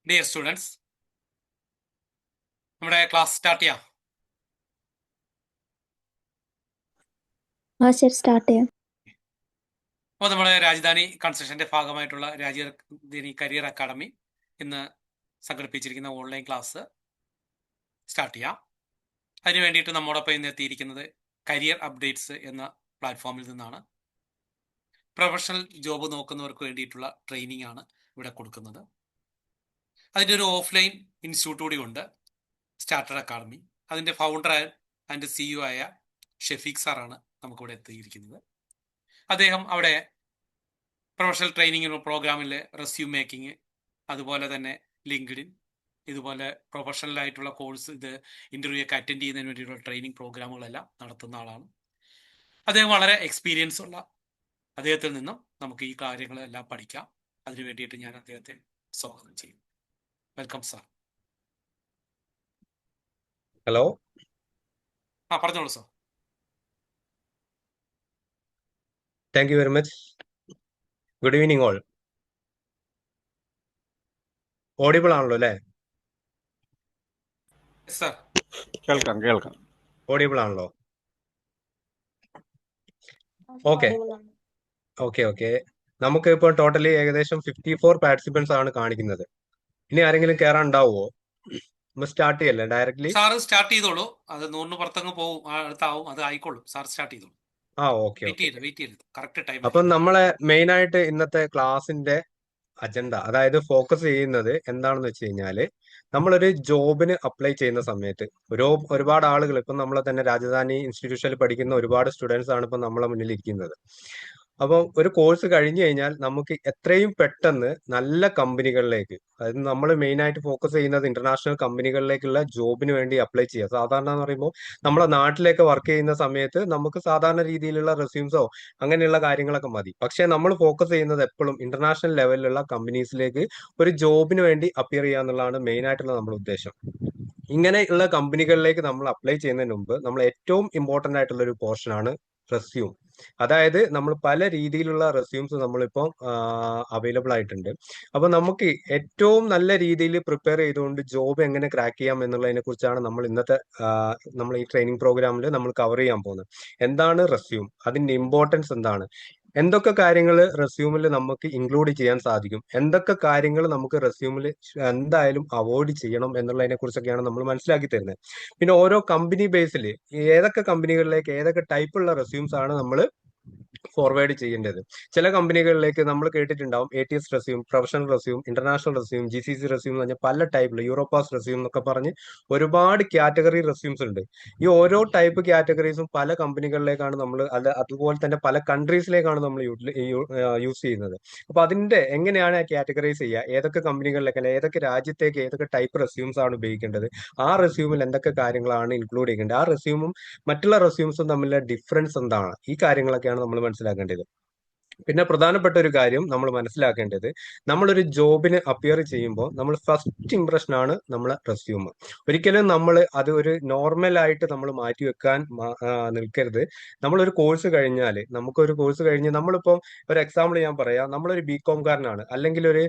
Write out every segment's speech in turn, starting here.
Dear students, നമ്മുടെ class start ചെയ്യാം. ശരി, സ്റ്റാർട്ട് ചെയ്യാം. അപ്പോൾ നമ്മുടെ രാജധാനി കൺസ്ട്രക്ഷൻ്റെ ഭാഗമായിട്ടുള്ള രാജധാനി കരിയർ അക്കാഡമി ഇന്ന് സംഘടിപ്പിച്ചിരിക്കുന്ന ഓൺലൈൻ ക്ലാസ് സ്റ്റാർട്ട് ചെയ്യാം. അതിന് വേണ്ടിയിട്ട് നമ്മോടൊപ്പം ഇന്ന് എത്തിയിരിക്കുന്നത് കരിയർ അപ്ഡേറ്റ്സ് എന്ന പ്ലാറ്റ്ഫോമിൽ നിന്നാണ്. പ്രൊഫഷണൽ ജോബ് നോക്കുന്നവർക്ക് വേണ്ടിയിട്ടുള്ള ട്രെയിനിങ് ആണ് ഇവിടെ കൊടുക്കുന്നത്. അതിൻ്റെ ഒരു ഓഫ്ലൈൻ ഇൻസ്റ്റിറ്റ്യൂട്ട് കൂടി ഉണ്ട്, സ്റ്റാർട്ടർ അക്കാഡമി. അതിൻ്റെ ഫൗണ്ടർ ആൻഡ് CEO ആയ ഷെഫീഖ് സാറാണ് നമുക്കിവിടെ എത്തിയിരിക്കുന്നത്. അദ്ദേഹം അവിടെ പ്രൊഫഷണൽ ട്രെയിനിങ് പ്രോഗ്രാമിൽ റെസ്യൂം മേക്കിംഗ്, അതുപോലെ തന്നെ ലിങ്ക്ഡിൻ, ഇതുപോലെ പ്രൊഫഷണൽ ആയിട്ടുള്ള കോഴ്സ്, ഇൻ്റർവ്യൂ ഒക്കെ അറ്റൻഡ് ചെയ്യുന്നതിന് വേണ്ടിയിട്ടുള്ള ട്രെയിനിങ് പ്രോഗ്രാമുകളെല്ലാം നടത്തുന്ന ആളാണ്. അദ്ദേഹം വളരെ എക്സ്പീരിയൻസ് ഉള്ള അദ്ദേഹത്തിൽ നിന്നും നമുക്ക് ഈ കാര്യങ്ങളെല്ലാം പഠിക്കാം. അതിനു വേണ്ടിയിട്ട് ഞാൻ അദ്ദേഹത്തെ സ്വാഗതം ചെയ്യും. Welcome sir. ഹലോ. പറഞ്ഞോളൂ sir. Thank you very much. Good evening all. Audible ആണല്ലോ അല്ലേ? സാർ കേൾക്കാം. ഓഡിബിൾ ആണല്ലോ? ഓക്കെ. നമുക്ക് ഇപ്പോൾ ടോട്ടലി ഏകദേശം 54 പാർട്ടിസിപ്പൻസ് ആണ് കാണിക്കുന്നത്. ഇനി ആരെങ്കിലും കയറാൻ ഉണ്ടാവുമോ? നമ്മൾ സ്റ്റാർട്ട് ചെയ്യല്ലേ ഡയറക്ട്ലി? സാർ സ്റ്റാർട്ട് ചെയ്തോളൂ. അത് 100 പുറത്തങ്ങ് പോകും, അടുത്താവും, അത് ആയിക്കോളും. സാർ സ്റ്റാർട്ട് ചെയ്തോളൂ. ഓക്കെ. വെയിറ്റ് ചെയ്ത് കറക്റ്റ് ടൈം. അപ്പം നമ്മളെ മെയിൻ ആയിട്ട് ഇന്നത്തെ ക്ലാസിന്റെ അജണ്ട, അതായത് ഫോക്കസ് ചെയ്യുന്നത് എന്താണെന്ന് വെച്ച് കഴിഞ്ഞാല്, നമ്മളൊരു ജോബിന് അപ്ലൈ ചെയ്യുന്ന സമയത്ത് ഒരുപാട് ആളുകൾ, ഇപ്പം നമ്മളെ തന്നെ രാജധാനി ഇൻസ്റ്റിറ്റ്യൂഷനിൽ പഠിക്കുന്ന ഒരുപാട് സ്റ്റുഡൻസ് ആണ് ഇപ്പം നമ്മളെ മുന്നിൽ ഇരിക്കുന്നത്. അപ്പോൾ ഒരു കോഴ്സ് കഴിഞ്ഞു കഴിഞ്ഞാൽ നമുക്ക് എത്രയും പെട്ടെന്ന് നല്ല കമ്പനികളിലേക്ക്, അതായത് നമ്മൾ മെയിൻ ആയിട്ട് ഫോക്കസ് ചെയ്യുന്നത് ഇന്റർനാഷണൽ കമ്പനികളിലേക്കുള്ള ജോബിന് വേണ്ടി അപ്ലൈ ചെയ്യുക. സാധാരണ എന്ന് പറയുമ്പോൾ നമ്മളെ നാട്ടിലേക്ക് വർക്ക് ചെയ്യുന്ന സമയത്ത് നമുക്ക് സാധാരണ രീതിയിലുള്ള റെസ്യൂംസോ അങ്ങനെയുള്ള കാര്യങ്ങളൊക്കെ മതി. പക്ഷെ നമ്മൾ ഫോക്കസ് ചെയ്യുന്നത് എപ്പോഴും ഇന്റർനാഷണൽ ലെവലിലുള്ള കമ്പനീസിലേക്ക് ഒരു ജോബിന് വേണ്ടി അപ്പിയർ ചെയ്യുക എന്നുള്ളതാണ് മെയിൻ ആയിട്ടുള്ള നമ്മുടെ ഉദ്ദേശം. ഇങ്ങനെയുള്ള കമ്പനികളിലേക്ക് നമ്മൾ അപ്ലൈ ചെയ്യുന്നതിന് മുമ്പ് നമ്മൾ ഏറ്റവും ഇമ്പോർട്ടന്റ് ആയിട്ടുള്ള ഒരു പോർഷനാണ് റെസ്യൂം. അതായത് നമ്മൾ പല രീതിയിലുള്ള റെസ്യൂംസ് നമ്മളിപ്പോൾ അവൈലബിൾ ആയിട്ടുണ്ട്. അപ്പൊ നമുക്ക് ഏറ്റവും നല്ല രീതിയിൽ പ്രിപ്പയർ ചെയ്തുകൊണ്ട് ജോബ് എങ്ങനെ ക്രാക്ക് ചെയ്യാം എന്നുള്ളതിനെ കുറിച്ചാണ് നമ്മൾ ഇന്നത്തെ നമ്മൾ ഈ ട്രെയിനിങ് പ്രോഗ്രാമിൽ നമ്മൾ കവർ ചെയ്യാൻ പോകുന്നത്. എന്താണ് റെസ്യൂം, അതിന്റെ ഇമ്പോർട്ടൻസ് എന്താണ്, എന്തൊക്കെ കാര്യങ്ങൾ റെസ്യൂമിൽ നമുക്ക് ഇൻക്ലൂഡ് ചെയ്യാൻ സാധിക്കും, എന്തൊക്കെ കാര്യങ്ങൾ നമുക്ക് റെസ്യൂമിൽ എന്തായാലും അവോയ്ഡ് ചെയ്യണം എന്നുള്ളതിനെ കുറിച്ചൊക്കെയാണ് നമ്മൾ മനസ്സിലാക്കി തരുന്നത്. പിന്നെ ഓരോ കമ്പനി ബേസിൽ ഏതൊക്കെ കമ്പനികളിലേക്ക് ഏതൊക്കെ ടൈപ്പുള്ള റെസ്യൂംസ് ആണ് നമ്മൾ ഫോർവേഡ് ചെയ്യേണ്ടത്. ചില കമ്പനികളിലേക്ക് നമ്മൾ കേട്ടിട്ടുണ്ടാവും ATS resume, professional resume, international resume, GCC resume എന്ന് പറഞ്ഞാൽ പല ടൈപ്പിൽ, യൂറോപ്പാസ് റെസ്യൂം എന്നൊക്കെ പറഞ്ഞ് ഒരുപാട് കാറ്റഗറി റെസ്യൂംസ് ഉണ്ട്. ഈ ഓരോ ടൈപ്പ് കാറ്റഗറീസും പല കമ്പനികളിലേക്കാണ് നമ്മൾ, അതുപോലെ തന്നെ പല കൺട്രീസിലേക്കാണ് നമ്മൾ യൂസ് ചെയ്യുന്നത്. അപ്പൊ അതിന്റെ എങ്ങനെയാണ് കാറ്റഗറൈസ് ചെയ്യുക, ഏതൊക്കെ കമ്പനികളിലേക്ക് അല്ലെ ഏതൊക്കെ രാജ്യത്തേക്ക് ഏതൊക്കെ ടൈപ്പ് റെസ്യൂംസ് ആണ് ഉപയോഗിക്കേണ്ടത്, ആ റെസ്യൂമിൽ എന്തൊക്കെ കാര്യങ്ങളാണ് ഇൻക്ലൂഡ് ചെയ്യേണ്ടത്, ആ റെസ്യൂമും മറ്റുള്ള റെസ്യൂംസും തമ്മിലുള്ള ഡിഫറൻസ് എന്താണ്, ഈ കാര്യങ്ങളൊക്കെയാണ് നമ്മൾ മനസ്സിലാക്കേണ്ടത്. പിന്നെ പ്രധാനപ്പെട്ട ഒരു കാര്യം നമ്മൾ മനസ്സിലാക്കേണ്ടത്, നമ്മളൊരു ജോബിന് അപ്പിയർ ചെയ്യുമ്പോൾ നമ്മൾ ഫസ്റ്റ് ഇംപ്രഷൻ ആണ് നമ്മളെ റെസ്യൂം. ഒരിക്കലും നമ്മൾ അത് ഒരു നോർമൽ ആയിട്ട് നമ്മൾ മാറ്റി വെക്കാൻ നിൽക്കരുത്. നമ്മളൊരു കോഴ്സ് കഴിഞ്ഞാൽ, നമുക്കൊരു കോഴ്സ് കഴിഞ്ഞ് നമ്മളിപ്പോൾ ഒരു എക്സാമ്പിൾ ഞാൻ പറയാം, നമ്മളൊരു BCom കാരനാണ്, അല്ലെങ്കിൽ ഒരു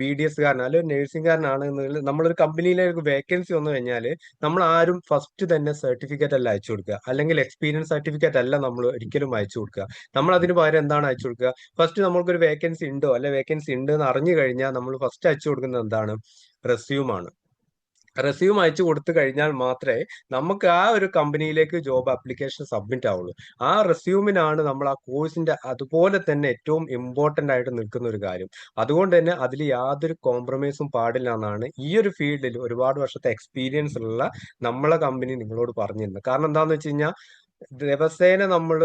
BDS കാരനാണ്, അല്ലെങ്കിൽ ഒരു നഴ്സിംഗ് കാരനാണ് എന്നുണ്ടെങ്കിൽ നമ്മളൊരു കമ്പനിയിലേക്ക് വേക്കൻസി വന്നു കഴിഞ്ഞാൽ നമ്മൾ ആരും ഫസ്റ്റ് തന്നെ സർട്ടിഫിക്കറ്റ് അല്ല അയച്ചു കൊടുക്കുക, അല്ലെങ്കിൽ എക്സ്പീരിയൻസ് സർട്ടിഫിക്കറ്റ് അല്ല നമ്മൾ ഒരിക്കലും അയച്ചു കൊടുക്കുക. നമ്മൾ അതിന് പകരം എന്താണ് അയച്ചു കൊടുക്കുക? ഫസ്റ്റ് നമ്മൾക്കൊരു വേക്കൻസി ഉണ്ടോ അല്ലെ വേക്കൻസി ഉണ്ട് എന്ന് അറിഞ്ഞു കഴിഞ്ഞാൽ നമ്മൾ ഫസ്റ്റ് അയച്ചു കൊടുക്കുന്നത് എന്താണ്? റെസ്യൂം ആണ്. റെസ്യൂം അയച്ചു കൊടുത്തു കഴിഞ്ഞാൽ മാത്രമേ നമുക്ക് ആ ഒരു കമ്പനിയിലേക്ക് ജോബ് ആപ്ലിക്കേഷൻ സബ്മിറ്റ് ആവുള്ളൂ. ആ റെസ്യൂമിനാണ് നമ്മൾ ആ കോഴ്സിന്റെ അതുപോലെ തന്നെ ഏറ്റവും ഇമ്പോർട്ടന്റ് ആയിട്ട് നിൽക്കുന്ന ഒരു കാര്യം. അതുകൊണ്ട് തന്നെ അതിൽ യാതൊരു കോംപ്രമൈസും പാടില്ല എന്നാണ് ഈ ഒരു ഫീൽഡിൽ ഒരുപാട് വർഷത്തെ എക്സ്പീരിയൻസ് ഉള്ള നമ്മളെ കമ്പനി നിങ്ങളോട് പറഞ്ഞിരുന്നത്. കാരണം എന്താണെന്ന് വെച്ച് കഴിഞ്ഞാൽ ദിവസേന നമ്മൾ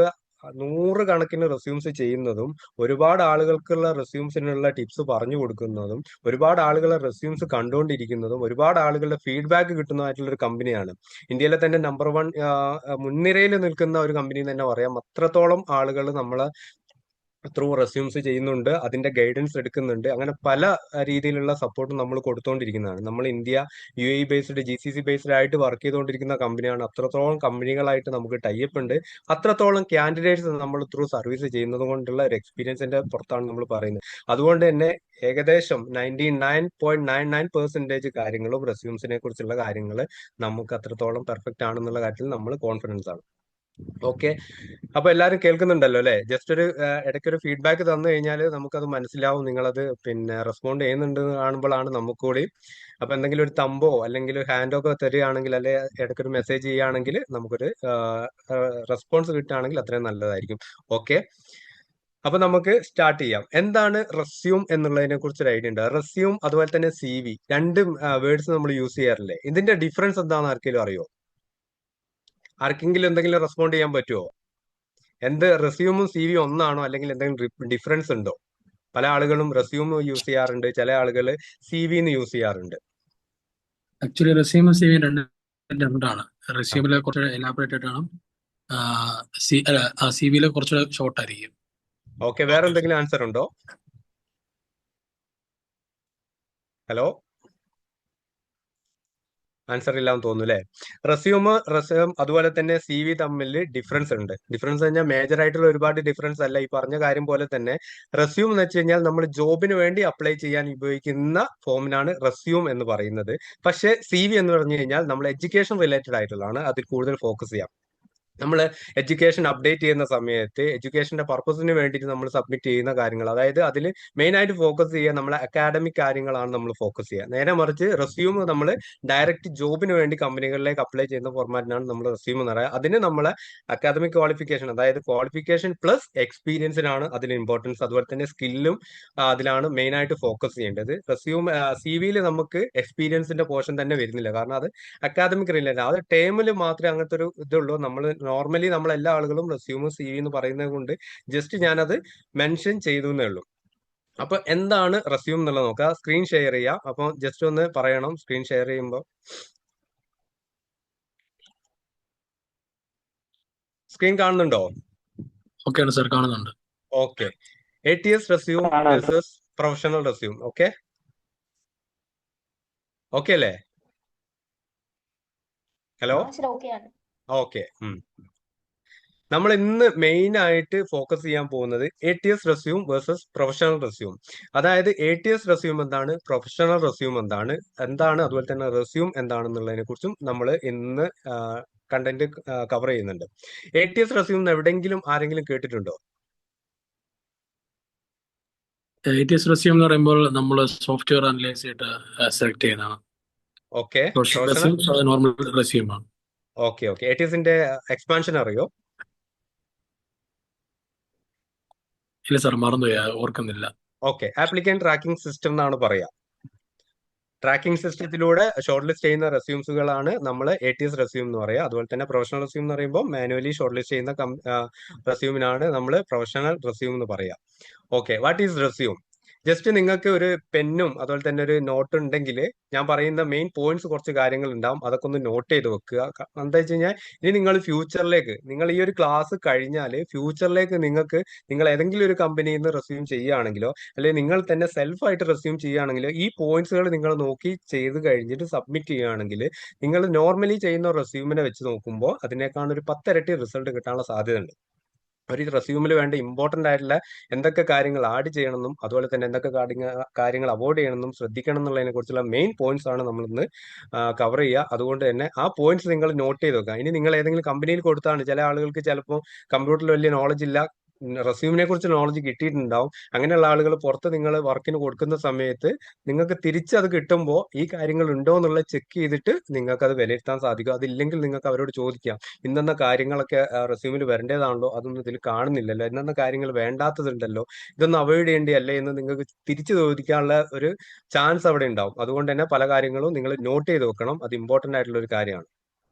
നൂറുകണക്കിന് റെസ്യൂംസ് ചെയ്യുന്നതും, ഒരുപാട് ആളുകൾക്കുള്ള റെസ്യൂംസിനുള്ള ടിപ്സ് പറഞ്ഞു കൊടുക്കുന്നതും, ഒരുപാട് ആളുകളെ റെസ്യൂംസ് കണ്ടുകൊണ്ടിരിക്കുന്നതും, ഒരുപാട് ആളുകളുടെ ഫീഡ്ബാക്ക് കിട്ടുന്നതായിട്ടുള്ള ഒരു കമ്പനിയാണ്. ഇന്ത്യയിലെ തന്നെ നമ്പർ 1 മുൻനിരയിൽ നിൽക്കുന്ന ഒരു കമ്പനി തന്നെ പറയാം. അത്രത്തോളം ആളുകൾ നമ്മളെ ത്രൂ റെസ്യൂംസ് ചെയ്യുന്നുണ്ട്, അതിന്റെ ഗൈഡൻസ് എടുക്കുന്നുണ്ട്. അങ്ങനെ പല രീതിയിലുള്ള സപ്പോർട്ടും നമ്മൾ കൊടുത്തുകൊണ്ടിരിക്കുന്നതാണ്. നമ്മൾ India UAE based GCC based ആയിട്ട് വർക്ക് ചെയ്തുകൊണ്ടിരിക്കുന്ന കമ്പനിയാണ്. അത്രത്തോളം കമ്പനികളായിട്ട് നമുക്ക് ടൈപ്പ് ഉണ്ട്. അത്രത്തോളം കാൻഡിഡേറ്റ്സ് നമ്മൾ ത്രൂ സർവീസ് ചെയ്യുന്നത് കൊണ്ടുള്ള ഒരു എക്സ്പീരിയൻസിന്റെ പുറത്താണ് നമ്മൾ പറയുന്നത്. അതുകൊണ്ട് തന്നെ ഏകദേശം 99.99% കാര്യങ്ങളും റെസ്യൂംസിനെ കുറിച്ചുള്ള കാര്യങ്ങൾ നമുക്ക് അത്രത്തോളം പെർഫെക്റ്റ് ആണെന്നുള്ള കാര്യത്തിൽ നമ്മൾ കോൺഫിഡൻസ് ആണ്. ഓക്കെ, അപ്പൊ എല്ലാരും കേൾക്കുന്നുണ്ടല്ലോ അല്ലെ? ജസ്റ്റ് ഒരു ഇടയ്ക്കൊരു ഫീഡ്ബാക്ക് തന്നു കഴിഞ്ഞാൽ നമുക്കത് മനസ്സിലാവും, നിങ്ങളത് പിന്നെ റെസ്പോണ്ട് ചെയ്യുന്നുണ്ട് എന്ന് കാണുമ്പോഴാണ് നമുക്ക് കൂടി. അപ്പൊ എന്തെങ്കിലും ഒരു തമ്പോ അല്ലെങ്കിൽ ഹാൻഡോ ഒക്കെ തരികയാണെങ്കിൽ, അല്ലെ ഇടയ്ക്കൊരു മെസ്സേജ് ചെയ്യുകയാണെങ്കിൽ നമുക്കൊരു റെസ്പോൺസ് കിട്ടുകയാണെങ്കിൽ അത്രയും നല്ലതായിരിക്കും. ഓക്കെ, അപ്പൊ നമുക്ക് സ്റ്റാർട്ട് ചെയ്യാം. എന്താണ് റെസ്യൂം എന്നുള്ളതിനെ കുറിച്ച് ഒരു ഐഡിയ ഉണ്ട്? റെസ്യൂം അതുപോലെ തന്നെ CV, രണ്ട് വേർഡ്സ് നമ്മൾ യൂസ് ചെയ്യാറില്ലേ? ഇതിന്റെ ഡിഫറൻസ് എന്താണെന്ന് ആർക്കെങ്കിലും അറിയോ? ആർക്കെങ്കിലും എന്തെങ്കിലും റെസ്പോണ്ട് ചെയ്യാൻ പറ്റുമോ? എന്ത് റെസ്യൂമും CV ഒന്നാണോ, അല്ലെങ്കിൽ എന്തെങ്കിലും ഡിഫറൻസ് ഉണ്ടോ? പല ആളുകളും റെസ്യൂം യൂസ് ചെയ്യാറുണ്ട്, ചില ആളുകൾ CV എന്ന് യൂസ് ചെയ്യാറുണ്ട്. ആക്ച്വലി റെസ്യൂമും CV രണ്ടാണ്. റെസ്യൂമിലെ ഓക്കെ കുറച്ച് എലാബറേറ്റഡ് ആണ്, CV കുറച്ച് ഷോർട്ട് ആയിരിക്കും. ഓക്കെ, വേറെ എന്തെങ്കിലും ആൻസർ ഉണ്ടോ? ഹലോ, ആൻസർ ഇല്ലാന്ന് തോന്നുന്നു അല്ലെ? റെസ്യൂം അതുപോലെ തന്നെ CV തമ്മിൽ ഡിഫറൻസ് ഉണ്ട്. ഡിഫറൻസ് കഴിഞ്ഞാൽ മേജർ ആയിട്ടുള്ള ഒരുപാട് ഡിഫറൻസ് അല്ല. ഈ പറഞ്ഞ കാര്യം പോലെ തന്നെ റെസ്യൂം എന്ന് വെച്ച് കഴിഞ്ഞാൽ നമ്മൾ ജോബിന് വേണ്ടി അപ്ലൈ ചെയ്യാൻ ഉപയോഗിക്കുന്ന ഫോമിനാണ് റെസ്യൂം എന്ന് പറയുന്നത്. പക്ഷേ CV എന്ന് പറഞ്ഞു കഴിഞ്ഞാൽ നമ്മൾ എഡ്യൂക്കേഷൻ റിലേറ്റഡ് ആയിട്ടുള്ളതാണ്, അതിൽ കൂടുതൽ ഫോക്കസ് ചെയ്യാം. നമ്മൾ എഡ്യൂക്കേഷൻ അപ്ഡേറ്റ് ചെയ്യുന്ന സമയത്ത് എഡ്യൂക്കേഷന്റെ പർപ്പസിന് വേണ്ടിയിട്ട് നമ്മൾ സബ്മിറ്റ് ചെയ്യുന്ന കാര്യങ്ങൾ, അതായത് അതിൽ മെയിൻ ആയിട്ട് ഫോക്കസ് ചെയ്യുക നമ്മളെ അക്കാഡമിക് കാര്യങ്ങളാണ് നമ്മൾ ഫോക്കസ് ചെയ്യുക. നേരെ മറിച്ച് റെസ്യൂം നമ്മൾ ഡയറക്റ്റ് ജോബിന് വേണ്ടി കമ്പനികളിലേക്ക് അപ്ലൈ ചെയ്യുന്ന ഫോർമാറ്റിനാണ് നമ്മൾ റെസ്യൂം എന്ന് പറയുക. അതിന് നമ്മളെ അക്കാദമിക് ക്വാളിഫിക്കേഷൻ, അതായത് ക്വാളിഫിക്കേഷൻ പ്ലസ് എക്സ്പീരിയൻസിനാണ് അതിന് ഇമ്പോർട്ടൻസ്. അതുപോലെ തന്നെ സ്കില്ലും അതിലാണ് മെയിൻ ആയിട്ട് ഫോക്കസ് ചെയ്യേണ്ടത്. CV നമുക്ക് എക്സ്പീരിയൻസിന്റെ പോർഷൻ തന്നെ വരുന്നില്ല, കാരണം അത് അക്കാദമിക് റിലേറ്റഡ്, അത് ടേമിൽ മാത്രമേ അങ്ങനത്തെ ഒരു ഇതുള്ളൂ. നോർമലി നമ്മൾ എല്ലാ ആളുകളും റെസ്യൂം CV എന്ന് പറയുന്നത് കൊണ്ട് ജസ്റ്റ് ഞാനത് മെൻഷൻ ചെയ്തു എന്നേ ഉള്ളൂ. അപ്പൊ എന്താണ് റെസ്യൂം എന്നുള്ളത് നോക്കുക. സ്ക്രീൻ ഷെയർ ചെയ്യാം. അപ്പൊ ജസ്റ്റ് ഒന്ന് പറയണം സ്ക്രീൻ ഷെയർ ചെയ്യുമ്പോൾ. സ്ക്രീൻ കാണുന്നുണ്ടോ? ഓക്കെ ആണ് സർ, കാണുന്നുണ്ട്. Okay, ATS resume versus professional resume. Okay okay അല്ലേ? Hello, okay. നമ്മൾ ഇന്ന് മെയിൻ ആയിട്ട് ഫോക്കസ് ചെയ്യാൻ പോകുന്നത് ATS resume versus professional resume. അതായത് ATS റെസ്യൂം എന്താണ്, പ്രൊഫഷണൽ റെസ്യൂം എന്താണ്, അതുപോലെ തന്നെ റെസ്യൂം എന്താണെന്നുള്ളതിനെ കുറിച്ചും നമ്മൾ ഇന്ന് കണ്ടന്റ് കവർ ചെയ്യുന്നുണ്ട്. ATS റെസ്യൂം എവിടെയെങ്കിലും ആരെങ്കിലും കേട്ടിട്ടുണ്ടോ? ATS റെസ്യൂം എന്ന് പറയുമ്പോൾ നമ്മൾ സോഫ്റ്റ്വെയർ അനലൈസ് ചെയ്തിട്ട് സെലക്ട് ചെയ്യുന്നതാണ്. Okay, professional resume normal resume ആണ്. ഓക്കെ. ATSന്റെ എക്സ്പാൻഷൻ അറിയോ? ഇല്ല സാർ, മറന്നുപോയി, ഓർക്കുന്നില്ല. ഓക്കെ, ആപ്ലിക്കന്റ് ട്രാക്കിംഗ് സിസ്റ്റം എന്നാണ് പറയാ. ട്രാക്കിംഗ് സിസ്റ്റത്തിലൂടെ ഷോർട്ട് ലിസ്റ്റ് ചെയ്യുന്ന റെസ്യൂംസുകളാണ് നമ്മൾ ATS റെസ്യൂം എന്ന് പറയുക. അതുപോലെ തന്നെ പ്രൊഫഷണൽ റെസ്യൂം എന്ന് പറയുമ്പോൾ മാനുവലി ഷോർട്ട് ലിസ്റ്റ് ചെയ്യുന്ന റെസ്യൂമിനാണ് നമ്മൾ പ്രൊഫഷണൽ റെസ്യൂം എന്ന് പറയുക. Okay, what is resume? Just നിങ്ങൾക്ക് ഒരു പെന്നും അതുപോലെ തന്നെ ഒരു നോട്ട് ഉണ്ടെങ്കിൽ ഞാൻ പറയുന്ന മെയിൻ പോയിന്റ്സ് കുറച്ച് കാര്യങ്ങൾ ഉണ്ടാവും, അതൊക്കെ ഒന്ന് നോട്ട് ചെയ്ത് വെക്കുക. എന്താ വെച്ച് കഴിഞ്ഞാൽ ഇനി നിങ്ങൾ ഫ്യൂച്ചറിലേക്ക്, നിങ്ങൾ ഈ ഒരു ക്ലാസ് കഴിഞ്ഞാൽ ഫ്യൂച്ചറിലേക്ക് നിങ്ങൾ ഏതെങ്കിലും ഒരു കമ്പനിയിൽ നിന്ന് റെസ്യൂം ചെയ്യുകയാണെങ്കിലോ അല്ലെങ്കിൽ നിങ്ങൾ തന്നെ സെൽഫായിട്ട് റെസ്യൂം ചെയ്യുകയാണെങ്കിലോ ഈ പോയിന്റ്സുകൾ നിങ്ങൾ നോക്കി ചെയ്ത് കഴിഞ്ഞിട്ട് സബ്മിറ്റ് ചെയ്യുകയാണെങ്കിൽ നിങ്ങൾ നോർമലി ചെയ്യുന്ന റെസ്യൂമിനെ വെച്ച് നോക്കുമ്പോൾ അതിനേക്കാൾ ഒരു 10 ഇരട്ടി റിസൾട്ട് കിട്ടാനുള്ള സാധ്യത ഉണ്ട്. ഒരു റെസ്യൂമിൽ വേണ്ട ഇമ്പോർട്ടന്റ് ആയിട്ടുള്ള എന്തൊക്കെ കാര്യങ്ങൾ ആഡ് ചെയ്യണമെന്നും അതുപോലെ തന്നെ എന്തൊക്കെ കാര്യങ്ങൾ അവോയ്ഡ് ചെയ്യണമെന്നും ശ്രദ്ധിക്കണം എന്നുള്ളതിനെ കുറിച്ചുള്ള മെയിൻ പോയിന്റ്സ് ആണ് നമ്മൾ ഇന്ന് കവർ ചെയ്യുക. അതുകൊണ്ട് തന്നെ ആ പോയിന്റ്സ് നിങ്ങൾ നോട്ട് ചെയ്ത് വെക്കുക. ഇനി നിങ്ങൾ ഏതെങ്കിലും കമ്പനിയിൽ കൊടുത്താണ്, ചില ആളുകൾക്ക് ചിലപ്പോൾ കമ്പ്യൂട്ടറിൽ വലിയ നോളജ് ഇല്ല, റെസ്യൂമിനെ കുറിച്ച് നോളജ് കിട്ടിയിട്ടുണ്ടാവും. അങ്ങനെയുള്ള ആളുകൾ പുറത്ത് നിങ്ങൾ വർക്കിന് കൊടുക്കുന്ന സമയത്ത് നിങ്ങൾക്ക് തിരിച്ചത് കിട്ടുമ്പോൾ ഈ കാര്യങ്ങൾ ഉണ്ടോ എന്നുള്ളത് ചെക്ക് ചെയ്തിട്ട് നിങ്ങൾക്ക് അത് വിലയിരുത്താൻ സാധിക്കും. അതില്ലെങ്കിൽ നിങ്ങൾക്ക് അവരോട് ചോദിക്കാം, ഇന്നെന്ന കാര്യങ്ങളൊക്കെ റെസ്യൂമിൽ വരേണ്ടതാണല്ലോ, അതൊന്നും ഇതിൽ കാണുന്നില്ലല്ലോ, ഇന്നെന്ന കാര്യങ്ങൾ വേണ്ടാത്തതുണ്ടല്ലോ, ഇതൊന്നും അവോയ്ഡ് ചെയ്യേണ്ടതല്ലേ എന്ന് നിങ്ങൾക്ക് തിരിച്ചു ചോദിക്കാനുള്ള ഒരു ചാൻസ് അവിടെ ഉണ്ടാവും. അതുകൊണ്ട് തന്നെ പല കാര്യങ്ങളും നിങ്ങൾ നോട്ട് ചെയ്ത് വെക്കണം, അത് ഇമ്പോർട്ടന്റ് ആയിട്ടുള്ള ഒരു കാര്യമാണ്.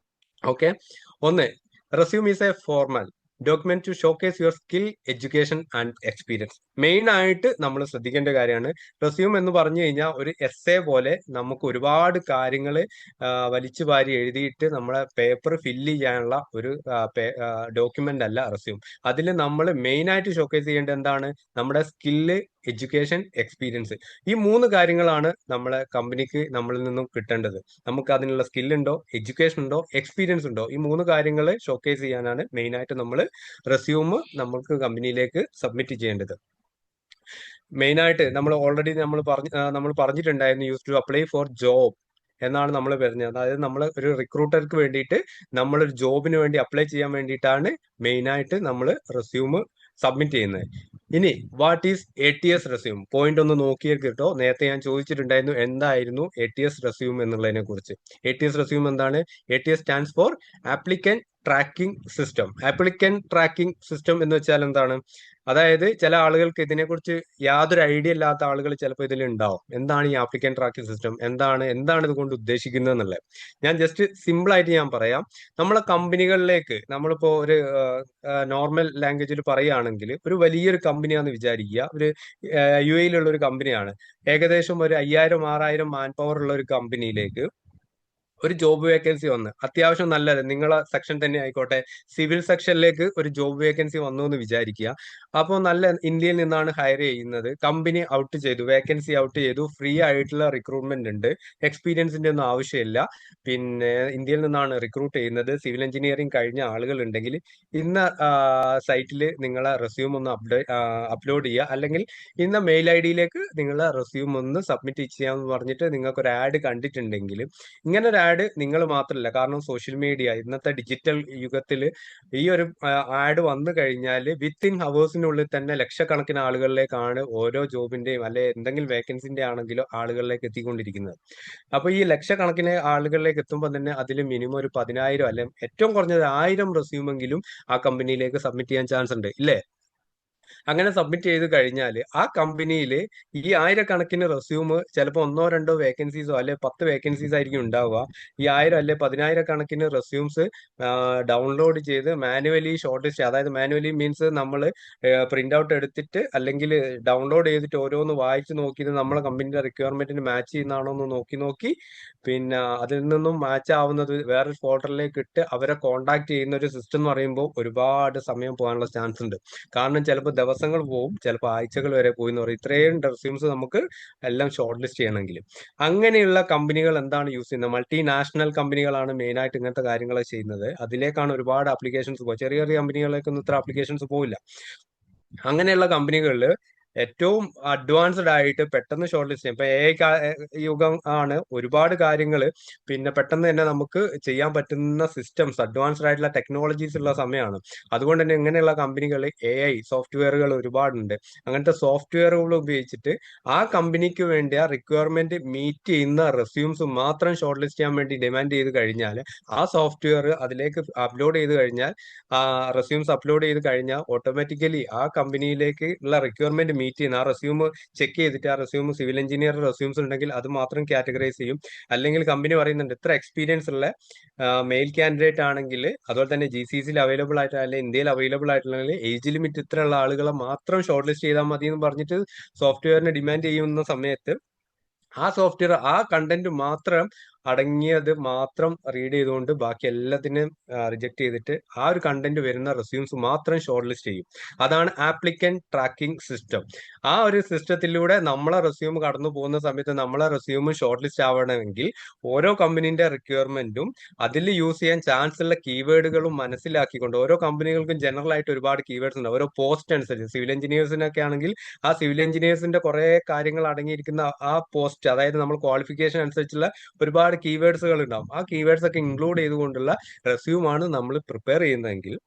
ഓക്കെ, ഒന്ന്, resume is a formal. Document to showcase your skill, education and experience. Main ആയിട്ട് നമ്മൾ ശ്രദ്ധിക്കേണ്ട കാര്യമാണ് റെസ്യൂം എന്ന് പറഞ്ഞു കഴിഞ്ഞാൽ ഒരു എസ്സേ പോലെ നമുക്ക് ഒരുപാട് കാര്യങ്ങൾ വലിച്ചു വാരി എഴുതിയിട്ട് നമ്മളെ പേപ്പർ ഫില്ല് ചെയ്യാനുള്ള ഒരു ഡോക്യുമെന്റ് അല്ല റെസ്യൂം. അതിൽ നമ്മൾ മെയിൻ ആയിട്ട് ഷോക്കേസ് ചെയ്യേണ്ടത് എന്താണ്? നമ്മുടെ സ്കില്ല്, എഡ്യൂക്കേഷൻ, എക്സ്പീരിയൻസ്. ഈ 3 കാര്യങ്ങളാണ് നമ്മളെ കമ്പനിക്ക് നമ്മളിൽ നിന്നും കിട്ടേണ്ടത്. നമുക്ക് അതിനുള്ള സ്കില്ലുണ്ടോ, എഡ്യൂക്കേഷൻ ഉണ്ടോ, എക്സ്പീരിയൻസ് ഉണ്ടോ? ഈ 3 കാര്യങ്ങൾ ഷോക്കേസ് ചെയ്യാനാണ് മെയിൻ ആയിട്ട് നമ്മൾ റെസ്യൂം നമുക്ക് കമ്പനിയിലേക്ക് സബ്മിറ്റ് ചെയ്യേണ്ടത്. മെയിൻ ആയിട്ട് നമ്മൾ ഓൾറെഡി നമ്മൾ പറഞ്ഞിട്ടുണ്ടായിരുന്നു use to apply for job എന്നാണ് നമ്മൾ പറഞ്ഞത്. അതായത് നമ്മൾ ഒരു റിക്രൂട്ടർക്ക് വേണ്ടിയിട്ട് നമ്മളൊരു ജോബിന് വേണ്ടി അപ്ലൈ ചെയ്യാൻ വേണ്ടിയിട്ടാണ് മെയിൻ ആയിട്ട് നമ്മൾ റെസ്യൂം സബ്മിറ്റ് ചെയ്യുന്നത്. ഇനി what is ATS resume? Point ഒന്ന് നോക്കിയാൽ കേട്ടോ. നേരത്തെ ഞാൻ ചോദിച്ചിട്ടുണ്ടായിരുന്നു എന്തായിരുന്നു ATS റെസ്യൂം എന്നുള്ളതിനെ കുറിച്ച്. ATS റെസ്യൂം എന്താണ്? ATS stands for applicant tracking system. Applicant tracking system എന്ന് വെച്ചാൽ എന്താണ്? അതായത് ചില ആളുകൾക്ക് ഇതിനെക്കുറിച്ച് യാതൊരു ഐഡിയ ഇല്ലാത്ത ആളുകൾ ചിലപ്പോൾ ഇതിൽ ഉണ്ടാവും. എന്താണ് ഈ ആപ്ലിക്കന്റ് ട്രാക്കിംഗ് സിസ്റ്റം, എന്താണ് ഇതുകൊണ്ട് ഉദ്ദേശിക്കുന്നത് എന്നുള്ളത് ഞാൻ ജസ്റ്റ് സിമ്പിൾ ആയിട്ട് ഞാൻ പറയാം. നമ്മളെ കമ്പനികളിലേക്ക് നമ്മളിപ്പോ ഒരു നോർമൽ ലാംഗ്വേജിൽ പറയുകയാണെങ്കിൽ ഒരു വലിയൊരു കമ്പനിയാണെന്ന് വിചാരിക്കുക. ഒരു UAE-ലുള്ള ഒരു കമ്പനിയാണ്. ഏകദേശം ഒരു 5000-6000 മാൻ പവർ ഉള്ള ഒരു കമ്പനിയിലേക്ക് ഒരു ജോബ് വേക്കൻസി വന്ന്, അത്യാവശ്യം നല്ലത് നിങ്ങളെ സെക്ഷൻ തന്നെ ആയിക്കോട്ടെ, സിവിൽ സെക്ഷനിലേക്ക് ഒരു ജോബ് വേക്കൻസി വന്നു എന്ന് വിചാരിക്കുക. അപ്പോൾ നല്ല ഇന്ത്യയിൽ നിന്നാണ് ഹയർ ചെയ്യുന്നത്. കമ്പനി ഔട്ട് ചെയ്തു, വേക്കൻസി ഔട്ട് ചെയ്തു, ഫ്രീ ആയിട്ടുള്ള റിക്രൂട്ട്മെന്റ് ഉണ്ട്, എക്സ്പീരിയൻസിന്റെ ഒന്നും ആവശ്യമില്ല. പിന്നെ ഇന്ത്യയിൽ നിന്നാണ് റിക്രൂട്ട് ചെയ്യുന്നത്. സിവിൽ എഞ്ചിനീയറിംഗ് കഴിഞ്ഞ ആളുകൾ ഉണ്ടെങ്കിൽ ഇന്ന സൈറ്റിൽ നിങ്ങളെ റെസ്യൂം ഒന്ന് അപ്ലോഡ് ചെയ്യുക, അല്ലെങ്കിൽ ഇന്ന മെയിൽ ID-യിലേക്ക് നിങ്ങളെ റെസ്യൂം ഒന്ന് സബ്മിറ്റ് ചെയ്യാമെന്ന് പറഞ്ഞിട്ട് നിങ്ങൾക്ക് ഒരു ആഡ് കണ്ടിട്ടുണ്ടെങ്കിൽ, ഇങ്ങനെ ഒരു ആഡ് നിങ്ങൾ മാത്രമല്ല, കാരണം സോഷ്യൽ മീഡിയ ഇന്നത്തെ ഡിജിറ്റൽ യുഗത്തിൽ ഈ ഒരു ആഡ് വന്നു കഴിഞ്ഞാൽ വിത്തിൻ ഹവേഴ്സിനുള്ളിൽ തന്നെ ലക്ഷക്കണക്കിന് ആളുകളിലേക്കാണ് ഓരോ ജോബിന്റെയും അല്ലെ എന്തെങ്കിലും വേക്കൻസിന്റെ ആണെങ്കിലോ ആളുകളിലേക്ക് എത്തിക്കൊണ്ടിരിക്കുന്നത്. അപ്പൊ ഈ ലക്ഷക്കണക്കിന് ആളുകളിലേക്ക് എത്തുമ്പോൾ തന്നെ അതിൽ മിനിമം ഒരു 10,000 അല്ലെങ്കിൽ ഏറ്റവും കുറഞ്ഞത് 1000 റെസ്യൂമെങ്കിലും ആ കമ്പനിയിലേക്ക് സബ്മിറ്റ് ചെയ്യാൻ ചാൻസ് ഉണ്ട്, ഇല്ലേ? അങ്ങനെ സബ്മിറ്റ് ചെയ്ത് കഴിഞ്ഞാൽ ആ കമ്പനിയിൽ ഈ 1000-കണക്കിന് റെസ്യൂം ചിലപ്പോൾ 1-2 വേക്കൻസീസോ അല്ലെ 10 വേക്കൻസീസ് ആയിരിക്കും ഉണ്ടാവുക. ഈ 1000 അല്ലെ 10,000-കണക്കിന് റെസ്യൂംസ് ഡൗൺലോഡ് ചെയ്ത് മാനുവലി ഷോർട്ട് ലിസ്റ്റ്, അതായത് മാനുവലി മീൻസ് നമ്മൾ പ്രിന്റ് ഔട്ട് എടുത്തിട്ട് അല്ലെങ്കിൽ ഡൗൺലോഡ് ചെയ്തിട്ട് ഓരോന്ന് വായിച്ച് നോക്കിയിട്ട് നമ്മളെ കമ്പനിയുടെ റിക്വയർമെന്റിന് മാച്ച് ചെയ്യുന്നതാണോ എന്ന് നോക്കി പിന്നെ അതിൽ നിന്നും മാച്ച് ആവുന്നത് വേറൊരു ഫോൾഡറിലേക്ക് ഇട്ട് അവരെ കോണ്ടാക്ട് ചെയ്യുന്ന ഒരു സിസ്റ്റം എന്ന് പറയുമ്പോൾ ഒരുപാട് സമയം പോകാനുള്ള ചാൻസ് ഉണ്ട്. കാരണം ചിലപ്പോൾ ദിവസങ്ങൾ പോവും, ചിലപ്പോൾ ആഴ്ചകൾ വരെ പോയി എന്ന് പറയും. ഇത്രയും റെസ്യൂംസ് നമുക്ക് എല്ലാം ഷോർട്ട് ലിസ്റ്റ് ചെയ്യണമെങ്കിൽ. അങ്ങനെയുള്ള കമ്പനികൾ എന്താണ് യൂസ് ചെയ്യുന്നത്? മൾട്ടിനാഷണൽ കമ്പനികളാണ് മെയിൻ ആയിട്ട് ഇങ്ങനത്തെ കാര്യങ്ങൾ ചെയ്യുന്നത്. അതിലേക്കാണ് ഒരുപാട് ആപ്ലിക്കേഷൻസ് പോകുക. ചെറിയ ചെറിയ കമ്പനികളിലേക്കൊന്നും ഇത്ര ആപ്ലിക്കേഷൻസ് പോവില്ല. അങ്ങനെയുള്ള കമ്പനികളിൽ ഏറ്റവും അഡ്വാൻസ്ഡ് ആയിട്ട് പെട്ടെന്ന് ഷോർട്ട് ലിസ്റ്റ് ചെയ്യും. ഇപ്പൊ യുഗം ആണ്, ഒരുപാട് കാര്യങ്ങൾ പിന്നെ പെട്ടെന്ന് തന്നെ നമുക്ക് ചെയ്യാൻ പറ്റുന്ന സിസ്റ്റംസ്, അഡ്വാൻസ്ഡ് ആയിട്ടുള്ള ടെക്നോളജീസ് ഉള്ള സമയമാണ്. അതുകൊണ്ട് തന്നെ ഇങ്ങനെയുള്ള കമ്പനികൾ AI സോഫ്റ്റ്വെയറുകൾ ഒരുപാടുണ്ട്. അങ്ങനത്തെ സോഫ്റ്റ്വെയറുകൾ ഉപയോഗിച്ചിട്ട് ആ കമ്പനിക്ക് വേണ്ടി ആ റിക്വയർമെന്റ് മീറ്റ് ചെയ്യുന്ന റെസ്യൂംസ് മാത്രം ഷോർട്ട് ലിസ്റ്റ് ചെയ്യാൻ വേണ്ടി ഡിമാൻഡ് ചെയ്ത് കഴിഞ്ഞാൽ ആ സോഫ്റ്റ്വെയർ അതിലേക്ക് അപ്ലോഡ് ചെയ്ത് കഴിഞ്ഞാൽ, റെസ്യൂംസ് അപ്ലോഡ് ചെയ്ത് കഴിഞ്ഞാൽ ഓട്ടോമാറ്റിക്കലി ആ കമ്പനിയിലേക്ക് ഉള്ള റിക്വയർമെന്റ് മീറ്റ് ചെയ്യുന്ന ആ റെസ്യൂം ചെക്ക് ചെയ്തിട്ട് ആ റെസ്യൂം സിവിൽ എഞ്ചിനീയർ റെസ്യൂംസ് ഉണ്ടെങ്കിൽ അത് മാത്രം കാറ്റഗറൈസ് ചെയ്യും. അല്ലെങ്കിൽ കമ്പനി പറയുന്നുണ്ട് ഇത്ര എക്സ്പീരിയൻസ് ഉള്ള മെയിൽ കാൻഡിഡേറ്റ് ആണെങ്കിൽ, അതുപോലെ തന്നെ GCCയിൽ അവൈലബിൾ ആയിട്ട് അല്ലെങ്കിൽ ഇന്ത്യയിൽ അവൈലബിൾ ആയിട്ടുള്ള ഏജ് ലിമിറ്റ് ഇത്രയുള്ള ആളുകളെ മാത്രം ഷോർട്ട് ലിസ്റ്റ് ചെയ്താൽ മതി എന്ന് പറഞ്ഞിട്ട് സോഫ്റ്റ്വെയറിന് ഡിമാൻഡ് ചെയ്യുന്ന സമയത്ത് ആ സോഫ്റ്റ്വെയർ ആ കണ്ടന്റ് മാത്രം അടങ്ങിയത് മാത്രം റീഡ് ചെയ്തുകൊണ്ട് ബാക്കി എല്ലാത്തിനും റിജക്ട് ചെയ്തിട്ട് ആ ഒരു കണ്ടന്റ് വരുന്ന റെസ്യൂംസ് മാത്രം ഷോർട്ട് ലിസ്റ്റ് ചെയ്യും. അതാണ് ആപ്ലിക്കന്റ് ട്രാക്കിംഗ് സിസ്റ്റം. ആ ഒരു സിസ്റ്റത്തിലൂടെ നമ്മളെ റെസ്യൂം കടന്നു പോകുന്ന സമയത്ത് നമ്മളെ റെസ്യൂം ഷോർട്ട് ലിസ്റ്റ് ആവണമെങ്കിൽ ഓരോ കമ്പനീന്റെ റിക്വയർമെന്റും അതിൽ യൂസ് ചെയ്യാൻ ചാൻസ് ഉള്ള കീവേഡുകളും മനസ്സിലാക്കിക്കൊണ്ട്, ഓരോ കമ്പനികൾക്കും ജനറൽ ആയിട്ട് ഒരുപാട് കീവേഡ്സ് ഉണ്ട്. ഓരോ പോസ്റ്റ് അനുസരിച്ച് സിവിൽ എഞ്ചിനീയേഴ്സിനൊക്കെ ആണെങ്കിൽ ആ സിവിൽ എഞ്ചിനീയേഴ്സിന്റെ കുറെ കാര്യങ്ങൾ അടങ്ങിയിരിക്കുന്ന ആ പോസ്റ്റ്, അതായത് നമ്മൾ ക്വാളിഫിക്കേഷൻ അനുസരിച്ചുള്ള ഒരുപാട് കീവേഡ്സുകൾ ഉണ്ടാവും. ആ കീവേഡ്സ് ഒക്കെ ഇൻക്ലൂഡ് ചെയ്തുകൊണ്ടുള്ള റെസ്യൂമാണ് നമ്മൾ പ്രിപ്പയർ ചെയ്യുന്നതെങ്കിൽ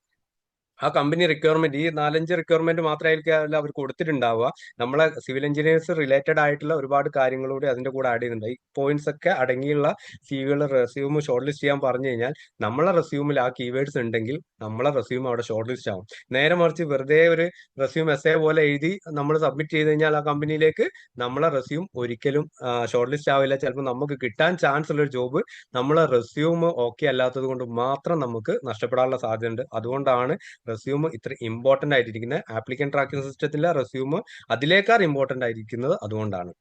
ആ കമ്പനി റിക്വയർമെന്റ്, ഈ 4-5 റിക്വയർമെന്റ് മാത്രമായിരിക്കും അവർ കൊടുത്തിട്ടുണ്ടാവുക. നമ്മളെ സിവിൽ എഞ്ചിനീയേഴ്സ് റിലേറ്റഡ് ആയിട്ടുള്ള ഒരുപാട് കാര്യങ്ങളൂടെ അതിന്റെ കൂടെ ആഡ് ചെയ്യുന്നുണ്ട്. ഈ പോയിന്റ്സ് ഒക്കെ അടങ്ങിയുള്ള CV റെസ്യൂം ഷോർട്ട് ലിസ്റ്റ് ചെയ്യാൻ പറഞ്ഞു കഴിഞ്ഞാൽ നമ്മളെ റെസ്യൂമിൽ ആ കീവേഡ്സ് ഉണ്ടെങ്കിൽ നമ്മളെ റെസ്യൂം അവിടെ ഷോർട്ട് ലിസ്റ്റ് ആവും. നേരെ മറിച്ച് വെറുതെ ഒരു റെസ്യൂം എസ്സേ പോലെ എഴുതി നമ്മൾ സബ്മിറ്റ് ചെയ്ത് കഴിഞ്ഞാൽ ആ കമ്പനിയിലേക്ക് നമ്മളെ റെസ്യൂം ഒരിക്കലും ഷോർട്ട് ലിസ്റ്റ് ആവില്ല. ചിലപ്പോൾ നമുക്ക് കിട്ടാൻ ചാൻസ് ഉള്ള ഒരു ജോബ് നമ്മളെ റെസ്യൂം ഓക്കെ അല്ലാത്തത് കൊണ്ട് മാത്രം നമുക്ക് നഷ്ടപ്പെടാനുള്ള സാധ്യതയുണ്ട്. അതുകൊണ്ടാണ് റെസ്യൂം ഇത്ര ഇമ്പോർട്ടന്റ് ആയിട്ടിരിക്കുന്നത്. ആപ്ലിക്കന്റ് ട്രാക്കിംഗ് സിസ്റ്റത്തിലെ റെസ്യൂം അതിലേക്കാൾ ഇമ്പോർട്ടന്റ് ആയിരിക്കുന്നത് അതുകൊണ്ടാണ്.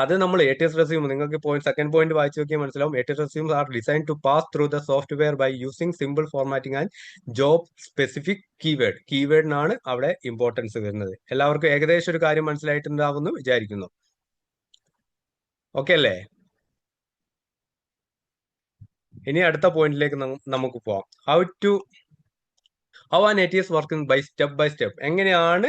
അത് നമ്മൾ ATS റെസ്യൂം നിങ്ങൾക്ക് സെക്കൻഡ് പോയിന്റ് വായിച്ചു നോക്കിയാൽ മനസ്സിലാവും. ATS resumes are design to pass through the software by using simple formatting and job specific കീവേഡിനാണ് അവിടെ ഇമ്പോർട്ടൻസ് വരുന്നത്. എല്ലാവർക്കും ഏകദേശം ഒരു കാര്യം മനസ്സിലായിട്ടുണ്ടാവുമെന്ന് വിചാരിക്കുന്നു. ഓക്കെ അല്ലേ? ഇനി അടുത്ത പോയിന്റിലേക്ക് നമുക്ക് പോവാം. How an ATS working by step. എങ്ങനെയാണ്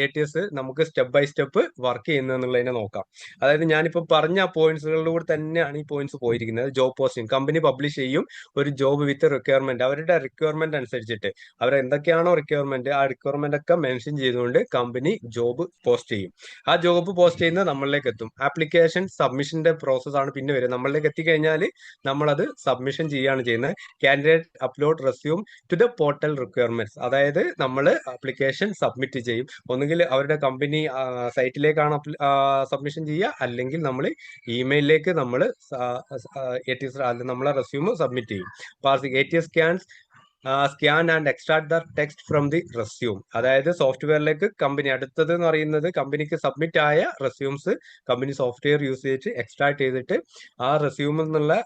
ATS നമുക്ക് സ്റ്റെപ്പ് ബൈ സ്റ്റെപ്പ് വർക്ക് ചെയ്യുന്നത് എന്നുള്ളതിനെ നോക്കാം. അതായത് ഞാനിപ്പോൾ പറഞ്ഞ പോയിന്റ്സുകളിലൂടെ തന്നെയാണ് ഈ പോയിന്റ്സ് പോയിരിക്കുന്നത്. ജോബ് പോസ്റ്റിംഗ്, കമ്പനി പബ്ലിഷ് ചെയ്യും ഒരു ജോബ് വിത്ത് റിക്വയർമെന്റ്. അവരുടെ റിക്വയർമെന്റ് അനുസരിച്ചിട്ട് അവർ എന്തൊക്കെയാണോ റിക്വയർമെന്റ്, ആ റിക്വയർമെന്റ് ഒക്കെ മെൻഷൻ ചെയ്തുകൊണ്ട് കമ്പനി ജോബ് പോസ്റ്റ് ചെയ്യും. ആ ജോബ് പോസ്റ്റ് ചെയ്യുന്നത് നമ്മളിലേക്ക് എത്തും. ആപ്ലിക്കേഷൻ സബ്മിഷന്റെ പ്രോസസ് ആണ് പിന്നെ വരും. നമ്മളിലേക്ക് എത്തിക്കഴിഞ്ഞാൽ നമ്മളത് സബ്മിഷൻ ചെയ്യുകയാണ് ചെയ്യുന്നത്. Candidate upload resume to the portal requirement. അതായത് നമ്മൾ ആപ്ലിക്കേഷൻ സബ്മിറ്റ് ചെയ്യും. ഒന്നുകിൽ അവരുടെ കമ്പനി സൈറ്റിലേക്കാണ് സബ്മിഷൻ ചെയ്യുക, അല്ലെങ്കിൽ നമ്മൾ ഇമെയിലിലേക്ക് നമ്മൾ നമ്മളെ റെസ്യൂം സബ്മിറ്റ് ചെയ്യും. ATS scan and extract the text from the resume. അതായത് സോഫ്റ്റ്വെയറിലേക്ക് കമ്പനി അടുത്തത് എന്ന് പറയുന്നത് കമ്പനിക്ക് സബ്മിറ്റ് ആയ റെസ്യൂംസ് കമ്പനി സോഫ്റ്റ്വെയർ യൂസ് ചെയ്തിട്ട് എക്സ്ട്രാക്ട് ചെയ്തിട്ട് ആ റെസ്യൂമിൽ നിന്നുള്ള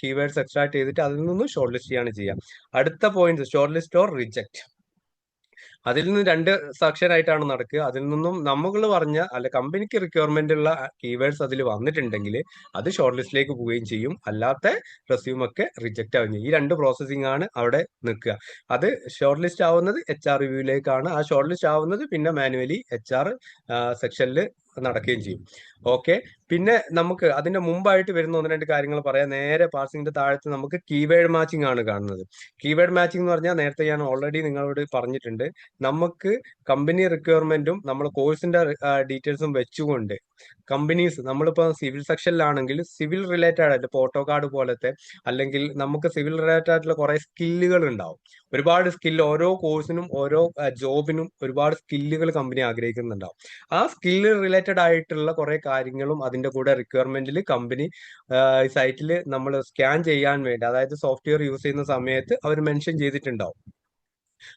കീവേഡ്സ് എക്സ്ട്രാക്ട് ചെയ്തിട്ട് അതിൽ നിന്നും ഷോർട്ട് ലിസ്റ്റ് ചെയ്യാണ് ചെയ്യുക. അടുത്ത point short list or reject. അതിൽ നിന്ന് രണ്ട് സെക്ഷൻ ആയിട്ടാണ് നടക്കുക. അതിൽ നിന്നും നമ്മൾ പറഞ്ഞ കമ്പനിക്ക് റിക്വയർമെന്റ് ഉള്ള കീവേഡ്സ് അതിൽ വന്നിട്ടുണ്ടെങ്കിൽ അത് ഷോർട്ട് ലിസ്റ്റിലേക്ക് പോവുകയും ചെയ്യും. അല്ലാത്ത റെസ്യൂം ഒക്കെ റിജക്ട് ആവുകയും ചെയ്യും. ഈ രണ്ട് പ്രോസസ്സിംഗ് ആണ് അവിടെ നിൽക്കുക. അത് ഷോർട്ട് ലിസ്റ്റ് ആവുന്നത് HR റിവ്യൂയിലേക്കാണ്. ആ ഷോർട്ട് ലിസ്റ്റ് ആവുന്നത് പിന്നെ മാനുവലി HR സെക്ഷനിൽ നടക്കുകയും ചെയ്യും. ഓക്കെ, പിന്നെ നമുക്ക് അതിന്റെ മുമ്പായിട്ട് വരുന്ന ഒന്ന് രണ്ട് കാര്യങ്ങൾ പറയാം. നേരെ പാർസിംഗിന്റെ താഴത്ത് നമുക്ക് കീവേഡ് മാച്ചിങ് ആണ് കാണുന്നത്. കീവേഡ് മാച്ചിങ് എന്ന് പറഞ്ഞാൽ നേരത്തെ ഞാൻ ഓൾറെഡി നിങ്ങളോട് പറഞ്ഞിട്ടുണ്ട്. നമുക്ക് കമ്പനി റിക്വയർമെന്റും നമ്മൾ കോഴ്സിന്റെ ഡീറ്റെയിൽസും വെച്ചുകൊണ്ട് കമ്പനീസ്, നമ്മളിപ്പോൾ സിവിൽ സെക്ഷനിലാണെങ്കിൽ സിവിൽ റിലേറ്റഡ് ആയിട്ട് ഫോട്ടോ കാർഡ് പോലത്തെ, അല്ലെങ്കിൽ നമുക്ക് സിവിൽ റിലേറ്റഡ് ആയിട്ടുള്ള കുറെ സ്കില്ലുകൾ ഉണ്ടാവും. ഒരുപാട് സ്കില്ല്, ഓരോ കോഴ്സിനും ഓരോ ജോബിനും ഒരുപാട് സ്കില്ലുകൾ കമ്പനി ആഗ്രഹിക്കുന്നുണ്ടാവും. ആ സ്കില്ല് റിലേറ്റഡ് ആയിട്ടുള്ള കുറെ കാര്യങ്ങളും അതിന്റെ കൂടെ റിക്വയർമെന്റിൽ കമ്പനി സൈറ്റിൽ നമ്മൾ സ്കാൻ ചെയ്യാൻ വേണ്ടി, അതായത് സോഫ്റ്റ്വെയർ യൂസ് ചെയ്യുന്ന സമയത്ത് അവർ മെൻഷൻ ചെയ്തിട്ടുണ്ടാവും.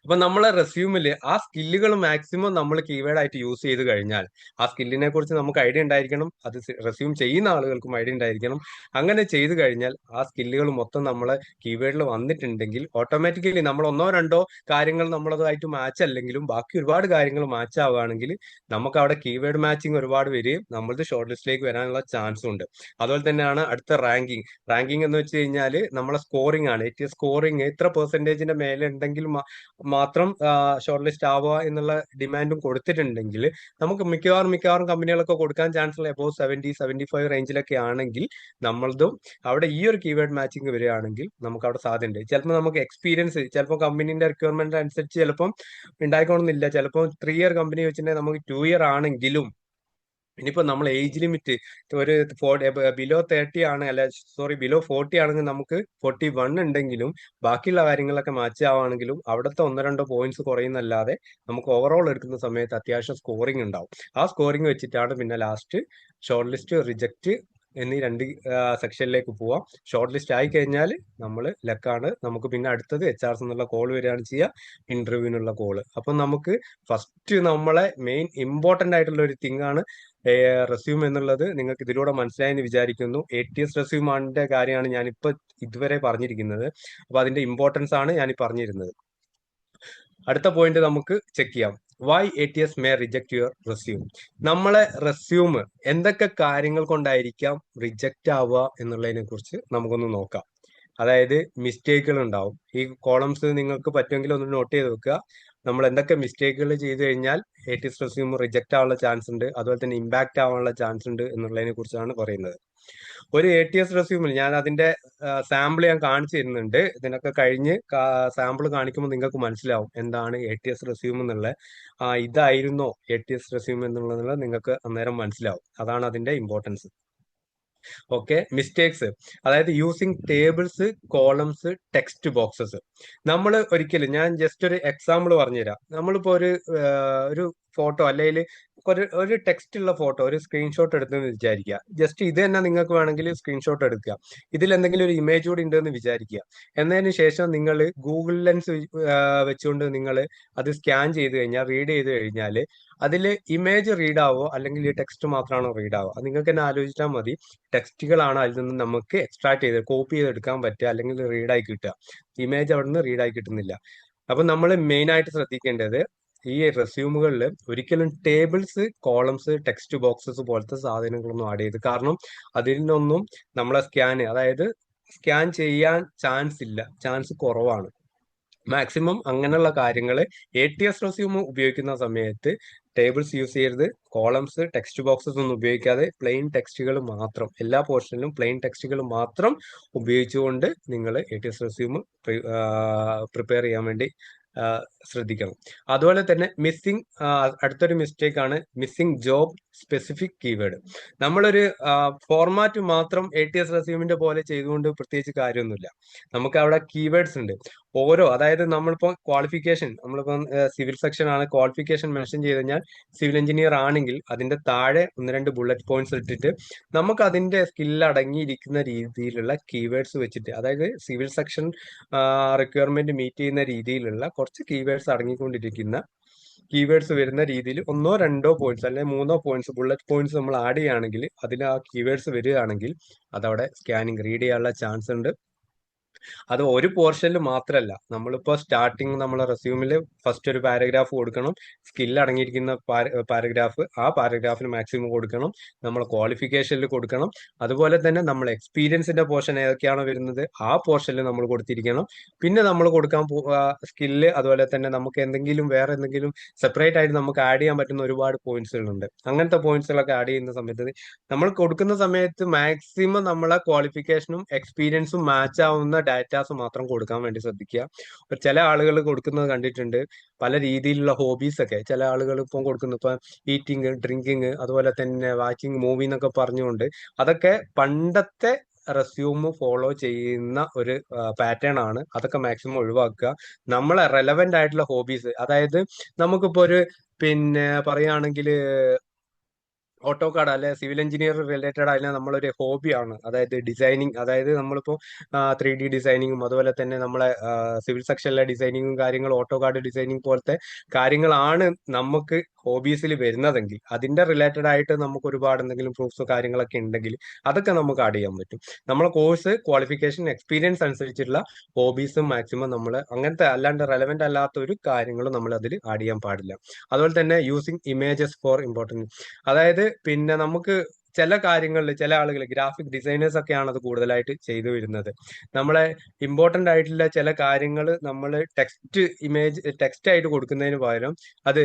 അപ്പൊ നമ്മളെ റെസ്യൂമിൽ ആ സ്കില്ലുകൾ മാക്സിമം നമ്മൾ കീവേഡ് ആയിട്ട് യൂസ് ചെയ്ത് കഴിഞ്ഞാൽ, ആ സ്കില്ലിനെ കുറിച്ച് നമുക്ക് ഐഡിയ ഉണ്ടായിരിക്കണം, അത് റെസ്യൂം ചെയ്യുന്ന ആളുകൾക്കും ഐഡിയ ഉണ്ടായിരിക്കണം. അങ്ങനെ ചെയ്തു കഴിഞ്ഞാൽ ആ സ്കില്ലുകൾ മൊത്തം നമ്മളെ കീവേഡിൽ വന്നിട്ടുണ്ടെങ്കിൽ ഓട്ടോമാറ്റിക്കലി നമ്മൾ ഒന്നോ രണ്ടോ കാര്യങ്ങൾ നമ്മളതായിട്ട് മാച്ച് അല്ലെങ്കിലും ബാക്കി ഒരുപാട് കാര്യങ്ങൾ മാച്ച് ആവുകയാണെങ്കിൽ നമുക്ക് അവിടെ കീവേഡ് മാച്ചിങ് ഒരുപാട് വരികയും നമ്മളത് ഷോർട്ട് ലിസ്റ്റിലേക്ക് വരാനുള്ള ചാൻസും ഉണ്ട്. അതുപോലെ തന്നെയാണ് അടുത്ത റാങ്കിങ് എന്ന് വെച്ച് കഴിഞ്ഞാൽ നമ്മളെ സ്കോറിംഗ് ആണ്. ATS സ്കോറിംഗ് എത്ര പെർസെന്റേജിന്റെ മേലെ ഉണ്ടെങ്കിൽ മാത്രം ഷോർട്ട് ലിസ്റ്റ് ആവുക എന്നുള്ള ഡിമാൻഡും കൊടുത്തിട്ടുണ്ടെങ്കിൽ നമുക്ക് മിക്കവാറും കമ്പനികളൊക്കെ കൊടുക്കാൻ ചാൻസ് ഉള്ള എബോവ് 70-75 റേഞ്ചിലൊക്കെ ആണെങ്കിൽ നമ്മളതും അവിടെ ഈ ഒരു കീവേഡ് മാച്ചിങ് വരികയാണെങ്കിൽ നമുക്ക് അവിടെ സാധ്യതയുണ്ട്. ചിലപ്പോൾ നമുക്ക് എക്സ്പീരിയൻസ്, ചിലപ്പോൾ കമ്പനീന്റെ റിക്വയർമെന്റ് അനുസരിച്ച് ചിലപ്പം ഉണ്ടായിക്കോണമെന്നില്ല. ചിലപ്പോൾ 3 ഇയർ കമ്പനി വെച്ചിട്ടുണ്ടെങ്കിൽ നമുക്ക് 2 ഇയർ ആണെങ്കിലും ഇനിയിപ്പോ നമ്മൾ ഏജ് ലിമിറ്റ് ഒരു ബിലോ 30 ആണ്, ബിലോ 40 ആണെങ്കിൽ നമുക്ക് 41 ഉണ്ടെങ്കിലും ബാക്കിയുള്ള കാര്യങ്ങളൊക്കെ മാച്ച് ആവുകയാണെങ്കിലും അവിടുത്തെ ഒന്നോ രണ്ടോ പോയിന്റ്സ് കുറയുന്നല്ലാതെ നമുക്ക് ഓവറോൾ എടുക്കുന്ന സമയത്ത് അത്യാവശ്യം സ്കോറിംഗ് ഉണ്ടാവും. ആ സ്കോറിംഗ് വെച്ചിട്ടാണ് പിന്നെ ലാസ്റ്റ് ഷോർട്ട് ലിസ്റ്റ്, റിജക്ട് എന്നീ രണ്ട് സെക്ഷനിലേക്ക് പോവാം. ഷോർട്ട് ലിസ്റ്റ് ആയി കഴിഞ്ഞാൽ നമ്മൾ ലക്കാണ്. നമുക്ക് പിന്നെ അടുത്തത് HRs എന്നുള്ള കോൾ വരികയാണ് ചെയ്യുക, ഇന്റർവ്യൂവിനുള്ള കോള്. അപ്പൊ നമുക്ക് ഫസ്റ്റ് നമ്മളെ മെയിൻ ഇമ്പോർട്ടന്റ് ആയിട്ടുള്ള ഒരു തിങ് ആണ് റെസ്യൂം എന്നുള്ളത്. നിങ്ങൾക്ക് ഇതിലൂടെ മനസ്സിലായെന്ന് വിചാരിക്കുന്നു. ATS റെസ്യൂമിന്റെ കാര്യമാണ് ഞാനിപ്പോ ഇതുവരെ പറഞ്ഞിരിക്കുന്നത്. അപ്പൊ അതിന്റെ ഇമ്പോർട്ടൻസ് ആണ് ഞാൻ പറഞ്ഞിരുന്നത്. അടുത്ത പോയിന്റ് നമുക്ക് ചെക്ക് ചെയ്യാം. Why ATS may reject your resume. നമ്മളെ റെസ്യൂം എന്തൊക്കെ കാര്യങ്ങൾ കൊണ്ടായിരിക്കാം റിജക്റ്റ് ആവുക എന്നുള്ളതിനെ കുറിച്ച് നമുക്കൊന്ന് നോക്കാം. അതായത് മിസ്റ്റേക്കുകൾ ഉണ്ടാവും. ഈ കോളംസ് നിങ്ങൾക്ക് പറ്റുമെങ്കിൽ ഒന്ന് നോട്ട് ചെയ്ത് വെക്കുക. നമ്മൾ എന്തൊക്കെ മിസ്റ്റേക്കുകൾ ചെയ്തു കഴിഞ്ഞാൽ ATS റെസ്യൂം റിജക്റ്റ് ആവാനുള്ള ചാൻസ് ഉണ്ട്, അതുപോലെ തന്നെ ഇമ്പാക്ട് ആവാനുള്ള ചാൻസ് ഉണ്ട് എന്നുള്ളതിനെ കുറിച്ചാണ് പറയുന്നത്. ഒരു ATS റെസ്യൂമിൽ ഞാൻ അതിന്റെ സാമ്പിൾ ഞാൻ കാണിച്ചു തരുന്നുണ്ട്. ഇതിനൊക്കെ കഴിഞ്ഞ് സാമ്പിൾ കാണിക്കുമ്പോൾ നിങ്ങൾക്ക് മനസ്സിലാവും എന്താണ് ATS റെസ്യൂം എന്നുള്ള. ഇതായിരുന്നോ ATS റെസ്യൂം എന്നുള്ളത് നിങ്ങൾക്ക് അന്നേരം മനസ്സിലാവും. അതാണ് അതിന്റെ ഇമ്പോർട്ടൻസ്. ഓക്കെ, മിസ്റ്റേക്സ്, അതായത് using tables, columns, text boxes. നമ്മൾ ഒരിക്കലും, ഞാൻ ജസ്റ്റ് ഒരു എക്സാമ്പിൾ പറഞ്ഞുതരാം. നമ്മളിപ്പോ ഒരു ഫോട്ടോ അല്ലെങ്കിൽ ഒരു ടെക്സ്റ്റ് ഉള്ള ഫോട്ടോ ഒരു സ്ക്രീൻഷോട്ട് എടുത്തെന്ന് വിചാരിക്കുക. ജസ്റ്റ് ഇത് തന്നെ നിങ്ങൾക്ക് വേണമെങ്കിൽ സ്ക്രീൻഷോട്ട് എടുക്കുക. ഇതിൽ എന്തെങ്കിലും ഒരു ഇമേജ് കൂടി ഉണ്ടെന്ന് വിചാരിക്കുക. എന്നതിന് ശേഷം നിങ്ങൾ ഗൂഗിൾ ലെൻസ് വെച്ചുകൊണ്ട് നിങ്ങൾ അത് സ്കാൻ ചെയ്ത് കഴിഞ്ഞാൽ, റീഡ് ചെയ്ത് കഴിഞ്ഞാൽ അതിൽ ഇമേജ് റീഡ് ആവോ അല്ലെങ്കിൽ ഈ ടെക്സ്റ്റ് മാത്രമാണോ റീഡ് ആവോ? അത് നിങ്ങൾക്ക് തന്നെ ആലോചിച്ചാൽ മതി. ടെക്സ്റ്റുകളാണ് അതിൽ നിന്ന് നമുക്ക് എക്സ്ട്രാക്ട് ചെയ്ത് കോപ്പി ചെയ്ത് എടുക്കാൻ പറ്റുക, അല്ലെങ്കിൽ റീഡായി കിട്ടുക. ഇമേജ് അവിടെ നിന്ന് റീഡായി കിട്ടുന്നില്ല. അപ്പൊ നമ്മൾ മെയിൻ ആയിട്ട് ശ്രദ്ധിക്കേണ്ടത് ഈ റെസ്യൂമുകളിൽ ഒരിക്കലും ടേബിൾസ്, കോളംസ്, ടെക്സ്റ്റ് ബോക്സസ് പോലത്തെ സാധനങ്ങളൊന്നും ആഡ് ചെയ്ത്, കാരണം അതിൽ നിന്നൊന്നും നമ്മളെ അതായത് സ്കാൻ ചെയ്യാൻ ചാൻസ് കുറവാണ്. മാക്സിമം അങ്ങനെയുള്ള കാര്യങ്ങൾ ATS റെസ്യൂം ഉപയോഗിക്കുന്ന സമയത്ത് ടേബിൾസ് യൂസ് ചെയ്യരുത്, കോളംസ്, ടെക്സ്റ്റ് ബോക്സസ് ഒന്നും ഉപയോഗിക്കാതെ പ്ലെയിൻ ടെക്സ്റ്റുകൾ മാത്രം, എല്ലാ പോർഷനിലും പ്ലെയിൻ ടെക്സ്റ്റുകൾ മാത്രം ഉപയോഗിച്ചുകൊണ്ട് നിങ്ങൾ ATS റെസ്യൂം പ്രിപ്പയർ ചെയ്യാൻ വേണ്ടി ശ്രദ്ധിക്കണം. അതുപോലെ തന്നെ അടുത്തൊരു മിസ്റ്റേക്ക് ആണ് മിസ്സിംഗ് ജോബ് സ്പെസിഫിക് കീവേഡ്. നമ്മളൊരു ഫോർമാറ്റ് മാത്രം ATS റെസ്യൂമിന്റെ പോലെ ചെയ്തുകൊണ്ട് പ്രത്യേകിച്ച് കാര്യമൊന്നുമില്ല. നമുക്ക് അവിടെ കീവേഡ്സ് ഉണ്ട്. അതായത് നമ്മളിപ്പോൾ നമ്മളിപ്പോൾ സിവിൽ സെക്ഷൻ ആണ്, ക്വാളിഫിക്കേഷൻ മെൻഷൻ ചെയ്ത് കഴിഞ്ഞാൽ സിവിൽ എഞ്ചിനീയർ ആണെങ്കിൽ അതിന്റെ താഴെ 1-2 ബുള്ളറ്റ് പോയിന്റ്സ് ഇട്ടിട്ട് നമുക്ക് അതിന്റെ സ്കില്ല് അടങ്ങിയിരിക്കുന്ന രീതിയിലുള്ള കീവേഡ്സ് വെച്ചിട്ട്, അതായത് സിവിൽ സെക്ഷൻ റിക്വയർമെന്റ് മീറ്റ് ചെയ്യുന്ന രീതിയിലുള്ള കുറച്ച് കീവേഡ്സ് അടങ്ങിക്കൊണ്ടിരിക്കുന്ന കീവേഡ്സ് വരുന്ന രീതിയിൽ 1-2 പോയിന്റ്സ് അല്ലെങ്കിൽ 3 പോയിന്റ്സ് ബുള്ളറ്റ് പോയിന്റ്സ് നമ്മൾ ആഡ് ചെയ്യുകയാണെങ്കിൽ, അതിൽ ആ കീവേഡ്സ് വരികയാണെങ്കിൽ അതവിടെ റീഡ് ചെയ്യാനുള്ള ചാൻസ് ഉണ്ട്. അത് ഒരു പോർഷനിൽ മാത്രമല്ല, നമ്മളിപ്പോ സ്റ്റാർട്ടിങ് നമ്മളെ റെസ്യൂമിൽ ഫസ്റ്റ് ഒരു പാരഗ്രാഫ് കൊടുക്കണം, സ്കിൽ അടങ്ങിയിരിക്കുന്ന പാരഗ്രാഫ്, ആ പാരഗ്രാഫിൽ മാക്സിമം കൊടുക്കണം, നമ്മൾ ക്വാളിഫിക്കേഷനിൽ കൊടുക്കണം. അതുപോലെ തന്നെ നമ്മൾ എക്സ്പീരിയൻസിന്റെ പോർഷൻ ഏതൊക്കെയാണോ വരുന്നത് ആ പോർഷനിൽ നമ്മൾ കൊടുത്തിരിക്കണം. പിന്നെ നമ്മൾ കൊടുക്കാൻ സ്കില്ല്, അതുപോലെ തന്നെ നമുക്ക് വേറെ എന്തെങ്കിലും സെപ്പറേറ്റ് ആയിട്ട് നമുക്ക് ആഡ് ചെയ്യാൻ പറ്റുന്ന ഒരുപാട് പോയിന്റ്സുകളുണ്ട്. അങ്ങനത്തെ പോയിന്റ്സുകളൊക്കെ ആഡ് ചെയ്യുന്ന സമയത്ത് നമ്മൾ കൊടുക്കുന്ന സമയത്ത് മാക്സിമം നമ്മളെ ക്വാളിഫിക്കേഷനും എക്സ്പീരിയൻസും മാച്ച് ആവുന്ന ഡാറ്റാസ് മാത്രം കൊടുക്കാൻ വേണ്ടി ശ്രദ്ധിക്കുക. ചില ആളുകൾ കൊടുക്കുന്നത് കണ്ടിട്ടുണ്ട്, പല രീതിയിലുള്ള ഹോബീസ് ഒക്കെ ചില ആളുകൾ ഇപ്പം കൊടുക്കുന്നു. ഇപ്പൊ ഈറ്റിംഗ്, ഡ്രിങ്കിങ്, അതുപോലെ തന്നെ വാച്ചിങ് മൂവി എന്നൊക്കെ പറഞ്ഞുകൊണ്ട്, അതൊക്കെ പണ്ടത്തെ റെസ്യൂം ഫോളോ ചെയ്യുന്ന ഒരു പാറ്റേൺ ആണ്. അതൊക്കെ മാക്സിമം ഒഴിവാക്കുക. നമ്മളെ റെലവെന്റ് ആയിട്ടുള്ള ഹോബീസ്, അതായത് നമുക്കിപ്പോ ഒരു പറയുകയാണെങ്കിൽ ഓട്ടോകാഡ് അല്ലെ സിവിൽ എഞ്ചിനീയർ റിലേറ്റഡ് ആയാലും നമ്മളൊരു ഹോബിയാണ്, അതായത് ഡിസൈനിങ്. അതായത് നമ്മളിപ്പോ 3D ഡിസൈനിങ്ങും അതുപോലെ തന്നെ നമ്മളെ സിവിൽ സെക്ഷനിലെ ഡിസൈനിങ്ങും കാര്യങ്ങളും, ഓട്ടോകാഡ് ഡിസൈനിങ് പോലത്തെ കാര്യങ്ങളാണ് നമുക്ക് ഹോബീസിൽ വരുന്നതെങ്കിൽ, അതിന്റെ റിലേറ്റഡ് ആയിട്ട് നമുക്ക് ഒരുപാട് എന്തെങ്കിലും പ്രൂഫ്സോ കാര്യങ്ങളൊക്കെ ഉണ്ടെങ്കിൽ അതൊക്കെ നമുക്ക് ആഡ് ചെയ്യാൻ പറ്റും. നമ്മളെ കോഴ്സ്, ക്വാളിഫിക്കേഷൻ, എക്സ്പീരിയൻസ് അനുസരിച്ചുള്ള ഹോബീസും മാക്സിമം നമ്മൾ അങ്ങനത്തെ അല്ലാണ്ട് റെലവെന്റ് അല്ലാത്ത ഒരു കാര്യങ്ങളും നമ്മൾ അതിൽ ആഡ് ചെയ്യാൻ പാടില്ല. അതുപോലെ തന്നെ യൂസിങ് ഇമേജസ് ഫോർ ഇമ്പോർട്ടൻറ്റ്, അതായത് നമുക്ക് ചില കാര്യങ്ങളിൽ ചില ആളുകൾ ഗ്രാഫിക് ഡിസൈനേഴ്സ് ഒക്കെയാണ് അത് കൂടുതലായിട്ട് ചെയ്തു വരുന്നത്. നമ്മളെ ഇമ്പോർട്ടന്റ് ആയിട്ടുള്ള ചില കാര്യങ്ങൾ നമ്മൾ ടെക്സ്റ്റ് ആയിട്ട് കൊടുക്കുന്നതിന് പകരം അത്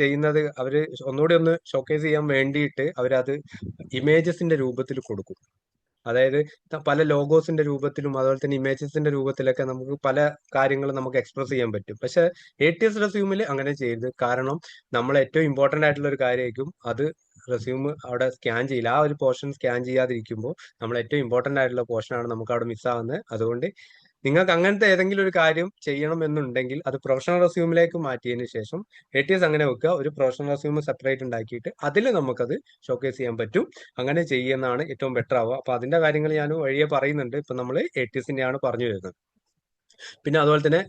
ചെയ്യുന്നത് അവര് ഒന്നുകൂടി ഒന്ന് ഷോക്കേസ് ചെയ്യാൻ വേണ്ടിയിട്ട് അവരത് ഇമേജസിന്റെ രൂപത്തിൽ കൊടുക്കും. അതായത് പല ലോഗോസിന്റെ രൂപത്തിലും അതുപോലെ തന്നെ ഇമേജസിന്റെ രൂപത്തിലൊക്കെ നമുക്ക് പല കാര്യങ്ങളും നമുക്ക് എക്സ്പ്രസ് ചെയ്യാൻ പറ്റും. പക്ഷെ ATS റെസ്യൂമിൽ അങ്ങനെ ചെയ്യരുത്. കാരണം നമ്മൾ ഏറ്റവും ഇമ്പോർട്ടന്റ് ആയിട്ടുള്ള ഒരു കാര്യമായിരിക്കും അത് റെസ്യൂം അവിടെ സ്കാൻ ചെയ്യില്ല. ആ ഒരു പോർഷൻ സ്കാൻ ചെയ്യാതിരിക്കുമ്പോൾ നമ്മൾ ഏറ്റവും ഇമ്പോർട്ടന്റ് ആയിട്ടുള്ള പോർഷനാണ് നമുക്ക് അവിടെ മിസ്സാവുന്നത്. അതുകൊണ്ട് നിങ്ങൾക്ക് അങ്ങനത്തെ ഏതെങ്കിലും ഒരു കാര്യം ചെയ്യണം എന്നുണ്ടെങ്കിൽ അത് പ്രൊഫഷണൽ റെസ്യൂമിലേക്ക് മാറ്റിയതിന് ശേഷം ATS അങ്ങനെ വെക്കുക. ഒരു പ്രൊഫഷണൽ റെസ്യൂം സെപ്പറേറ്റ് ഉണ്ടാക്കിയിട്ട് അതിൽ നമുക്കത് ഷോക്കേസ് ചെയ്യാൻ പറ്റും. അങ്ങനെ ചെയ്യുന്നതാണ് ഏറ്റവും ബെറ്റർ ആവുക. അപ്പൊ അതിന്റെ കാര്യങ്ങൾ ഞാൻ വഴിയെ പറയുന്നുണ്ട്. ഇപ്പൊ നമ്മൾ ATSന്റെ പറഞ്ഞു വരുന്നത്. പിന്നെ അതുപോലെ തന്നെ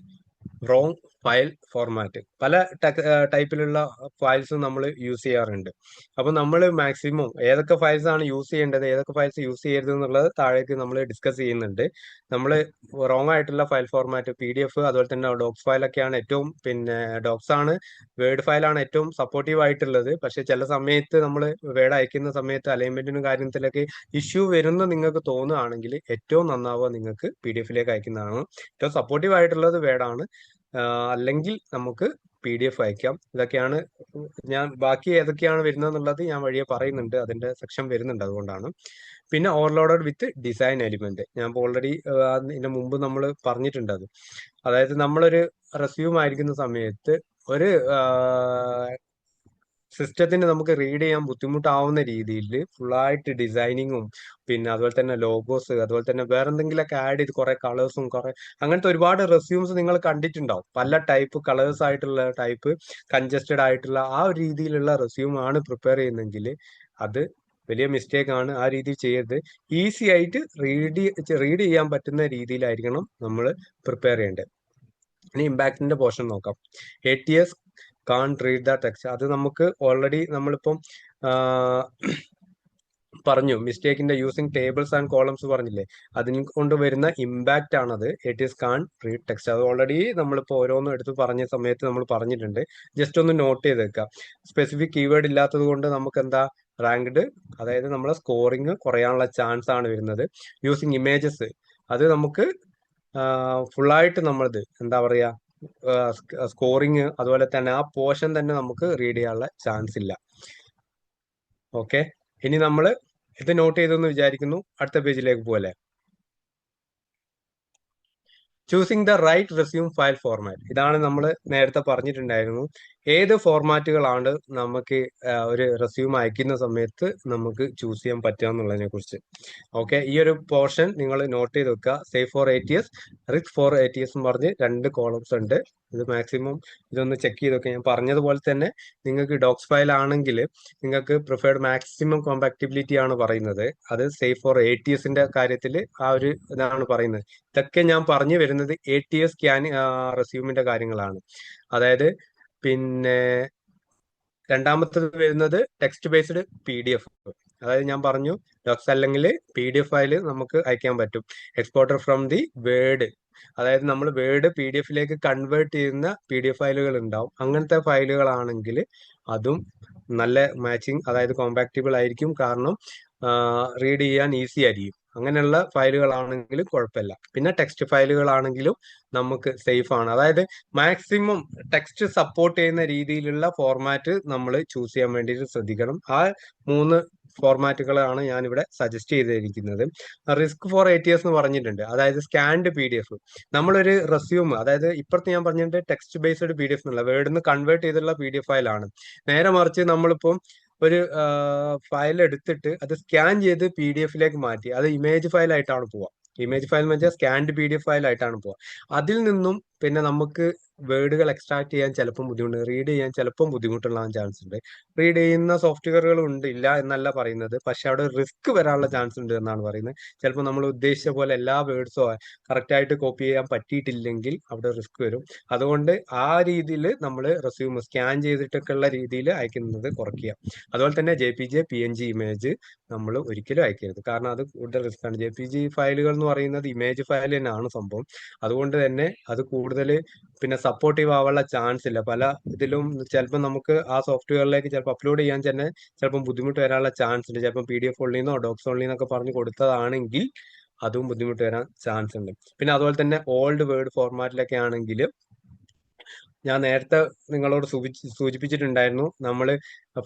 റോങ് ഫയൽ ഫോർമാറ്റ്, പല ടൈപ്പിലുള്ള ഫയൽസും നമ്മൾ യൂസ് ചെയ്യാറുണ്ട്. അപ്പൊ നമ്മൾ മാക്സിമം ഏതൊക്കെ ഫയൽസ് ആണ് യൂസ് ചെയ്യേണ്ടത്, ഏതൊക്കെ ഫയൽസ് യൂസ് ചെയ്യരുത് എന്നുള്ളത് താഴേക്ക് നമ്മൾ ഡിസ്കസ് ചെയ്യുന്നുണ്ട്. നമ്മൾ റോങ് ആയിട്ടുള്ള ഫയൽ ഫോർമാറ്റ് PDF, അതുപോലെ തന്നെ ഡോക്സ് ഫയലൊക്കെയാണ് ഏറ്റവും ഡോക്സ് ആണ്, വേർഡ് ഫയലാണ് ഏറ്റവും സപ്പോർട്ടീവ് ആയിട്ടുള്ളത്. പക്ഷെ ചില സമയത്ത് നമ്മൾ വേർഡ് അയക്കുന്ന സമയത്ത് അലൈൻമെന്റിനും കാര്യത്തിലൊക്കെ ഇഷ്യൂ വരുന്ന നിങ്ങൾക്ക് തോന്നുകയാണെങ്കിൽ ഏറ്റവും നന്നാവുക നിങ്ങൾക്ക് PDF അയക്കുന്നതാണ്. ഏറ്റവും സപ്പോർട്ടീവ് ആയിട്ടുള്ളത് വേർഡാണ്. അല്ലെങ്കിൽ നമുക്ക് PDF അയക്കാം. ഇതൊക്കെയാണ് ബാക്കി ഏതൊക്കെയാണ് വരുന്നത് എന്നുള്ളത് ഞാൻ വഴിയെ പറയുന്നുണ്ട്, അതിന്റെ സെക്ഷൻ വരുന്നുണ്ട്, അതുകൊണ്ടാണ്. പിന്നെ ഓവർലോഡഡ് വിത്ത് ഡിസൈൻ എലിമെന്റ്, ഞാൻ ഓൾറെഡി ഇതിന് മുമ്പ് നമ്മൾ പറഞ്ഞിട്ടുണ്ട്. അതായത് നമ്മളൊരു റെസ്യൂം ആയിരിക്കുന്ന സമയത്ത് ഒരു സിസ്റ്റത്തിന് നമുക്ക് റീഡ് ചെയ്യാൻ ബുദ്ധിമുട്ടാവുന്ന രീതിയിൽ ഫുള്ളായിട്ട് ഡിസൈനിങ്ങും പിന്നെ അതുപോലെ തന്നെ ലോഗോസ് അതുപോലെ തന്നെ വേറെ എന്തെങ്കിലുമൊക്കെ ആഡ് ചെയ്ത് കുറെ കളേഴ്സും കുറെ അങ്ങനത്തെ ഒരുപാട് റെസ്യൂംസ് നിങ്ങൾ കണ്ടിട്ടുണ്ടാവും. പല ടൈപ്പ് കളേഴ്സ് ആയിട്ടുള്ള ടൈപ്പ് കൺജസ്റ്റഡ് ആയിട്ടുള്ള ആ ഒരു രീതിയിലുള്ള റെസ്യൂം ആണ് പ്രിപ്പയർ ചെയ്യുന്നതെങ്കിൽ അത് വലിയ മിസ്റ്റേക്ക് ആണ്. ആ രീതിയിൽ ചെയ്യരുത്. ഈസി ആയിട്ട് റീഡ് ചെയ്യാൻ പറ്റുന്ന രീതിയിലായിരിക്കണം നമ്മൾ പ്രിപ്പയർ ചെയ്യേണ്ടത്. ഇനി ഇമ്പാക്റ്റിന്റെ പോർഷൻ നോക്കാം. ATS can't read the text. അത് നമുക്ക് ഓൾറെഡി നമ്മളിപ്പം പറഞ്ഞു, മിസ്റ്റേക്കിന്റെ യൂസിങ് ടേബിൾസ് ആൻഡ് കോളംസ് പറഞ്ഞില്ലേ, അതിന് കൊണ്ട് വരുന്ന ഇമ്പാക്റ്റ് ആണത്. ATS കാൺ റീഡ് ടെക്സ്റ്റ്. അത് ഓൾറെഡി നമ്മളിപ്പോൾ ഓരോന്നും എടുത്ത് പറഞ്ഞ സമയത്ത് നമ്മൾ പറഞ്ഞിട്ടുണ്ട്. ജസ്റ്റ് ഒന്ന് നോട്ട് ചെയ്ത് വെക്കാം. സ്പെസിഫിക് കീവേഡ് ഇല്ലാത്തത് കൊണ്ട് നമുക്ക് എന്താ റാങ്ക്ഡ്, അതായത് നമ്മളെ സ്കോറിങ് കുറയാനുള്ള ചാൻസ് ആണ് വരുന്നത്. യൂസിങ് ഇമേജസ്, അത് നമുക്ക് ഫുള്ളായിട്ട് നമ്മളത് എന്താ പറയാ സ്കോറിങ് അതുപോലെ തന്നെ ആ പോർഷൻ തന്നെ നമുക്ക് റീഡ് ചെയ്യാനുള്ള ചാൻസ് ഇല്ല. ഓക്കെ, ഇനി നമ്മൾ ഇത് നോട്ട് ചെയ്തെന്ന് വിചാരിക്കുന്നു. അടുത്ത പേജിലേക്ക് പോലെ choosing the right resume file format. ഇതാണ് നമ്മൾ നേരത്തെ പറഞ്ഞിട്ടുണ്ടായിരുന്നു. ഏത് ഫോർമാറ്റുകളാണ് നമുക്ക് ഒരു റെസ്യൂം അയക്കുന്ന സമയത്ത് നമുക്ക് ചൂസ് ചെയ്യാൻ പറ്റുക എന്നുള്ളതിനെ കുറിച്ച്. ഓക്കെ, ഈ ഒരു പോർഷൻ നിങ്ങൾ നോട്ട് ചെയ്ത് വെക്കുക. Safe four ATS, risk for ATS എന്ന് പറഞ്ഞ് 2 കോളംസ് ഉണ്ട്. ഇത് മാക്സിമം ഇതൊന്ന് ചെക്ക് ചെയ്ത് വെക്കുക. ഞാൻ പറഞ്ഞതുപോലെ തന്നെ നിങ്ങൾക്ക് ഡോക്സ് ഫയൽ ആണെങ്കിൽ നിങ്ങൾക്ക് പ്രിഫേർഡ് മാക്സിമം കോമ്പാക്ടിബിലിറ്റി ആണ് പറയുന്നത്. അത് സേഫ് ഫോർ ATSന്റെ കാര്യത്തിൽ ആ ഒരു ഇതാണ് പറയുന്നത്. ഇതൊക്കെ ഞാൻ പറഞ്ഞു വരുന്നത് ATS റെസ്യൂമിന്റെ കാര്യങ്ങളാണ്. അതായത് പിന്നെ രണ്ടാമത്തത് വരുന്നത് ടെക്സ്റ്റ് ബേസ്ഡ് PDF. അതായത് ഞാൻ പറഞ്ഞു ഡോക്സ് അല്ലെങ്കിൽ PDF ഫയൽ നമുക്ക് അയക്കാൻ പറ്റും. എക്സ്പോർട്ടർ ഫ്രം ദി വേർഡ്, അതായത് നമ്മൾ വേർഡ് PDF കൺവേർട്ട് ചെയ്യുന്ന PDF ഫയലുകൾ ഉണ്ടാവും. അങ്ങനത്തെ ഫയലുകളാണെങ്കിൽ അതും നല്ല മാച്ചിങ്, അതായത് കോമ്പാക്റ്റബിൾ ആയിരിക്കും. കാരണം റീഡ് ചെയ്യാൻ ഈസി ആയിരിക്കും. അങ്ങനെയുള്ള ഫയലുകളാണെങ്കിലും കുഴപ്പമില്ല. പിന്നെ ടെക്സ്റ്റ് ഫയലുകളാണെങ്കിലും നമുക്ക് സേഫ് ആണ്. അതായത് മാക്സിമം ടെക്സ്റ്റ് സപ്പോർട്ട് ചെയ്യുന്ന രീതിയിലുള്ള ഫോർമാറ്റ് നമ്മൾ ചൂസ് ചെയ്യാൻ വേണ്ടിയിട്ട് ശ്രദ്ധിക്കണം. ആ 3 ഫോർമാറ്റുകളാണ് ഞാൻ ഇവിടെ സജസ്റ്റ് ചെയ്തിരിക്കുന്നത്. റിസ്ക് ഫോർ ATS എന്ന് പറഞ്ഞിട്ടുണ്ട്. അതായത് സ്കാൻഡ് PDF. നമ്മളൊരു റെസ്യൂം, അതായത് ഇപ്പുറത്ത് ഞാൻ പറഞ്ഞിട്ട് ടെക്സ്റ്റ് ബേസ്ഡ് PDF എന്നുള്ള വേർഡിൽ നിന്ന് കൺവേർട്ട് ചെയ്തിട്ടുള്ള PDF ഫയലാണ്. നേരെ മറിച്ച് നമ്മളിപ്പം ഒരു ഫയൽ എടുത്തിട്ട് അത് സ്കാൻ ചെയ്ത് PDF മാറ്റി അത് ഇമേജ് ഫയൽ ആയിട്ടാണ് പോവുക. ഇമേജ് ഫയൽ എന്ന് വെച്ചാൽ സ്കാൻഡ് PDF ഫയൽ ആയിട്ടാണ് പോവുക. അതിൽ നിന്നും പിന്നെ നമുക്ക് വേർഡുകൾ എക്സ്ട്രാക്ട് ചെയ്യാൻ ചിലപ്പം ബുദ്ധിമുട്ട്, റീഡ് ചെയ്യാൻ ചിലപ്പം ബുദ്ധിമുട്ടുണ്ടാകാൻ ചാൻസ് ഉണ്ട്. റീഡ് ചെയ്യുന്ന സോഫ്റ്റ്വെയറുകൾ ഉണ്ട്, ഇല്ല എന്നല്ല പറയുന്നത്. പക്ഷെ അവിടെ റിസ്ക് വരാനുള്ള ചാൻസ് ഉണ്ട് എന്നാണ് പറയുന്നത്. ചിലപ്പോൾ നമ്മൾ ഉദ്ദേശിച്ച പോലെ എല്ലാ വേർഡ്സോ കറക്റ്റായിട്ട് കോപ്പി ചെയ്യാൻ പറ്റിയിട്ടില്ലെങ്കിൽ അവിടെ റിസ്ക് വരും. അതുകൊണ്ട് ആ രീതിയിൽ നമ്മൾ റെസ്യൂം സ്കാൻ ചെയ്തിട്ടൊക്കെയുള്ള രീതിയിൽ അയക്കുന്നത് കുറയ്ക്കുക. അതുപോലെ തന്നെ JPG PNG ഇമേജ് നമ്മൾ ഒരിക്കലും അയക്കരുത്. കാരണം അത് കൂടുതൽ റിസ്ക് ആണ്. JPG ഫയലുകൾ എന്ന് പറയുന്നത് ഇമേജ് ഫയൽ തന്നെയാണ് സംഭവം. അതുകൊണ്ട് തന്നെ അത് കൂടുതൽ പിന്നെ സപ്പോർട്ടീവ് ആവാനുള്ള ചാൻസ് ഇല്ല. പല ഇതിലും ചിലപ്പോൾ നമുക്ക് ആ സോഫ്റ്റ്വെയറിലേക്ക് ചിലപ്പോൾ അപ്ലോഡ് ചെയ്യാൻ തന്നെ ചിലപ്പം ബുദ്ധിമുട്ട് വരാനുള്ള ചാൻസ് ഉണ്ട്. ചിലപ്പോൾ PDF ഓൺലിന്നോ ഡോക്സ് ഓൺലിന്നൊക്കെ പറഞ്ഞ് കൊടുത്തതാണെങ്കിൽ അതും ബുദ്ധിമുട്ട് വരാൻ ചാൻസ് ഉണ്ട്. പിന്നെ അതുപോലെ തന്നെ ഓൾഡ് വേർഡ് ഫോർമാറ്റിലൊക്കെ ആണെങ്കിൽ ഞാൻ നേരത്തെ നിങ്ങളോട് സൂചിപ്പിച്ചിട്ടുണ്ടായിരുന്നു, നമ്മൾ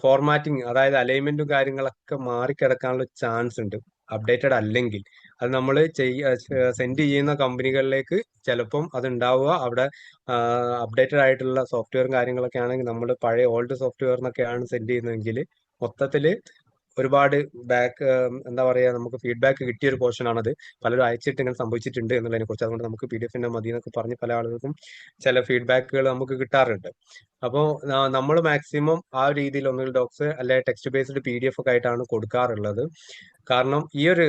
ഫോർമാറ്റിംഗ്, അതായത് അലൈൻമെന്റും കാര്യങ്ങളൊക്കെ മാറിക്കിടക്കാനുള്ള ചാൻസ് ഉണ്ട് അപ്ഡേറ്റഡ് അല്ലെങ്കിൽ. അത് നമ്മൾ സെൻഡ് ചെയ്യുന്ന കമ്പനികളിലേക്ക് ചിലപ്പം അത് ഉണ്ടാവുക അവിടെ അപ്ഡേറ്റഡ് ആയിട്ടുള്ള സോഫ്റ്റ്വെയറും കാര്യങ്ങളൊക്കെ ആണെങ്കിൽ നമ്മൾ പഴയ ഓൾഡ് സോഫ്റ്റ്വെയറിനൊക്കെയാണ് സെൻഡ് ചെയ്യുന്നതെങ്കിൽ മൊത്തത്തിൽ ഒരുപാട് എന്താ പറയാ നമുക്ക് ഫീഡ്ബാക്ക് കിട്ടിയ ഒരു പോർഷൻ ആണത്. പലരും അയച്ചിട്ട് ഇങ്ങനെ സംഭവിച്ചിട്ടുണ്ട് എന്നുള്ളതിനെ കുറിച്ച്. അതുകൊണ്ട് നമുക്ക് PDF മതി എന്നൊക്കെ പറഞ്ഞ് പല ആളുകൾക്കും ചില ഫീഡ്ബാക്കുകൾ നമുക്ക് കിട്ടാറുണ്ട്. അപ്പോൾ നമ്മൾ മാക്സിമം ആ രീതിയിൽ ഒന്നുകിൽ ഡോക്സ് അല്ലെ ടെക്സ്റ്റ് ബേസ്ഡ് PDF ഒക്കെ ആയിട്ടാണ് കൊടുക്കാറുള്ളത്. കാരണം ഈ ഒരു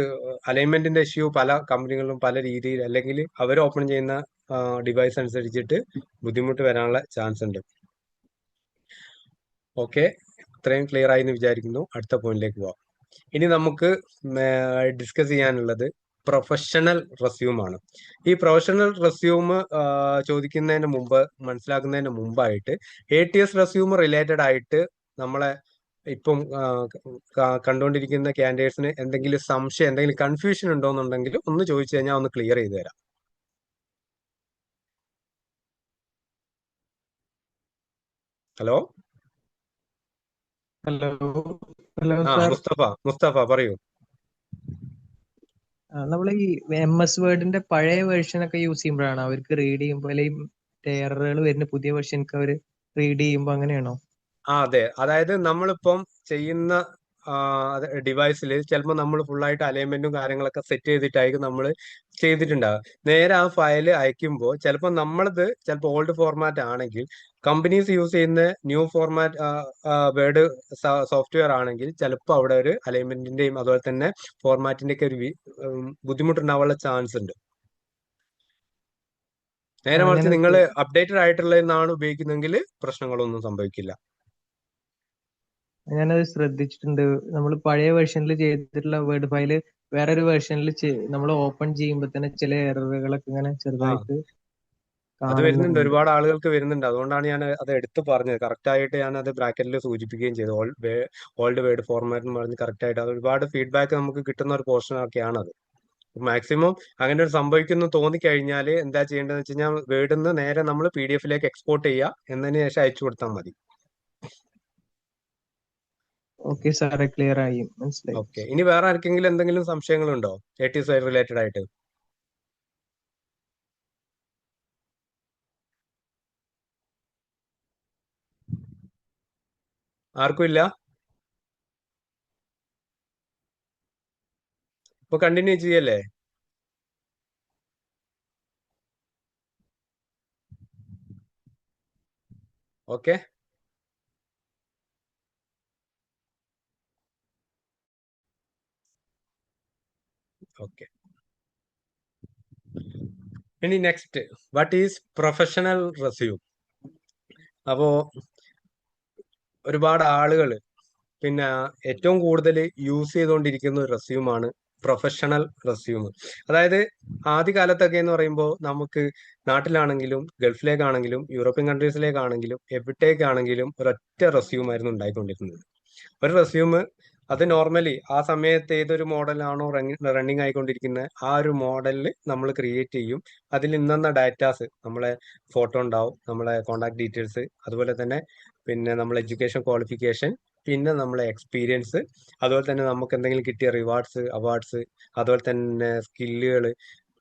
അലൈൻമെന്റിന്റെ ഇഷ്യൂ പല കമ്പനികളിലും പല രീതിയിൽ, അല്ലെങ്കിൽ അവർ ഓപ്പൺ ചെയ്യുന്ന ഡിവൈസ് അനുസരിച്ചിട്ട് ബുദ്ധിമുട്ട് വരാനുള്ള ചാൻസ് ഉണ്ട്. ഓക്കെ, ഇത്രയും ക്ലിയർ ആയി എന്ന് വിചാരിക്കുന്നു. അടുത്ത പോയിന്റിലേക്ക് പോവാം. ഇനി നമുക്ക് ഡിസ്കസ് ചെയ്യാനുള്ളത് പ്രൊഫഷണൽ റെസ്യൂം ആണ്. ഈ പ്രൊഫഷണൽ റെസ്യൂം ചോദിക്കുന്നതിന് മുമ്പ്, മനസ്സിലാക്കുന്നതിന് മുമ്പായിട്ട് ATS റെസ്യൂം റിലേറ്റഡ് ആയിട്ട് നമ്മളെ ഇപ്പം കണ്ടുകൊണ്ടിരിക്കുന്ന കാൻഡിഡേറ്റ്സിന് എന്തെങ്കിലും സംശയം, എന്തെങ്കിലും കൺഫ്യൂഷൻ ഉണ്ടോന്നുണ്ടെങ്കിൽ ഒന്ന് ചോദിച്ചു കഴിഞ്ഞാൽ ഒന്ന് ക്ലിയർ ചെയ്ത് തരാം. ഹലോ ഹലോ ഹലോ ആ സാർ. മുസ്തഫ പറയൂ. നമ്മൾ ഈ MS വേർഡിന്റെ പഴയ വേർഷൻ ഒക്കെ യൂസ് ചെയ്യുമ്പോഴാണ് അവർക്ക് റീഡ് ചെയ്യുമ്പോൾ അല്ലെങ്കിൽ എററുകൾ വരുന്ന പുതിയ വേർഷൻക്ക് അവർ റീഡ് ചെയ്യുമ്പോൾ അങ്ങനെയാണോ? അതെ. അതായത് നമ്മളിപ്പം ചെയ്യുന്ന ഡിവൈസിൽ ചിലപ്പോൾ നമ്മൾ ഫുള്ളായിട്ട് അലൈൻമെന്റും കാര്യങ്ങളൊക്കെ സെറ്റ് ചെയ്തിട്ടായിരിക്കും നമ്മൾ ചെയ്തിട്ടുണ്ടാവുക. നേരെ ആ ഫയൽ അയക്കുമ്പോൾ ചിലപ്പോൾ നമ്മളത് ചിലപ്പോൾ ഓൾഡ് ഫോർമാറ്റ് ആണെങ്കിൽ കമ്പനീസ് യൂസ് ചെയ്യുന്ന ന്യൂ ഫോർമാറ്റ് വേർഡ് സോഫ്റ്റ്വെയർ ആണെങ്കിൽ ചിലപ്പോൾ അവിടെ ഒരു അലൈൻമെന്റിന്റെയും അതുപോലെ തന്നെ ഫോർമാറ്റിന്റെ ഒക്കെ ഒരു ബുദ്ധിമുട്ടുണ്ടാവാനുള്ള ചാൻസ് ഉണ്ട്. നേരെ മറിച്ച് അങ്ങനെ നിങ്ങൾ അപ്ഡേറ്റഡ് ആയിട്ടുള്ളതെന്നാണ് ഉപയോഗിക്കുന്നതെങ്കിൽ പ്രശ്നങ്ങളൊന്നും സംഭവിക്കില്ല. ഞാനത് ശ്രദ്ധിച്ചിട്ടുണ്ട്. നമ്മൾ പഴയ വെർഷനിൽ ചെയ്തിട്ടുള്ള വേർഡ് ഫയല് വേറൊരു വെർഷനിൽ നമ്മൾ ഓപ്പൺ ചെയ്യുമ്പോൾ തന്നെ ചില എററുകളൊക്കെ ഇങ്ങനെ ആ ചെറുതായിട്ട് അത് വരുന്നുണ്ട്, കാണുന്നുണ്ട്. ഒരുപാട് ആളുകൾക്ക് വരുന്നുണ്ട്. അതുകൊണ്ടാണ് ഞാൻ അത് എടുത്ത് പറഞ്ഞത്. കറക്റ്റ് ആയിട്ട് ഞാൻ അത് ബ്രാക്കറ്റിൽ സൂചിപ്പിക്കുകയും ചെയ്തു. ഓൾഡ് വേർഡ് ഫോർമാറ്റ് എന്ന് പറഞ്ഞ് കറക്റ്റ് ആയിട്ട് അത് ഒരുപാട് ഫീഡ്ബാക്ക് നമുക്ക് കിട്ടുന്ന ഒരു പോർഷൻ ഒക്കെയാണ് അത്. മാക്സിമം അങ്ങനെ ഒരു സംഭവിക്കുന്നു തോന്നിക്കഴിഞ്ഞാൽ എന്താ ചെയ്യേണ്ടതെന്ന് വെച്ച് കഴിഞ്ഞാൽ വേർഡിൽ നിന്ന് നേരെ നമ്മൾ PDF എക്സ്പോർട്ട് ചെയ്യുക, എന്നതിന് ശേഷം അയച്ചു കൊടുത്താൽ മതി. ഓക്കെ സാറേ, ക്ലിയർ ആയി, മനസ്സിലായി. ഓക്കെ. ഇനി വേറെ ആർക്കെങ്കിലും എന്തെങ്കിലും സംശയങ്ങളുണ്ടോ AT സൈഡ് റിലേറ്റഡ് ആയിട്ട്? ആർക്കും ഇല്ല? ഇപ്പൊ കണ്ടിന്യൂ ചെയ്യല്ലേ? ഓക്കെ. ഓക്കെ. ഇനി next, what is professional resume? അപ്പോ ഒരുപാട് ആളുകൾ പിന്നെ ഏറ്റവും കൂടുതൽ യൂസ് ചെയ്തുകൊണ്ടിരിക്കുന്ന ഒരു റെസ്യൂമാണ് പ്രൊഫഷണൽ റെസ്യൂം. അതായത് ആദ്യകാലത്തൊക്കെ എന്ന് പറയുമ്പോൾ നമുക്ക് നാട്ടിലാണെങ്കിലും ഗൾഫിലേക്കാണെങ്കിലും യൂറോപ്യൻ കൺട്രീസിലേക്കാണെങ്കിലും എവിടേക്കാണെങ്കിലും ഒരൊറ്റ റെസ്യൂം ആയിരുന്നു ഉണ്ടായിക്കൊണ്ടിരുന്നത്. ഒരു റെസ്യൂം അത് നോർമലി ആ സമയത്ത് ഏതൊരു മോഡലാണോ റണ്ണിങ് ആയിക്കൊണ്ടിരിക്കുന്നത് ആ ഒരു മോഡലിൽ നമ്മൾ ക്രിയേറ്റ് ചെയ്യും. അതിൽ ഇന്ന ഡാറ്റാസ്, നമ്മളെ ഫോട്ടോ ഉണ്ടാവും, നമ്മളെ കോണ്ടാക്ട് ഡീറ്റെയിൽസ്, അതുപോലെ തന്നെ പിന്നെ നമ്മളെ എഡ്യൂക്കേഷൻ ക്വാളിഫിക്കേഷൻ, പിന്നെ നമ്മളെ എക്സ്പീരിയൻസ്, അതുപോലെ തന്നെ നമുക്ക് എന്തെങ്കിലും കിട്ടിയ റിവാർഡ്സ്, അവാർഡ്സ്, അതുപോലെ തന്നെ സ്കില്ലുകൾ,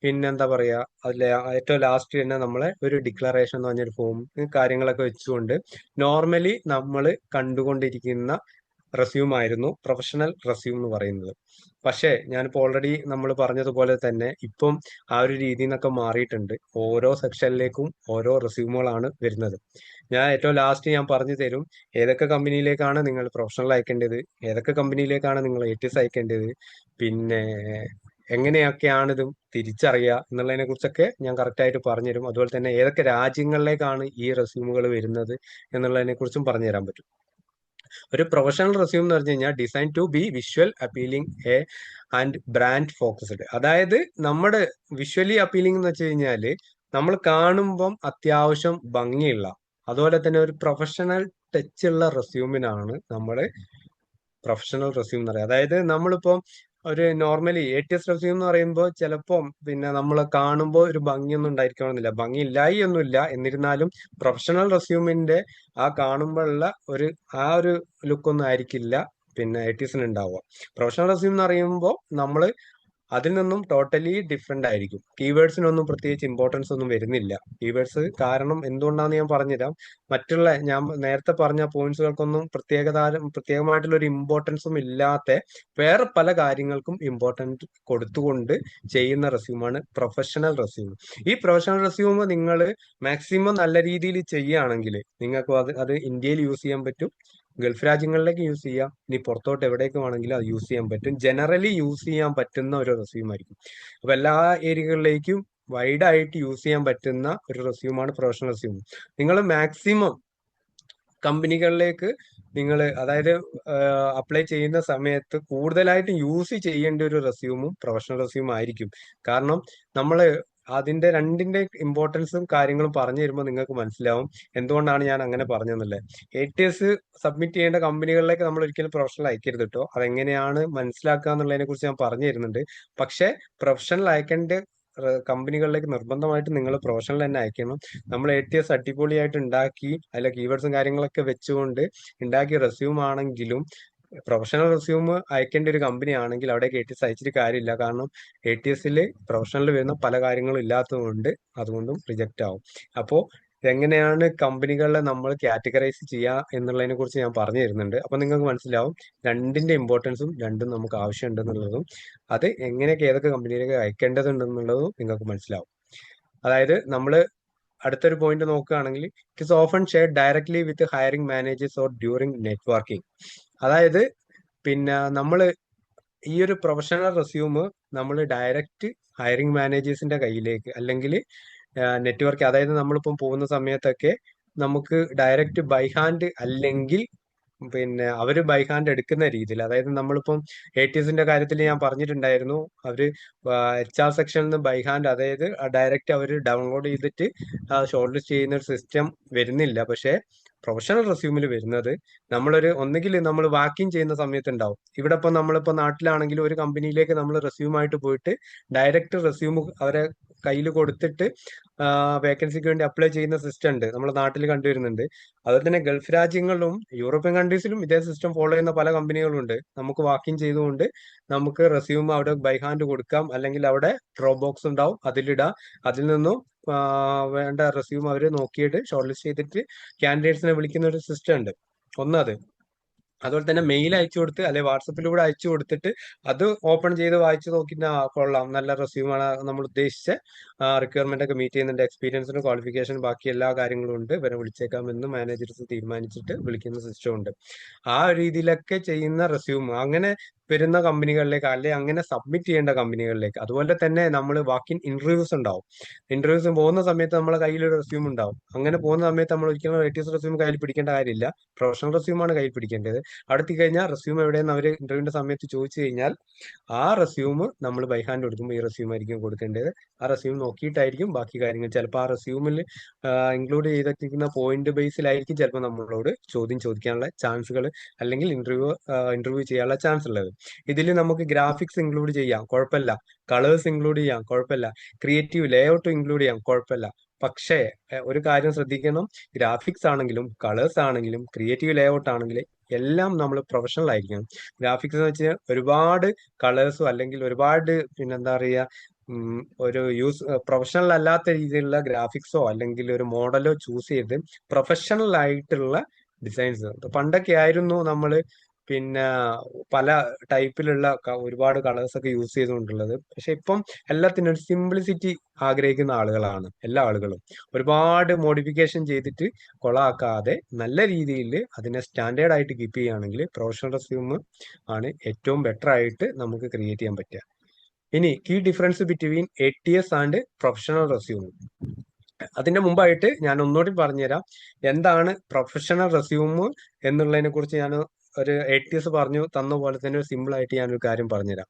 പിന്നെ എന്താ പറയാ, അതിലെ ഏറ്റവും ലാസ്റ്റ് തന്നെ നമ്മളെ ഒരു ഡിക്ലറേഷൻ എന്ന് പറഞ്ഞൊരു ഫോം, കാര്യങ്ങളൊക്കെ വെച്ചുകൊണ്ട് നോർമലി നമ്മൾ കണ്ടുകൊണ്ടിരിക്കുന്ന റെസ്യൂം ആയിരുന്നു പ്രൊഫഷണൽ റെസ്യൂം എന്ന് പറയുന്നത്. പക്ഷേ ഞാനിപ്പോൾ ഓൾറെഡി നമ്മൾ പറഞ്ഞതുപോലെ തന്നെ ഇപ്പം ആ ഒരു രീതിയിൽ നിന്നൊക്കെ മാറിയിട്ടുണ്ട്. ഓരോ സെക്ഷനിലേക്കും ഓരോ റെസ്യൂമുകളാണ് വരുന്നത്. ഞാൻ ഏറ്റവും ലാസ്റ്റ് ഞാൻ പറഞ്ഞു തരും ഏതൊക്കെ കമ്പനിയിലേക്കാണ് നിങ്ങൾ പ്രൊഫഷണൽ അയക്കേണ്ടത്, ഏതൊക്കെ കമ്പനിയിലേക്കാണ് നിങ്ങൾ ATS അയക്കേണ്ടത്, പിന്നെ എങ്ങനെയൊക്കെയാണ് ഇത് തിരിച്ചറിയുക എന്നുള്ളതിനെ കുറിച്ചൊക്കെ ഞാൻ കറക്റ്റ് ആയിട്ട് പറഞ്ഞുതരും. അതുപോലെ തന്നെ ഏതൊക്കെ രാജ്യങ്ങളിലേക്കാണ് ഈ റെസ്യൂമുകൾ വരുന്നത് എന്നുള്ളതിനെ കുറിച്ചും പറഞ്ഞുതരാൻ പറ്റും. ഒരു പ്രൊഫഷണൽ റെസ്യൂം എന്ന് പറഞ്ഞു കഴിഞ്ഞാൽ design to be visual appealing and brand focused. അതായത് നമ്മുടെ വിഷ്വലി അപ്പീലിംഗ് എന്ന് വെച്ച് കഴിഞ്ഞാൽ നമ്മൾ കാണുമ്പം അത്യാവശ്യം ഭംഗിയുള്ള, അതുപോലെ തന്നെ ഒരു പ്രൊഫഷണൽ ടച്ച് ഉള്ള റെസ്യൂമിനാണ് നമ്മൾ പ്രൊഫഷണൽ റെസ്യൂം എന്ന് പറയുക. അതായത് നമ്മളിപ്പം ഒരു നോർമലി ATS റെസ്യൂം എന്ന് പറയുമ്പോൾ ചിലപ്പം പിന്നെ നമ്മൾ കാണുമ്പോൾ ഒരു ഭംഗിയൊന്നും ഉണ്ടായിരിക്കണമെന്നില്ല, ഭംഗി ഇല്ലായി ഒന്നുമില്ല. എന്നിരുന്നാലും പ്രൊഫഷണൽ റെസ്യൂമിന്റെ ആ കാണുമ്പോഴുള്ള ഒരു ലുക്കൊന്നും ആയിരിക്കില്ല പിന്നെ ATSന് ഉണ്ടാവുക. പ്രൊഫഷണൽ റെസ്യൂം എന്ന് പറയുമ്പോൾ നമ്മൾ അതിൽ നിന്നും ടോട്ടലി ഡിഫറെന്റ് ആയിരിക്കും. കീവേഡ്സിനൊന്നും പ്രത്യേകിച്ച് ഇമ്പോർട്ടൻസ് ഒന്നും വരുന്നില്ല. കീവേഡ്സ് കാരണം എന്തുകൊണ്ടാണെന്ന് ഞാൻ പറഞ്ഞുതരാം. മറ്റുള്ള ഞാൻ നേരത്തെ പറഞ്ഞ പോയിന്റ്സുകൾക്കൊന്നും പ്രത്യേകമായിട്ടുള്ള ഒരു ഇമ്പോർട്ടൻസും ഇല്ലാത്ത വേറെ പല കാര്യങ്ങൾക്കും ഇമ്പോർട്ടൻസ് കൊടുത്തുകൊണ്ട് ചെയ്യുന്ന റെസ്യൂമാണ് പ്രൊഫഷണൽ റെസ്യൂം. ഈ പ്രൊഫഷണൽ റെസ്യൂം നിങ്ങൾ മാക്സിമം നല്ല രീതിയിൽ ചെയ്യുകയാണെങ്കിൽ നിങ്ങൾക്ക് അത് ഇന്ത്യയിൽ യൂസ് ചെയ്യാൻ പറ്റും, ഗൾഫ് രാജ്യങ്ങളിലേക്ക് യൂസ് ചെയ്യാം, ഇനി പുറത്തോട്ട് എവിടേക്ക് വേണമെങ്കിലും അത് യൂസ് ചെയ്യാൻ പറ്റും. ജനറലി യൂസ് ചെയ്യാൻ പറ്റുന്ന ഒരു റെസ്യൂം ആയിരിക്കും. അപ്പൊ എല്ലാ ഏരിയകളിലേക്കും വൈഡ് ആയിട്ട് യൂസ് ചെയ്യാൻ പറ്റുന്ന ഒരു റെസ്യൂമാണ് പ്രൊഫഷണൽ റെസ്യൂം. നിങ്ങൾ മാക്സിമം കമ്പനികളിലേക്ക് നിങ്ങൾ അതായത് അപ്ലൈ ചെയ്യുന്ന സമയത്ത് കൂടുതലായിട്ട് യൂസ് ചെയ്യേണ്ട ഒരു റെസ്യൂമും പ്രൊഫഷണൽ റെസ്യൂം ആയിരിക്കും. കാരണം നമ്മൾ അതിന്റെ രണ്ടിന്റെ ഇമ്പോർട്ടൻസും കാര്യങ്ങളും പറഞ്ഞു തരുമ്പോൾ നിങ്ങൾക്ക് മനസ്സിലാവും എന്തുകൊണ്ടാണ് ഞാൻ അങ്ങനെ പറഞ്ഞതെന്നുള്ളത്. ATS സബ്മിറ്റ് ചെയ്യേണ്ട കമ്പനികളിലേക്ക് നമ്മൾ ഒരിക്കലും പ്രൊഫഷണൽ അയക്കരുത് കേട്ടോ. അതെങ്ങനെയാണ് മനസ്സിലാക്കുക എന്നുള്ളതിനെ കുറിച്ച് ഞാൻ പറഞ്ഞു തരുന്നുണ്ട്. പക്ഷെ പ്രൊഫഷണൽ അയക്കേണ്ട കമ്പനികളിലേക്ക് നിർബന്ധമായിട്ട് നിങ്ങൾ പ്രൊഫഷണൽ തന്നെ അയക്കണം. നമ്മൾ ATS അടിപൊളിയായിട്ട് ഉണ്ടാക്കി അതിലെ കീവേഡ്സും കാര്യങ്ങളൊക്കെ വെച്ചുകൊണ്ട് ഉണ്ടാക്കിയ റെസ്യൂം ആണെങ്കിലും പ്രൊഫഷണൽ റെസ്യൂം അയക്കേണ്ട ഒരു കമ്പനി ആണെങ്കിൽ അവിടേക്ക് ATS അയച്ചിട്ട് കാര്യമില്ല. കാരണം ATSൽ പ്രൊഫഷണൽ വരുന്ന പല കാര്യങ്ങളും ഇല്ലാത്തതുകൊണ്ട് അതുകൊണ്ടും റിജക്റ്റ് ആവും. അപ്പോൾ എങ്ങനെയാണ് കമ്പനികളെ നമ്മൾ കാറ്റഗറൈസ് ചെയ്യുക എന്നുള്ളതിനെ കുറിച്ച് ഞാൻ പറഞ്ഞു തരുന്നുണ്ട്. അപ്പൊ നിങ്ങൾക്ക് മനസ്സിലാവും രണ്ടിന്റെ ഇമ്പോർട്ടൻസും രണ്ടും നമുക്ക് ആവശ്യമുണ്ടെന്നുള്ളതും അത് എങ്ങനെയൊക്കെ ഏതൊക്കെ കമ്പനിയിലേക്ക് അയക്കേണ്ടതുണ്ടെന്നുള്ളതും നിങ്ങൾക്ക് മനസ്സിലാവും. അതായത് നമ്മൾ അടുത്തൊരു പോയിന്റ് നോക്കുകയാണെങ്കിൽ it is often share directly with hiring managers or during networking. അതായത് പിന്നെ നമ്മൾ ഈ ഒരു പ്രൊഫഷണൽ റെസ്യൂം നമ്മൾ ഡയറക്റ്റ് ഹയറിംഗ് മാനേജേഴ്സിന്റെ കയ്യിലേക്ക് അല്ലെങ്കിൽ നെറ്റ്വർക്ക്, അതായത് നമ്മളിപ്പം പോകുന്ന സമയത്തൊക്കെ നമുക്ക് ഡയറക്റ്റ് ബൈ ഹാൻഡ് അല്ലെങ്കിൽ പിന്നെ അവര് ബൈ ഹാൻഡ് എടുക്കുന്ന രീതിയിൽ, അതായത് നമ്മളിപ്പം ATSന്റെ കാര്യത്തിൽ ഞാൻ പറഞ്ഞിട്ടുണ്ടായിരുന്നു, അവര് HR സെക്ഷനിൽ നിന്ന് ബൈ ഹാൻഡ്, അതായത് ഡയറക്റ്റ് അവർ ഡൗൺലോഡ് ചെയ്തിട്ട് ഷോർട്ട് ലിസ്റ്റ് ചെയ്യുന്ന ഒരു സിസ്റ്റം വരുന്നില്ല. പക്ഷേ പ്രൊഫഷണൽ റെസ്യൂമിൽ വരുന്നത് നമ്മളൊരു ഒന്നുകിൽ നമ്മൾ വാക്കിംഗ് ചെയ്യുന്ന സമയത്ത് ഉണ്ടാവും. ഇവിടെ ഇപ്പം നമ്മളിപ്പോൾ നാട്ടിലാണെങ്കിൽ ഒരു കമ്പനിയിലേക്ക് നമ്മൾ റെസ്യൂമായിട്ട് പോയിട്ട് ഡയറക്റ്റ് റെസ്യൂം അവരെ കയ്യിൽ കൊടുത്തിട്ട് വേക്കൻസിക്ക് വേണ്ടി അപ്ലൈ ചെയ്യുന്ന സിസ്റ്റം ഉണ്ട്, നമ്മുടെ നാട്ടിൽ കണ്ടുവരുന്നുണ്ട്. അതുപോലെ തന്നെ ഗൾഫ് രാജ്യങ്ങളിലും യൂറോപ്യൻ കൺട്രീസിലും ഇതേ സിസ്റ്റം ഫോളോ ചെയ്യുന്ന പല കമ്പനികളും ഉണ്ട്. നമുക്ക് വാക്കിംഗ് ചെയ്തുകൊണ്ട് നമുക്ക് റെസ്യൂം അവിടെ ബൈ ഹാൻഡ് കൊടുക്കാം, അല്ലെങ്കിൽ അവിടെ ഡ്രോപ്പ് ബോക്സ് ഉണ്ടാവും, അതിലിടാം. അതിൽ നിന്നും വേണ്ട റെസ്യൂം അവർ നോക്കിയിട്ട് ഷോർട്ട് ലിസ്റ്റ് ചെയ്തിട്ട് കാൻഡിഡേറ്റ്സിനെ വിളിക്കുന്ന ഒരു സിസ്റ്റം ഉണ്ട്. ഒന്നത് അതുപോലെ തന്നെ മെയിൽ അയച്ചു കൊടുത്ത് അല്ലെങ്കിൽ വാട്സപ്പിലൂടെ അയച്ചു കൊടുത്തിട്ട് അത് ഓപ്പൺ ചെയ്ത് വായിച്ചു നോക്കിയിട്ട് കൊള്ളാം, നല്ല റെസ്യൂമാണ്, നമ്മൾ ഉദ്ദേശിച്ച റിക്വയർമെന്റ് ഒക്കെ മീറ്റ് ചെയ്യുന്നുണ്ട്, എക്സ്പീരിയൻസിനും ക്വാളിഫിക്കേഷനും ബാക്കി എല്ലാ കാര്യങ്ങളും ഉണ്ട്, ഇവരെ വിളിച്ചേക്കാമെന്ന് മാനേജേഴ്സ് തീരുമാനിച്ചിട്ട് വിളിക്കുന്ന സിസ്റ്റം ഉണ്ട്. ആ രീതിയിലൊക്കെ ചെയ്യുന്ന റെസ്യൂം അങ്ങനെ വരുന്ന കമ്പനികളിലേക്ക് അല്ലെങ്കിൽ അങ്ങനെ സബ്മിറ്റ് ചെയ്യേണ്ട കമ്പനികളിലേക്ക്. അതുപോലെ തന്നെ നമ്മൾ വാക്കിൻ ഇന്റർവ്യൂസ് ഉണ്ടാവും. ഇന്റർവ്യൂസ് പോകുന്ന സമയത്ത് നമ്മളെ കയ്യിൽ ഒരു റെസ്യൂം ഉണ്ടാവും. അങ്ങനെ പോകുന്ന സമയത്ത് നമ്മൾ ഒരിക്കലും ATS റെസ്യൂം കയ്യിൽ പിടിക്കേണ്ട കാര്യമില്ല, പ്രൊഫഷണൽ റെസ്യൂമാണ് കയ്യിൽ പിടിക്കേണ്ടത്. അടുത്ത് കഴിഞ്ഞാൽ റെസ്യൂം എവിടെയെന്ന് അവർ ഇന്റർവ്യൂവിന്റെ സമയത്ത് ചോദിച്ചു കഴിഞ്ഞാൽ ആ റെസ്യൂം നമ്മൾ ബൈ ഹാൻഡ് കൊടുക്കുമ്പോൾ ഈ റെസ്യൂം ആയിരിക്കും കൊടുക്കേണ്ടത്. ആ റെസ്യൂം നോക്കിയിട്ടായിരിക്കും ബാക്കി കാര്യങ്ങൾ. ചിലപ്പോൾ ആ റെസ്യൂമിൽ ഇൻക്ലൂഡ് ചെയ്തിരിക്കുന്ന പോയിന്റ് ബേസിലായിരിക്കും ചിലപ്പോൾ നമ്മളോട് ചോദ്യം ചോദിക്കാനുള്ള ചാൻസുകൾ അല്ലെങ്കിൽ ഇന്റർവ്യൂ ചെയ്യാനുള്ള ചാൻസ് ഉള്ളത്. ഇതിൽ നമുക്ക് ഗ്രാഫിക്സ് ഇൻക്ലൂഡ് ചെയ്യാം, കുഴപ്പമില്ല. കളേഴ്സ് ഇൻക്ലൂഡ് ചെയ്യാം, കുഴപ്പമില്ല. ക്രിയേറ്റീവ് ലേഔട്ട് ഇൻക്ലൂഡ് ചെയ്യാം, കുഴപ്പമില്ല. പക്ഷേ ഒരു കാര്യം ശ്രദ്ധിക്കണം, ഗ്രാഫിക്സ് ആണെങ്കിലും കളേഴ്സ് ആണെങ്കിലും ക്രിയേറ്റീവ് ലേഔട്ട് ആണെങ്കിലും എല്ലാം നമ്മൾ പ്രൊഫഷണൽ ആയിരിക്കണം. ഗ്രാഫിക്സ് എന്ന് വെച്ചാൽ ഒരുപാട് കളേഴ്സോ അല്ലെങ്കിൽ ഒരുപാട് പിന്നെന്താ പറയുക ഒരു പ്രൊഫഷണൽ അല്ലാത്ത രീതിയിലുള്ള ഗ്രാഫിക്സോ അല്ലെങ്കിൽ ഒരു മോഡലോ ചൂസ് ചെയ്ത് പ്രൊഫഷണൽ ആയിട്ടുള്ള ഡിസൈൻസ്. പണ്ടൊക്കെ ആയിരുന്നു നമ്മൾ പിന്നെ പല ടൈപ്പിലുള്ള ഒരുപാട് കളേഴ്സ് ഒക്കെ യൂസ് ചെയ്തുകൊണ്ടുള്ളത്. പക്ഷെ ഇപ്പം എല്ലാത്തിനും ഒരു സിംപ്ലിസിറ്റി ആഗ്രഹിക്കുന്ന ആളുകളാണ് എല്ലാ ആളുകളും. ഒരുപാട് മോഡിഫിക്കേഷൻ ചെയ്തിട്ട് കൊളാക്കാതെ നല്ല രീതിയിൽ അതിനെ സ്റ്റാൻഡേർഡ് ആയിട്ട് കീപ്പ് ചെയ്യുകയാണെങ്കിൽ പ്രൊഫഷണൽ റെസ്യൂം ആണ് ഏറ്റവും ബെറ്റർ ആയിട്ട് നമുക്ക് ക്രിയേറ്റ് ചെയ്യാൻ പറ്റുക. ഇനി key difference between ATS and professional resume. അതിന്റെ മുമ്പായിട്ട് ഞാൻ ഒന്നുകൂടി പറഞ്ഞുതരാം എന്താണ് പ്രൊഫഷണൽ റെസ്യൂം എന്നുള്ളതിനെ കുറിച്ച്. ഞാൻ ഒരു ATS പറഞ്ഞു തന്ന പോലെ തന്നെ സിമ്പിൾ ആയിട്ട് ഞാനൊരു കാര്യം പറഞ്ഞുതരാം.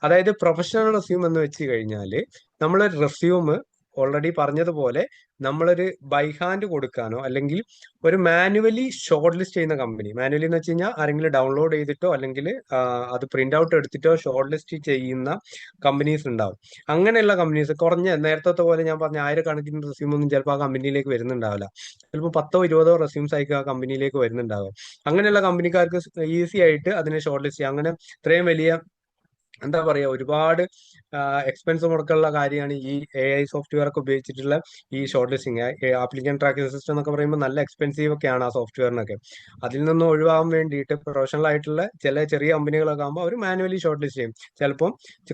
അതായത് പ്രൊഫഷണൽ റെസ്യൂം എന്ന് വെച്ച് കഴിഞ്ഞാൽ നമ്മളൊരു റെസ്യൂം ഓൾറെഡി പറഞ്ഞതുപോലെ നമ്മളൊരു ബൈ ഹാൻഡ് കൊടുക്കാനോ അല്ലെങ്കിൽ ഒരു മാനുവലി ഷോർട്ട് ലിസ്റ്റ് ചെയ്യുന്ന കമ്പനി, മാനുവലി എന്ന് വെച്ച് കഴിഞ്ഞാൽ ആരെങ്കിലും ഡൗൺലോഡ് ചെയ്തിട്ടോ അല്ലെങ്കിൽ അത് പ്രിന്റ് ഔട്ട് എടുത്തിട്ടോ ഷോർട്ട് ലിസ്റ്റ് ചെയ്യുന്ന കമ്പനീസ് ഉണ്ടാവും. അങ്ങനെയുള്ള കമ്പനീസ് കുറഞ്ഞ നേരത്തെ പോലെ ഞാൻ പറഞ്ഞ 1000 റെസ്യൂം ഒന്നും ചിലപ്പോൾ ആ കമ്പനിയിലേക്ക് വരുന്നുണ്ടാവില്ല. ചിലപ്പോൾ 10-20 റെസ്യൂംസ് ആയിരിക്കും ആ കമ്പനിയിലേക്ക് വരുന്നുണ്ടാവുക. അങ്ങനെയുള്ള കമ്പനിക്കാർക്ക് ഈസി ആയിട്ട് അതിനെ ഷോർട്ട് ലിസ്റ്റ് ചെയ്യാം. അങ്ങനെ ഇത്രയും വലിയ എന്താ പറയാ ഒരുപാട് എക്സ്പെൻസ് മുടക്കുള്ള കാര്യമാണ് ഈ AI സോഫ്റ്റ്വെയർ ഒക്കെ ഉപയോഗിച്ചിട്ടുള്ള ഈ short listing. Applicant tracking system എന്നൊക്കെ പറയുമ്പോൾ നല്ല എക്സ്പെൻസീവ് ഒക്കെയാണ് ആ സോഫ്റ്റ്വെയറിനൊക്കെ. അതിൽ നിന്ന് ഒഴിവാകാൻ വേണ്ടിയിട്ട് പ്രൊഫഷണൽ ആയിട്ടുള്ള ചെറിയ കമ്പനികളൊക്കെ ആകുമ്പോൾ അവർ മാനുവലി ഷോർട്ട് ലിസ്റ്റ് ചെയ്യും. ചിലപ്പം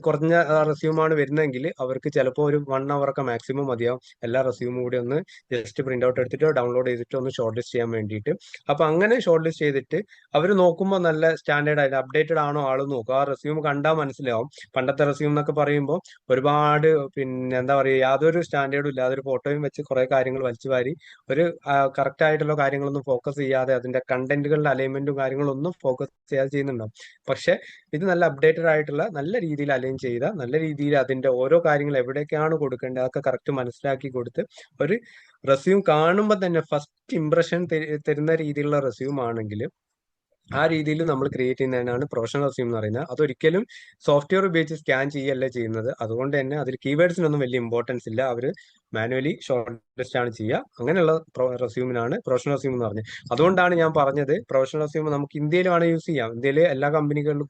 കുറഞ്ഞ റെസ്യൂമാണ് വരുന്നതെങ്കിൽ അവർക്ക് ചിലപ്പോൾ ഒരു 1 hour ഒക്കെ മാക്സിമം മതിയാവും എല്ലാ റെസ്യൂമും കൂടി ഒന്ന് ജസ്റ്റ് പ്രിന്റ് ഔട്ട് എടുത്തിട്ടോ ഡൗൺലോഡ് ചെയ്തിട്ടോ ഒന്ന് ഷോർട്ട് ലിസ്റ്റ് ചെയ്യാൻ വേണ്ടിയിട്ട്. അപ്പൊ അങ്ങനെ ഷോർട്ട് ലിസ്റ്റ് ചെയ്തിട്ട് അവർ നോക്കുമ്പോൾ നല്ല സ്റ്റാൻഡേർഡ് ആയിട്ട് അപ്ഡേറ്റഡ് ആണോ ആള് നോക്കും. ആ റെസ്യൂം കണ്ടാൽ മനസ്സിലാവും. പണ്ടത്തെ റെസ്യൂം എന്നൊക്കെ പറയുമ്പോൾ ഒരുപാട് പിന്നെ എന്താ പറയുക യാതൊരു സ്റ്റാൻഡേർഡും ഇല്ല, അതൊരു ഫോട്ടോയും വെച്ച് കുറെ കാര്യങ്ങൾ വലിച്ചു വാരി ഒരു കറക്റ്റ് ആയിട്ടുള്ള കാര്യങ്ങളൊന്നും ഫോക്കസ് ചെയ്യാതെ അതിന്റെ കണ്ടന്റുകളുടെ അലൈൻമെന്റും കാര്യങ്ങളും ഒന്നും ഫോക്കസ് ചെയ്യാതെ ചെയ്യുന്നുണ്ടാവും. പക്ഷെ ഇത് നല്ല അപ്ഡേറ്റഡ് ആയിട്ടുള്ള നല്ല രീതിയിൽ അലൈൻ ചെയ്ത നല്ല രീതിയിൽ അതിന്റെ ഓരോ കാര്യങ്ങൾ എവിടേക്കാണ് കൊടുക്കേണ്ടത് അതൊക്കെ കറക്റ്റ് മനസ്സിലാക്കി കൊടുത്ത് ഒരു റെസ്യൂം കാണുമ്പോൾ തന്നെ ഫസ്റ്റ് ഇംപ്രഷൻ തരുന്ന രീതിയിലുള്ള റെസ്യൂം ആണെങ്കിൽ ആ രീതിയിൽ നമ്മൾ ക്രിയേറ്റ് ചെയ്യുന്നതിനാണ് പ്രൊഫഷണൽ റെസ്യൂം എന്ന് പറയുന്നത്. അതൊരിക്കലും സോഫ്റ്റ്വെയർ ഉപയോഗിച്ച് സ്കാൻ ചെയ്യല്ല ചെയ്യുന്നത്. അതുകൊണ്ട് തന്നെ അതിൽ കീവേഡ്സിനൊന്നും വലിയ ഇമ്പോർട്ടൻസ് ഇല്ല. അവർ മാനുവലി ഷോർട്ട് ലിസ്റ്റ് ആണ് ചെയ്യുക. അങ്ങനെയുള്ള റെസ്യൂമിനാണ് പ്രൊഫഷണൽ റെസ്യൂം എന്ന് പറഞ്ഞത്. അതുകൊണ്ടാണ് ഞാൻ പറഞ്ഞത് പ്രൊഫഷണൽ റെസ്യൂം നമുക്ക് ഇന്ത്യയിലാണ് യൂസ് ചെയ്യാം. ഇന്ത്യയിൽ എല്ലാ കമ്പനികളിലും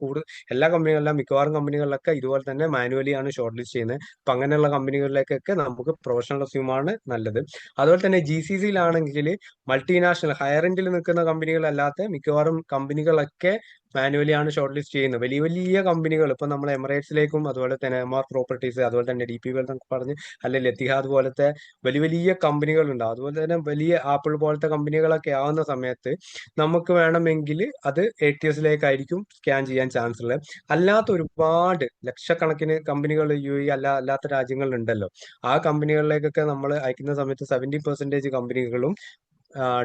മിക്കവാറും കമ്പനികളിലൊക്കെ ഇതുപോലെ തന്നെ മാനുവലി ആണ് ഷോർട്ട് ലിസ്റ്റ് ചെയ്യുന്നത്. അപ്പൊ അങ്ങനെയുള്ള കമ്പനികളിലേക്കൊക്കെ നമുക്ക് പ്രൊഫഷണൽ റെസ്യൂം ആണ് നല്ലത്. അതുപോലെ തന്നെ GCCയിലാണെങ്കിൽ മൾട്ടിനാഷണൽ ഹയർ എൻഡിൽ നിൽക്കുന്ന കമ്പനികളല്ലാത്ത മിക്കവാറും കമ്പനികളൊക്കെ മാനുവലി ആണ് ഷോർട്ട് ലിസ്റ്റ് ചെയ്യുന്നത്. വലിയ വലിയ കമ്പനികൾ ഇപ്പൊ നമ്മൾ എമിറേറ്റ്സിലേക്കും അതുപോലെ തന്നെ MR പ്രോപ്പർട്ടീസ് അതുപോലെ തന്നെ DP World എന്നൊക്കെ പറഞ്ഞ് അല്ലെങ്കിൽ എത്തിഹാദ് പോലത്തെ വലിയ വലിയ കമ്പനികളുണ്ട്. അതുപോലെ തന്നെ വലിയ ആപ്പിൾ പോലത്തെ കമ്പനികളൊക്കെ ആവുന്ന സമയത്ത് നമുക്ക് വേണമെങ്കിൽ അത് ATSലേക്കായിരിക്കും സ്കാൻ ചെയ്യാൻ ചാൻസ് ഉള്ളത്. അല്ലാത്ത ഒരുപാട് ലക്ഷക്കണക്കിന് കമ്പനികൾ UAE അല്ലാത്ത രാജ്യങ്ങളിലുണ്ടല്ലോ. ആ കമ്പനികളിലേക്കൊക്കെ നമ്മൾ അയക്കുന്ന സമയത്ത് 70% കമ്പനികളും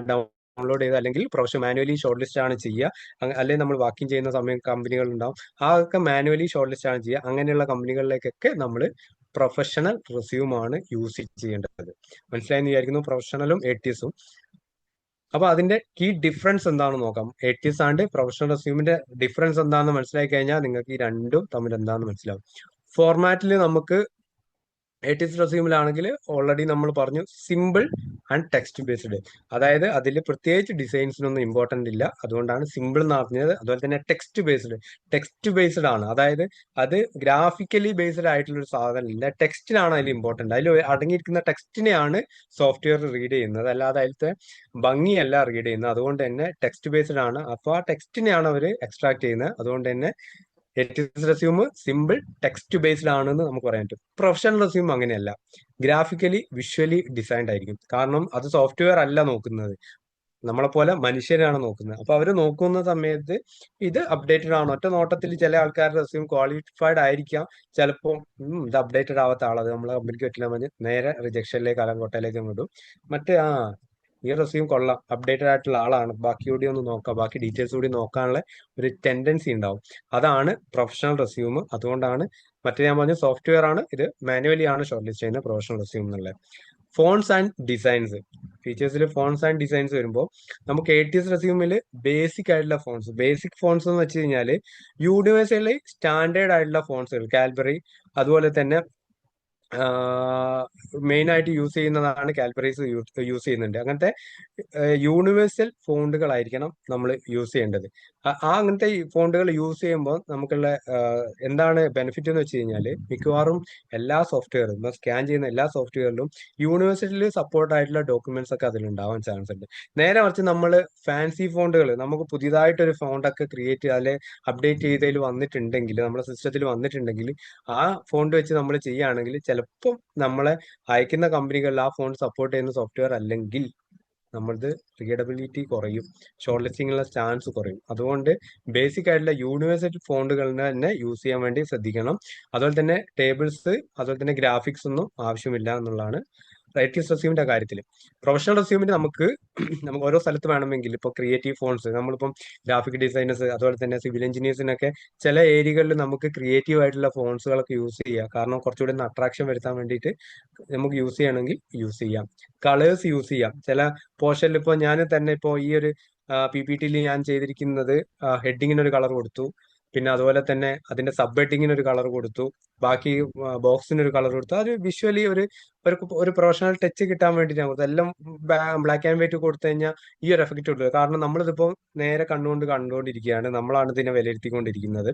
ഡൗൺലോഡ് ചെയ്ത് അല്ലെങ്കിൽ പ്രൊഫഷൻ മാനുവലി ഷോർട്ട് ലിസ്റ്റ് ആണ് ചെയ്യുക. അല്ലെങ്കിൽ നമ്മൾ വാക്കിംഗ് ചെയ്യുന്ന സമയം കമ്പനികൾ ഉണ്ടാവും, അതൊക്കെ മാനുവലി ഷോർട്ട് ലിസ്റ്റ് ആണ് ചെയ്യുക. അങ്ങനെയുള്ള കമ്പനികളിലേക്കൊക്കെ നമ്മൾ പ്രൊഫഷണൽ റെസ്യൂം ആണ് യൂസ് ചെയ്യേണ്ടത്. മനസ്സിലായെന്ന് വിചാരിക്കുന്നു പ്രൊഫഷണലും ATSഉം. അപ്പൊ അതിന്റെ കീ ഡിഫറൻസ് എന്താണെന്ന് നോക്കാം. ATS ആൻഡ് പ്രൊഫഷണൽ റെസ്യൂമിന്റെ ഡിഫറൻസ് എന്താണെന്ന് മനസ്സിലാക്കി കഴിഞ്ഞാൽ നിങ്ങൾക്ക് ഈ രണ്ടും തമ്മിൽ എന്താണെന്ന് മനസ്സിലാവും. ഫോർമാറ്റിൽ നമുക്ക് ATS റെസ്യൂമിലാണെങ്കിൽ ഓൾറെഡി നമ്മൾ പറഞ്ഞു സിമ്പിൾ ആൻഡ് ടെക്സ്റ്റ് ബേസ്ഡ്, അതായത് അതിൽ പ്രത്യേകിച്ച് ഡിസൈൻസിനൊന്നും ഇമ്പോർട്ടന്റ് ഇല്ല, അതുകൊണ്ടാണ് സിമ്പിൾ എന്ന് പറഞ്ഞത്. അതുപോലെ തന്നെ ടെക്സ്റ്റ് ബേസ്ഡ് ആണ്, അതായത് അത് ഗ്രാഫിക്കലി ബേസ്ഡ് ആയിട്ടുള്ള ഒരു സാധനം ഇല്ല, ടെക്സ്റ്റിലാണ് അതിൽ ഇമ്പോർട്ടന്റ്. അതിൽ അടങ്ങിയിരിക്കുന്ന ടെക്സ്റ്റിനെയാണ് സോഫ്റ്റ്വെയർ റീഡ് ചെയ്യുന്നത്, അല്ലാതെ അതിലത്തെ ഭംഗിയല്ല റീഡ് ചെയ്യുന്നത്. അതുകൊണ്ട് തന്നെ ടെക്സ്റ്റ് ബേസ്ഡ് ആണ്. അപ്പോൾ ആ ടെക്സ്റ്റിനെയാണ് അവർ എക്സ്ട്രാക്ട് ചെയ്യുന്നത്. അതുകൊണ്ട് തന്നെ ATS resume simple text based ആണെന്ന് നമുക്ക് പറയാൻ പറ്റും. പ്രൊഫഷണൽ റെസ്യൂം അങ്ങനെയല്ല, ഗ്രാഫിക്കലി വിഷ്വലി ഡിസൈൻഡ് ആയിരിക്കും. കാരണം അത് സോഫ്റ്റ്വെയർ അല്ല നോക്കുന്നത്, നമ്മളെ പോലെ മനുഷ്യരാണ് നോക്കുന്നത്. അപ്പൊ അവര് നോക്കുന്ന സമയത്ത് ഇത് അപ്ഡേറ്റഡ് ആണോ, ഒറ്റ നോട്ടത്തിൽ ചില ആൾക്കാരുടെ റെസ്യൂം ക്വാളിഫൈഡ് ആയിരിക്കാം, ചിലപ്പോൾ ഇത് അപ്ഡേറ്റഡ് ആവാത്ത ആളത് നമ്മളെ കമ്പനിക്ക് പറ്റില്ല പറഞ്ഞ് നേരെ റിജക്ഷനിലേക്ക് അലങ്കോട്ടയിലേക്ക് വിടും. മറ്റേ ഈ റെസ്യൂം കൊള്ളാം, അപ്ഡേറ്റഡ് ആയിട്ടുള്ള ആളാണ്, ബാക്കി കൂടി ഒന്ന് നോക്കാം, ബാക്കി ഡീറ്റെയിൽസ് കൂടി നോക്കാനുള്ള ഒരു ടെൻഡൻസി ഉണ്ടാവും. അതാണ് പ്രൊഫഷണൽ റെസ്യൂം. അതുകൊണ്ടാണ് മറ്റേ ഞാൻ പറഞ്ഞ സോഫ്റ്റ്വെയർ ആണ്, ഇത് മാനുവലി ആണ് ഷോർട്ട് ലിസ്റ്റ് ചെയ്യുന്ന പ്രൊഫഷണൽ റെസ്യൂം എന്നുള്ളത്. ഫോൺസ് ആൻഡ് ഡിസൈൻസ്, ഫീച്ചേഴ്സിൽ ഫോൺസ് ആൻഡ് ഡിസൈൻസ് വരുമ്പോൾ നമുക്ക് ATS റെസ്യൂമിൽ ബേസിക് ആയിട്ടുള്ള ബേസിക് ഫോൺസ് എന്ന് വെച്ച് കഴിഞ്ഞാൽ യൂണിവേഴ്സലി സ്റ്റാൻഡേർഡ് ആയിട്ടുള്ള ഫോൺസുകൾ, കാൽബറി അതുപോലെ തന്നെ മെയിൻ ആയിട്ട് യൂസ് ചെയ്യുന്നതാണ് കാൽബറീസ് യൂസ് ചെയ്യുന്നുണ്ട്. അങ്ങനത്തെ യൂണിവേഴ്സൽ ഫോണ്ടുകളായിരിക്കണം നമ്മൾ യൂസ് ചെയ്യേണ്ടത്. അങ്ങനത്തെ ഫോണ്ടുകൾ യൂസ് ചെയ്യുമ്പോൾ നമുക്കുള്ള എന്താണ് ബെനിഫിറ്റ് എന്ന് വെച്ച് കഴിഞ്ഞാൽ മിക്കവാറും എല്ലാ സോഫ്റ്റ്വെയറും സ്കാൻ ചെയ്യുന്ന എല്ലാ സോഫ്റ്റ്വെയറിലും യൂണിവേഴ്സിറ്റിയിൽ സപ്പോർട്ട് ആയിട്ടുള്ള ഡോക്യുമെന്റ്സ് ഒക്കെ അതിലുണ്ടാവാൻ ചാൻസ് ഉണ്ട്. നേരെ മറിച്ച് നമ്മൾ ഫാൻസി ഫോണ്ടുകൾ നമുക്ക് പുതിയതായിട്ടൊരു ഫോണ്ടൊക്കെ ക്രിയേറ്റ് ചെയ്ത് അതിൽ അപ്ഡേറ്റ് ചെയ്തതിൽ വന്നിട്ടുണ്ടെങ്കിൽ, നമ്മുടെ സിസ്റ്റത്തിൽ വന്നിട്ടുണ്ടെങ്കിൽ ആ ഫോണ്ട് വെച്ച് നമ്മൾ ചെയ്യുകയാണെങ്കിൽ ചിലപ്പം നമ്മളെ അയക്കുന്ന കമ്പനികളിൽ ആ ഫോണ്ട് സപ്പോർട്ട് ചെയ്യുന്ന സോഫ്റ്റ്വെയർ അല്ലെങ്കിൽ നമ്മളത് റീഡബിലിറ്റി കുറയും, ഷോർട്ട് ലിസ്റ്റിംഗിലുള്ള ചാൻസ് കുറയും. അതുകൊണ്ട് ബേസിക് ആയിട്ടുള്ള യൂണിവേഴ്സിറ്റി ഫോണ്ടുകളിനെ തന്നെ യൂസ് ചെയ്യാൻ വേണ്ടി ശ്രദ്ധിക്കണം. അതുപോലെ തന്നെ ടേബിൾസ് അതുപോലെ തന്നെ ഗ്രാഫിക്സ് ഒന്നും ആവശ്യമില്ല എന്നുള്ളതാണ് ATS റെസ്യൂമിന്റെ കാര്യത്തിൽ. പ്രൊഫഷണൽ റെസ്യൂമിന് നമുക്ക് ഓരോ സ്ഥലത്ത് വേണമെങ്കിൽ ഇപ്പോൾ ക്രിയേറ്റീവ് ഫോൺസ്, നമ്മളിപ്പം ഗ്രാഫിക് ഡിസൈനേഴ്സ് അതുപോലെ തന്നെ സിവിൽ എഞ്ചിനീയേഴ്സിനൊക്കെ ചില ഏരിയകളിൽ നമുക്ക് ക്രിയേറ്റീവ് ആയിട്ടുള്ള ഫോൺസുകളൊക്കെ യൂസ് ചെയ്യാം. കാരണം കുറച്ചുകൂടി ഒന്ന് അട്രാക്ഷൻ വരുത്താൻ വേണ്ടിയിട്ട് നമുക്ക് യൂസ് ചെയ്യണമെങ്കിൽ യൂസ് ചെയ്യാം. കളേഴ്സ് യൂസ് ചെയ്യാം. ചില പോർഷനിൽ ഇപ്പോൾ ഞാൻ തന്നെ ഇപ്പോൾ ഈ ഒരു PPTയിൽ ഞാൻ ചെയ്തിരിക്കുന്നത് ഹെഡിങ്ങിന് ഒരു കളർ കൊടുത്തു, പിന്നെ അതുപോലെ തന്നെ അതിന്റെ സബ് ഹെഡിങ്ങിന് ഒരു കളർ കൊടുത്തു, ബാക്കി ബോക്സിന് ഒരു കളർ കൊടുത്തു. അത് വിഷ്വലി ഒരു പ്രൊഫഷണൽ ടച്ച് കിട്ടാൻ വേണ്ടിയിട്ടാണ് കൊടുത്തത്. എല്ലാം ബ്ലാക്ക് ആൻഡ് വൈറ്റ് കൊടുത്തു കഴിഞ്ഞാൽ ഈ ഒരു എഫക്റ്റ് കിട്ടും. കാരണം നമ്മളിതിപ്പോൾ നേരെ കണ്ടുകൊണ്ടിരിക്കുകയാണ്, നമ്മളാണ് ഇതിനെ വിലയിരുത്തിക്കൊണ്ടിരിക്കുന്നത്.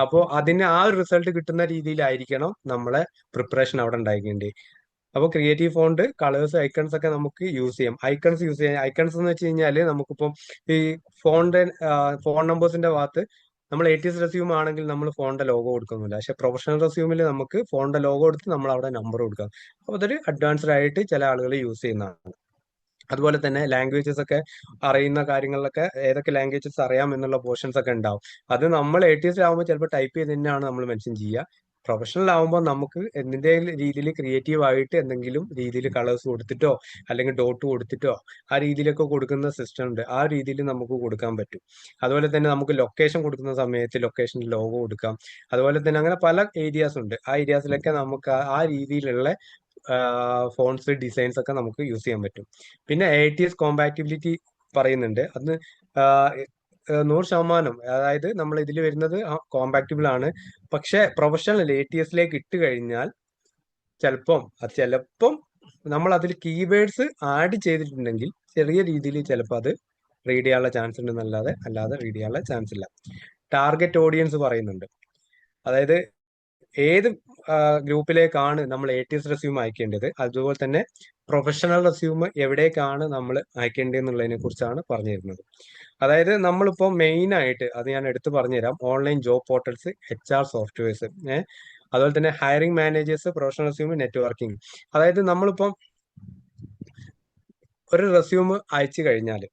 അപ്പോൾ അതിന് ആ ഒരു റിസൾട്ട് കിട്ടുന്ന രീതിയിലായിരിക്കണം നമ്മളെ പ്രിപ്പറേഷൻ അവിടെ ഉണ്ടായിരിക്കേണ്ടത്. അപ്പോൾ ക്രിയേറ്റീവ് ഫോണ്ട്, കളേഴ്സ്, ഐക്കൺസ് ഒക്കെ നമുക്ക് യൂസ് ചെയ്യാം. ഐക്കൺസ് എന്ന് വെച്ച് കഴിഞ്ഞാൽ നമുക്കിപ്പം ഈ ഫോൺ നമ്പേഴ്സിന്റെ ഭാഗത്ത് നമ്മൾ ATS റെസ്യൂം ആണെങ്കിൽ നമ്മൾ ഫോണിന്റെ ലോഗോ കൊടുക്കുന്നില്ല, പക്ഷെ പ്രൊഫഷണൽ റെസ്യൂമിൽ നമുക്ക് ഫോണിന്റെ ലോഗോ കൊടുത്ത് നമ്മൾ അവിടെ നമ്പർ കൊടുക്കാം. അപ്പോൾ അതൊരു അഡ്വാൻസ്ഡ് ആയിട്ട് ചില ആളുകൾ യൂസ് ചെയ്യുന്നതാണ്. അതുപോലെ തന്നെ ലാംഗ്വേജസ് ഒക്കെ അറിയുന്ന കാര്യങ്ങളിലൊക്കെ ഏതൊക്കെ ലാംഗ്വേജസ് അറിയാം എന്നുള്ള പോർഷൻസ് ഒക്കെ ഉണ്ടാവും. അത് നമ്മൾ ATS ആകുമ്പോൾ ചിലപ്പോൾ ടൈപ്പ് ചെയ്ത് തന്നെയാണ് നമ്മൾ മെൻഷൻ ചെയ്യുക. പ്രൊഫഷണൽ ആകുമ്പോൾ നമുക്ക് എന്തിന്റെ രീതിയിൽ ക്രിയേറ്റീവ് ആയിട്ട് എന്തെങ്കിലും രീതിയിൽ കളേഴ്സ് കൊടുത്തിട്ടോ അല്ലെങ്കിൽ ഡോട്ട് കൊടുത്തിട്ടോ ആ രീതിയിലൊക്കെ കൊടുക്കുന്ന സിസ്റ്റം ഉണ്ട്. ആ രീതിയിൽ നമുക്ക് കൊടുക്കാൻ പറ്റും. അതുപോലെ തന്നെ നമുക്ക് ലൊക്കേഷൻ കൊടുക്കുന്ന സമയത്ത് ലൊക്കേഷനിൽ ലോഗോ കൊടുക്കാം. അതുപോലെ തന്നെ അങ്ങനെ പല ഏരിയാസ് ഉണ്ട്. ആ ഏരിയാസിലൊക്കെ നമുക്ക് ആ രീതിയിലുള്ള ഫോൺസ്, ഡിസൈൻസ് ഒക്കെ നമുക്ക് യൂസ് ചെയ്യാൻ പറ്റും. പിന്നെ ATS കോമ്പാറ്റിബിലിറ്റി പറയുന്നുണ്ട്. അത് 100%, അതായത് നമ്മൾ ഇതിൽ വരുന്നത് കോമ്പാക്റ്റബിൾ ആണ്. പക്ഷെ പ്രൊഫഷണൽ ATSലേക്ക് ഇട്ട് കഴിഞ്ഞാൽ ചിലപ്പം നമ്മൾ അതിൽ കീവേഡ്സ് ആഡ് ചെയ്തിട്ടുണ്ടെങ്കിൽ ചെറിയ രീതിയിൽ ചിലപ്പോൾ അത് റീഡ് ചെയ്യാനുള്ള ചാൻസ് ഉണ്ടെന്നല്ലാതെ അല്ലാതെ റീഡ് ചെയ്യാനുള്ള ചാൻസ് ഇല്ല. ടാർഗറ്റ് ഓഡിയൻസ് പറയുന്നുണ്ട്. അതായത് ഏത് ഗ്രൂപ്പിലേക്കാണ് നമ്മൾ ATS റെസ്യൂം അയക്കേണ്ടത്, അതുപോലെ തന്നെ പ്രൊഫഷണൽ റെസ്യൂം എവിടേക്കാണ് നമ്മൾ അയക്കേണ്ടത് എന്നുള്ളതിനെ കുറിച്ചാണ് പറഞ്ഞു തരുന്നത്. അതായത് നമ്മളിപ്പോൾ മെയിൻ ആയിട്ട് അത് ഞാൻ എടുത്തു പറഞ്ഞുതരാം. Online job portals, HR softwares, അതുപോലെ തന്നെ hiring managers, professional resume, networking. അതായത് നമ്മളിപ്പം ഒരു റെസ്യൂം അയച്ചു കഴിഞ്ഞാൽ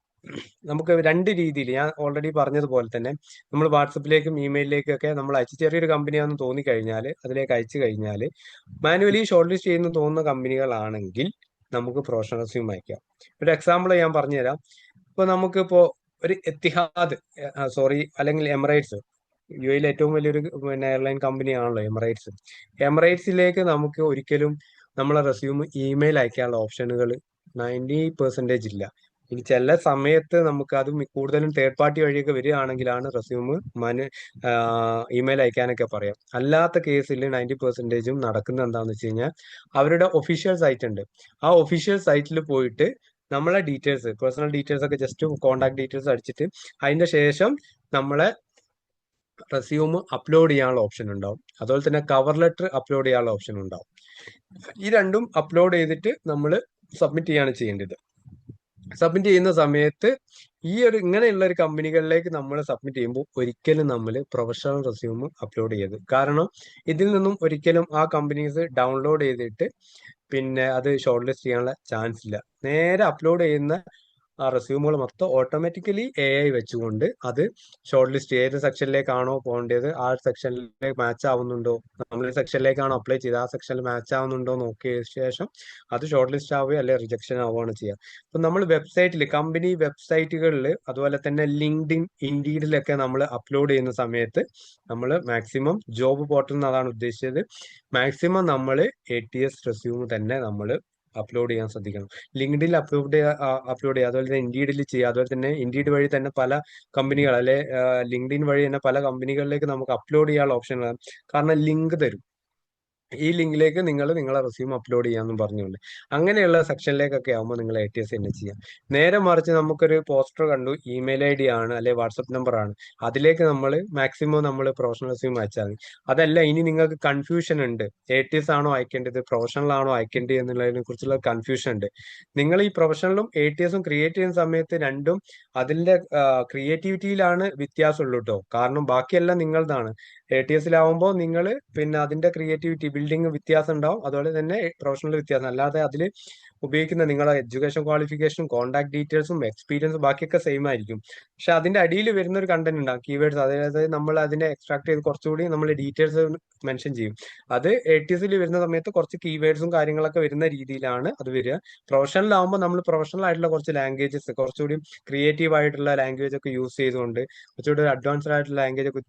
നമുക്ക് രണ്ട് രീതിയിൽ, ഞാൻ ഓൾറെഡി പറഞ്ഞതുപോലെ തന്നെ നമ്മൾ വാട്സപ്പിലേക്കും ഇമെയിലിലേക്കും ഒക്കെ നമ്മൾ അയച്ച് ചെറിയൊരു കമ്പനിയാണെന്ന് തോന്നിക്കഴിഞ്ഞാൽ അതിലേക്ക് അയച്ചു കഴിഞ്ഞാൽ മാനുവലി ഷോർട്ട് ലിസ്റ്റ് ചെയ്യുന്ന തോന്നുന്ന കമ്പനികളാണെങ്കിൽ നമുക്ക് പ്രൊഫഷണൽ റെസ്യൂം അയക്കാം. ഒരു എക്സാമ്പിൾ ഞാൻ പറഞ്ഞുതരാം. ഇപ്പൊ നമുക്കിപ്പോ ഒരു എത്തിഹാദ്, അല്ലെങ്കിൽ എമിറേറ്റ്സ്, UAE ഏറ്റവും വലിയൊരു എയർലൈൻ കമ്പനിയാണല്ലോ എമിറേറ്റ്സ്. എമിറേറ്റ്സിലേക്ക് നമുക്ക് ഒരിക്കലും നമ്മളെ റെസ്യൂം ഇമെയിൽ അയക്കാനുള്ള ഓപ്ഷനുകൾ 90% ഇല്ല. ഇനി ചില സമയത്ത് നമുക്ക് അത് കൂടുതലും തേർഡ് പാർട്ടി വഴിയൊക്കെ വരികയാണെങ്കിലാണ് റെസ്യൂം ഇമെയിൽ അയക്കാനൊക്കെ പറയാം. അല്ലാത്ത കേസിൽ 90% നടക്കുന്നത് എന്താണെന്ന് വെച്ച് കഴിഞ്ഞാൽ അവരുടെ ഒഫീഷ്യൽ സൈറ്റ് ഉണ്ട്. ആ ഒഫീഷ്യൽ സൈറ്റിൽ പോയിട്ട് നമ്മളെ ഡീറ്റെയിൽസ്, പേഴ്സണൽ ഡീറ്റെയിൽസ് ഒക്കെ ജസ്റ്റ് കോൺടാക്ട് ഡീറ്റെയിൽസ് അടിച്ചിട്ട് അതിന്റെ ശേഷം നമ്മളെ റെസ്യൂം അപ്ലോഡ് ചെയ്യാനുള്ള ഓപ്ഷൻ ഉണ്ടാവും. അതുപോലെ തന്നെ കവർ ലെറ്റർ അപ്ലോഡ് ചെയ്യാനുള്ള ഓപ്ഷൻ ഉണ്ടാവും. ഈ രണ്ടും അപ്ലോഡ് ചെയ്തിട്ട് നമ്മൾ സബ്മിറ്റ് ചെയ്യാണ് ചെയ്യേണ്ടത്. സബ്മിറ്റ് ചെയ്യുന്ന സമയത്ത് ഇങ്ങനെയുള്ള ഒരു കമ്പനികളിലേക്ക് നമ്മൾ സബ്മിറ്റ് ചെയ്യുമ്പോൾ ഒരിക്കലും നമ്മൾ പ്രൊഫഷണൽ റെസ്യൂം അപ്ലോഡ് ചെയ്യരുത്. കാരണം ഇതിൽ നിന്നും ഒരിക്കലും ആ കമ്പനീസ് ഡൗൺലോഡ് ചെയ്തിട്ട് പിന്നെ അത് ഷോർട്ട് ലിസ്റ്റ് ചെയ്യാനുള്ള ചാൻസ് ഇല്ല. നേരെ അപ്ലോഡ് ചെയ്യുന്ന ആ റെസ്യൂമുകൾ മൊത്തം ഓട്ടോമാറ്റിക്കലി AI വെച്ചുകൊണ്ട് അത് ഷോർട്ട് ലിസ്റ്റ് ഏത് സെക്ഷനിലേക്കാണോ പോകേണ്ടത് ആ സെക്ഷനിലേക്ക് മാച്ച് ആവുന്നുണ്ടോ, നമ്മൾ സെക്ഷനിലേക്കാണോ അപ്ലൈ ചെയ്ത് ആ സെക്ഷനിൽ മാച്ച് ആവുന്നുണ്ടോ നോക്കിയ ശേഷം അത് ഷോർട്ട് ലിസ്റ്റ് ആവുകയോ അല്ലെങ്കിൽ റിജക്ഷൻ ആവുകയാണ് ചെയ്യുക. അപ്പൊ നമ്മൾ വെബ്സൈറ്റിൽ, കമ്പനി വെബ്സൈറ്റുകളിൽ, അതുപോലെ തന്നെ ലിങ്ക്ഡിൻ, ഇൻഡീഡിലൊക്കെ നമ്മൾ അപ്ലോഡ് ചെയ്യുന്ന സമയത്ത് നമ്മൾ മാക്സിമം ജോബ് പോർട്ടൽ അതാണ് ഉദ്ദേശിച്ചത്, മാക്സിമം നമ്മൾ ATS റെസ്യൂം തന്നെ നമ്മൾ അപ്ലോഡ് ചെയ്യാൻ ശ്രദ്ധിക്കണം. ലിങ്ക്ഡിനിൽ അപ്ലോഡ് ചെയ്യുക, അതുപോലെ തന്നെ ഇൻഡീഡിൽ ചെയ്യുക. അതുപോലെ തന്നെ ഇൻഡീഡ് വഴി തന്നെ പല കമ്പനികൾ, അല്ലെ ലിങ്ക്ഡിൻ വഴി തന്നെ പല കമ്പനികളിലേക്ക് നമുക്ക് അപ്ലോഡ് ചെയ്യാനുള്ള ഓപ്ഷനുകളാണ്. കാരണം ലിങ്ക് തരും, ഈ ലിങ്കിലേക്ക് നിങ്ങൾ നിങ്ങളെ റെസ്യൂം അപ്ലോഡ് ചെയ്യാമെന്നും പറഞ്ഞുകൊണ്ട് അങ്ങനെയുള്ള സെക്ഷനിലേക്കൊക്കെ ആകുമ്പോൾ നിങ്ങൾ ATS തന്നെ ചെയ്യാം. നേരെ മറിച്ച് നമുക്കൊരു പോസ്റ്റർ കണ്ടു, ഇമെയിൽ ID ആണ് അല്ലെ വാട്സപ്പ് നമ്പർ ആണ്, അതിലേക്ക് നമ്മൾ മാക്സിമം നമ്മൾ പ്രൊഫഷണൽ റെസ്യൂം അയച്ചാൽ മതി. അതല്ല, ഇനി നിങ്ങൾക്ക് കൺഫ്യൂഷൻ ഉണ്ട്, ATS ആണോ അയക്കേണ്ടത് പ്രൊഫഷണൽ ആണോ അയക്കേണ്ടത് എന്നുള്ളതിനെ കുറിച്ചുള്ള കൺഫ്യൂഷൻ ഉണ്ട്. നിങ്ങൾ ഈ പ്രൊഫഷണലും ATSഉം ക്രിയേറ്റ് ചെയ്യുന്ന സമയത്ത് രണ്ടും അതിന്റെ ക്രിയേറ്റിവിറ്റിയിലാണ് വ്യത്യാസമുള്ളൂ കേട്ടോ. കാരണം ബാക്കിയെല്ലാം നിങ്ങളതാണ്. ATSലാവുമ്പോൾ നിങ്ങൾ പിന്നെ അതിന്റെ ക്രിയേറ്റിവിറ്റി ബിൽഡിംഗ് വ്യത്യാസം ഉണ്ടാവും, അതുപോലെ തന്നെ പ്രൊഫഷണൽ വ്യത്യാസം. അല്ലാതെ അതിൽ ഉപയോഗിക്കുന്ന നിങ്ങളുടെ എഡ്യൂക്കേഷൻ ക്വാളിഫിക്കേഷനും കോൺടാക്ട് ഡീറ്റെയിൽസും എക്സ്പീരിയൻസും ബാക്കിയൊക്കെ സെയിം ആയിരിക്കും. പക്ഷെ അതിന്റെ അടിയിൽ വരുന്ന ഒരു കണ്ടന്റ് ഉണ്ടാവും, കീവേഡ്സ്. അതായത് നമ്മൾ അതിനെ എക്സ്ട്രാക്ട് ചെയ്ത് കുറച്ചുകൂടി നമ്മൾ ഡീറ്റെയിൽസ് മെൻഷൻ ചെയ്യും. അത് ATSൽ വരുന്ന സമയത്ത് കുറച്ച് കീവേഡ്സും കാര്യങ്ങളൊക്കെ വരുന്ന രീതിയിലാണ് അത് വരിക. പ്രൊഫഷണലാവുമ്പോൾ നമ്മൾ പ്രൊഫഷണൽ ആയിട്ടുള്ള കുറച്ച് ലാംഗ്വേജസ്, കുറച്ചുകൂടി ക്രിയേറ്റീവ് ആയിട്ടുള്ള ലാംഗ്വേജ് ഒക്കെ യൂസ് ചെയ്തുകൊണ്ട്, കുറച്ചുകൂടി അഡ്വാൻസ്ഡ് ആയിട്ടുള്ള ലാംഗ്വേജ് ഒക്കെ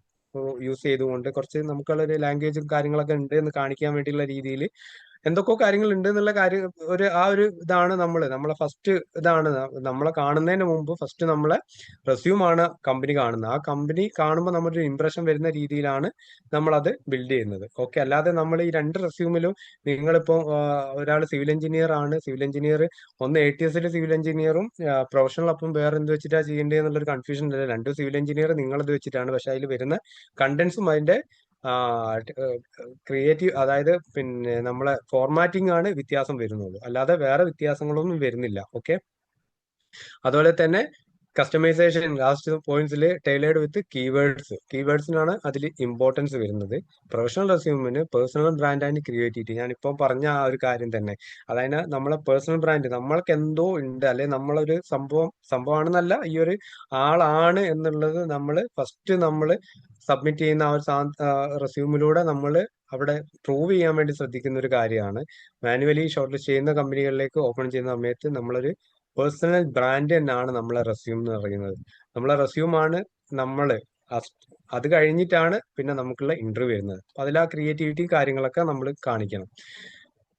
യൂസ് ചെയ്തുകൊണ്ട് കുറച്ച് നമുക്കുള്ള ഒരു ലാംഗ്വേജും കാര്യങ്ങളൊക്കെ ഉണ്ട് എന്ന് കാണിക്കാൻ വേണ്ടിയുള്ള രീതിയിൽ എന്തൊക്കെയോ കാര്യങ്ങൾ ഉണ്ട് എന്നുള്ള കാര്യം ഒരു ഇതാണ് നമ്മളെ ഫസ്റ്റ് ഇതാണ്. നമ്മളെ കാണുന്നതിന് മുമ്പ് ഫസ്റ്റ് നമ്മളെ റെസ്യൂം ആണ് കമ്പനി കാണുന്നത്. ആ കമ്പനി കാണുമ്പോൾ നമ്മളൊരു ഇംപ്രഷൻ വരുന്ന രീതിയിലാണ് നമ്മളത് ബിൽഡ് ചെയ്യുന്നത്. ഓക്കെ, അല്ലാതെ നമ്മൾ ഈ രണ്ട് റെസ്യൂമിലും നിങ്ങളിപ്പോൾ ഒരാൾ സിവിൽ എഞ്ചിനീയർ ആണ്, സിവിൽ എഞ്ചിനീയർ ഒന്ന് ATSൽ സിവിൽ എഞ്ചിനീയറും പ്രൊഫഷണൽ അപ്പം വേറെ എന്ത് വെച്ചിട്ടാണ് ചെയ്യേണ്ടത് എന്നുള്ളൊരു കൺഫ്യൂഷൻ ഇല്ല. രണ്ടും സിവിൽ എഞ്ചിനീയർ നിങ്ങളത് വെച്ചിട്ടാണ്, പക്ഷെ അതിൽ വരുന്ന കണ്ടന്റ്സും അതിന്റെ ക്രിയേറ്റീവ്, അതായത് പിന്നെ നമ്മളെ ഫോർമാറ്റിംഗ് ആണ് വ്യത്യാസം വരുന്നുള്ളൂ, അല്ലാതെ വേറെ വ്യത്യാസങ്ങളൊന്നും വരുന്നില്ല. ഓക്കെ, അതുപോലെ തന്നെ കസ്റ്റമൈസേഷൻ ലാസ്റ്റ് പോയിന്റ്സിൽ ടൈലേർഡ് വിത്ത് കീവേഡ്സിനാണ് അതിൽ ഇമ്പോർട്ടൻസ് വരുന്നത്. പ്രൊഫഷണൽ റെസ്യൂമിന് പേഴ്സണൽ ബ്രാൻഡ് ആൻഡ് ക്രിയേറ്റിവിറ്റി, ഞാൻ ഇപ്പോൾ പറഞ്ഞ ആ ഒരു കാര്യം തന്നെ. അതായത് നമ്മളെ പേഴ്സണൽ ബ്രാൻഡ്, നമ്മൾക്ക് എന്തോ ഉണ്ട് അല്ലെ നമ്മളൊരു സംഭവമാണെന്നല്ല, ഈ ഒരു ആളാണ് എന്നുള്ളത് നമ്മൾ ഫസ്റ്റ് നമ്മൾ സബ്മിറ്റ് ചെയ്യുന്ന ആ ഒരു റെസ്യൂമിലൂടെ നമ്മൾ അവിടെ പ്രൂവ് ചെയ്യാൻ വേണ്ടി ശ്രദ്ധിക്കുന്ന ഒരു കാര്യമാണ്. മാനുവലി ഷോർട്ട് ലിസ്റ്റ് ചെയ്യുന്ന കമ്പനികളിലേക്ക് ഓപ്പൺ ചെയ്യുന്ന സമയത്ത് നമ്മളൊരു പേഴ്സണൽ ബ്രാൻഡ് തന്നെയാണ് നമ്മളെ റെസ്യൂം എന്ന് പറയുന്നത്. നമ്മളെ റെസ്യൂം ആണ് നമ്മള്. അത് കഴിഞ്ഞിട്ടാണ് പിന്നെ നമുക്കുള്ള ഇന്റർവ്യൂ വരുന്നത്. അപ്പൊ അതിൽ ആ ക്രിയേറ്റിവിറ്റി കാര്യങ്ങളൊക്കെ നമ്മൾ കാണിക്കണം.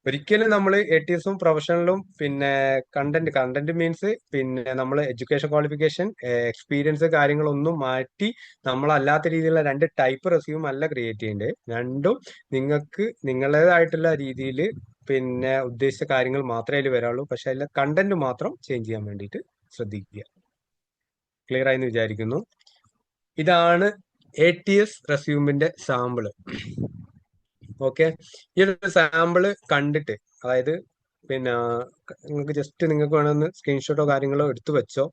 ഒരിക്കലും നമ്മൾ ATSഉം പ്രൊഫഷണലും പിന്നെ കണ്ടന്റ് മീൻസ് പിന്നെ നമ്മൾ എഡ്യൂക്കേഷൻ ക്വാളിഫിക്കേഷൻ, എക്സ്പീരിയൻസ് കാര്യങ്ങളൊന്നും മാറ്റി നമ്മളല്ലാത്ത രീതിയിലുള്ള രണ്ട് ടൈപ്പ് റെസ്യൂം അല്ല ക്രിയേറ്റ് ചെയ്യേണ്ടത്. രണ്ടും നിങ്ങൾക്ക് നിങ്ങളുടേതായിട്ടുള്ള രീതിയിൽ പിന്നെ ഉദ്ദേശിച്ച കാര്യങ്ങൾ മാത്രമേ അതിൽ വരാവുള്ളൂ. പക്ഷെ അതിലെ കണ്ടന്റ് മാത്രം ചേഞ്ച് ചെയ്യാൻ വേണ്ടിയിട്ട് ശ്രദ്ധിക്കുക. ക്ലിയർ ആയെന്ന് വിചാരിക്കുന്നു. ഇതാണ് ATS റെസ്യൂമിന്റെ സാമ്പിള്. ഓക്കെ, ഈ ഒരു സാമ്പിള് കണ്ടിട്ട്, അതായത് പിന്നെ നിങ്ങൾക്ക് ജസ്റ്റ് നിങ്ങൾക്ക് വേണമെന്ന് സ്ക്രീൻഷോട്ടോ കാര്യങ്ങളോ എടുത്തു വെച്ചോ.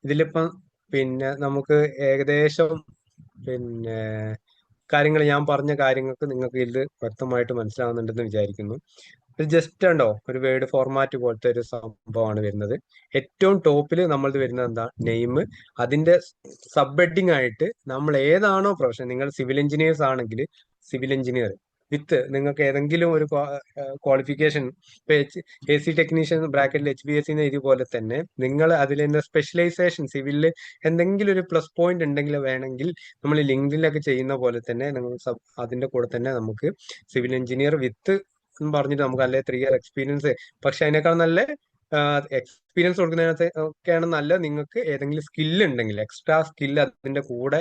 ഇതിലിപ്പം പിന്നെ നമുക്ക് ഏകദേശം പിന്നെ കാര്യങ്ങൾ ഞാൻ പറഞ്ഞ കാര്യങ്ങൾക്ക് നിങ്ങൾക്ക് ഇതിൽ വ്യക്തമായിട്ട് മനസ്സിലാവുന്നുണ്ടെന്ന് വിചാരിക്കുന്നു. ഇത് ജസ്റ്റ് ഉണ്ടോ ഒരു വേർഡ് ഫോർമാറ്റ് പോലത്തെ ഒരു സംഭവമാണ് വരുന്നത്. ഏറ്റവും ടോപ്പിൽ നമ്മളത് വരുന്നത് എന്താ, നെയിം. അതിന്റെ സബ് ഹെഡിങ് ആയിട്ട് നമ്മൾ ഏതാണോ പ്രൊഫഷൻ, നിങ്ങൾ സിവിൽ എഞ്ചിനീയേഴ്സ് ആണെങ്കിൽ സിവിൽ എഞ്ചിനീയർ വിത്ത് നിങ്ങൾക്ക് ഏതെങ്കിലും ഒരു ക്വാളിഫിക്കേഷൻ, AC ടെക്നീഷ്യൻ ബ്രാക്കറ്റിൽ HBSc ഇതുപോലെ തന്നെ നിങ്ങൾ അതിൽ തന്നെ സ്പെഷ്യലൈസേഷൻ സിവിലിൽ എന്തെങ്കിലും ഒരു പ്ലസ് പോയിന്റ് ഉണ്ടെങ്കിൽ വേണമെങ്കിൽ നമ്മൾ ലിങ്ക്ഡിനിലൊക്കെ ചെയ്യുന്ന പോലെ തന്നെ നിങ്ങൾ അതിന്റെ കൂടെ തന്നെ നമുക്ക് സിവിൽ എഞ്ചിനീയർ വിത്ത് എന്ന് പറഞ്ഞിട്ട് നമുക്ക് അല്ലെ 3 ഇയർ എക്സ്പീരിയൻസ്, പക്ഷെ അതിനേക്കാൾ നല്ല എക്സ്പീരിയൻസ് കൊടുക്കുന്നതിനകത്ത് ഒക്കെയാണ് നല്ല. നിങ്ങൾക്ക് ഏതെങ്കിലും സ്കില്ല് ഉണ്ടെങ്കിൽ, എക്സ്ട്രാ സ്കില്ല് അതിന്റെ കൂടെ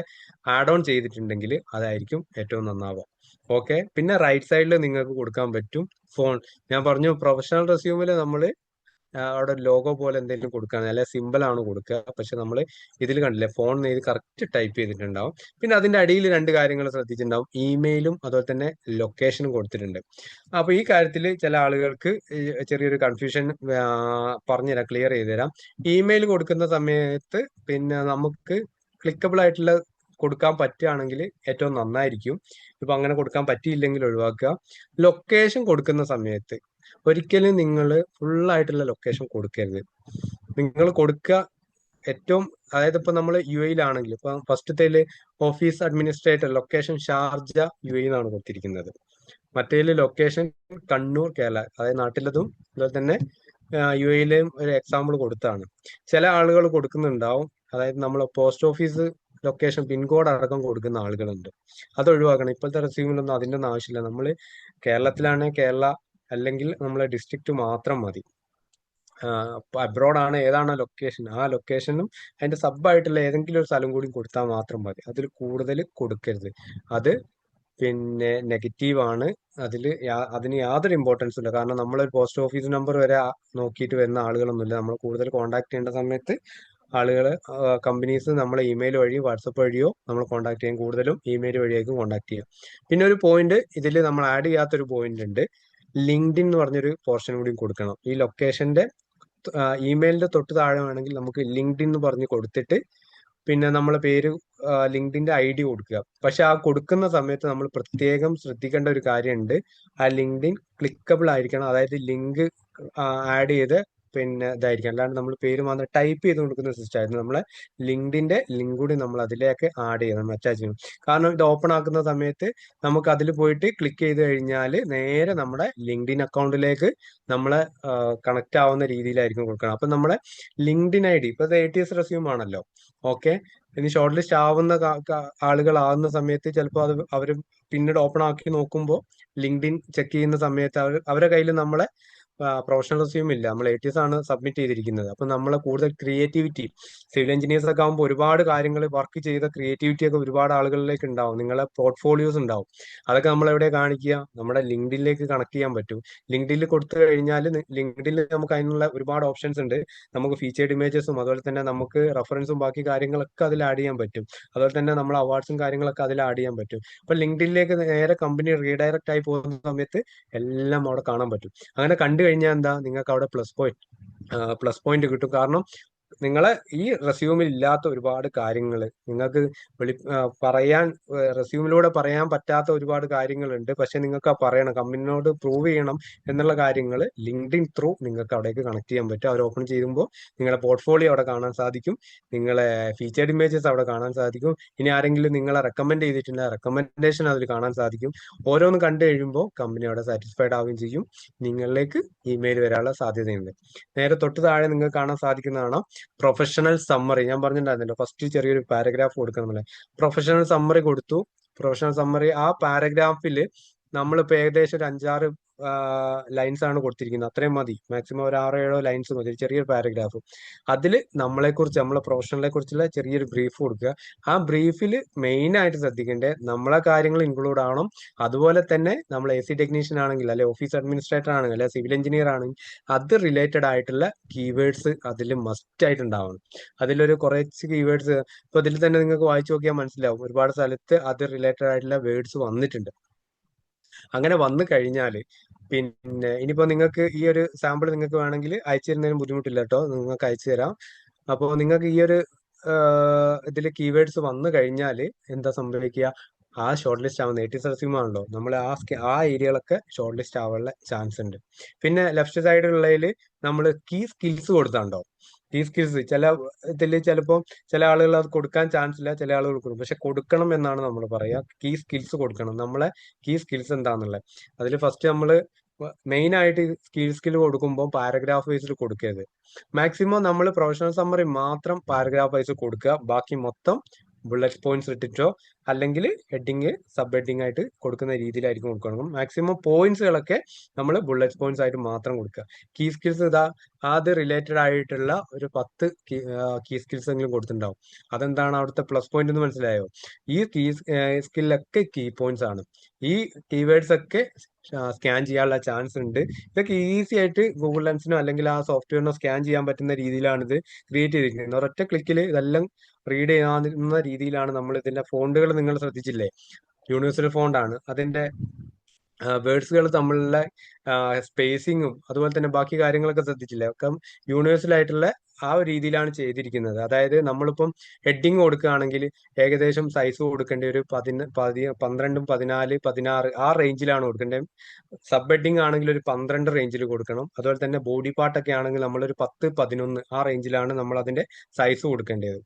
ആഡ് ഓൺ ചെയ്തിട്ടുണ്ടെങ്കിൽ അതായിരിക്കും ഏറ്റവും നന്നാവുക. ഓക്കെ, പിന്നെ റൈറ്റ് സൈഡിൽ നിങ്ങൾക്ക് കൊടുക്കാൻ പറ്റും ഫോൺ. ഞാൻ പറഞ്ഞു പ്രൊഫഷണൽ റെസ്യൂമിൽ നമ്മൾ അവിടെ ലോഗോ പോലെ എന്തെങ്കിലും കൊടുക്കുകയാണ്, അല്ലെ സിമ്പിൾ ആണ് കൊടുക്കുക. പക്ഷെ നമ്മൾ ഇതിൽ കണ്ടില്ലേ, ഫോൺ ഇത് കറക്റ്റ് ടൈപ്പ് ചെയ്തിട്ടുണ്ടാവും. പിന്നെ അതിന്റെ അടിയിൽ 2 കാര്യങ്ങൾ ശ്രദ്ധിച്ചിട്ടുണ്ടാവും, ഇമെയിലും അതുപോലെ തന്നെ ലൊക്കേഷനും കൊടുത്തിട്ടുണ്ട്. അപ്പൊ ഈ കാര്യത്തിൽ ചില ആളുകൾക്ക് ചെറിയൊരു കൺഫ്യൂഷൻ പറഞ്ഞുതരാം, ക്ലിയർ ചെയ്ത് തരാം. ഇമെയിൽ കൊടുക്കുന്ന സമയത്ത് പിന്നെ നമുക്ക് ക്ലിക്കബിൾ ആയിട്ടുള്ള കൊടുക്കാൻ പറ്റുകയാണെങ്കിൽ ഏറ്റവും നന്നായിരിക്കും. ഇപ്പൊ അങ്ങനെ കൊടുക്കാൻ പറ്റിയില്ലെങ്കിൽ ഒഴിവാക്കുക. ലൊക്കേഷൻ കൊടുക്കുന്ന സമയത്ത് ഒരിക്കലും നിങ്ങൾ ഫുള്ളായിട്ടുള്ള ലൊക്കേഷൻ കൊടുക്കരുത്. നിങ്ങൾ കൊടുക്കുക ഏറ്റവും, അതായത് ഇപ്പൊ നമ്മൾ UAE-ലാണെങ്കിൽ ഇപ്പൊ ഫസ്റ്റത്തേല് office administrator location Sharjah UAE എന്നാണ് കൊടുത്തിരിക്കുന്നത്. മറ്റേതിൽ ലൊക്കേഷൻ കണ്ണൂർ കേരള, അതായത് നാട്ടിലതും അതുപോലെ തന്നെ UAE-ലെയും ഒരു എക്സാമ്പിൾ കൊടുത്താണ്. ചില ആളുകൾ കൊടുക്കുന്നുണ്ടാവും, അതായത് നമ്മൾ പോസ്റ്റ് ഓഫീസ് ലൊക്കേഷൻ പിൻകോഡ് അടക്കം കൊടുക്കുന്ന ആളുകളുണ്ട്. അത് ഒഴിവാക്കണം. ഇപ്പോഴത്തെ റെസ്യൂമിലൊന്നും അതിന്റെ ഒന്നും ആവശ്യമില്ല. നമ്മൾ കേരളത്തിലാണെങ്കിൽ കേരള, അല്ലെങ്കിൽ നമ്മളെ ഡിസ്ട്രിക്റ്റ് മാത്രം മതി. അബ്രോഡ് ആണ് ഏതാണോ ലൊക്കേഷൻ, ആ ലൊക്കേഷനും അതിന്റെ സബ് ആയിട്ടുള്ള ഏതെങ്കിലും ഒരു സ്ഥലം കൂടി കൊടുത്താൽ മാത്രം മതി. അതിൽ കൂടുതൽ കൊടുക്കരുത്. അത് പിന്നെ നെഗറ്റീവ് ആണ്. അതിന് യാതൊരു ഇമ്പോർട്ടൻസും ഇല്ല. കാരണം നമ്മളൊരു പോസ്റ്റ് ഓഫീസ് നമ്പർ വരെ നോക്കിയിട്ട് വരുന്ന ആളുകളൊന്നുമില്ല. നമ്മൾ കൂടുതൽ കോൺടാക്ട് ചെയ്യേണ്ട സമയത്ത് ആളുകൾ, കമ്പനീസ് നമ്മളെ ഇമെയിൽ വഴി വാട്സപ്പ് വഴിയോ നമ്മൾ കോൺടാക്ട് ചെയ്യും. കൂടുതലും ഇമെയിൽ വഴിയായിരിക്കും കോൺടാക്ട് ചെയ്യുക. പിന്നെ ഒരു പോയിന്റ് ഇതിൽ നമ്മൾ ആഡ് ചെയ്യാത്തൊരു പോയിന്റ് ഉണ്ട്, ലിങ്ക്ഡിൻ എന്ന് പറഞ്ഞൊരു പോർഷൻ കൂടി കൊടുക്കണം. ഈ ലൊക്കേഷന്റെ ഇമെയിലിന്റെ തൊട്ട് താഴെ വേണമെങ്കിൽ നമുക്ക് ലിങ്ക്ഡിൻ എന്ന് പറഞ്ഞ് കൊടുത്തിട്ട് പിന്നെ നമ്മളെ പേര്, ലിങ്ക്ഡിന്റെ ID കൊടുക്കുക. പക്ഷെ ആ കൊടുക്കുന്ന സമയത്ത് നമ്മൾ പ്രത്യേകം ശ്രദ്ധിക്കേണ്ട ഒരു കാര്യമുണ്ട്, ആ ലിങ്ക്ഡിൻ ക്ലിക്കബിൾ ആയിരിക്കണം. അതായത് ലിങ്ക് ആഡ് ചെയ്ത് പിന്നെ ഇതായിരിക്കും, അല്ലാണ്ട് നമ്മൾ പേര് മാത്രം ടൈപ്പ് ചെയ്ത് കൊടുക്കുന്ന സിസ്റ്റം ആയിരുന്നു. നമ്മളെ ലിങ്ക്ഡിന്റെ ലിങ്ക് കൂടി നമ്മൾ അതിലേക്ക് ആഡ് ചെയ്യണം, അറ്റാച്ച് ചെയ്യണം. കാരണം ഇത് ഓപ്പൺ ആക്കുന്ന സമയത്ത് നമുക്ക് അതിൽ പോയിട്ട് ക്ലിക്ക് ചെയ്ത് കഴിഞ്ഞാൽ നേരെ നമ്മുടെ ലിങ്ക്ഡിൻ അക്കൗണ്ടിലേക്ക് നമ്മളെ കണക്ട് ആവുന്ന രീതിയിലായിരിക്കും കൊടുക്കണം. അപ്പൊ നമ്മളെ ലിങ്ക്ഡിൻ ID ഇപ്പൊ ATS റെസ്യൂം ആണല്ലോ. ഓക്കെ, ഇനി ഷോർട്ട് ലിസ്റ്റ് ആവുന്ന ആളുകളാവുന്ന സമയത്ത് ചിലപ്പോൾ അവർ പിന്നീട് ഓപ്പൺ ആക്കി നോക്കുമ്പോൾ ലിങ്ക്ഡിൻ ചെക്ക് ചെയ്യുന്ന സമയത്ത് അവരുടെ കയ്യിൽ നമ്മളെ പ്രൊഫഷണൽ റെസ്യൂം ഇല്ല, നമ്മൾ ATS ആണ് സബ്മിറ്റ് ചെയ്തിരിക്കുന്നത്. അപ്പൊ നമ്മളെ കൂടുതൽ ക്രിയേറ്റിവിറ്റി, സിവിൽ എഞ്ചിനീയേഴ്സ് ഒക്കെ ആകുമ്പോൾ ഒരുപാട് കാര്യങ്ങൾ വർക്ക് ചെയ്ത ക്രിയേറ്റിവിറ്റി ഒക്കെ ഒരുപാട് ആളുകളിലേക്ക് ഉണ്ടാവും. നിങ്ങളെ പോർട്ട്ഫോളിയോസ് ഉണ്ടാവും. അതൊക്കെ നമ്മൾ എവിടെ കാണിക്കുക, നമ്മുടെ ലിങ്ക്ഡിനിലേക്ക് കണക്ട് ചെയ്യാൻ പറ്റും. ലിങ്ക്ഡിനിൽ കൊടുത്തു കഴിഞ്ഞാൽ ലിങ്ക്ഡിനിൽ നമുക്ക് അതിനുള്ള ഒരുപാട് ഓപ്ഷൻസ് ഉണ്ട്. നമുക്ക് ഫീച്ചേർഡ് ഇമേജസും അതുപോലെ തന്നെ നമുക്ക് റെഫറൻസും ബാക്കി കാര്യങ്ങളൊക്കെ അതിൽ ആഡ് ചെയ്യാൻ പറ്റും. അതുപോലെ തന്നെ നമ്മൾ അവാർഡ്സും കാര്യങ്ങളൊക്കെ അതിൽ ആഡ് ചെയ്യാൻ പറ്റും. അപ്പൊ ലിങ്ക്ഡിനിലേക്ക് നേരെ കമ്പനി റീഡയറക്റ്റ് ആയി പോകുന്ന സമയത്ത് എല്ലാം അവിടെ കാണാൻ പറ്റും. അങ്ങനെ കണ്ടു കഴിഞ്ഞാൽ എന്താ, നിങ്ങൾക്ക് അവിടെ പ്ലസ് പോയിന്റ് കിട്ടും. കാരണം നിങ്ങളെ ഈ റെസ്യൂമിൽ ഇല്ലാത്ത ഒരുപാട് കാര്യങ്ങൾ നിങ്ങൾക്ക് പറയാൻ, റെസ്യൂമിലൂടെ പറയാൻ പറ്റാത്ത ഒരുപാട് കാര്യങ്ങളുണ്ട്. പക്ഷെ നിങ്ങൾക്ക് ആ പറയണം, കമ്പനിയോട് പ്രൂവ് ചെയ്യണം എന്നുള്ള കാര്യങ്ങൾ ലിങ്ക്ഡിൻ ത്രൂ നിങ്ങൾക്ക് അവിടേക്ക് കണക്ട് ചെയ്യാൻ പറ്റും. അവർ ഓപ്പൺ ചെയ്യുമ്പോൾ നിങ്ങളെ പോർട്ട്ഫോളിയോ അവിടെ കാണാൻ സാധിക്കും, നിങ്ങളെ ഫീച്ചേർഡ് ഇമേജസ് അവിടെ കാണാൻ സാധിക്കും. ഇനി ആരെങ്കിലും നിങ്ങളെ റെക്കമെൻഡ് ചെയ്തിട്ടുണ്ട്, റെക്കമെൻഡേഷൻ അതിൽ കാണാൻ സാധിക്കും. ഓരോന്ന് കണ്ടു കഴിയുമ്പോൾ കമ്പനി അവിടെ സാറ്റിസ്ഫൈഡ് ആവുകയും ചെയ്യും, നിങ്ങളിലേക്ക് ഇമെയിൽ വരാനുള്ള സാധ്യതയുണ്ട്. നേരെ തൊട്ട് താഴെ നിങ്ങൾക്ക് കാണാൻ സാധിക്കുന്നതാണ് പ്രൊഫഷണൽ സമ്മറി. ഞാൻ പറഞ്ഞിട്ടുണ്ടായിരുന്നല്ലോ ഫസ്റ്റ് ചെറിയൊരു പാരഗ്രാഫ് കൊടുക്കണമെന്നല്ലേ. പ്രൊഫഷണൽ സമ്മറി കൊടുത്തു. പ്രൊഫഷണൽ സമ്മറി ആ പാരഗ്രാഫിൽ നമ്മളിപ്പോ ഏകദേശം ഒരു 5-6 ലൈൻസ് ആണ് കൊടുത്തിരിക്കുന്നത്, അത്രയും മതി. മാക്സിമം ഒരു 6-7 ലൈൻസ് മതി, ചെറിയൊരു പാരഗ്രാഫ്. അതിൽ നമ്മളെക്കുറിച്ച്, നമ്മളെ പ്രൊഫഷണലെ കുറിച്ചുള്ള ചെറിയൊരു ബ്രീഫ് കൊടുക്കുക. ആ ബ്രീഫിൽ മെയിൻ ആയിട്ട് ശ്രദ്ധിക്കേണ്ടത് നമ്മളെ കാര്യങ്ങൾ ഇൻക്ലൂഡ് ആവണം. അതുപോലെ തന്നെ നമ്മൾ AC ടെക്നീഷ്യൻ ആണെങ്കിൽ, അല്ലെ ഓഫീസ് അഡ്മിനിസ്ട്രേറ്റർ ആണെങ്കിൽ, അല്ലെ സിവിൽ എഞ്ചിനീയർ ആണെങ്കിൽ അത് റിലേറ്റഡ് ആയിട്ടുള്ള കീവേഡ്സ് അതിൽ മസ്റ്റ് ആയിട്ട് ഉണ്ടാവണം. അതിലൊരു കുറച്ച് കീവേഡ്സ് ഇപ്പൊ ഇതിൽ തന്നെ നിങ്ങൾക്ക് വായിച്ചു നോക്കിയാൽ മനസ്സിലാവും, ഒരുപാട് സ്ഥലത്ത് അത് റിലേറ്റഡ് ആയിട്ടുള്ള വേർഡ്സ് വന്നിട്ടുണ്ട്. അങ്ങനെ വന്നു കഴിഞ്ഞാൽ പിന്നെ ഇനിയിപ്പോ നിങ്ങൾക്ക് ഈ ഒരു സാമ്പിൾ നിങ്ങൾക്ക് വേണമെങ്കിൽ അയച്ചു തരുന്നതിന് ബുദ്ധിമുട്ടില്ല കേട്ടോ, നിങ്ങൾക്ക് അയച്ചു തരാം. അപ്പോൾ നിങ്ങൾക്ക് ഈ ഒരു ഇതിൽ കീവേഡ്സ് വന്നു കഴിഞ്ഞാൽ എന്താ സംഭവിക്കുക, ആ ഷോർട്ട് ലിസ്റ്റ് ആവുന്ന ATS റെസ്യൂം ആണല്ലോ, നമ്മൾ ആ ഏരിയകളൊക്കെ ഷോർട്ട് ലിസ്റ്റ് ആവാനുള്ള ചാൻസ് ഉണ്ട്. പിന്നെ ലെഫ്റ്റ് സൈഡിലുള്ളതിൽ നമ്മൾ കീ സ്കിൽസ് കൊടുത്താണ്ടോ, കീ സ്കിൽസ് ചില ഇതിൽ ചിലപ്പോൾ ചില ആളുകൾ അത് കൊടുക്കാൻ ചാൻസ് ഇല്ല, ചില ആളുകൾ കൊടുക്കും. പക്ഷെ കൊടുക്കണം എന്നാണ് നമ്മൾ പറയുക, കീ സ്കിൽസ് കൊടുക്കണം. നമ്മളെ കീ സ്കിൽസ് എന്താണെന്നുള്ളത് അതിൽ ഫസ്റ്റ് നമ്മൾ മെയിൻ ആയിട്ട് സ്കിൽ കൊടുക്കുമ്പോൾ പാരഗ്രാഫ് വൈസിൽ കൊടുക്കരുത്. മാക്സിമം നമ്മൾ പ്രൊഫഷണൽ സമ്മറി മാത്രം പാരഗ്രാഫ് വൈസ് കൊടുക്കുക, ബാക്കി മൊത്തം ബുള്ളറ്റ് പോയിന്റ്സ് ഇട്ടിട്ടോ അല്ലെങ്കിൽ ഹെഡിങ് സബ് ഹെഡിങ് ആയിട്ട് കൊടുക്കുന്ന രീതിയിലായിരിക്കും കൊടുക്കണം. മാക്സിമം പോയിന്റ്സുകളൊക്കെ നമ്മൾ ബുള്ളറ്റ് പോയിന്റ്സ് ആയിട്ട് മാത്രം കൊടുക്കുക. കീ സ്കിൽസ് ഇതാ അത് റിലേറ്റഡ് ആയിട്ടുള്ള ഒരു 10 കീ സ്കിൽസ് എങ്കിലും കൊടുത്തിട്ടുണ്ടാവും. അതെന്താണ് അവിടുത്തെ പ്ലസ് പോയിന്റ് എന്ന് മനസ്സിലായോ? ഈ കീ സ്കില്ലൊക്കെ കീ പോയിന്റ്സ് ആണ്. ഈ കീവേഡ്സ് ഒക്കെ സ്കാൻ ചെയ്യാനുള്ള ചാൻസ് ഉണ്ട്. ഇതൊക്കെ ഈസി ആയിട്ട് ഗൂഗിൾ ലെൻസിനോ അല്ലെങ്കിൽ ആ സോഫ്റ്റ്വെയറിനോ സ്കാൻ ചെയ്യാൻ പറ്റുന്ന രീതിയിലാണ് ഇത് ക്രിയേറ്റ് ചെയ്തിരിക്കുന്നത്. ഒരൊറ്റ ക്ലിക്കിൽ ഇതെല്ലാം റീഡ് ചെയ്യാവുന്ന രീതിയിലാണ് നമ്മൾ ഇതിന്റെ ഫോണ്ടുകൾ നിങ്ങൾ ശ്രദ്ധിച്ചില്ലേ, യൂണിവേഴ്സൽ ഫോണ്ട് ആണ്. അതിന്റെ വേർഡ്സുകൾ തമ്മിലുള്ള സ്പേസിങ്ങും അതുപോലെ തന്നെ ബാക്കി കാര്യങ്ങളൊക്കെ ശ്രദ്ധിച്ചില്ലേ, ഒക്കെ യൂണിവേഴ്സൽ ആയിട്ടുള്ള ആ ഒരു രീതിയിലാണ് ചെയ്തിരിക്കുന്നത്. അതായത് നമ്മളിപ്പം ഹെഡിങ് കൊടുക്കുകയാണെങ്കിൽ ഏകദേശം സൈസ് കൊടുക്കേണ്ട ഒരു 12, 14, 16 ആ റേഞ്ചിലാണ് കൊടുക്കേണ്ടത്. സബ് ഹെഡിങ് ആണെങ്കിൽ ഒരു 12 റേഞ്ചിൽ കൊടുക്കണം. അതുപോലെ തന്നെ ബോഡി പാർട്ടൊക്കെ ആണെങ്കിൽ നമ്മളൊരു 10, 11 ആ റേഞ്ചിലാണ് നമ്മൾ അതിന്റെ സൈസ് കൊടുക്കേണ്ടത്.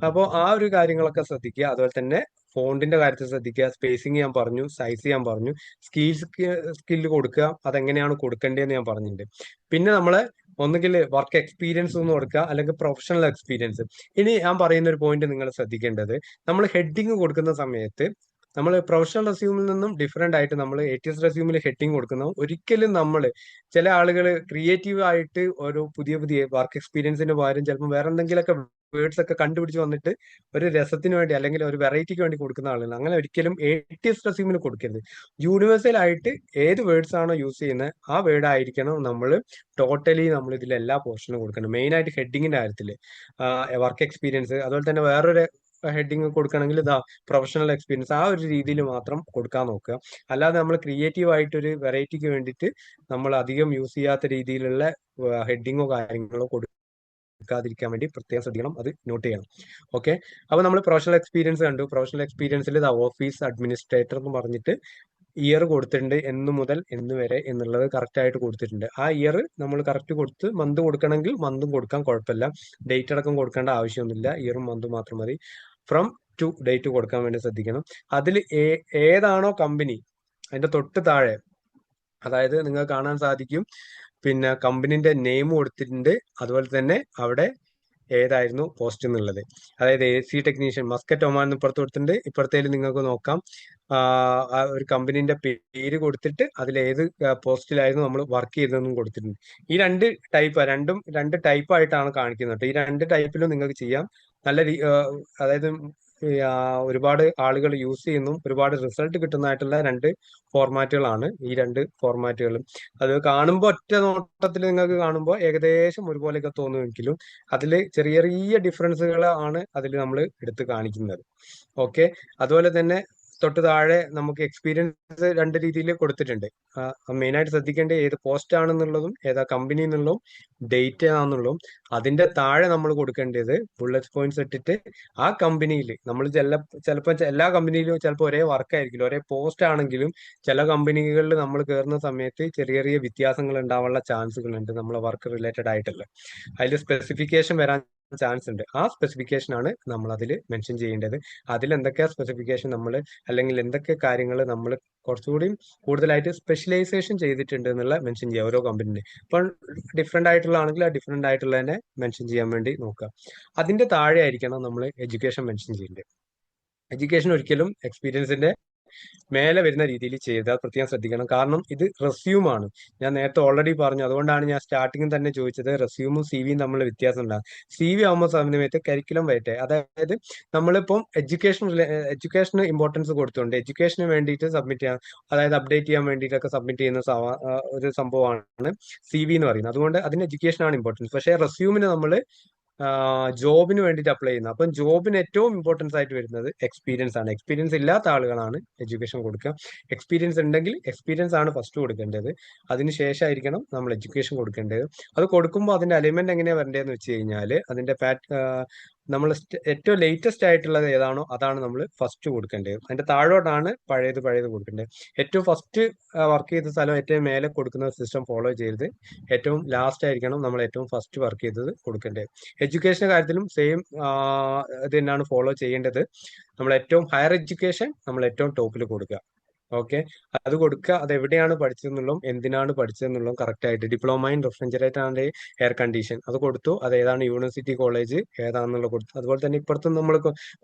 അപ്പോൾ ആ ഒരു കാര്യങ്ങളൊക്കെ ശ്രദ്ധിക്കുക. അതുപോലെ തന്നെ ഫോണ്ടിന്റെ കാര്യത്തിൽ ശ്രദ്ധിക്കുക, സ്പേസിങ് ഞാൻ പറഞ്ഞു, സൈസ് ഞാൻ പറഞ്ഞു, സ്കില്ല് കൊടുക്കുക, അതെങ്ങനെയാണ് കൊടുക്കേണ്ടതെന്ന് ഞാൻ പറഞ്ഞിട്ടുണ്ട്. പിന്നെ നമ്മള് ഒന്നുകിൽ വർക്ക് എക്സ്പീരിയൻസ് എന്ന് കൊടുക്കുക, അല്ലെങ്കിൽ പ്രൊഫഷണൽ എക്സ്പീരിയൻസ്. ഇനി ഞാൻ പറയുന്ന ഒരു പോയിന്റ് നിങ്ങൾ ശ്രദ്ധിക്കേണ്ടത്, നമ്മൾ ഹെഡിങ് കൊടുക്കുന്ന സമയത്ത് നമ്മൾ പ്രൊഫഷണൽ റെസ്യൂമിൽ നിന്നും ഡിഫറെന്റ് ആയിട്ട് നമ്മൾ ATS റെസ്യൂമിൽ ഹെഡിങ് കൊടുക്കുന്ന ഒരിക്കലും നമ്മൾ ചില ആളുകൾ ക്രിയേറ്റീവ് ആയിട്ട് ഓരോ പുതിയ വർക്ക് എക്സ്പീരിയൻസിന് പകരം ചിലപ്പോൾ വേറെ എന്തെങ്കിലുമൊക്കെ വേർഡ്സ് ഒക്കെ കണ്ടുപിടിച്ച് വന്നിട്ട് ഒരു രസത്തിന് വേണ്ടി അല്ലെങ്കിൽ ഒരു വെറൈറ്റിക്ക് വേണ്ടി കൊടുക്കുന്ന ആളുകൾ. അങ്ങനെ ഒരിക്കലും ATS റെസ്യൂമിന് കൊടുക്കരുത്. യൂണിവേഴ്സൽ ആയിട്ട് ഏത് വേർഡ്സ് ആണോ യൂസ് ചെയ്യുന്നത് ആ വേർഡ് ആയിരിക്കണം നമ്മൾ ടോട്ടലി നമ്മൾ ഇതിൽ എല്ലാ പോർഷനും കൊടുക്കണം. മെയിൻ ആയിട്ട് ഹെഡിങ്ങിന്റെ കാര്യത്തിൽ വർക്ക് എക്സ്പീരിയൻസ്, അതുപോലെ തന്നെ വേറൊരു ഹെഡിങ് കൊടുക്കണമെങ്കിൽ ഇതാ പ്രൊഫഷണൽ എക്സ്പീരിയൻസ്, ആ ഒരു രീതിയിൽ മാത്രം കൊടുക്കാൻ നോക്കുക. അല്ലാതെ നമ്മൾ ക്രിയേറ്റീവ് ആയിട്ടൊരു വെറൈറ്റിക്ക് വേണ്ടിയിട്ട് നമ്മൾ അധികം യൂസ് ചെയ്യാത്ത രീതിയിലുള്ള ഹെഡിങ്ങോ കാര്യങ്ങളോ കൊടുക്കാതിരിക്കാൻ വേണ്ടി പ്രത്യേകം ശ്രദ്ധിക്കണം, അത് നോട്ട് ചെയ്യണം. ഓക്കെ, അപ്പൊ നമ്മൾ പ്രൊഫഷണൽ എക്സ്പീരിയൻസ് കണ്ടു. പ്രൊഫഷണൽ എക്സ്പീരിയൻസിൽ ഓഫീസ് അഡ്മിനിസ്ട്രേറ്റർ എന്ന് പറഞ്ഞിട്ട് ഇയർ കൊടുത്തിട്ടുണ്ട്, എന്ന് മുതൽ എന്ന് വരെ എന്നുള്ളത് കറക്റ്റ് ആയിട്ട് കൊടുത്തിട്ടുണ്ട്. ആ ഇയർ നമ്മൾ കറക്റ്റ് കൊടുത്ത് മന്ത് കൊടുക്കണമെങ്കിൽ മന്തും കൊടുക്കാൻ കുഴപ്പമില്ല, ഡേറ്റ് അടക്കം കൊടുക്കേണ്ട ആവശ്യമൊന്നുമില്ല, ഇയറും മന്തും മാത്രം മതി. ഫ്രം ടു ഡേറ്റ് കൊടുക്കാൻ വേണ്ടി ശ്രദ്ധിക്കണം. അതിൽ ഏതാണോ കമ്പനി അതിന്റെ തൊട്ട് താഴെ, അതായത് നിങ്ങൾക്ക് കാണാൻ സാധിക്കും പിന്നെ കമ്പനിന്റെ നെയിം കൊടുത്തിട്ടുണ്ട്, അതുപോലെ തന്നെ അവിടെ ഏതായിരുന്നു പോസ്റ്റ് എന്നുള്ളത്. അതായത് AC ടെക്നീഷ്യൻ മസ്കറ്റ് ഒമാൻ എന്ന് ഇപ്പുറത്ത് കൊടുത്തിട്ടുണ്ട്, ഇപ്പുറത്തേൽ നിങ്ങൾക്ക് നോക്കാം ആ ഒരു കമ്പനിന്റെ പേര് കൊടുത്തിട്ട് അതിൽ ഏത് പോസ്റ്റിലായിരുന്നു നമ്മൾ വർക്ക് ചെയ്തതെന്നും കൊടുത്തിട്ടുണ്ട്. ഈ രണ്ട് ടൈപ്പ് ആയിട്ടാണ് കാണിക്കുന്നത്. ഈ രണ്ട് ടൈപ്പിലും നിങ്ങൾക്ക് ചെയ്യാം. നല്ല അതായത് ഒരുപാട് ആളുകൾ യൂസ് ചെയ്യുന്നു, ഒരുപാട് റിസൾട്ട് കിട്ടുന്നതായിട്ടുള്ള രണ്ട് ഫോർമാറ്റുകളാണ് ഈ രണ്ട് ഫോർമാറ്റുകളും. അത് കാണുമ്പോൾ ഒറ്റ നോട്ടത്തിൽ നിങ്ങൾക്ക് കാണുമ്പോൾ ഏകദേശം ഒരുപോലെയൊക്കെ തോന്നുമെങ്കിലും അതിൽ ചെറിയ ചെറിയ ഡിഫറൻസുകൾ ആണ് അതിൽ നമ്മൾ എടുത്ത് കാണിക്കുന്നത്. ഓക്കെ, അതുപോലെ തന്നെ തൊട്ട് താഴെ നമുക്ക് എക്സ്പീരിയൻസ് രണ്ട് രീതിയിൽ കൊടുത്തിട്ടുണ്ട്. മെയിൻ ആയിട്ട് ശ്രദ്ധിക്കേണ്ടത് ഏത് പോസ്റ്റ് ആണെന്നുള്ളതും ഏതാ കമ്പനി എന്നുള്ളതും ഡേറ്റ് ഏതാണെന്നുള്ളതും. അതിന്റെ താഴെ നമ്മൾ കൊടുക്കേണ്ടത് ബുള്ളറ്റ് പോയിന്റ്സ് ഇട്ടിട്ട് ആ കമ്പനിയിൽ നമ്മൾ ചിലപ്പോൾ എല്ലാ കമ്പനിയിലും ചിലപ്പോൾ ഒരേ വർക്ക് ആയിരിക്കില്ല, ഒരേ പോസ്റ്റ് ആണെങ്കിലും ചില കമ്പനികളിൽ നമ്മൾ കയറുന്ന സമയത്ത് ചെറിയ ചെറിയ വ്യത്യാസങ്ങൾ ഉണ്ടാവാനുള്ള ചാൻസുകളുണ്ട് നമ്മളെ വർക്ക് റിലേറ്റഡ് ആയിട്ടുള്ള. അതിൽ സ്പെസിഫിക്കേഷൻ വരാൻ ചാൻസ് ഉണ്ട്. ആ സ്പെസിഫിക്കേഷൻ ആണ് നമ്മൾ അതിൽ മെൻഷൻ ചെയ്യേണ്ടത്. അതിൽ എന്തൊക്കെ സ്പെസിഫിക്കേഷൻ നമ്മൾ അല്ലെങ്കിൽ എന്തൊക്കെ കാര്യങ്ങൾ നമ്മൾ കുറച്ചുകൂടി കൂടുതലായിട്ട് സ്പെഷ്യലൈസേഷൻ ചെയ്തിട്ടുണ്ട് എന്നുള്ള മെൻഷൻ ചെയ്യുക ഓരോ കമ്പനിന്. ഇപ്പോൾ ഡിഫറെന്റ് ആയിട്ടുള്ള ആണെങ്കിൽ ആ ഡിഫറെന്റ് ആയിട്ടുള്ള തന്നെ മെൻഷൻ ചെയ്യാൻ വേണ്ടി നോക്കുക. അതിന്റെ താഴെ ആയിരിക്കണം നമ്മൾ എഡ്യൂക്കേഷൻ മെൻഷൻ ചെയ്യേണ്ടത്. എഡ്യൂക്കേഷൻ ഒരിക്കലും എക്സ്പീരിയൻസിന്റെ മേലെ വരുന്ന രീതിയിൽ ചെയ്താൽ പ്രത്യേകം ശ്രദ്ധിക്കണം. കാരണം ഇത് റെസ്യൂമാണ്. ഞാൻ നേരത്തെ ഓൾറെഡി പറഞ്ഞു. അതുകൊണ്ടാണ് ഞാൻ സ്റ്റാർട്ടിങ്ങിൽ തന്നെ ചോദിച്ചത് റെസ്യൂമും സിവിയും തമ്മിൽ വ്യത്യാസം ഉണ്ടാകും. CV ആകുമ്പോൾ സമയത്ത് കരിക്കുലം വൈറ്റ്, അതായത് നമ്മളിപ്പം എഡ്യൂക്കേഷന് ഇമ്പോർട്ടൻസ് കൊടുത്തുകൊണ്ട് എഡ്യൂക്കേഷന് വേണ്ടിയിട്ട് സബ്മിറ്റ് ചെയ്യാൻ, അതായത് അപ്ഡേറ്റ് ചെയ്യാൻ വേണ്ടിയിട്ടൊക്കെ സബ്മിറ്റ് ചെയ്യുന്ന ഒരു സംഭവമാണ് CV എന്ന് പറയുന്നത്. അതുകൊണ്ട് അതിന് എഡ്യൂക്കേഷൻ ആണ് ഇമ്പോർട്ടൻസ്. പക്ഷേ റെസ്യൂമിന് നമ്മൾ ജോബിന് വേണ്ടിയിട്ട് അപ്ലൈ ചെയ്യുന്നത്. അപ്പം ജോബിന് ഏറ്റവും ഇമ്പോർട്ടൻസ് ആയിട്ട് വരുന്നത് എക്സ്പീരിയൻസ് ആണ്. എക്സ്പീരിയൻസ് ഇല്ലാത്ത ആളുകളാണ് എഡ്യൂക്കേഷൻ കൊടുക്കുക. എക്സ്പീരിയൻസ് ഉണ്ടെങ്കിൽ എക്സ്പീരിയൻസ് ആണ് ഫസ്റ്റ് കൊടുക്കേണ്ടത്. അതിനുശേഷമായിരിക്കണം നമ്മൾ എഡ്യൂക്കേഷൻ കൊടുക്കേണ്ടത്. അത് കൊടുക്കുമ്പോൾ അതിന്റെ അലൈൻമെന്റ് എങ്ങനെയാണ് വരേണ്ടതെന്ന് വെച്ച് കഴിഞ്ഞാൽ അതിന്റെ നമ്മൾ ഏറ്റവും ലേറ്റസ്റ്റ് ആയിട്ടുള്ളത് ഏതാണോ അതാണ് നമ്മൾ ഫസ്റ്റ് കൊടുക്കേണ്ടത്. അതിന്റെ താഴോട്ടാണ് പഴയത് കൊടുക്കേണ്ടത്. ഏറ്റവും ഫസ്റ്റ് വർക്ക് ചെയ്ത സ്ഥലം ഏറ്റവും മേലെ കൊടുക്കുന്ന സിസ്റ്റം ഫോളോ ചെയ്ത് ഏറ്റവും ലാസ്റ്റ് ആയിരിക്കണം നമ്മൾ ഏറ്റവും ഫസ്റ്റ് വർക്ക് ചെയ്തത് കൊടുക്കേണ്ടത്. എഡ്യൂക്കേഷന്റെ കാര്യത്തിലും സെയിം ഇത് തന്നെയാണ് ഫോളോ ചെയ്യേണ്ടത്. നമ്മൾ ഏറ്റവും ഹയർ എഡ്യൂക്കേഷൻ നമ്മൾ ഏറ്റവും ടോപ്പിൽ കൊടുക്കുക. ഓക്കെ, അത് കൊടുക്കുക. അത് എവിടെയാണ് പഠിച്ചതെന്നുള്ളതും എന്തിനാണ് പഠിച്ചതെന്നുള്ളതും കറക്റ്റ് ആയിട്ട് diploma in refrigerator and air condition അത് കൊടുത്തു. അത് ഏതാണ് യൂണിവേഴ്സിറ്റി കോളേജ് ഏതാണെന്നുള്ള കൊടുത്തു. അതുപോലെ തന്നെ ഇപ്പുറത്തും നമ്മൾ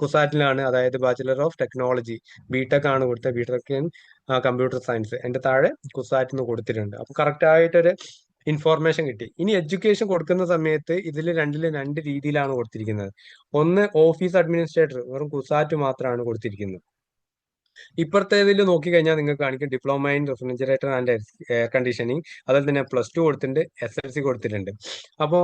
കുസാറ്റിലാണ്, അതായത് ബാച്ചിലർ ഓഫ് ടെക്നോളജി BTech ആണ് കൊടുത്തത്, BTech ഇൻ കമ്പ്യൂട്ടർ സയൻസ്. എൻ്റെ താഴെ കുസാറ്റ് എന്ന് കൊടുത്തിട്ടുണ്ട്. അപ്പൊ കറക്റ്റ് ആയിട്ടൊരു ഇൻഫോർമേഷൻ കിട്ടി. ഇനി എഡ്യൂക്കേഷൻ കൊടുക്കുന്ന സമയത്ത് ഇതിൽ രണ്ട് രീതിയിലാണ് കൊടുത്തിരിക്കുന്നത്. ഒന്ന് ഓഫീസ് അഡ്മിനിസ്ട്രേറ്റർ, വെറും കുസാറ്റ് മാത്രമാണ് കൊടുത്തിരിക്കുന്നത്. ഇപ്പുറത്തേതിൽ നോക്കിക്കഴിഞ്ഞാൽ നിങ്ങൾക്ക് കാണിക്കും diploma in refrigerator and air conditioning. അതുപോലെ തന്നെ +2 കൊടുത്തിട്ടുണ്ട്, SLC കൊടുത്തിട്ടുണ്ട്. അപ്പോൾ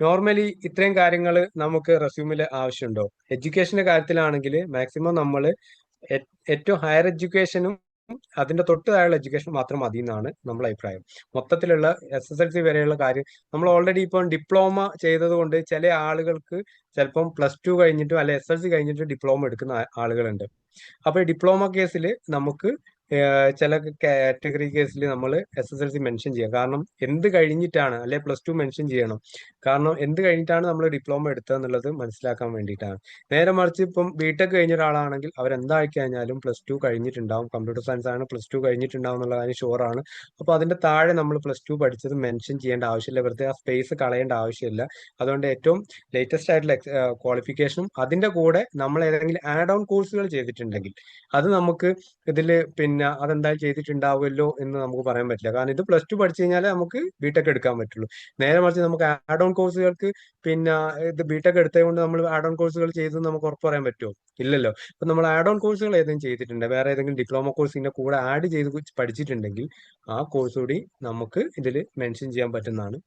നോർമലി ഇത്രയും കാര്യങ്ങൾ നമുക്ക് റെസ്യൂമിൽ ആവശ്യമുണ്ടോ? എഡ്യൂക്കേഷന്റെ കാര്യത്തിലാണെങ്കിൽ മാക്സിമം നമ്മൾ ഏറ്റവും ഹയർ എഡ്യൂക്കേഷനും അതിന്റെ തൊട്ട് താഴെയുള്ള എഡ്യൂക്കേഷൻ മാത്രം മതി എന്നാണ് നമ്മളെ അഭിപ്രായം. മൊത്തത്തിലുള്ള SSLC വരെയുള്ള കാര്യം നമ്മൾ ഓൾറെഡി ഇപ്പം ഡിപ്ലോമ ചെയ്തത് കൊണ്ട് ചില ആളുകൾക്ക് ചിലപ്പം +2 കഴിഞ്ഞിട്ടും അല്ലെ SLC കഴിഞ്ഞിട്ട് ഡിപ്ലോമ എടുക്കുന്ന ആളുകളുണ്ട്. അപ്പൊ ഈ ഡിപ്ലോമ കേസിൽ നമുക്ക് ചില കാറ്റഗറി കേസിൽ നമ്മൾ SSLC മെൻഷൻ ചെയ്യാം. കാരണം എന്ത് കഴിഞ്ഞിട്ടാണ്, അല്ലെ +2 മെൻഷൻ ചെയ്യണം. കാരണം എന്ത് കഴിഞ്ഞിട്ടാണ് നമ്മൾ ഡിപ്ലോമ എടുത്തതെന്നുള്ളത് മനസ്സിലാക്കാൻ വേണ്ടിയിട്ടാണ്. നേരെ മറിച്ച് ഇപ്പം BTech കഴിഞ്ഞ ഒരാളാണെങ്കിൽ അവരെന്തായി കഴിഞ്ഞാലും +2 കഴിഞ്ഞിട്ടുണ്ടാവും. കമ്പ്യൂട്ടർ സയൻസ് ആണ്, +2 കഴിഞ്ഞിട്ടുണ്ടാവും എന്നുള്ള കാര്യം ഷുവറാണ്. അപ്പൊ അതിന്റെ താഴെ നമ്മൾ +2 പഠിച്ചത് മെൻഷൻ ചെയ്യേണ്ട ആവശ്യമില്ല, വെറുതെ ആ സ്പേസ് കളയേണ്ട ആവശ്യമില്ല. അതുകൊണ്ട് ഏറ്റവും ലേറ്റസ്റ്റ് ആയിട്ടുള്ള ക്വാളിഫിക്കേഷനും അതിന്റെ കൂടെ നമ്മൾ ഏതെങ്കിലും ആഡ് ഓൺ കോഴ്സുകൾ ചെയ്തിട്ടുണ്ടെങ്കിൽ അത് നമുക്ക് ഇതിൽ പിന്നെ അതെന്തായാലും ചെയ്തിട്ടുണ്ടാവുമല്ലോ എന്ന് നമുക്ക് പറയാൻ പറ്റില്ല. കാരണം ഇത് +2 പഠിച്ചു കഴിഞ്ഞാൽ നമുക്ക് BTech എടുക്കാൻ പറ്റുള്ളൂ. നേരെ മറിച്ച് നമുക്ക് ആഡ് ഓൺ കോഴ്സുകൾക്ക് പിന്നെ ഇത് BTech എടുത്തത് കൊണ്ട് നമ്മൾ ആഡ് ഓൺ കോഴ്സുകൾ ചെയ്ത് നമുക്ക് ഉറപ്പ് പറയാൻ പറ്റുമോ? ഇല്ലല്ലോ. അപ്പൊ നമ്മൾ ആഡ് ഓൺ കോഴ്സുകൾ ഏതെങ്കിലും ചെയ്തിട്ടുണ്ട്, വേറെ ഏതെങ്കിലും ഡിപ്ലോമ കോഴ്സിന്റെ കൂടെ ആഡ് ചെയ്ത് പഠിച്ചിട്ടുണ്ടെങ്കിൽ ആ കോഴ്സ് കൂടി നമുക്ക് ഇതിൽ മെൻഷൻ ചെയ്യാൻ പറ്റുന്നതാണ്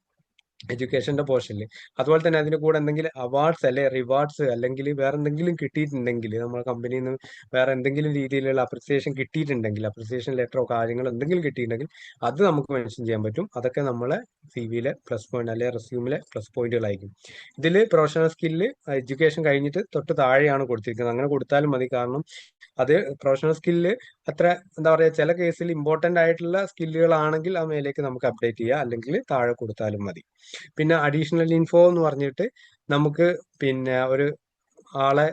എഡ്യൂക്കേഷന്റെ പോർഷനിൽ. അതുപോലെ തന്നെ അതിന്റെ കൂടെ എന്തെങ്കിലും അവാർഡ്സ് അല്ലെ റിവാർഡ്സ് അല്ലെങ്കിൽ വേറെ എന്തെങ്കിലും കിട്ടിയിട്ടുണ്ടെങ്കിൽ, നമ്മുടെ കമ്പനിയിൽ നിന്ന് വേറെ എന്തെങ്കിലും രീതിയിലുള്ള അപ്രിസിയേഷൻ കിട്ടിയിട്ടുണ്ടെങ്കിൽ, അപ്രിസിയേഷൻ ലെറ്ററോ കാര്യങ്ങളോ എന്തെങ്കിലും കിട്ടിയിട്ടുണ്ടെങ്കിൽ അത് നമുക്ക് മെൻഷൻ ചെയ്യാൻ പറ്റും. അതൊക്കെ നമ്മളെ CV-യിലെ പ്ലസ് പോയിന്റ് അല്ലെ റെസ്യൂമിലെ പ്ലസ് പോയിന്റുകളായിരിക്കും. ഇതിൽ പ്രൊഫഷണൽ സ്കില്ല് എഡ്യൂക്കേഷൻ കഴിഞ്ഞിട്ട് തൊട്ട് താഴെയാണ് കൊടുത്തിരിക്കുന്നത്. അങ്ങനെ കൊടുത്താലും മതി. കാരണം അത് പ്രൊഫഷണൽ സ്കില്ല് അത്ര എന്താ പറയുക, ചില കേസിൽ ഇമ്പോർട്ടന്റ് ആയിട്ടുള്ള സ്കില്ലുകളാണെങ്കിൽ ആ മേലേക്ക് നമുക്ക് അപ്ഡേറ്റ് ചെയ്യാം, അല്ലെങ്കിൽ താഴെ കൊടുത്താലും മതി. പിന്നെ അഡീഷണൽ ഇൻഫോ എന്ന് പറഞ്ഞിട്ട് നമുക്ക് പിന്നെ ഒരു ആളെ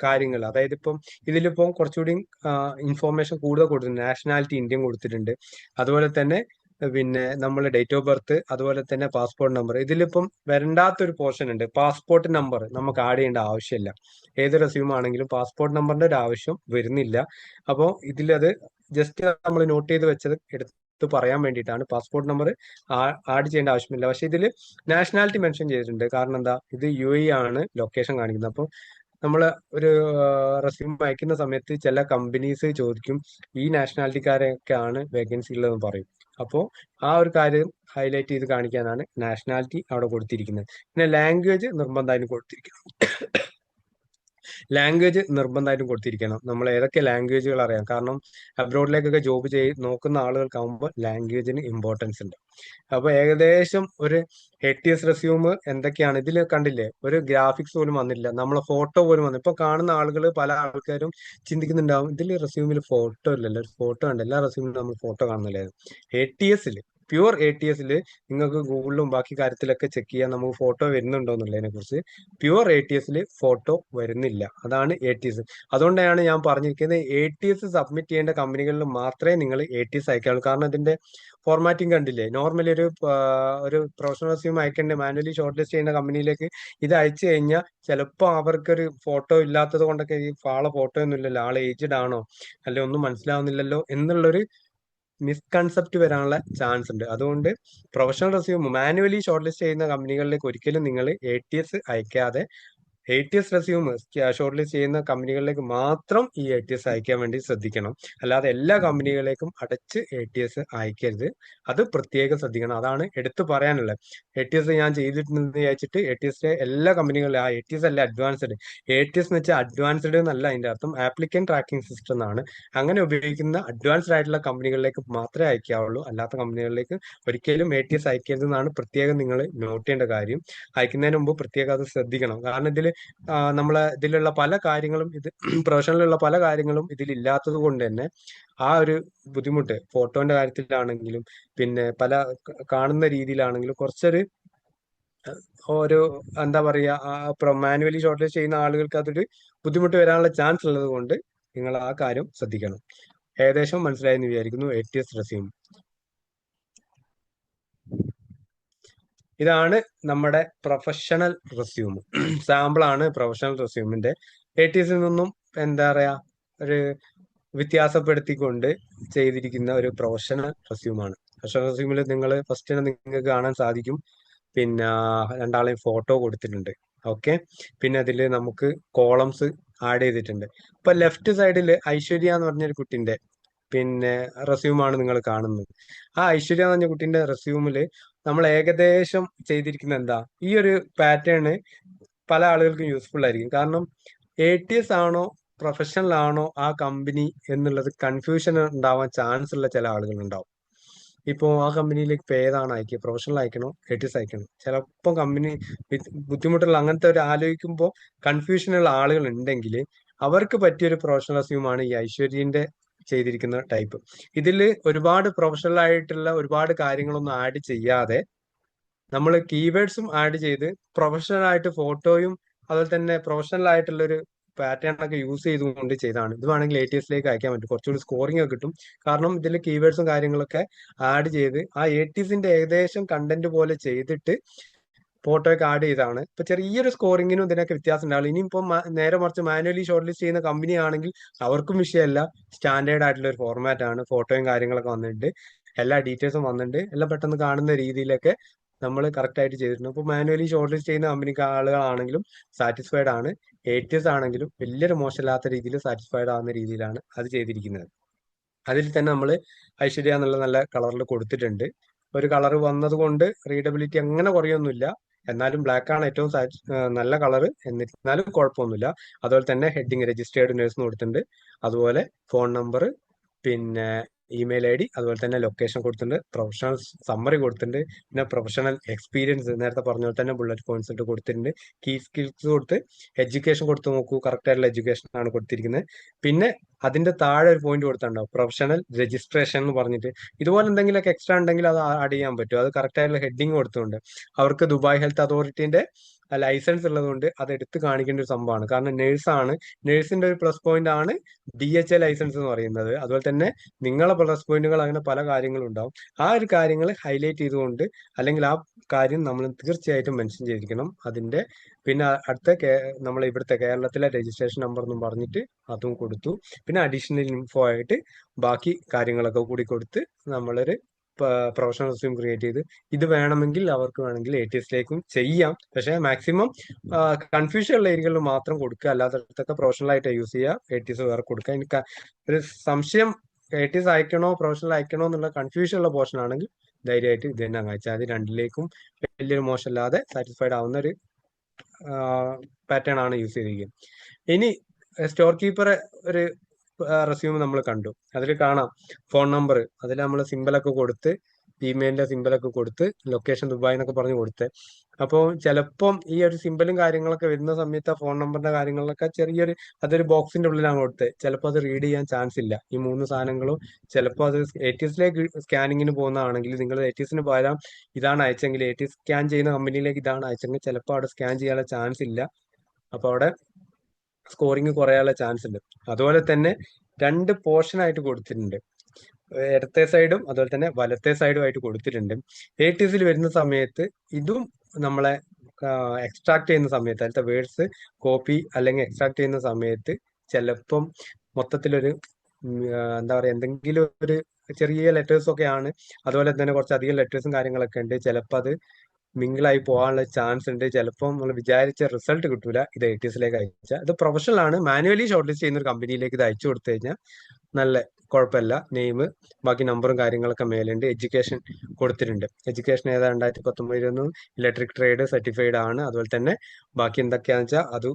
കാര്യങ്ങൾ, അതായത് ഇപ്പം ഇതിലിപ്പം കുറച്ചുകൂടി ഇൻഫോർമേഷൻ കൂടുതൽ കൊടുത്തിട്ടുണ്ട്. നാഷണാലിറ്റി ഇന്ത്യൻ കൊടുത്തിട്ടുണ്ട്. അതുപോലെ തന്നെ പിന്നെ നമ്മൾ ഡേറ്റ് ഓഫ് ബർത്ത്, അതുപോലെ തന്നെ പാസ്പോർട്ട് നമ്പർ. ഇതിലിപ്പം വരണ്ടാത്തൊരു പോർഷൻ ഉണ്ട്, പാസ്പോർട്ട് നമ്പർ നമുക്ക് ആഡ് ചെയ്യേണ്ട ആവശ്യമില്ല. ഏത് റെസ്യൂം ആണെങ്കിലും പാസ്പോർട്ട് നമ്പറിന്റെ ഒരു ആവശ്യം വരുന്നില്ല. അപ്പോൾ ഇതിലത് ജസ്റ്റ് നമ്മൾ നോട്ട് ചെയ്ത് വെച്ചത് എടുത്ത് പറയാൻ വേണ്ടിയിട്ടാണ്. പാസ്പോർട്ട് നമ്പർ ആഡ് ചെയ്യേണ്ട ആവശ്യമില്ല. പക്ഷെ ഇതിൽ നാഷണാലിറ്റി മെൻഷൻ ചെയ്തിട്ടുണ്ട്. കാരണം എന്താ, ഇത് UAE ആണ് ലൊക്കേഷൻ കാണിക്കുന്നത്. അപ്പോൾ നമ്മൾ ഒരു റെസ്യൂം അയക്കുന്ന സമയത്ത് ചില കമ്പനീസ് ചോദിക്കും ഈ നാഷണാലിറ്റിക്കാരൊക്കെ ആണ് വേക്കൻസി ഉള്ളതെന്ന് പറയും. അപ്പോൾ ആ ഒരു കാര്യം ഹൈലൈറ്റ് ചെയ്ത് കാണിക്കാനാണ് നാഷണാലിറ്റി അവിടെ കൊടുത്തിരിക്കുന്നത്. പിന്നെ ലാംഗ്വേജ് നിർബന്ധമായും കൊടുത്തിരിക്കണം. ലാംഗ്വേജ് നിർബന്ധമായിട്ടും കൊടുത്തിരിക്കണം. നമ്മൾ ഏതൊക്കെ ലാംഗ്വേജുകൾ അറിയാം. കാരണം അബ്രോഡിലേക്കൊക്കെ ജോബ് നോക്കുന്ന ആളുകൾക്കാവുമ്പോൾ ലാംഗ്വേജിന് ഇമ്പോർട്ടൻസ് ഉണ്ട്. അപ്പൊ ഏകദേശം ഒരു ATS റെസ്യൂം എന്തൊക്കെയാണ് ഇതിൽ കണ്ടില്ലേ, ഒരു ഗ്രാഫിക്സ് പോലും വന്നില്ല, നമ്മളെ ഫോട്ടോ പോലും വന്നില്ല. ഇപ്പൊ കാണുന്ന ആളുകൾ പല ആൾക്കാരും ചിന്തിക്കുന്നുണ്ടാവും ഇതിൽ റെസ്യൂമിൽ ഫോട്ടോ ഇല്ലല്ലോ, ഒരു ഫോട്ടോ ഉണ്ട്. എല്ലാ റെസ്യൂമിലും നമ്മൾ ഫോട്ടോ കാണുന്നില്ലായിരുന്നു. ATS-ൽ പ്യുവർ ATSൽ നിങ്ങൾക്ക് ഗൂഗിളിലും ബാക്കി കാര്യത്തിലൊക്കെ ചെക്ക് ചെയ്യാൻ നമുക്ക് ഫോട്ടോ വരുന്നുണ്ടോ എന്നുള്ളതിനെ കുറിച്ച്. പ്യുവർ ATSൽ ഫോട്ടോ വരുന്നില്ല. അതാണ് ATS. അതുകൊണ്ടാണ് ഞാൻ പറഞ്ഞിരിക്കുന്നത് ATS സബ്മിറ്റ് ചെയ്യേണ്ട കമ്പനികളിൽ മാത്രമേ നിങ്ങൾ ATS അയക്കാവുള്ളൂ. കാരണം ഇതിന്റെ ഫോർമാറ്റിംഗ് കണ്ടില്ലേ, നോർമലി ഒരു പ്രൊഫഷണൽ റെസ്യൂം അയക്കേണ്ട മാനുവലി ഷോർട്ട് ലിസ്റ്റ് ചെയ്യുന്ന കമ്പനിയിലേക്ക് ഇത് അയച്ചു കഴിഞ്ഞാൽ ചിലപ്പോൾ അവർക്കൊരു ഫോട്ടോ ഇല്ലാത്തത് കൊണ്ടൊക്കെ ഈ ആളെ ഫോട്ടോ ഒന്നും ഇല്ലല്ലോ, ആളെ ഏജ്ഡ് ആണോ അല്ലെ ഒന്നും മനസ്സിലാവുന്നില്ലല്ലോ എന്നുള്ളൊരു മിസ്കൺസെപ്റ്റ് വരാനുള്ള ചാൻസ് ഉണ്ട്. അതുകൊണ്ട് professional resume manually short list ചെയ്യുന്ന കമ്പനികളിലേക്ക് ഒരിക്കലും നിങ്ങൾ ATS അയക്കാതെ ATS resume short list ചെയ്യുന്ന കമ്പനികളിലേക്ക് മാത്രം ഈ ATS അയക്കാൻ വേണ്ടി ശ്രദ്ധിക്കണം. അല്ലാതെ എല്ലാ കമ്പനികളിലേക്കും അടച്ച് ATS അയക്കരുത്. അത് പ്രത്യേകം ശ്രദ്ധിക്കണം. അതാണ് എടുത്തു പറയാനുള്ളത്. ATS ഞാൻ ചെയ്തിട്ടുണ്ടെന്ന് വിചാരിച്ചിട്ട് ATSന്റെ എല്ലാ കമ്പനികളിലും ATS അല്ല അഡ്വാൻസ്ഡ്. ATS എന്ന് വെച്ചാൽ അഡ്വാൻസ്ഡ് എന്നല്ല അതിന്റെ അർത്ഥം, ആപ്ലിക്കൻ ട്രാക്കിംഗ് സിസ്റ്റം എന്നാണ്. അങ്ങനെ ഉപയോഗിക്കുന്ന അഡ്വാൻസ്ഡ് ആയിട്ടുള്ള കമ്പനികളിലേക്ക് മാത്രമേ അയക്കാവുള്ളൂ. അല്ലാത്ത കമ്പനികളിലേക്ക് ഒരിക്കലും ATS അയക്കരുത് എന്നാണ് പ്രത്യേകം നിങ്ങൾ നോട്ട് ചെയ്യേണ്ട കാര്യം. അയക്കുന്നതിന് മുമ്പ് പ്രത്യേകം അത് ശ്രദ്ധിക്കണം. കാരണം നമ്മളെ ഇതിലുള്ള പല കാര്യങ്ങളും പ്രൊഫഷണലുള്ള പല കാര്യങ്ങളും ഇതിലില്ലാത്തത് കൊണ്ട് തന്നെ ആ ഒരു ബുദ്ധിമുട്ട് ഫോട്ടോന്റെ കാര്യത്തിലാണെങ്കിലും പിന്നെ പല കാണുന്ന രീതിയിലാണെങ്കിലും കുറച്ചൊരു ഒരു എന്താ പറയുക മാനുവലി ഷോർട്ട് ലിസ്റ്റ് ചെയ്യുന്ന ആളുകൾക്ക് അതൊരു ബുദ്ധിമുട്ട് വരാനുള്ള ചാൻസ് ഉള്ളത് കൊണ്ട് നിങ്ങൾ ആ കാര്യം ശ്രദ്ധിക്കണം. ഏകദേശം മനസ്സിലായെന്ന് വിചാരിക്കുന്നു ATS റെസ്യൂം. ഇതാണ് നമ്മുടെ പ്രൊഫഷണൽ റെസ്യൂം. സാമ്പിൾ ആണ് പ്രൊഫഷണൽ റെസ്യൂമിന്റെ. ATSൽ നിന്നും എന്താ പറയാ ഒരു വ്യത്യാസപ്പെടുത്തിക്കൊണ്ട് ചെയ്തിരിക്കുന്ന ഒരു പ്രൊഫഷണൽ റെസ്യൂമാണ്. പ്രൊഫഷണൽ റെസ്യൂമിൽ നിങ്ങൾ ഫസ്റ്റ് നിങ്ങൾക്ക് കാണാൻ സാധിക്കും പിന്നെ രണ്ടാളെയും ഫോട്ടോ കൊടുത്തിട്ടുണ്ട്. ഓക്കെ, പിന്നെ അതിൽ നമുക്ക് കോളംസ് ആഡ് ചെയ്തിട്ടുണ്ട്. ഇപ്പൊ ലെഫ്റ്റ് സൈഡിൽ ഐശ്വര്യ എന്ന് പറഞ്ഞൊരു കുട്ടിന്റെ പിന്നെ റെസ്യൂമാണ് നിങ്ങൾ കാണുന്നത്. ആ ഐശ്വര്യ എന്ന് പറഞ്ഞ കുട്ടിന്റെ റെസ്യൂമിൽ നമ്മൾ ഏകദേശം ചെയ്തിരിക്കുന്ന എന്താ, ഈ ഒരു പാറ്റേൺ പല ആളുകൾക്കും യൂസ്ഫുൾ ആയിരിക്കും. കാരണം ATS ആണോ പ്രൊഫഷണൽ ആണോ ആ കമ്പനി എന്നുള്ളത് കൺഫ്യൂഷൻ ഉണ്ടാവാൻ ചാൻസ് ഉള്ള ചില ആളുകൾ ഉണ്ടാവും. ഇപ്പോൾ ആ കമ്പനിയിലേക്ക് ഇപ്പോൾ ഏതാണ് അയക്കുക, പ്രൊഫഷണൽ അയക്കണോ ATS അയക്കണോ? ചിലപ്പോൾ കമ്പനി ബുദ്ധിമുട്ടുള്ള അങ്ങനത്തെ ഒരു ആലോചിക്കുമ്പോൾ കൺഫ്യൂഷനുള്ള ആളുകൾ ഉണ്ടെങ്കിൽ അവർക്ക് പറ്റിയൊരു പ്രൊഫഷണൽ റെസ്യൂമാണ് ഈ ഐശ്വര്യന്റെ ചെയ്തിരിക്കുന്ന ടൈപ്പ്. ഇതിൽ ഒരുപാട് പ്രൊഫഷണൽ ആയിട്ടുള്ള ഒരുപാട് കാര്യങ്ങളൊന്നും ആഡ് ചെയ്യാതെ നമ്മൾ കീവേഡ്സും ആഡ് ചെയ്ത് പ്രൊഫഷണൽ ആയിട്ട് ഫോട്ടോയും അതുപോലെ തന്നെ പ്രൊഫഷണൽ ആയിട്ടുള്ള ഒരു പാറ്റേൺ ഒക്കെ യൂസ് ചെയ്തുകൊണ്ട് ചെയ്താണ്. ഇത് വേണമെങ്കിൽ ATSലേക്ക് അയക്കാൻ പറ്റും, കുറച്ചുകൂടി സ്കോറിംഗ് ഒക്കെ കിട്ടും. കാരണം ഇതിൽ കീവേഡ്സും കാര്യങ്ങളൊക്കെ ആഡ് ചെയ്ത് ആ ATSന്റെ ഏകദേശം കണ്ടന്റ് പോലെ ചെയ്തിട്ട് ഫോട്ടോ ഒക്കെ ആഡ് ചെയ്താണ്. ഇപ്പൊ ചെറിയൊരു സ്കോറിങ്ങിനും ഇതിനൊക്കെ വ്യത്യാസം ഉണ്ടാവില്ല. ഇനിയിപ്പോ നേരെ മറിച്ച് മാനുവലി ഷോർട്ട് ലിസ്റ്റ് ചെയ്യുന്ന കമ്പനി ആണെങ്കിൽ അവർക്കും വിഷയമല്ല, സ്റ്റാൻഡേർഡ് ആയിട്ടുള്ള ഒരു ഫോർമാറ്റ് ആണ്. ഫോട്ടോയും കാര്യങ്ങളൊക്കെ വന്നിട്ടുണ്ട്, എല്ലാ ഡീറ്റെയിൽസും വന്നിട്ടുണ്ട്, എല്ലാം പെട്ടെന്ന് കാണുന്ന രീതിയിലൊക്കെ നമ്മൾ കറക്റ്റ് ആയിട്ട് ചെയ്തിട്ടുണ്ട്. ഇപ്പോൾ മാനുവലി ഷോർട്ട് ലിസ്റ്റ് ചെയ്യുന്ന കമ്പനിക്ക് ആളുകളാണെങ്കിലും സാറ്റിസ്ഫൈഡ് ആണ്. ATS ആണെങ്കിലും വലിയൊരു മോശമില്ലാത്ത രീതിയിൽ സാറ്റിസ്ഫൈഡ് ആവുന്ന രീതിയിലാണ് അത് ചെയ്തിരിക്കുന്നത്. അതിൽ തന്നെ നമ്മൾ ഐശ്വര്യ എന്നുള്ള നല്ല കളറിൽ കൊടുത്തിട്ടുണ്ട്. ഒരു കളർ വന്നത് കൊണ്ട് റീഡബിലിറ്റി അങ്ങനെ കുറയൊന്നുമില്ല. എന്നാലും ബ്ലാക്ക് ആണ് ഏറ്റവും നല്ല കളർ, എന്നിരുന്നാലും കുഴപ്പമൊന്നുമില്ല. അതുപോലെ തന്നെ ഹെഡിങ് രജിസ്റ്റേർഡ് നേഴ്സ് കൊടുത്തിട്ടുണ്ട്. അതുപോലെ ഫോൺ നമ്പർ, പിന്നെ ഇമെയിൽ ID, അതുപോലെ തന്നെ ലൊക്കേഷൻ കൊടുത്തിട്ടുണ്ട്. പ്രൊഫഷണൽ സമ്മറി കൊടുത്തിട്ടുണ്ട്. പിന്നെ പ്രൊഫഷണൽ എക്സ്പീരിയൻസ് നേരത്തെ പറഞ്ഞ പോലെ തന്നെ ബുള്ളറ്റ് പോയിന്റ്സ് ഇട്ട് കൊടുത്തിട്ടുണ്ട്. കീ സ്കിൽസ് കൊടുത്ത് എഡ്യൂക്കേഷൻ കൊടുത്ത് നോക്കൂ, കറക്റ്റ് ആയിട്ടുള്ള എഡ്യൂക്കേഷൻ ആണ് കൊടുത്തിരിക്കുന്നത്. പിന്നെ അതിന്റെ താഴെ ഒരു പോയിന്റ് കൊടുത്തിട്ടുണ്ടാവും പ്രൊഫഷണൽ രജിസ്ട്രേഷൻ എന്ന് പറഞ്ഞിട്ട്. ഇതുപോലെ എന്തെങ്കിലുമൊക്കെ എക്സ്ട്രാ ഉണ്ടെങ്കിൽ അത് ആഡ് ചെയ്യാൻ പറ്റും. അത് കറക്റ്റ് ആയിട്ടുള്ള ഹെഡിങ് കൊടുത്തുകൊണ്ട് അവർക്ക് ദുബായ് ഹെൽത്ത് അതോറിറ്റിന്റെ ലൈസൻസ് ഉള്ളതുകൊണ്ട് അത് എടുത്ത് കാണിക്കേണ്ട ഒരു സംഭവമാണ്. കാരണം നേഴ്സാണ്, നേഴ്സിന്റെ ഒരു പ്ലസ് പോയിന്റ് ആണ് DHA ലൈസൻസ് എന്ന് പറയുന്നത്. അതുപോലെ തന്നെ നിങ്ങളെ പ്ലസ് പോയിന്റുകൾ അങ്ങനെ പല കാര്യങ്ങളും ഉണ്ടാവും. ആ ഒരു കാര്യങ്ങൾ ഹൈലൈറ്റ് ചെയ്തുകൊണ്ട് അല്ലെങ്കിൽ ആ കാര്യം നമ്മൾ തീർച്ചയായിട്ടും മെൻഷൻ ചെയ്തിരിക്കണം അതിന്റെ. പിന്നെ അടുത്ത നമ്മൾ ഇവിടുത്തെ കേരളത്തിലെ രജിസ്ട്രേഷൻ നമ്പർ എന്നും പറഞ്ഞിട്ട് അതും കൊടുത്തു. പിന്നെ അഡീഷണൽ ഇൻഫോ ആയിട്ട് ബാക്കി കാര്യങ്ങളൊക്കെ കൂടി കൊടുത്ത് നമ്മളൊരു പ്രൊഫഷണൽ റെസ്യൂം ക്രിയേറ്റ് ചെയ്ത് ഇത് വേണമെങ്കിൽ അവർക്ക് വേണമെങ്കിൽ ATSലേക്കും ചെയ്യാം. പക്ഷെ മാക്സിമം കൺഫ്യൂഷൻ ഉള്ള ഏരിയകളിൽ മാത്രം കൊടുക്കുക, അല്ലാത്തടത്തൊക്കെ പ്രൊഫഷണൽ ആയിട്ട് യൂസ് ചെയ്യുക, ATS വേറെ കൊടുക്കുക. എനിക്ക് ഒരു സംശയം ATS അയക്കണോ പ്രൊഫഷണൽ അയക്കണോ എന്നുള്ള കൺഫ്യൂഷൻ ഉള്ള പോർഷൻ ആണെങ്കിൽ ധൈര്യമായിട്ട് ഇത് തന്നെ അയച്ചാൽ അത് രണ്ടിലേക്കും വലിയൊരു മോശമില്ലാതെ സാറ്റിസ്ഫൈഡ് ആവുന്ന ഒരു പാറ്റേൺ ആണ് യൂസ് ചെയ്തിരിക്കുന്നത്. ഇനി സ്റ്റോർ കീപ്പർ ഒരു റെസ്യൂം നമ്മൾ കണ്ടു. അതിൽ കാണാം ഫോൺ നമ്പർ, അതിൽ നമ്മൾ സിമ്പിളൊക്കെ കൊടുത്ത് ഇമെയിലിന്റെ സിമ്പിളൊക്കെ കൊടുത്ത് ലൊക്കേഷൻ ദുബായ് എന്നൊക്കെ പറഞ്ഞ് കൊടുത്ത് അപ്പോൾ ചിലപ്പം ഈ ഒരു സിമ്പലും കാര്യങ്ങളൊക്കെ വരുന്ന സമയത്ത് ആ ഫോൺ നമ്പറിന്റെ കാര്യങ്ങളിലൊക്കെ ചെറിയൊരു അതൊരു ബോക്സിന്റെ ഉള്ളിലാണ് കൊടുത്തത്. ചിലപ്പോൾ അത് റീഡ് ചെയ്യാൻ ചാൻസ് ഇല്ല. ഈ 3 സാധനങ്ങളും ചിലപ്പോൾ അത് ATSലേക്ക് സ്കാനിങ്ങിന് പോകുന്നതാണെങ്കിൽ നിങ്ങൾ ATSന് പകരം ഇതാണ് അയച്ചെങ്കിൽ ATS സ്കാൻ ചെയ്യുന്ന കമ്പനിയിലേക്ക് ഇതാണ് അയച്ചെങ്കിൽ ചിലപ്പോൾ അവിടെ സ്കാൻ ചെയ്യാനുള്ള ചാൻസ് ഇല്ല. അപ്പോൾ അവിടെ സ്കോറിങ് കുറയാനുള്ള ചാൻസ് ഉണ്ട്. അതുപോലെ തന്നെ 2 പോർഷൻ ആയിട്ട് കൊടുത്തിട്ടുണ്ട്. ഇടത്തെ സൈഡും അതുപോലെ തന്നെ വലത്തെ സൈഡും ആയിട്ട് കൊടുത്തിട്ടുണ്ട്. ATSൽ വരുന്ന സമയത്ത് ഇതും നമ്മളെ എക്സ്ട്രാക്ട് ചെയ്യുന്ന സമയത്ത് അതിലത്തെ വേർഡ്സ് കോപ്പി അല്ലെങ്കിൽ എക്സ്ട്രാക്ട് ചെയ്യുന്ന സമയത്ത് ചിലപ്പം മൊത്തത്തിലൊരു എന്താ പറയുക എന്തെങ്കിലും ഒരു ചെറിയ ലെറ്റേഴ്സ് ഒക്കെ ആണ്. അതുപോലെ തന്നെ കുറച്ച് അധികം ലെറ്റേഴ്സും കാര്യങ്ങളൊക്കെ ഉണ്ട്. ചിലപ്പോൾ അത് മിങ്കിളായി പോകാനുള്ള ചാൻസ് ഉണ്ട്. ചിലപ്പോൾ നമ്മൾ വിചാരിച്ച റിസൾട്ട് കിട്ടൂല ഇത് ATSലേക്ക് അയച്ചാൽ. ഇത് പ്രൊഫഷണൽ ആണ്. മാനുവലി ഷോർട്ട് ലിസ്റ്റ് ചെയ്യുന്ന ഒരു കമ്പനിയിലേക്ക് ഇത് അയച്ചു കൊടുത്തു കഴിഞ്ഞാൽ നല്ല കുഴപ്പമില്ല. നെയിം ബാക്കി നമ്പറും കാര്യങ്ങളൊക്കെ മേലുണ്ട്. എഡ്യൂക്കേഷൻ കൊടുത്തിട്ടുണ്ട്. എഡ്യൂക്കേഷൻ ഏതാ 2019 ഇലക്ട്രിക് ട്രേഡ് സർട്ടിഫൈഡ് ആണ്. അതുപോലെ തന്നെ ബാക്കി എന്തൊക്കെയാണെന്ന് വെച്ചാൽ അത്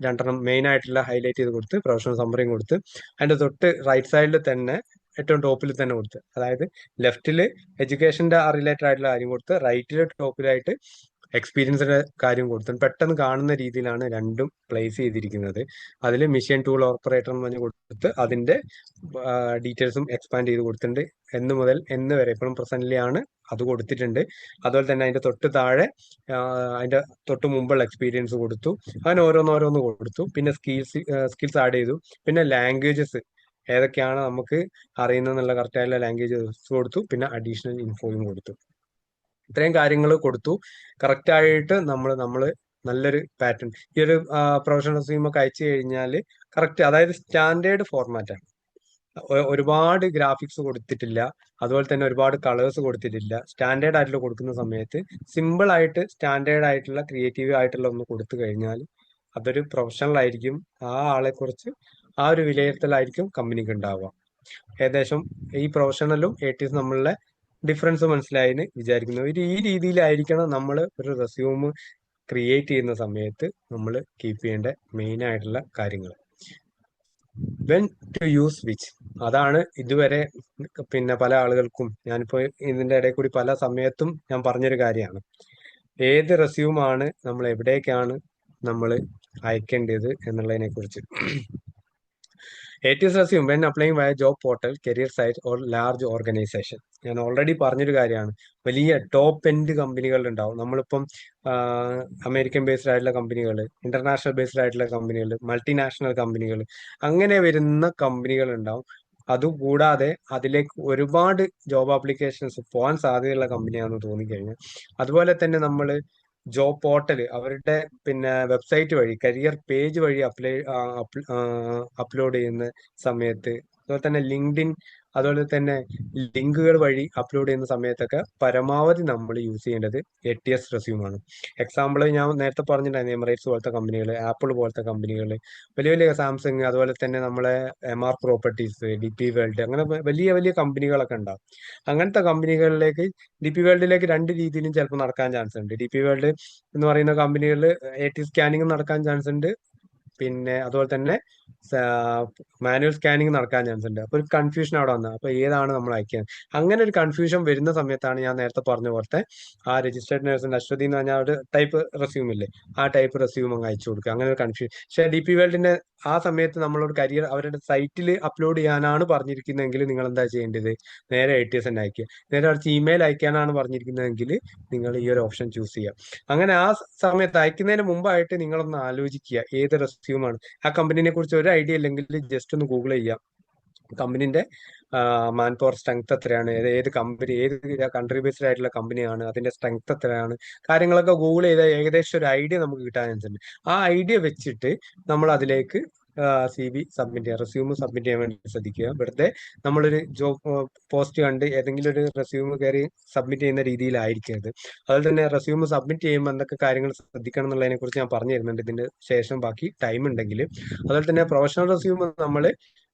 2 മെയിൻ ആയിട്ടുള്ള ഹൈലൈറ്റ് ചെയ്ത് കൊടുത്ത് പ്രൊഫഷണൽ സമ്മറിയും കൊടുത്ത് അതിന്റെ തൊട്ട് റൈറ്റ് സൈഡിൽ തന്നെ ഏറ്റവും ടോപ്പിൽ തന്നെ കൊടുത്ത്, അതായത് ലെഫ്റ്റില് എഡ്യൂക്കേഷന്റെ റിലേറ്റഡ് ആയിട്ടുള്ള കാര്യം കൊടുത്ത് റൈറ്റില് ടോപ്പിലായിട്ട് എക്സ്പീരിയൻസിന്റെ കാര്യം കൊടുത്തു. പെട്ടെന്ന് കാണുന്ന രീതിയിലാണ് രണ്ടും പ്ലേസ് ചെയ്തിരിക്കുന്നത്. അതിൽ മിഷൻ ടൂൾ ഓപ്പറേറ്റർ എന്ന് പറഞ്ഞ് കൊടുത്ത് അതിന്റെ ഡീറ്റെയിൽസും എക്സ്പാൻഡ് ചെയ്ത് കൊടുത്തിട്ടുണ്ട്. എന്ന് മുതൽ എന്ന് വരെ ഇപ്പോഴും പ്രസന്റ്ലി ആണ് അത് കൊടുത്തിട്ടുണ്ട്. അതുപോലെ തന്നെ അതിന്റെ തൊട്ട് താഴെ അതിന്റെ തൊട്ട് മുമ്പുള്ള എക്സ്പീരിയൻസ് കൊടുത്തു. അങ്ങനെ ഓരോന്നോരോന്ന് കൊടുത്തു. പിന്നെ സ്കിൽസ് ആഡ് ചെയ്തു. പിന്നെ ലാംഗ്വേജസ് ഏതൊക്കെയാണ് നമുക്ക് അറിയുന്നതെന്നുള്ള കറക്റ്റ് ആയിട്ടുള്ള ലാംഗ്വേജസ് കൊടുത്തു. പിന്നെ അഡീഷണൽ ഇൻഫോയും കൊടുത്തു. ഇത്രയും കാര്യങ്ങൾ കൊടുത്തു. കറക്റ്റ് ആയിട്ട് നമ്മൾ നല്ലൊരു പാറ്റേൺ ഈ ഒരു പ്രൊഫഷണൽ റെസ്യൂമൊക്കെ അയച്ചു കഴിഞ്ഞാൽ കറക്റ്റ്, അതായത് സ്റ്റാൻഡേർഡ് ഫോർമാറ്റാണ്. ഒരുപാട് ഗ്രാഫിക്സ് കൊടുത്തിട്ടില്ല. അതുപോലെ തന്നെ ഒരുപാട് കളേഴ്സ് കൊടുത്തിട്ടില്ല. സ്റ്റാൻഡേർഡ് ആയിട്ടുള്ള കൊടുക്കുന്ന സമയത്ത് സിമ്പിൾ ആയിട്ട് സ്റ്റാൻഡേർഡ് ആയിട്ടുള്ള ക്രിയേറ്റീവ് ആയിട്ടുള്ള ഒന്ന് കൊടുത്തു കഴിഞ്ഞാൽ അതൊരു പ്രൊഫഷണൽ ആയിരിക്കും. ആ ആളെ കുറിച്ച് ആ ഒരു വിലയിരുത്തലായിരിക്കും കമ്പനിക്ക് ഉണ്ടാവുക. ഏകദേശം ഈ പ്രൊഫഷണലും ATS നമ്മളുടെ ഡിഫറൻസ് മനസ്സിലായെന്ന് വിചാരിക്കുന്നു. ഈ രീതിയിലായിരിക്കണം നമ്മൾ ഒരു റെസ്യൂം ക്രിയേറ്റ് ചെയ്യുന്ന സമയത്ത് നമ്മൾ കീപ്പ് ചെയ്യേണ്ട മെയിൻ ആയിട്ടുള്ള കാര്യങ്ങൾ. വെൻ ടു യൂസ് വിച്ച്, അതാണ് ഇതുവരെ പിന്നെ പല ആളുകൾക്കും ഞാനിപ്പോ ഇതിന്റെ ഇടയിൽ കൂടി പല സമയത്തും ഞാൻ പറഞ്ഞൊരു കാര്യമാണ്. ഏത് റെസ്യൂമാണ് നമ്മൾ എവിടേക്കാണ് നമ്മൾ അയക്കേണ്ടത് എന്നുള്ളതിനെ കുറിച്ച്. ATS resume when applying via job portal, career site or large organization. ഞാൻ ഓൾറെഡി പറഞ്ഞൊരു കാര്യമാണ്. വലിയ ടോപ്പ് എൻഡ് കമ്പനികൾ ഉണ്ടാവും. നമ്മളിപ്പം അമേരിക്കൻ ബേസ്ഡ് ആയിട്ടുള്ള കമ്പനികൾ, ഇന്റർനാഷണൽ ബേസ്ഡ് ആയിട്ടുള്ള കമ്പനികൾ, മൾട്ടിനാഷണൽ കമ്പനികൾ, അങ്ങനെ വരുന്ന കമ്പനികൾ ഉണ്ടാവും. അതുകൂടാതെ അതിലേക്ക് ഒരുപാട് ജോബ് ആപ്ലിക്കേഷൻസ് പോകാൻ സാധ്യതയുള്ള കമ്പനിയാണെന്ന് തോന്നിക്കഴിഞ്ഞാൽ അതുപോലെ തന്നെ നമ്മൾ ജോബ് പോർട്ടൽ അവരുടെ പിന്നെ വെബ്സൈറ്റ് വഴി കരിയർ പേജ് വഴി അപ്ലോഡ് ചെയ്യുന്ന സമയത്ത്, അതുപോലെ തന്നെ ലിങ്ക്ഡിൻ, അതുപോലെ തന്നെ ലിങ്കുകൾ വഴി അപ്ലോഡ് ചെയ്യുന്ന സമയത്തൊക്കെ പരമാവധി നമ്മൾ യൂസ് ചെയ്യേണ്ടത് ATS റെസ്യൂമാണ്. എക്സാമ്പിൾ ഞാൻ നേരത്തെ പറഞ്ഞിട്ടുണ്ടായിരുന്നു, എമിറേറ്റ്സ് പോലത്തെ കമ്പനികൾ, ആപ്പിൾ പോലത്തെ കമ്പനികൾ, വലിയ വലിയ സാംസങ്, അതുപോലെ തന്നെ നമ്മളെ MR പ്രോപ്പർട്ടീസ്, DP വേൾഡ്, അങ്ങനെ വലിയ വലിയ കമ്പനികളൊക്കെ ഉണ്ടാവും. അങ്ങനത്തെ കമ്പനികളിലേക്ക് DP വേൾഡിലേക്ക് 2 രീതിയിലും ചിലപ്പോൾ നടക്കാൻ ചാൻസ് ഉണ്ട്. DP വേൾഡ് എന്ന് പറയുന്ന കമ്പനികളിൽ ATS സ്കാനിങ് നടക്കാൻ ചാൻസ് ഉണ്ട്. പിന്നെ അതുപോലെ തന്നെ മാനുവൽ സ്കാനിങ് നടക്കാൻ ചാൻസ് ഉണ്ട്. അപ്പൊ ഒരു കൺഫ്യൂഷൻ അവിടെ വന്നത്. അപ്പൊ ഏതാണ് നമ്മൾ അയക്കുക? അങ്ങനെ ഒരു കൺഫ്യൂഷൻ വരുന്ന സമയത്താണ് ഞാൻ നേരത്തെ പറഞ്ഞ പോലത്തെ ആ രജിസ്റ്റേർഡ് നേഴ്സിന്റെ അശ്വതി എന്ന് പറഞ്ഞാൽ ഒരു ടൈപ്പ് റെസ്യൂം ഇല്ലേ, ആ ടൈപ്പ് റെസ്യൂം അങ്ങ് അയച്ചു കൊടുക്കുക. അങ്ങനെ ഒരു കൺഫ്യൂഷൻ. പക്ഷെ DP വേൾഡിന്റെ ആ സമയത്ത് നമ്മളോട് കരിയർ അവരുടെ സൈറ്റിൽ അപ്ലോഡ് ചെയ്യാനാണ് പറഞ്ഞിരിക്കുന്നതെങ്കിൽ നിങ്ങൾ എന്താ ചെയ്യേണ്ടത്? നേരെ ATS തന്നെ അയക്കുക. നേരെ കുറച്ച് ഇമെയിൽ അയക്കാനാണ് പറഞ്ഞിരിക്കുന്നതെങ്കിൽ നിങ്ങൾ ഈ ഒരു ഓപ്ഷൻ ചൂസ് ചെയ്യുക. അങ്ങനെ ആ സമയത്ത് അയക്കുന്നതിന് മുമ്പായിട്ട് നിങ്ങളൊന്ന് ആലോചിക്കുക ഏത് റെസ്യൂമാണ്. ആ കമ്പനിനെ കുറിച്ച് ഒരു ഐഡിയ ഇല്ലെങ്കിൽ ജസ്റ്റ് ഒന്ന് ഗൂഗിൾ ചെയ്യാം. കമ്പനിന്റെ മാൻ പവർ സ്ട്രെങ്ത് എത്രയാണ്, ഏത് കമ്പനി, ഏത് കൺട്രി ബേസ്ഡ് ആയിട്ടുള്ള കമ്പനിയാണ്, അതിന്റെ സ്ട്രെങ്ത് എത്രയാണ്, കാര്യങ്ങളൊക്കെ ഗൂഗിൾ ചെയ്താൽ ഏകദേശം ഒരു ഐഡിയ നമുക്ക് കിട്ടാൻ ചാൻസ് ഉണ്ട്. ആ ഐഡിയ വെച്ചിട്ട് നമ്മൾ അതിലേക്ക് CV സബ്മിറ്റ് ചെയ്യുക, റെസ്യൂം സബ്മിറ്റ് ചെയ്യാൻ വേണ്ടി ശ്രദ്ധിക്കുക. വെറുതെ നമ്മളൊരു ജോബ് പോസ്റ്റ് കണ്ട് ഏതെങ്കിലും ഒരു റെസ്യൂം കയറി സബ്മിറ്റ് ചെയ്യുന്ന രീതിയിലായിരിക്കരുത്. അതുപോലെ തന്നെ റെസ്യൂം സബ്മിറ്റ് ചെയ്യുമ്പോൾ എന്തൊക്കെ കാര്യങ്ങൾ ശ്രദ്ധിക്കണം എന്നുള്ളതിനെ കുറിച്ച് ഞാൻ പറഞ്ഞു തരുന്നുണ്ട് ഇതിന്റെ ശേഷം ബാക്കി ടൈം ഉണ്ടെങ്കിൽ. അതുപോലെ തന്നെ പ്രൊഫഷണൽ റെസ്യൂം നമ്മൾ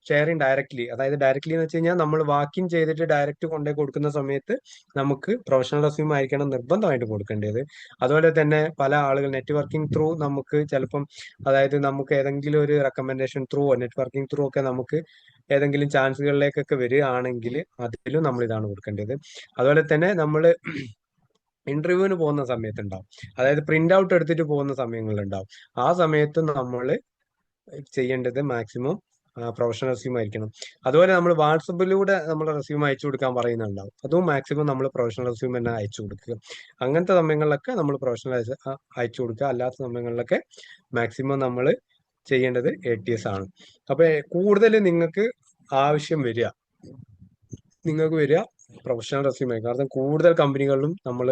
ഷെയറിങ് ഡയറക്ട്ലി, അതായത് ഡയറക്ട്ലി എന്ന് വെച്ച് കഴിഞ്ഞാൽ നമ്മൾ വാക്കിൻ ചെയ്തിട്ട് ഡയറക്റ്റ് കൊണ്ടുപോയി കൊടുക്കുന്ന സമയത്ത് നമുക്ക് പ്രൊഫഷണൽ റെസ്യൂം ആയിരിക്കണം നിർബന്ധമായിട്ട് കൊടുക്കേണ്ടത്. അതുപോലെ തന്നെ പല ആളുകൾ നെറ്റ്വർക്കിംഗ് ത്രൂ നമുക്ക് ചിലപ്പം, അതായത് നമുക്ക് ഏതെങ്കിലും ഒരു റെക്കമെൻഡേഷൻ ത്രൂ നെറ്റ്വർക്കിംഗ് ത്രൂ ഒക്കെ നമുക്ക് ഏതെങ്കിലും ചാൻസുകളിലേക്കൊക്കെ വരികയാണെങ്കിൽ അതിലും നമ്മൾ ഇതാണ് കൊടുക്കേണ്ടത്. അതുപോലെ തന്നെ നമ്മൾ ഇന്റർവ്യൂവിന് പോകുന്ന സമയത്തുണ്ടാവും. അതായത് പ്രിന്റ് ഔട്ട് എടുത്തിട്ട് പോകുന്ന സമയങ്ങളുണ്ടാവും. ആ സമയത്ത് നമ്മൾ ചെയ്യേണ്ടത് മാക്സിമം പ്രൊഫഷണൽ റെസ്യൂം ആയിരിക്കണം. അതുപോലെ നമ്മൾ വാട്സപ്പിലൂടെ നമ്മൾ റെസ്യൂം അയച്ചു കൊടുക്കാൻ പറയുന്നുണ്ടാവും. അതും മാക്സിമം നമ്മൾ പ്രൊഫഷണൽ റെസ്യൂം തന്നെ അയച്ചു കൊടുക്കുക. അങ്ങനത്തെ സമയങ്ങളിലൊക്കെ നമ്മൾ പ്രൊഫഷണൽ അയച്ചു കൊടുക്കുക. അല്ലാത്ത സമയങ്ങളിലൊക്കെ മാക്സിമം നമ്മൾ ചെയ്യേണ്ടത് ATS ആണ്. അപ്പൊ കൂടുതൽ നിങ്ങൾക്ക് ആവശ്യം വരിക പ്രൊഫഷണൽ റെസ്യൂം ആയി. കാരണം കൂടുതൽ കമ്പനികളിലും നമ്മൾ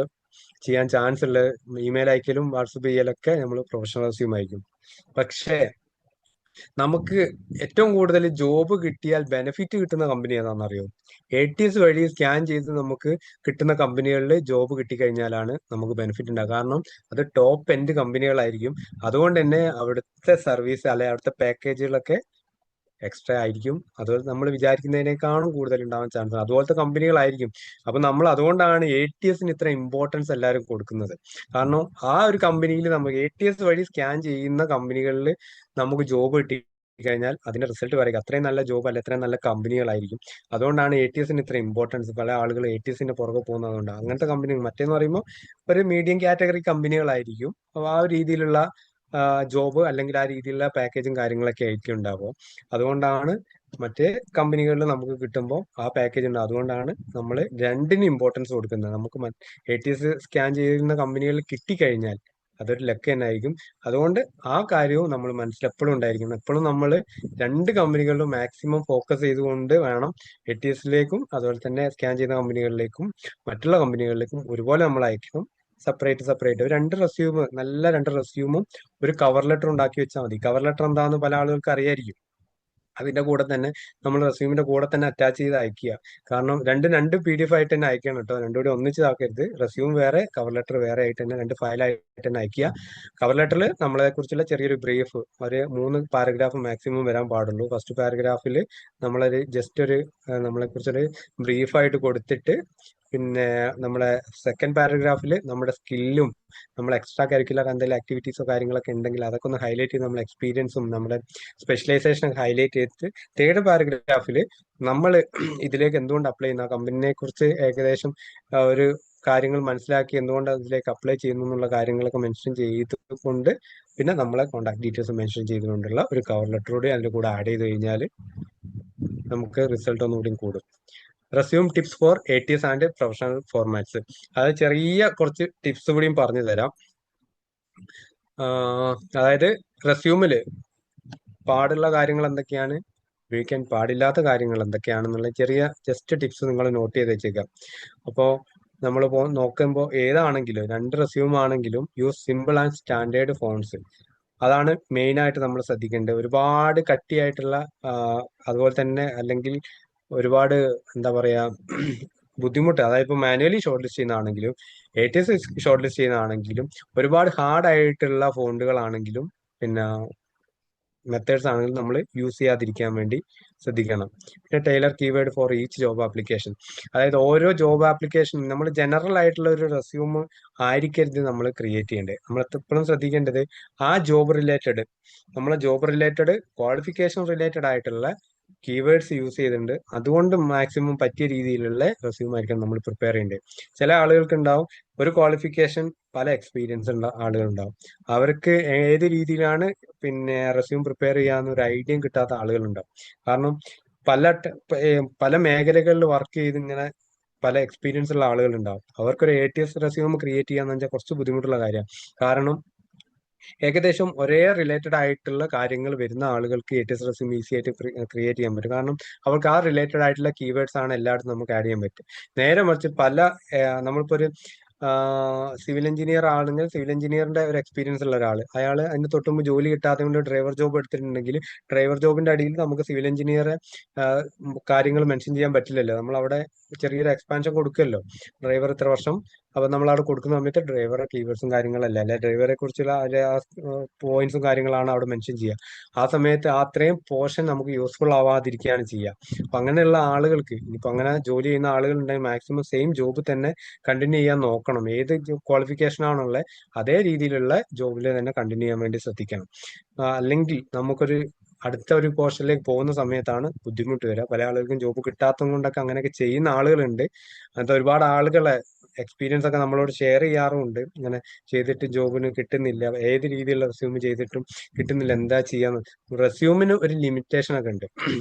ചെയ്യാൻ ചാൻസ് ഉള്ള ഇമെയിൽ അയക്കലും വാട്സപ്പ് ചെയ്യലൊക്കെ നമ്മൾ പ്രൊഫഷണൽ റെസ്യൂം ആയിരിക്കും. പക്ഷേ നമുക്ക് ഏറ്റവും കൂടുതൽ ജോബ് കിട്ടിയാൽ ബെനിഫിറ്റ് കിട്ടുന്ന കമ്പനി ഏതാണെന്നറിയോ? ATS വഴി സ്കാൻ ചെയ്ത് നമുക്ക് കിട്ടുന്ന കമ്പനികളിൽ ജോബ് കിട്ടിക്കഴിഞ്ഞാലാണ് നമുക്ക് ബെനിഫിറ്റ് ഉണ്ടാകുക. കാരണം അത് ടോപ്പ് എൻഡ് കമ്പനികളായിരിക്കും. അതുകൊണ്ട് തന്നെ അവിടുത്തെ സർവീസ് അല്ലെ അവിടുത്തെ പാക്കേജുകളൊക്കെ എക്സ്ട്രാ ആയിരിക്കും. അതുപോലെ നമ്മൾ വിചാരിക്കുന്നതിനേക്കാളും കൂടുതൽ ഉണ്ടാവാൻ ചാൻസ്. അതുപോലത്തെ കമ്പനികളായിരിക്കും. അപ്പൊ നമ്മൾ അതുകൊണ്ടാണ് ATSന് ഇത്ര ഇമ്പോർട്ടൻസ് എല്ലാവരും കൊടുക്കുന്നത്. കാരണം ആ ഒരു കമ്പനിയിൽ നമുക്ക് ATS വഴി സ്കാൻ ചെയ്യുന്ന കമ്പനികളിൽ നമുക്ക് ജോബ് കിട്ടി കഴിഞ്ഞാൽ അതിന്റെ റിസൾട്ട് പറയുക അത്രയും നല്ല ജോബ് അല്ല അത്രയും നല്ല കമ്പനികളായിരിക്കും. അതുകൊണ്ടാണ് ATSന് ഇത്ര ഇമ്പോർട്ടൻസ്. പല ആളുകൾ ATSന്റെ പുറകെ പോകുന്നതുകൊണ്ട്. അങ്ങനത്തെ കമ്പനി മറ്റേന്ന് പറയുമ്പോൾ ഒരു മീഡിയം കാറ്റഗറി കമ്പനികളായിരിക്കും. അപ്പൊ ആ ഒരു രീതിയിലുള്ള ജോബ് അല്ലെങ്കിൽ ആ രീതിയിലുള്ള പാക്കേജും കാര്യങ്ങളൊക്കെ ആയിരിക്കും ഉണ്ടാവുക. അതുകൊണ്ടാണ് മറ്റേ കമ്പനികളിൽ നമുക്ക് കിട്ടുമ്പോൾ ആ പാക്കേജ് ഉണ്ട്. അതുകൊണ്ടാണ് നമ്മൾ രണ്ടിനും ഇമ്പോർട്ടൻസ് കൊടുക്കുന്നത്. നമുക്ക് ATS സ്കാൻ ചെയ്യുന്ന കമ്പനികളിൽ കിട്ടിക്കഴിഞ്ഞാൽ അതൊരു ലക്ക് തന്നെ ആയിരിക്കും. അതുകൊണ്ട് ആ കാര്യവും നമ്മൾ മനസ്സിൽ എപ്പോഴും ഉണ്ടായിരിക്കണം. എപ്പോഴും നമ്മൾ രണ്ട് കമ്പനികളിലും മാക്സിമം ഫോക്കസ് ചെയ്തുകൊണ്ട് വേണം ATSലേക്കും അതുപോലെ തന്നെ സ്കാൻ ചെയ്യുന്ന കമ്പനികളിലേക്കും മറ്റുള്ള കമ്പനികളിലേക്കും ഒരുപോലെ നമ്മൾ അയക്കണം. സെപ്പറേറ്റ് നല്ല രണ്ട് റെസ്യൂമും ഒരു കവർ ലെറ്റർ ഉണ്ടാക്കി വെച്ചാൽ മതി. കവർ ലെറ്റർ എന്താണെന്ന് പല ആളുകൾക്ക് അറിയായിരിക്കും. അതിന്റെ കൂടെ തന്നെ നമ്മൾ റെസ്യൂമിന്റെ കൂടെ തന്നെ അറ്റാച്ച് ചെയ്ത് അയക്കുക. കാരണം രണ്ട് PDF ആയിട്ട് തന്നെ അയക്കണം കേട്ടോ. രണ്ടും കൂടി ഒന്നിച്ചതാക്കരുത്. റെസ്യൂം വേറെ കവർ ലെറ്റർ വേറെ ആയിട്ട് തന്നെ 2 ഫയലായിട്ട് തന്നെ അയക്കുക. കവർ ലെറ്ററിൽ നമ്മളെ കുറിച്ചുള്ള ചെറിയൊരു ബ്രീഫ്, ഒരു 3 പാരഗ്രാഫ് മാക്സിമം വരാൻ പാടുള്ളൂ. ഫസ്റ്റ് പാരഗ്രാഫിൽ നമ്മളൊരു ജസ്റ്റ് ഒരു നമ്മളെ കുറിച്ചൊരു ബ്രീഫായിട്ട് കൊടുത്തിട്ട്, പിന്നെ നമ്മളെ സെക്കൻഡ് പാരഗ്രാഫിൽ നമ്മുടെ സ്കില്ലും നമ്മൾ എക്സ്ട്രാ കരിക്കുലർ എന്തെങ്കിലും ആക്ടിവിറ്റീസോ കാര്യങ്ങളൊക്കെ ഉണ്ടെങ്കിൽ അതൊക്കെ ഒന്ന് ഹൈലൈറ്റ് ചെയ്ത് നമ്മുടെ എക്സ്പീരിയൻസും നമ്മുടെ സ്പെഷ്യലൈസേഷൻ ഹൈലൈറ്റ് ചെയ്തിട്ട് തേർഡ് പാരഗ്രാഫിൽ നമ്മൾ ഇതിലേക്ക് എന്തുകൊണ്ട് അപ്ലൈ ചെയ്യുന്ന കമ്പനിയെ കുറിച്ച് ഏകദേശം ഒരു കാര്യങ്ങൾ മനസ്സിലാക്കി എന്തുകൊണ്ട് അതിലേക്ക് അപ്ലൈ ചെയ്യുന്നു എന്നുള്ള കാര്യങ്ങളൊക്കെ മെൻഷൻ ചെയ്തുകൊണ്ട് പിന്നെ നമ്മളെ കോൺടാക്ട് ഡീറ്റെയിൽസ് മെൻഷൻ ചെയ്തുകൊണ്ടുള്ള ഒരു കവർ ലെറ്റർ കൂടി അതിന്റെ കൂടെ ആഡ് ചെയ്ത് കഴിഞ്ഞാൽ നമുക്ക് റിസൾട്ട് ഒന്നുകൂടി കൂടും. Resume tips four ATS and professional formats. അത് ചെറിയ കുറച്ച് ടിപ്സ് കൂടിയും പറഞ്ഞു തരാം. അതായത് റെസ്യൂമില് പാടുള്ള കാര്യങ്ങൾ എന്തൊക്കെയാണ്, ഉപയോഗിക്കാൻ പാടില്ലാത്ത കാര്യങ്ങൾ എന്തൊക്കെയാണെന്നുള്ള ചെറിയ ജസ്റ്റ് ടിപ്സ് നിങ്ങൾ നോട്ട് ചെയ്ത് വെച്ചേക്കാം. അപ്പോൾ നമ്മൾ നോക്കുമ്പോൾ ഏതാണെങ്കിലും 2 റെസ്യൂം ആണെങ്കിലും use simple and standard phones. അതാണ് മെയിൻ ആയിട്ട് നമ്മൾ ശ്രദ്ധിക്കേണ്ടത്. ഒരുപാട് കട്ടിയായിട്ടുള്ള അതുപോലെ തന്നെ അല്ലെങ്കിൽ ഒരുപാട് എന്താ പറയാ ബുദ്ധിമുട്ട്, അതായത് ഇപ്പൊ മാനുവലി ഷോർട്ട് ലിസ്റ്റ് ചെയ്യുന്നതാണെങ്കിലും ATS ഷോർട്ട് ലിസ്റ്റ് ചെയ്യുന്നതാണെങ്കിലും ഒരുപാട് ഹാർഡ് ആയിട്ടുള്ള ഫോണ്ടുകളാണെങ്കിലും പിന്നെ മെത്തേഡ്സ് ആണെങ്കിലും നമ്മൾ യൂസ് ചെയ്യാതിരിക്കാൻ വേണ്ടി ശ്രദ്ധിക്കണം. പിന്നെ tailor keyword for each job application. അതായത് ഓരോ ജോബ് ആപ്ലിക്കേഷൻ നമ്മൾ ജനറൽ ആയിട്ടുള്ള ഒരു റെസ്യൂം ആയിരിക്കരുത് നമ്മൾ ക്രിയേറ്റ് ചെയ്യേണ്ടത്. നമ്മൾ എപ്പോഴും ശ്രദ്ധിക്കേണ്ടത് ആ ജോബ് റിലേറ്റഡ് ക്വാളിഫിക്കേഷൻ റിലേറ്റഡ് ആയിട്ടുള്ള കീവേഡ്സ് യൂസ് ചെയ്തിട്ടുണ്ട്. അതുകൊണ്ട് മാക്സിമം പറ്റിയ രീതിയിലുള്ള റെസ്യൂം ആയിരിക്കും നമ്മൾ പ്രിപ്പയർ ചെയ്യേണ്ടത്. ചില ആളുകൾക്ക് ഉണ്ടാവും ഒരു ക്വാളിഫിക്കേഷൻ പല എക്സ്പീരിയൻസ് ഉള്ള ആളുകളുണ്ടാവും. അവർക്ക് ഏത് രീതിയിലാണ് പിന്നെ റെസ്യൂം പ്രിപ്പയർ ചെയ്യാന്ന് ഒരു ഐഡിയയും കിട്ടാത്ത ആളുകളുണ്ടാവും. കാരണം പല മേഖലകളിൽ വർക്ക് ചെയ്ത് ഇങ്ങനെ പല എക്സ്പീരിയൻസ് ഉള്ള ആളുകളുണ്ടാവും. അവർക്കൊരു ATS റെസ്യൂം ക്രിയേറ്റ് ചെയ്യാന്ന് വെച്ചാൽ കുറച്ച് ബുദ്ധിമുട്ടുള്ള കാര്യമാണ്. കാരണം ഏകദേശം ഒരേ റിലേറ്റഡ് ആയിട്ടുള്ള കാര്യങ്ങൾ വരുന്ന ആളുകൾക്ക് ATS റെസ്യൂം ഈസി ആയിട്ട് ക്രിയേറ്റ് ചെയ്യാൻ പറ്റും. കാരണം അവർക്ക് ആ റിലേറ്റഡ് ആയിട്ടുള്ള കീവേഡ്സ് ആണ് എല്ലായിടത്തും നമുക്ക് ആഡ് ചെയ്യാൻ പറ്റും. നേരെ മറിച്ച് നമ്മളിപ്പോ ഒരു സിവിൽ എഞ്ചിനീയർ ആണെങ്കിൽ സിവിൽ എഞ്ചിനീയറിന്റെ ഒരു എക്സ്പീരിയൻസ് ഉള്ള ഒരാൾ, അയാൾ അതിന് തൊട്ടുമ്പ് ജോലി കിട്ടാതെ കൊണ്ട് ഡ്രൈവർ ജോബ് എടുത്തിട്ടുണ്ടെങ്കിൽ ഡ്രൈവർ ജോബിന്റെ അടിയിൽ നമുക്ക് സിവിൽ എഞ്ചിനീയർ കാര്യങ്ങൾ മെൻഷൻ ചെയ്യാൻ പറ്റില്ലല്ലോ. നമ്മൾ അവിടെ ചെറിയൊരു എക്സ്പാൻഷൻ കൊടുക്കുമല്ലോ, ഡ്രൈവർ ഇത്ര വർഷം. അപ്പൊ നമ്മൾ അവിടെ കൊടുക്കുന്ന സമയത്ത് ഡ്രൈവറെ കീവേഡ്സും കാര്യങ്ങളല്ല, അല്ലെ ഡ്രൈവറെ കുറിച്ചുള്ള പോയിന്റ്സും കാര്യങ്ങളാണ് അവിടെ മെൻഷൻ ചെയ്യുക. ആ സമയത്ത് അത്രയും പോർഷൻ നമുക്ക് യൂസ്ഫുൾ ആവാതിരിക്കുകയാണ് ചെയ്യുക. അപ്പൊ അങ്ങനെയുള്ള ആളുകൾക്ക് ഇനിയിപ്പോ അങ്ങനെ ജോലി ചെയ്യുന്ന ആളുകൾ ഉണ്ടെങ്കിൽ മാക്സിമം സെയിം ജോബ് തന്നെ കണ്ടിന്യൂ ചെയ്യാൻ നോക്കണം. ഏത് ക്വാളിഫിക്കേഷൻ ആണുള്ളത് അതേ രീതിയിലുള്ള ജോബിൽ തന്നെ കണ്ടിന്യൂ ചെയ്യാൻ വേണ്ടി ശ്രദ്ധിക്കണം. അല്ലെങ്കിൽ നമുക്കൊരു അടുത്ത ഒരു പോർഷനിലേക്ക് പോകുന്ന സമയത്താണ് ബുദ്ധിമുട്ട് വരിക. പല ആളുകൾക്കും ജോബ് കിട്ടാത്തത് കൊണ്ടൊക്കെ അങ്ങനെയൊക്കെ ചെയ്യുന്ന ആളുകളുണ്ട്. അങ്ങനത്തെ ഒരുപാട് ആളുകളെ എക്സ്പീരിയൻസ് ഒക്കെ നമ്മളോട് ഷെയർ ചെയ്യാറുമുണ്ട്. ഇങ്ങനെ ചെയ്തിട്ട് ജോബിന് കിട്ടുന്നില്ല, ഏത് രീതിയിലുള്ള റെസ്യൂം ചെയ്തിട്ടും കിട്ടുന്നില്ല, എന്താ ചെയ്യാന്ന്. റെസ്യൂമിന് ഒരു ലിമിറ്റേഷൻ ഒക്കെ ഉണ്ട്.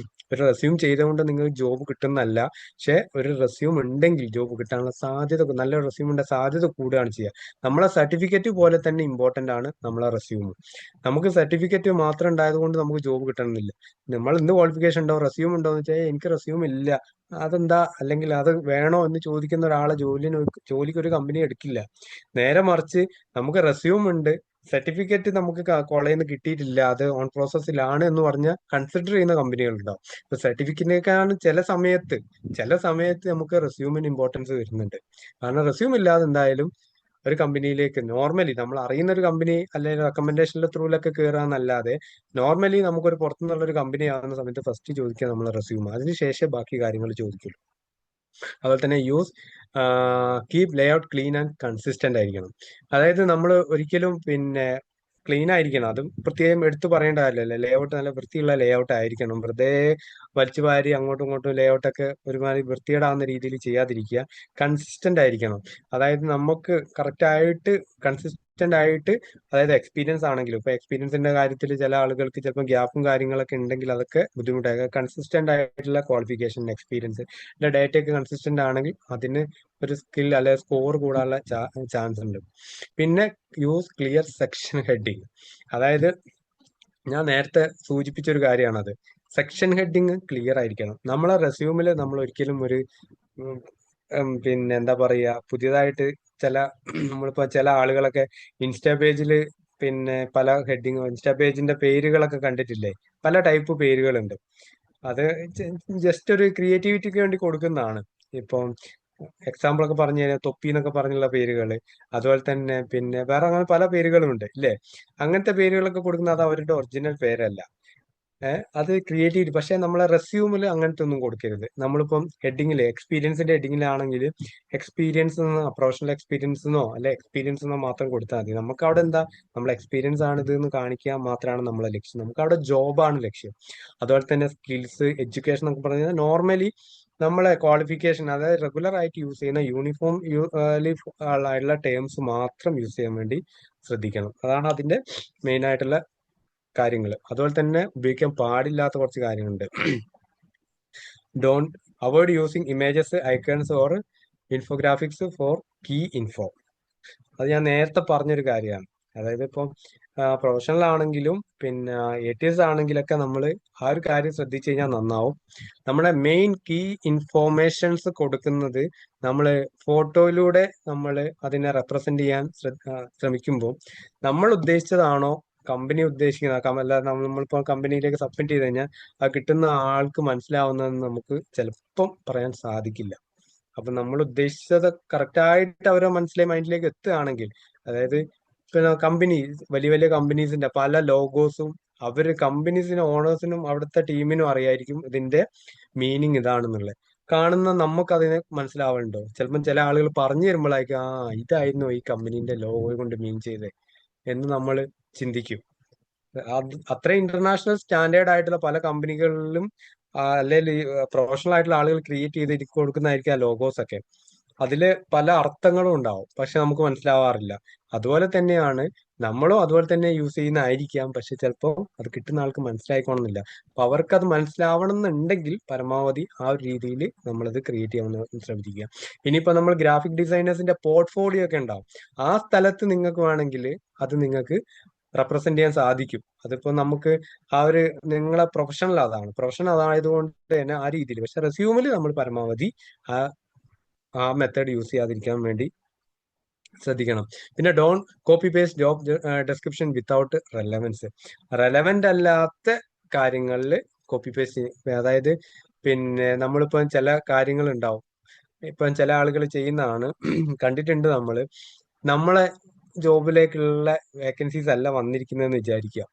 ഒരു റെസ്യൂം ചെയ്തുകൊണ്ട് നിങ്ങൾക്ക് ജോബ് കിട്ടുന്നല്ല, പക്ഷെ ഒരു റെസ്യൂം ഉണ്ടെങ്കിൽ ജോബ് കിട്ടാനുള്ള സാധ്യത, നല്ല റെസ്യൂമിന്റെ സാധ്യത കൂടുകയാണ് ചെയ്യുക. നമ്മളെ സർട്ടിഫിക്കറ്റ് പോലെ തന്നെ ഇമ്പോർട്ടന്റ് ആണ് നമ്മളെ റെസ്യൂം. നമുക്ക് സർട്ടിഫിക്കറ്റ് മാത്രം ഉണ്ടായത് കൊണ്ട് നമുക്ക് ജോബ് കിട്ടണമെന്നില്ല. നമ്മൾ എന്ത് ക്വാളിഫിക്കേഷൻ ഉണ്ടോ, റെസ്യൂം ഉണ്ടോ എന്ന് വെച്ചാൽ എനിക്ക് റെസ്യൂം ഇല്ല, അതെന്താ, അല്ലെങ്കിൽ അത് വേണോ എന്ന് ചോദിക്കുന്ന ഒരാളെ ജോലിക്ക് ഒരു കമ്പനി എടുക്കില്ല. നേരെ മറിച്ച് നമുക്ക് റെസ്യൂം ഉണ്ട്, സർട്ടിഫിക്കറ്റ് നമുക്ക് കോളേജിൽ നിന്ന് കിട്ടിയിട്ടില്ല, അത് ഓൺ പ്രോസസ്സിലാണ് എന്ന് പറഞ്ഞാൽ കൺസിഡർ ചെയ്യുന്ന കമ്പനികളുണ്ടാവും. ഇപ്പൊ സർട്ടിഫിക്കറ്റിനേക്കാണ് ചില സമയത്ത് നമുക്ക് റെസ്യൂമിന് ഇമ്പോർട്ടൻസ് വരുന്നുണ്ട്. കാരണം റെസ്യൂം ഇല്ലാതെ എന്തായാലും ഒരു കമ്പനിയിലേക്ക് നോർമലി നമ്മൾ അറിയുന്ന ഒരു കമ്പനി അല്ലെങ്കിൽ റെക്കമെൻഡേഷനിലെ ത്രൂലൊക്കെ കയറാന്നല്ലാതെ നോർമലി നമുക്കൊരു പുറത്തുനിന്നുള്ള ഒരു കമ്പനി ആകുന്ന സമയത്ത് ഫസ്റ്റ് ചോദിക്കുക നമ്മളെ റെസ്യൂം, അതിനുശേഷം ബാക്കി കാര്യങ്ങൾ ചോദിക്കുള്ളൂ. അതുപോലെ തന്നെ keep Leh out clean and consistent ആയിരിക്കണം. അതായത് നമ്മൾ ഒരിക്കലും ക്ലീൻ ആയിരിക്കണം, അതും പ്രത്യേകം എടുത്തു പറയേണ്ട കാര്യമല്ല. ലേ ഔട്ട് നല്ല വൃത്തിയുള്ള ലേ ഔട്ട് ആയിരിക്കണം. വെറുതെ വലിച്ചു വാരി അങ്ങോട്ടും ഇങ്ങോട്ടും ലേ ഔട്ടൊക്കെ ഒരുമാതിരി വൃത്തികേടാവുന്ന രീതിയിൽ ചെയ്യാതിരിക്കുക. കൺസിസ്റ്റന്റ് ആയിരിക്കണം. അതായത് നമുക്ക് കറക്റ്റ് ആയിട്ട് കൺസിസ്റ്റന്റ് ആയിട്ട്, അതായത് എക്സ്പീരിയൻസ് ആണെങ്കിലും, ഇപ്പൊ എക്സ്പീരിയൻസിന്റെ കാര്യത്തിൽ ചില ആളുകൾക്ക് ചിലപ്പോൾ ഗ്യാപ്പും കാര്യങ്ങളൊക്കെ ഉണ്ടെങ്കിൽ അതൊക്കെ ബുദ്ധിമുട്ടാകുക. കൺസിസ്റ്റന്റ് ആയിട്ടുള്ള ക്വാളിഫിക്കേഷൻ, എക്സ്പീരിയൻസ്, ഡേറ്റയൊക്കെ കൺസിസ്റ്റന്റ് ആണെങ്കിൽ അതിന് ഒരു സ്കിൽ അല്ലെങ്കിൽ സ്കോർ കൂടാനുള്ള ചാൻസ് ഉണ്ട്. പിന്നെ യൂസ് ക്ലിയർ സെക്ഷൻ ഹെഡിങ്. അതായത് ഞാൻ നേരത്തെ സൂചിപ്പിച്ച ഒരു കാര്യമാണത്. സെക്ഷൻ ഹെഡിങ് ക്ലിയർ ആയിരിക്കണം. നമ്മളെ റെസ്യൂമിൽ നമ്മൾ ഒരിക്കലും ഒരു എന്താ പറയുക, പുതിയതായിട്ട് നമ്മളിപ്പോ ചില ആളുകളൊക്കെ ഇൻസ്റ്റാ പേജിൽ പല ഹെഡിങ്, ഇൻസ്റ്റാ പേജിന്റെ പേരുകളൊക്കെ കണ്ടിട്ടില്ലേ, പല ടൈപ്പ് പേരുകളുണ്ട്. അത് ജസ്റ്റ് ഒരു ക്രിയേറ്റിവിറ്റിക്ക് വേണ്ടി കൊടുക്കുന്നതാണ്. ഇപ്പം എക്സാമ്പിൾ ഒക്കെ പറഞ്ഞു കഴിഞ്ഞാൽ തൊപ്പി എന്നൊക്കെ പറഞ്ഞുള്ള പേരുകള്, അതുപോലെ തന്നെ വേറെ അങ്ങനെ പല പേരുകളും ഉണ്ട് ഇല്ലേ. അങ്ങനത്തെ പേരുകളൊക്കെ കൊടുക്കുന്നത് അത് അവരുടെ ഒറിജിനൽ പേരല്ല. അത് ക്രിയേറ്റിവിറ്റി. പക്ഷെ നമ്മളെ റെസ്യൂമിൽ അങ്ങനത്തെ ഒന്നും കൊടുക്കരുത്. നമ്മളിപ്പം ഹെഡിങ്ങില്, എക്സ്പീരിയൻസിന്റെ ഹെഡിങ്ങിലാണെങ്കിൽ എക്സ്പീരിയൻസ് പ്രൊഫഷണൽ എക്സ്പീരിയൻസ് എന്നോ അല്ലെ എക്സ്പീരിയൻസ് എന്നോ മാത്രം കൊടുത്താൽ മതി. നമുക്ക് അവിടെ എന്താ, നമ്മളെ എക്സ്പീരിയൻസ് ആണ് ഇത് എന്ന് കാണിക്കാൻ മാത്രമാണ് നമ്മളെ ലക്ഷ്യം. നമുക്ക് അവിടെ ജോബാണ് ലക്ഷ്യം. അതുപോലെ തന്നെ സ്കിൽസ്, എഡ്യൂക്കേഷൻ എന്നൊക്കെ പറഞ്ഞു കഴിഞ്ഞാൽ നോർമലി നമ്മളെ ക്വാളിഫിക്കേഷൻ, അതായത് റെഗുലർ ആയിട്ട് യൂസ് ചെയ്യുന്ന യൂണിഫോം ആയിട്ടുള്ള ടേംസ് മാത്രം യൂസ് ചെയ്യാൻ വേണ്ടി ശ്രദ്ധിക്കണം. അതാണ് അതിന്റെ മെയിൻ ആയിട്ടുള്ള കാര്യങ്ങൾ. അതുപോലെ തന്നെ ഉപയോഗിക്കാൻ പാടില്ലാത്ത കുറച്ച് കാര്യങ്ങളുണ്ട്. Avoid using images, icons or infographics for key info. അത് ഞാൻ നേരത്തെ പറഞ്ഞൊരു കാര്യമാണ്. അതായത് ഇപ്പം പ്രൊഫഷണൽ ആണെങ്കിലും ATS ആണെങ്കിലൊക്കെ നമ്മൾ ആ ഒരു കാര്യം ശ്രദ്ധിച്ചു കഴിഞ്ഞാൽ നന്നാവും. നമ്മുടെ മെയിൻ കീ ഇൻഫോർമേഷൻസ് കൊടുക്കുന്നത് നമ്മൾ ഫോട്ടോയിലൂടെ നമ്മൾ അതിനെ റെപ്രസെന്റ് ചെയ്യാൻ ശ്രമിക്കുമ്പോൾ നമ്മൾ ഉദ്ദേശിച്ചതാണോ കമ്പനി ഉദ്ദേശിക്കുന്നത്, അല്ല നമ്മളിപ്പോൾ കമ്പനിയിലേക്ക് സബ്മിറ്റ് ചെയ്ത് കഴിഞ്ഞാൽ ആ കിട്ടുന്ന ആൾക്ക് മനസ്സിലാവുന്നതെന്ന് നമുക്ക് ചിലപ്പം പറയാൻ സാധിക്കില്ല. അപ്പൊ നമ്മൾ ഉദ്ദേശിച്ചത് കറക്റ്റായിട്ട് അവരെ മൈൻഡിലേക്ക് എത്തുകയാണെങ്കിൽ, അതായത് കമ്പനി, വലിയ വലിയ കമ്പനീസിന്റെ പല ലോഗോസും കമ്പനീസിന് ഓണേഴ്സിനും അവിടുത്തെ ടീമിനും അറിയായിരിക്കും ഇതിന്റെ മീനിങ് ഇതാണെന്നുള്ളത്. കാണുന്ന നമുക്ക് അതിനെ മനസ്സിലാവുന്നുണ്ടോ? ചിലപ്പം ചില ആളുകൾ പറഞ്ഞു തരുമ്പോഴായിരിക്കും ഇതായിരുന്നു ഈ കമ്പനീന്റെ ലോഗോ കൊണ്ട് മീൻ ചെയ്തത് എന്ന് നമ്മൾ ചിന്തിക്കും. അത്ര ഇന്റർനാഷണൽ സ്റ്റാൻഡേർഡ് ആയിട്ടുള്ള പല കമ്പനികളിലും അല്ലെങ്കിൽ പ്രൊഫഷണൽ ആയിട്ടുള്ള ആളുകൾ ക്രിയേറ്റ് ചെയ്ത് കൊടുക്കുന്നതായിരിക്കും ആ ലോഗോസ് ഒക്കെ. അതില് പല അർത്ഥങ്ങളും ഉണ്ടാവും, പക്ഷെ നമുക്ക് മനസ്സിലാവാറില്ല. അതുപോലെ തന്നെയാണ് നമ്മളും അതുപോലെ തന്നെ യൂസ് ചെയ്യുന്നതായിരിക്കാം, പക്ഷെ ചിലപ്പോൾ അത് കിട്ടുന്ന ആൾക്ക് മനസ്സിലായിക്കോണമെന്നില്ല. അപ്പൊ അവർക്ക് അത് മനസ്സിലാവണം എന്നുണ്ടെങ്കിൽ പരമാവധി ആ ഒരു രീതിയിൽ നമ്മളത് ക്രിയേറ്റ് ചെയ്യാൻ ശ്രമിക്കുക. ഇനിയിപ്പോ നമ്മൾ ഗ്രാഫിക് ഡിസൈനേഴ്സിന്റെ പോർട്ട്ഫോളിയോ ഒക്കെ ഉണ്ടാവും. ആ സ്ഥലത്ത് നിങ്ങൾക്ക് വേണമെങ്കിൽ അത് നിങ്ങൾക്ക് റെപ്രസെന്റ് ചെയ്യാൻ സാധിക്കും. അതിപ്പോ നമുക്ക് നിങ്ങളെ പ്രൊഫഷണൽ അതായതുകൊണ്ട് തന്നെ ആ രീതിയിൽ. പക്ഷെ റെസ്യൂമിൽ നമ്മൾ പരമാവധി ആ മെത്തേഡ് യൂസ് ചെയ്യാതിരിക്കാൻ വേണ്ടി ശ്രദ്ധിക്കണം. പിന്നെ copy paste job description without relevant അല്ലാത്ത കാര്യങ്ങളിൽ കോപ്പി പേസ്റ്റ്. അതായത് നമ്മളിപ്പോ ചില കാര്യങ്ങൾ ഉണ്ടാവും, ഇപ്പം ചില ആളുകൾ ചെയ്യുന്നതാണ് കണ്ടിട്ടുണ്ട്. നമ്മളെ ജോബിലേക്കുള്ള വേക്കൻസീസ് അല്ല വന്നിരിക്കുന്നതെന്ന് വിചാരിക്കുക.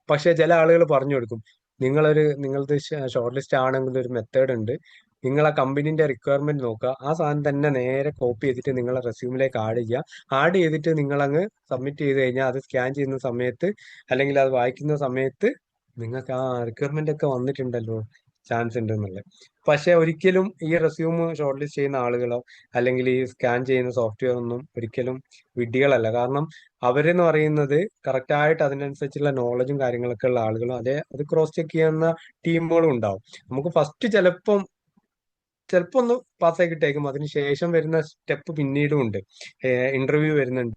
പക്ഷെ ചില ആളുകൾ പറഞ്ഞു കൊടുക്കും, നിങ്ങളത് ഷോർട്ട് ലിസ്റ്റ് ആണെങ്കിൽ ഒരു മെത്തേഡ് ഉണ്ട്, നിങ്ങൾ ആ കമ്പനീന്റെ റിക്വയർമെന്റ് നോക്കുക, ആ സാധനം തന്നെ നേരെ കോപ്പി ചെയ്തിട്ട് നിങ്ങളെ റെസ്യൂമിലേക്ക് ആഡ് ചെയ്തിട്ട് നിങ്ങൾ അങ്ങ് സബ്മിറ്റ് ചെയ്ത് കഴിഞ്ഞാൽ അത് സ്കാൻ ചെയ്യുന്ന സമയത്ത് അല്ലെങ്കിൽ അത് വായിക്കുന്ന സമയത്ത് നിങ്ങൾക്ക് ആ റിക്വയർമെന്റ് ഒക്കെ വന്നിട്ടുണ്ടല്ലോ, ചാൻസ് ഉണ്ട് എന്നുള്ളത്. പക്ഷെ ഒരിക്കലും ഈ റെസ്യൂം ഷോർട്ട് ലിസ്റ്റ് ചെയ്യുന്ന ആളുകളോ അല്ലെങ്കിൽ ഈ സ്കാൻ ചെയ്യുന്ന സോഫ്റ്റ്വെയർ ഒന്നും ഒരിക്കലും വിഡ്ഢികളല്ല. കാരണം അവരെന്ന് പറയുന്നത് കറക്റ്റായിട്ട് അതിനനുസരിച്ചുള്ള നോളജും കാര്യങ്ങളൊക്കെ ഉള്ള ആളുകളും അത് ക്രോസ് ചെക്ക് ചെയ്യുന്ന ടീമുകളും ഉണ്ടാവും. നമുക്ക് ഫസ്റ്റ് ചിലപ്പോ ഒന്ന് പാസ്സായി കിട്ടിയേക്കും. അതിനുശേഷം വരുന്ന സ്റ്റെപ്പ് പിന്നീടും ഉണ്ട്. ഇന്റർവ്യൂ വരുന്നുണ്ട്.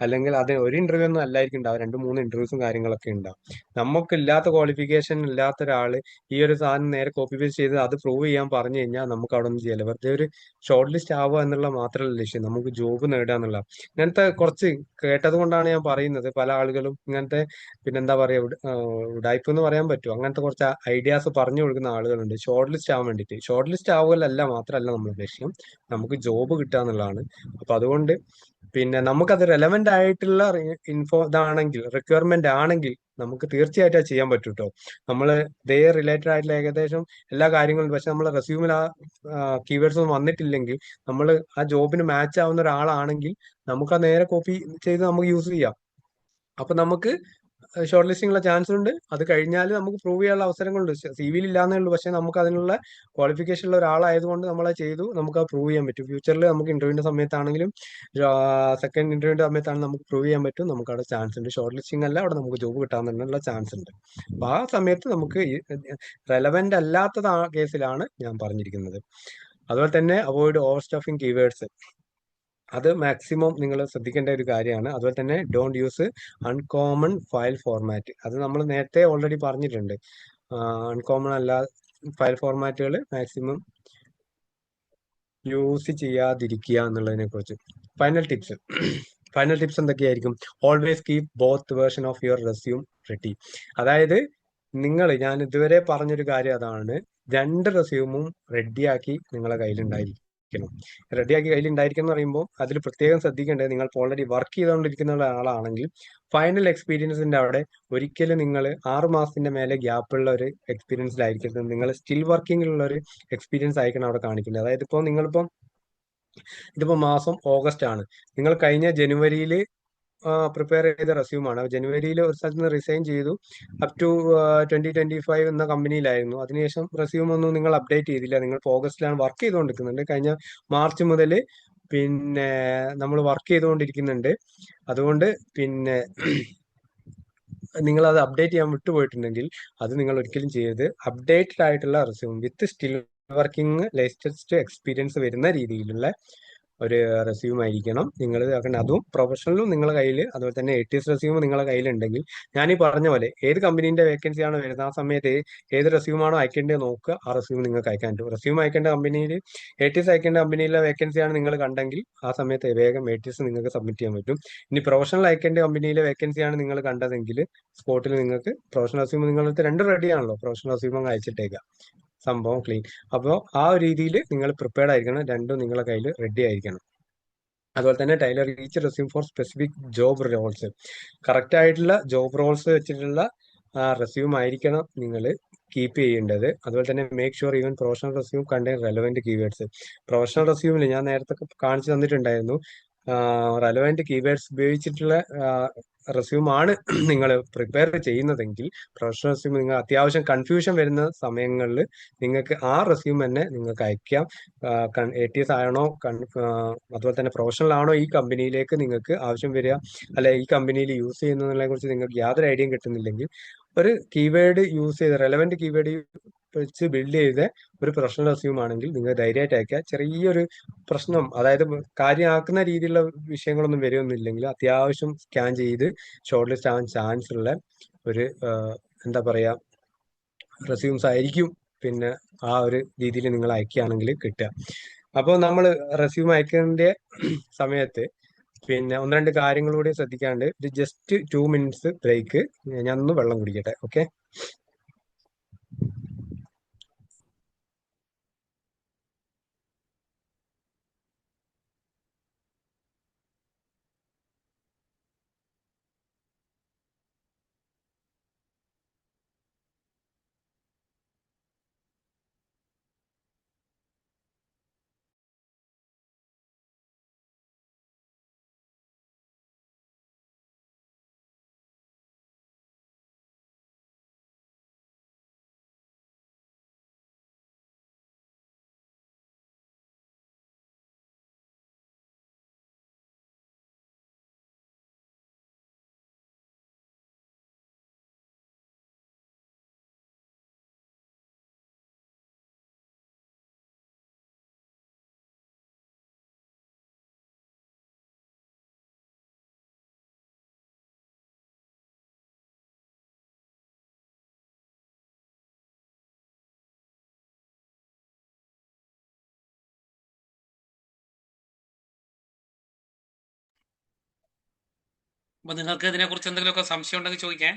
അല്ലെങ്കിൽ അത് ഒരു ഇന്റർവ്യൂ ഒന്നും അല്ലായിരിക്കും ഉണ്ടാവും, 2-3 ഇന്റർവ്യൂസും കാര്യങ്ങളൊക്കെ ഉണ്ടാവും. നമുക്കില്ലാത്ത ക്വാളിഫിക്കേഷൻ ഇല്ലാത്ത ഒരാള് ഈ ഒരു സാധനം നേരെ കോപ്പി പേസ്റ്റ് ചെയ്ത് അത് പ്രൂവ് ചെയ്യാൻ പറഞ്ഞു കഴിഞ്ഞാൽ നമുക്ക് അവിടെ ഒന്നും ചെയ്യില്ല. വെറുതെ ഒരു ഷോർട്ട് ലിസ്റ്റ് ആവുക എന്നുള്ള മാത്രമല്ല ലക്ഷ്യം, നമുക്ക് ജോബ് നേടുക എന്നുള്ള. ഇങ്ങനത്തെ കുറച്ച് കേട്ടത് കൊണ്ടാണ് ഞാൻ പറയുന്നത്. പല ആളുകളും ഇങ്ങനത്തെ പിന്നെന്താ പറയാ ഉഡായിപ്പ് എന്ന് പറയാൻ പറ്റുമോ, അങ്ങനത്തെ കുറച്ച് ഐഡിയാസ് പറഞ്ഞു കൊടുക്കുന്ന ആളുകളുണ്ട് ഷോർട്ട് ലിസ്റ്റ് ആവാൻ വേണ്ടിയിട്ട്. ഷോർട്ട് ലിസ്റ്റ് ആവുകയല്ല മാത്രമല്ല നമ്മുടെ ലക്ഷ്യം, നമുക്ക് ജോബ് കിട്ടുക എന്നുള്ളതാണ്. അപ്പൊ അതുകൊണ്ട് പിന്നെ നമുക്കത് റെലവെന്റ് ആയിട്ടുള്ള ഇതാണെങ്കിൽ, റിക്വയർമെന്റ് ആണെങ്കിൽ നമുക്ക് തീർച്ചയായിട്ടും അത് ചെയ്യാൻ പറ്റും കേട്ടോ. നമ്മള് ഇതേ റിലേറ്റഡ് ആയിട്ടുള്ള ഏകദേശം എല്ലാ കാര്യങ്ങളും, പക്ഷെ നമ്മളെ റെസ്യൂമിൽ ആ കീവേഡ്സ് ഒന്നും വന്നിട്ടില്ലെങ്കിൽ നമ്മൾ ആ ജോബിന് മാച്ച് ആവുന്ന ഒരാളാണെങ്കിൽ നമുക്ക് ആ നേരെ കോപ്പി ചെയ്ത് നമുക്ക് യൂസ് ചെയ്യാം. അപ്പൊ നമുക്ക് ഷോർട്ട് ലിസ്റ്റിംഗുള്ള ചാൻസ് ഉണ്ട്. അത് കഴിഞ്ഞാൽ നമുക്ക് പ്രൂവ് ചെയ്യാനുള്ള അവസരങ്ങളുണ്ട്. സിവിയിൽ ഇല്ലാന്നേ ഉള്ളൂ, പക്ഷെ നമുക്ക് അതിനുള്ള ക്വാളിഫിക്കേഷൻ ഉള്ള ഒരാളായതുകൊണ്ട് നമ്മളത് ചെയ്തു, നമുക്ക് അത് പ്രൂവ് ചെയ്യാൻ പറ്റും. ഫ്യൂച്ചറിൽ നമുക്ക് ഇന്റർവ്യൂവിന്റെ സമയത്താണെങ്കിലും സെക്കൻഡ് ഇന്റർവ്യൂവിന്റെ സമയത്താണെങ്കിലും നമുക്ക് പ്രൂവ് ചെയ്യാൻ പറ്റും. നമുക്ക് അവിടെ ചാൻസ് ഉണ്ട്. ഷോർട്ട് ലിസ്റ്റിംഗ് അല്ല, അവിടെ നമുക്ക് ജോബ് കിട്ടാനുള്ള ചാൻസ് ഉണ്ട്. അപ്പൊ ആ സമയത്ത് നമുക്ക് റെലവെന്റ് അല്ലാത്തത് ആ കേസിലാണ് ഞാൻ പറഞ്ഞിരിക്കുന്നത്. അതുപോലെ തന്നെ അവോയ്ഡ് ഓവർ സ്റ്റഫിംഗ് കീവേഡ്സ്, അത് മാക്സിമം നിങ്ങൾ ശ്രദ്ധിക്കേണ്ട ഒരു കാര്യമാണ്. അതുപോലെ തന്നെ don't use uncommon file format, അത് നമ്മൾ നേരത്തെ ഓൾറെഡി പറഞ്ഞിട്ടുണ്ട്. അൺകോമൺ അല്ല ഫയൽ ഫോർമാറ്റുകൾ മാക്സിമം യൂസ് ചെയ്യാതിരിക്കുക എന്നുള്ളതിനെ കുറിച്ച്. ഫൈനൽ ടിപ്സ് ഫൈനൽ ടിപ്സ് എന്തൊക്കെയായിരിക്കും? Always keep both version of your resume ready. അതായത് ഞാൻ ഇതുവരെ പറഞ്ഞൊരു കാര്യം അതാണ്, 2 റെസ്യൂമും റെഡിയാക്കി നിങ്ങളെ കയ്യിലുണ്ടായിരിക്കണം. റെഡിയാക്കി കയ്യിലുണ്ടായിരിക്കണം എന്ന് പറയുമ്പോൾ അതിൽ പ്രത്യേകം ശ്രദ്ധിക്കേണ്ടത്, നിങ്ങൾ ഓൾറെഡി വർക്ക് ചെയ്തുകൊണ്ടിരിക്കുന്ന ഒരാളാണെങ്കിൽ ഫൈനൽ എക്സ്പീരിയൻസിന്റെ അവിടെ ഒരിക്കലും നിങ്ങൾ 6 മാസത്തിന്റെ മേലെ ഗ്യാപ്പുള്ള ഒരു എക്സ്പീരിയൻസിലായിരിക്കരുത്. നിങ്ങൾ സ്റ്റിൽ വർക്കിംഗിലുള്ള ഒരു എക്സ്പീരിയൻസ് ആയിരിക്കണം അവിടെ കാണിക്കുന്നത്. അതായത് ഇതിപ്പോ മാസം ഓഗസ്റ്റ് ആണ്, നിങ്ങൾ കഴിഞ്ഞ ജനുവരിയിൽ പ്രിപ്പയർ ചെയ്ത റെസ്യൂമാണ്. ജനുവരിയിൽ ഒരു സ്ഥലത്ത് നിന്ന് റിസൈൻ ചെയ്തു, അപ് ടു 2025 എന്ന കമ്പനിയിലായിരുന്നു. അതിനുശേഷം റെസ്യൂം ഒന്നും നിങ്ങൾ അപ്ഡേറ്റ് ചെയ്തില്ല. നിങ്ങൾ ഓഗസ്റ്റിലാണ് വർക്ക് ചെയ്തുകൊണ്ടിരിക്കുന്നുണ്ട്. കഴിഞ്ഞ മാർച്ച് മുതൽ പിന്നെ നമ്മൾ വർക്ക് ചെയ്തുകൊണ്ടിരിക്കുന്നുണ്ട്. അതുകൊണ്ട് പിന്നെ നിങ്ങൾ അത് അപ്ഡേറ്റ് ചെയ്യാൻ വിട്ടുപോയിട്ടുണ്ടെങ്കിൽ അത് നിങ്ങൾ ഒരിക്കലും ചെയ്യരുത്. അപ്ഡേറ്റഡ് ആയിട്ടുള്ള റെസ്യൂം വിത്ത് സ്റ്റിൽ വർക്കിംഗ് ലേറ്റസ്റ്റ് എക്സ്പീരിയൻസ് വരുന്ന രീതിയിലുള്ള ഒരു റെസ്യൂം ആയിരിക്കണം നിങ്ങൾ ആക്കണം. അതും പ്രൊഫഷണലും നിങ്ങളുടെ കയ്യിൽ, അതുപോലെ തന്നെ ATS റെസ്യൂം നിങ്ങളുടെ കയ്യിലുണ്ടെങ്കിൽ ഞാൻ ഈ പറഞ്ഞ പോലെ ഏത് കമ്പനീന്റെ വേക്കൻസി ആണോ വരുന്നത് ആ സമയത്ത് ഏത് റെസ്യൂമാണോ അയക്കേണ്ടത് നോക്കുക, ആ റെസ്യൂം നിങ്ങൾക്ക് അയക്കാൻ പറ്റും. റെസ്യൂം അയക്കേണ്ട കമ്പനിയിൽ ATS അയക്കേണ്ട കമ്പനിയിലെ വേക്കൻസിയാണ് നിങ്ങൾ കണ്ടെങ്കിൽ ആ സമയത്ത് വേഗം ATS നിങ്ങൾക്ക് സബ്മിറ്റ് ചെയ്യാൻ പറ്റും. ഇനി പ്രൊഫഷണൽ അയക്കേണ്ട കമ്പനിയിലെ വേക്കൻസിയാണ് നിങ്ങൾ കണ്ടതെങ്കിൽ സ്പോട്ടിൽ നിങ്ങൾക്ക് പ്രൊഫഷണൽ റെസ്യൂം നിങ്ങൾക്ക് 2 റെഡിയാണല്ലോ, പ്രൊഫഷണൽ റെസ്യൂം അങ്ങ് അയച്ചിട്ടേക്കാം, സംഭവം ക്ലീൻ. അപ്പോൾ ആ ഒരു രീതിയിൽ നിങ്ങൾ പ്രിപ്പയർഡ് ആയിരിക്കണം, രണ്ടും നിങ്ങളുടെ കയ്യിൽ റെഡി ആയിരിക്കണം. അതുപോലെ തന്നെ tailor each resume for specific job roles, correct ആയിട്ടുള്ള ജോബ് റോൾസ് വെച്ചിട്ടുള്ള റെസ്യൂം ആയിരിക്കണം നിങ്ങൾ കീപ്പ് ചെയ്യേണ്ടത്. അതുപോലെ തന്നെ make sure even professional resume contain relevant keywords. Professional റെസ്യൂമിൽ ഞാൻ നേരത്തെ കാണിച്ചു തന്നിട്ടുണ്ടായിരുന്നു, റെലവെന്റ് കീവേഡ്സ് ഉപയോഗിച്ചിട്ടുള്ള റെസ്യൂം ആണ് നിങ്ങൾ പ്രിപ്പയർ ചെയ്യുന്നതെങ്കിൽ പ്രൊഫഷണൽ റെസ്യൂം നിങ്ങൾ അത്യാവശ്യം കൺഫ്യൂഷൻ വരുന്ന സമയങ്ങളിൽ നിങ്ങൾക്ക് ആ റെസ്യൂം തന്നെ നിങ്ങൾക്ക് അയക്കാം. ATS ആണോ അതുപോലെ തന്നെ പ്രൊഫഷണൽ ആണോ ഈ കമ്പനിയിലേക്ക് നിങ്ങൾക്ക് ആവശ്യം വരിക, അല്ലെ ഈ കമ്പനിയിൽ യൂസ് ചെയ്യുന്നതിനെ കുറിച്ച് നിങ്ങൾക്ക് യാതൊരു ഐഡിയയും കിട്ടുന്നില്ലെങ്കിൽ ഒരു കീവേഡ് യൂസ് ചെയ്ത് റെലവെന്റ് കീവേഡ് വെച്ച് ബിൽഡ് ചെയ്ത ഒരു പ്രൊഫഷണൽ റെസ്യൂം ആണെങ്കിൽ നിങ്ങൾ ധൈര്യമായിട്ട് അയക്കുക. ചെറിയൊരു പ്രശ്നം, അതായത് കാര്യമാക്കുന്ന രീതിയിലുള്ള വിഷയങ്ങളൊന്നും വരുമൊന്നുമില്ലെങ്കിൽ അത്യാവശ്യം സ്കാൻ ചെയ്ത് ഷോർട്ട് ലിസ്റ്റ് ആവാൻ ചാൻസ് ഉള്ള ഒരു എന്താ പറയാ റെസ്യൂംസ് ആയിരിക്കും പിന്നെ ആ ഒരു രീതിയിൽ നിങ്ങൾ അയക്കുകയാണെങ്കിൽ കിട്ടുക. അപ്പോൾ നമ്മൾ റെസ്യൂം അയക്കേണ്ട സമയത്ത് പിന്നെ 1-2 കാര്യങ്ങളൂടെ ശ്രദ്ധിക്കാണ്ട്, ഒരു ജസ്റ്റ് 2 മിനിറ്റ്സ് ബ്രേക്ക്, ഞാൻ ഒന്ന് വെള്ളം കുടിക്കട്ടെ. ഓക്കെ. അപ്പൊ നിങ്ങൾക്ക് ഇതിനെക്കുറിച്ച് എന്തെങ്കിലുമൊക്കെ സംശയം ഉണ്ടെങ്കിൽ ചോദിക്കാൻ.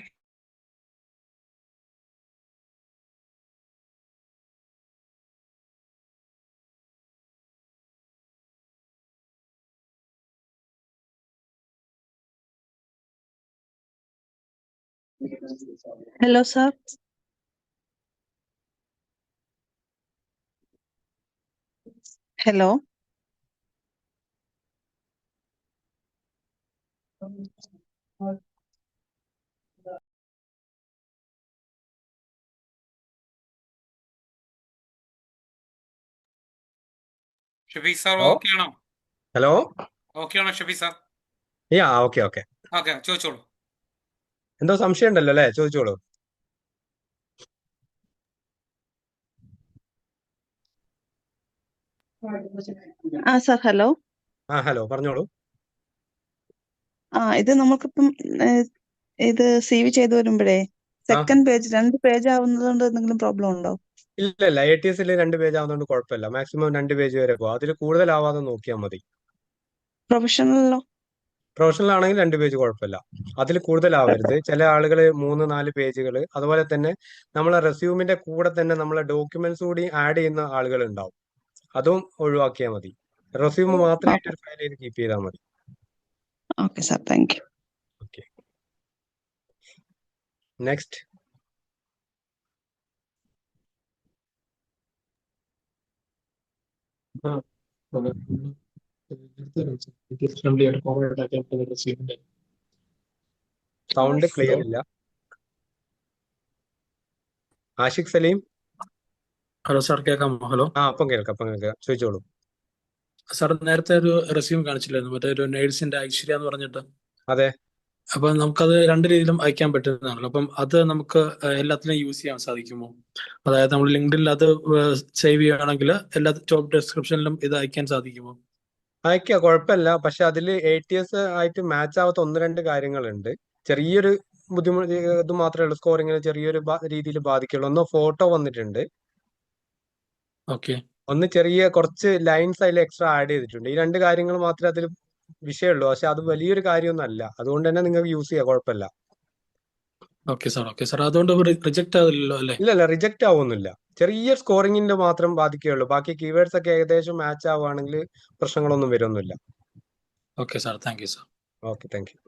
Hello, sir. Hello. Shafeeq sir hello okay ആണോ? ഹലോ ഓക്കെ ആണോ Shafeeq sir? Yeah okay okay. Okay, ചോദിച്ചോളൂ. എന്തോ സംശയം ഉണ്ടല്ലോ അല്ലേ? ചോദിച്ചോളൂ. Sir, hello. ഹലോ പറഞ്ഞോളൂ. ഇത് നമുക്കിപ്പം ഇത് CV ചെയ്തു വരുമ്പോഴേ ആ സെക്കൻഡ് പേജ് 2 പേജ് ആവുന്നത് കൊണ്ട് എന്തെങ്കിലും പ്രോബ്ലം ഉണ്ടോ? ഇല്ല ATS 2 പേജ് ആവുന്നതുകൊണ്ട് കുഴപ്പമില്ല. മാക്സിമം 2 പേജ് വരെ പോകും. അതിൽ കൂടുതലാവാതെ നോക്കിയാൽ മതി. പ്രൊഫഷണലോ? പ്രൊഫഷണൽ ആണെങ്കിൽ 2 പേജ് കുഴപ്പമില്ല. അതിൽ കൂടുതലാവരുത്. ചില ആളുകൾ 3-4 പേജുകൾ. അതുപോലെ തന്നെ നമ്മളെ റെസ്യൂമിന്റെ കൂടെ തന്നെ നമ്മളെ ഡോക്യുമെന്റ്സ് കൂടി ആഡ് ചെയ്യുന്ന ആളുകൾ ഉണ്ടാവും. അതും ഒഴിവാക്കിയാൽ മതി. റെസ്യൂം മാത്രമായിട്ട് ഒരു ഫയൽ ചെയ്ത് കീപ്പ് ചെയ്താൽ മതി. Okay sir, thank you. Okay, next. Sound clear ഇല്ല. ആഷിഖ് സലീം. ഹലോ സാർ, കേൾക്കാമോ? ഹലോ അപ്പം കേൾക്കാം. ചോദിച്ചോളൂ. സാർ, നേരത്തെ ഒരു റെസ്യൂം കാണിച്ചില്ലായിരുന്നു, മറ്റേ ഒരു നേഴ്സിന്റെ ഐശ്വര്യ എന്ന് പറഞ്ഞിട്ട്. അതെ, അപ്പൊ നമുക്കത് രണ്ട് രീതിയിലും അയക്കാൻ പറ്റുന്നതാണല്ലോ. അപ്പം അത് നമുക്ക് എല്ലാത്തിനും യൂസ് ചെയ്യാൻ സാധിക്കുമോ? അതായത് നമ്മൾ ലിങ്ക്ഡിനിൽ അത് സേവ് ചെയ്യുകയാണെങ്കിൽ എല്ലാ ജോബ് ഡിസ്ക്രിപ്ഷനിലും ഇത് അയക്കാൻ സാധിക്കുമോ? അയക്കുക, കുഴപ്പമില്ല. പക്ഷെ അതിൽ ATS ആയിട്ട് മാച്ച് ആവാത്ത 1-2 കാര്യങ്ങളുണ്ട്. ചെറിയൊരു ബുദ്ധിമുട്ട് ഇത് മാത്രമേ ഉള്ളൂ. സ്കോറിങ്ങിന് ചെറിയൊരു രീതിയിൽ ബാധിക്കുള്ളൂ. ഒന്ന് ഫോട്ടോ വന്നിട്ടുണ്ട്. ഓക്കെ ഒന്ന് ചെറിയ കുറച്ച് ലൈൻസ് അതിൽ എക്സ്ട്രാ ആഡ് ചെയ്തിട്ടുണ്ട്. ഈ 2 കാര്യങ്ങൾ മാത്രമേ അതിൽ വിഷയമുള്ളൂ. പക്ഷെ അത് വലിയൊരു കാര്യമൊന്നും അല്ല. അതുകൊണ്ട് തന്നെ നിങ്ങൾക്ക് യൂസ് ചെയ്യാം, കുഴപ്പമില്ല. ഓക്കെ സാർ, അതുകൊണ്ട് റിജക്ട് ആവില്ലല്ലോ അല്ലേ? ഇല്ല, റിജക്റ്റ് ആവുന്നില്ല. ചെറിയ സ്കോറിങ്ങിന്റെ മാത്രം ബാധിക്കുകയുള്ളൂ. ബാക്കി കീവേഡ്സ് ഒക്കെ ഏകദേശം മാച്ച് ആവുകയാണെങ്കിൽ പ്രശ്നങ്ങളൊന്നും വരുമൊന്നുമില്ല. Okay sir, thank you sir. Okay, thank you.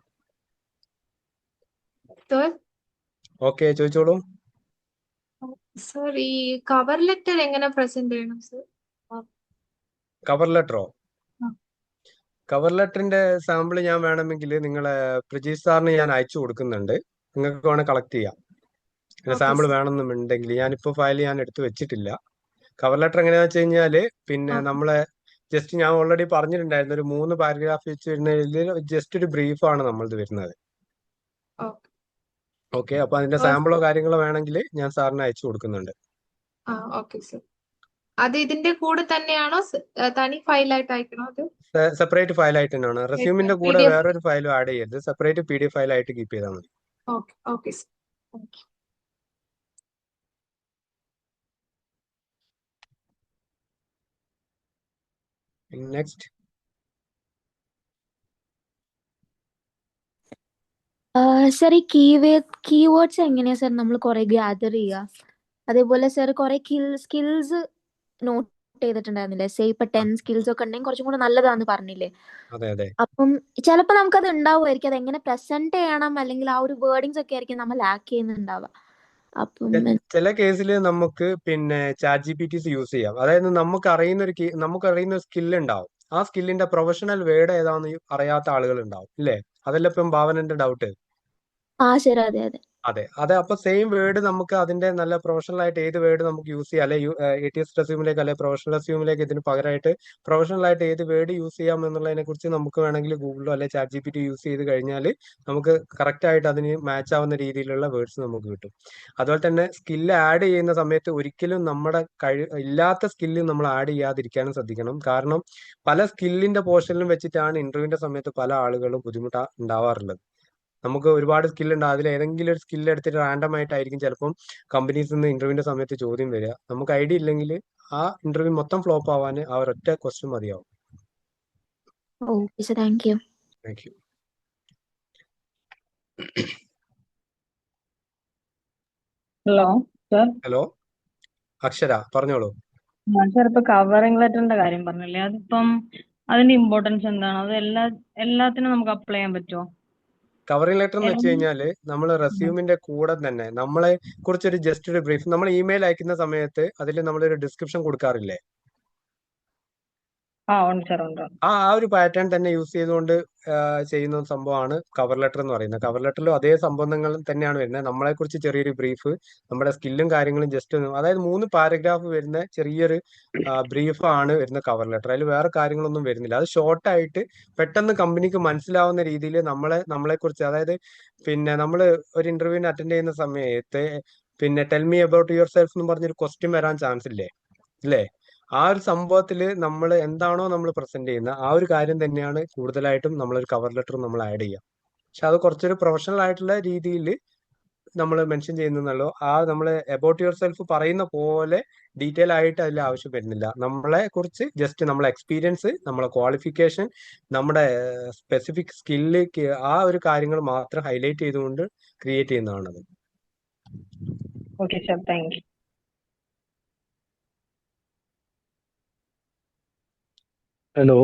Sir okay, ചോദിച്ചോളൂ. സർ ഈ കവർ ലെറ്റർ എങ്ങനെ പ്രസന്റ് ചെയ്യണം സർ? കവർ ലെറ്ററോ? ആ. കവർ ലെറ്ററിന്റെ സാമ്പിൾ ഞാൻ വേണമെങ്കിൽ നിങ്ങളെ പ്രജീഷ് സാറിന് ഞാൻ അയച്ചു കൊടുക്കുന്നുണ്ട്. നിങ്ങൾക്ക് വേണേൽ കളക്ട് ചെയ്യാം. Okay sample sir. വേണമെന്നുണ്ടെങ്കിൽ ഞാനിപ്പോൾ ഫയൽ ഞാൻ എടുത്തു വെച്ചിട്ടില്ല. കവർ ലെറ്റർ എങ്ങനെയാണെന്ന് വെച്ച് കഴിഞ്ഞാല് പിന്നെ നമ്മളെ ജസ്റ്റ് ഞാൻ ഓൾറെഡി പറഞ്ഞിട്ടുണ്ടായിരുന്നു, ഒരു 3 പാരഗ്രാഫ് വെച്ച് വരുന്നതിൽ ജസ്റ്റ് ഒരു ബ്രീഫാണ് നമ്മളത് വരുന്നത്. ഓക്കെ. ഓക്കെ, അപ്പൊ അതിന്റെ സാമ്പിളോ കാര്യങ്ങളോ വേണമെങ്കിൽ ഞാൻ സാറിന് അയച്ചു കൊടുക്കുന്നുണ്ട്. Okay sir. അത് ഇതിന്റെ കൂടെ തന്നെയാണോ തനി ഫയലായിട്ട് അയക്കണോ അത്? സെപ്പറേറ്റ് ഫയലായിട്ട് തന്നെയാണ്. റെസ്യൂമിന്റെ കൂടെ PDF. വേറൊരു ഫയലും ആഡ് ചെയ്യരുത്. സെപ്പറേറ്റ് PDF ഫയലായിട്ട് കീപ്പ് ചെയ്താൽ മതി. Okay sir. Thank U. Next. Sir, ഈ കീവേഡ്സ് എങ്ങനെയാ സർ നമ്മൾ കുറെ ഗ്യാദർ ചെയ്യുക? അതേപോലെ സർ കുറെ സ്കിൽസ് നോട്ട് ചെയ്തിട്ടുണ്ടായിരുന്നില്ലേ? സേ ഇപ്പൊ 10 സ്കിൽസ് ഒക്കെ ഉണ്ടെങ്കിൽ കുറച്ചും കൂടെ നല്ലതാന്ന് പറഞ്ഞില്ലേ? അതെ. അപ്പം ചിലപ്പോ നമുക്കത് ഉണ്ടാവുമായിരിക്കും. അത് എങ്ങനെ പ്രസന്റ് ചെയ്യണം, അല്ലെങ്കിൽ ആ ഒരു വേർഡിങ്സ് ഒക്കെ ആയിരിക്കും നമ്മൾ ലാക്ക് ചെയ്യുന്നുണ്ടാവുക. അപ്പം ചില കേസിൽ നമുക്ക് പിന്നെ ChatGPT യൂസ് ചെയ്യാം. അതായത് നമുക്ക് അറിയുന്ന ഒരു സ്കില്ല് ഉണ്ടാവും. ആ സ്കില്ലിന്റെ പ്രൊഫഷണൽ വേർഡ് ഏതാന്ന് അറിയാത്ത ആളുകൾ ഉണ്ടാവും, ഇല്ലേ? അതല്ല ഇപ്പം ഭാവനന്റെ ഡൗട്ട്. ശരി, അതെ. അപ്പൊ സെയിം വേർഡ് നമുക്ക് അതിന്റെ നല്ല പ്രൊഫഷണൽ ആയിട്ട് ഏത് വേർഡ് നമുക്ക് യൂസ് ചെയ്യാം, അല്ലെ ATS റെസ്യൂമിലേക്ക് അല്ലെ പ്രൊഫഷണൽ റെസ്യൂമിലേക്ക് ഇതിന് പകരമായിട്ട് പ്രൊഫഷണൽ ആയിട്ട് ഏത് വേർഡ് യൂസ് ചെയ്യാം എന്നുള്ളതിനെ കുറിച്ച് നമുക്ക് വേണമെങ്കിൽ ഗൂഗിളോ അല്ലെ ChatGPT യൂസ് ചെയ്ത് കഴിഞ്ഞാൽ നമുക്ക് കറക്റ്റ് ആയിട്ട് അതിന് മാച്ച് ആവുന്ന രീതിയിലുള്ള വേർഡ്സ് നമുക്ക് കിട്ടും. അതുപോലെ തന്നെ സ്കില്ല് ആഡ് ചെയ്യുന്ന സമയത്ത് ഒരിക്കലും നമ്മുടെ ഇല്ലാത്ത സ്കില്ല് നമ്മൾ ആഡ് ചെയ്യാതിരിക്കാനും ശ്രദ്ധിക്കണം. കാരണം പല സ്കില്ലിന്റെ പോർഷനിലും വെച്ചിട്ടാണ് ഇന്റർവ്യൂവിന്റെ സമയത്ത് പല ആളുകളും ഉണ്ടാവാറുള്ളത്. നമുക്ക് ഒരുപാട് സ്കിൽ ഉണ്ട്. അതിൽ ഏതെങ്കിലും ഒരു സ്കിൽ എടുത്തിട്ട് റാൻഡം ആയിട്ടായിരിക്കും ചിലപ്പം കമ്പനീസിൽ നിന്ന് ഇന്റർവ്യൂവിന്റെ സമയത്ത് ചോദ്യം വരിക. നമുക്ക് ഐഡിയ ഇല്ലെങ്കിൽ ആ ഇന്റർവ്യൂ മൊത്തം ഫ്ലോപ്പ് ആവാൻ ആ ഒരൊറ്റ ക്വസ്റ്റ്യൻ മതിയാവും. Okay sir, thank U. Thank you. Hello sir. Hello അക്ഷര, പറഞ്ഞോളൂ. സർ, ഇപ്പൊ കവറിംഗ് ലെറ്ററിന്റെ കാര്യം പറഞ്ഞില്ലേ, അതിപ്പം അതിന്റെ ഇമ്പോർട്ടൻസ് എന്താണ്? അത് എല്ലാത്തിനും നമുക്ക് അപ്ലൈ ചെയ്യാൻ പറ്റുമോ? കവറിംഗ് ലെറ്റർ എന്ന് വെച്ച് കഴിഞ്ഞാല് നമ്മൾ റെസ്യൂമിന്റെ കൂടെ തന്നെ നമ്മളെ കുറിച്ചൊരു ജസ്റ്റ് ഒരു ബ്രീഫ്, നമ്മൾ ഇമെയിൽ അയക്കുന്ന സമയത്ത് അതിൽ നമ്മളൊരു ഡിസ്ക്രിപ്ഷൻ കൊടുക്കാറില്ലേ? ഉണ്ട് സർ, ഉണ്ട്. ആ ഒരു പാറ്റേൺ തന്നെ യൂസ് ചെയ്തുകൊണ്ട് ചെയ്യുന്ന സംഭവമാണ് കവർ ലെറ്റർ എന്ന് പറയുന്നത്. കവർ ലെറ്ററിലും അതേ സംഭവങ്ങൾ തന്നെയാണ് വരുന്നത്. നമ്മളെ കുറിച്ച് ചെറിയൊരു ബ്രീഫ്, നമ്മുടെ സ്കില്ലും കാര്യങ്ങളും ജസ്റ്റ് അതായത് 3 പാരഗ്രാഫ് വരുന്ന ചെറിയൊരു ബ്രീഫാണ് വരുന്ന കവർ ലെറ്റർ. അതിൽ വേറെ കാര്യങ്ങളൊന്നും വരുന്നില്ല. അത് ഷോർട്ടായിട്ട് പെട്ടെന്ന് കമ്പനിക്ക് മനസ്സിലാവുന്ന രീതിയിൽ നമ്മളെ കുറിച്ച്, അതായത് പിന്നെ നമ്മൾ ഒരു ഇന്റർവ്യൂവിന് അറ്റൻഡ് ചെയ്യുന്ന സമയത്ത് പിന്നെ tell me about your self എന്ന് പറഞ്ഞൊരു ക്വസ്റ്റ്യൻ വരാൻ ചാൻസ് ഇല്ലേ? ഇല്ലേ? ആ ഒരു സംഭവത്തിൽ നമ്മൾ എന്താണോ നമ്മൾ പ്രസന്റ് ചെയ്യുന്ന ആ ഒരു കാര്യം തന്നെയാണ് കൂടുതലായിട്ടും നമ്മളൊരു കവർ ലെറ്റർ നമ്മൾ ആഡ് ചെയ്യുക. പക്ഷെ അത് കുറച്ചൊരു പ്രൊഫഷണൽ ആയിട്ടുള്ള രീതിയിൽ നമ്മൾ മെൻഷൻ ചെയ്യുന്നുള്ളൂ. നമ്മൾ അബൌട്ട് യുവർ സെൽഫ് പറയുന്ന പോലെ ഡീറ്റെയിൽ ആയിട്ട് അതിൽ ആവശ്യം വരുന്നില്ല. നമ്മളെ കുറിച്ച് ജസ്റ്റ് നമ്മളെ എക്സ്പീരിയൻസ്, നമ്മളെ ക്വാളിഫിക്കേഷൻ, നമ്മുടെ സ്പെസിഫിക് സ്കില്ല്, ആ ഒരു കാര്യങ്ങൾ മാത്രം ഹൈലൈറ്റ് ചെയ്തുകൊണ്ട് ക്രിയേറ്റ് ചെയ്യുന്നതാണത്. Okay sir, thank you. Hello.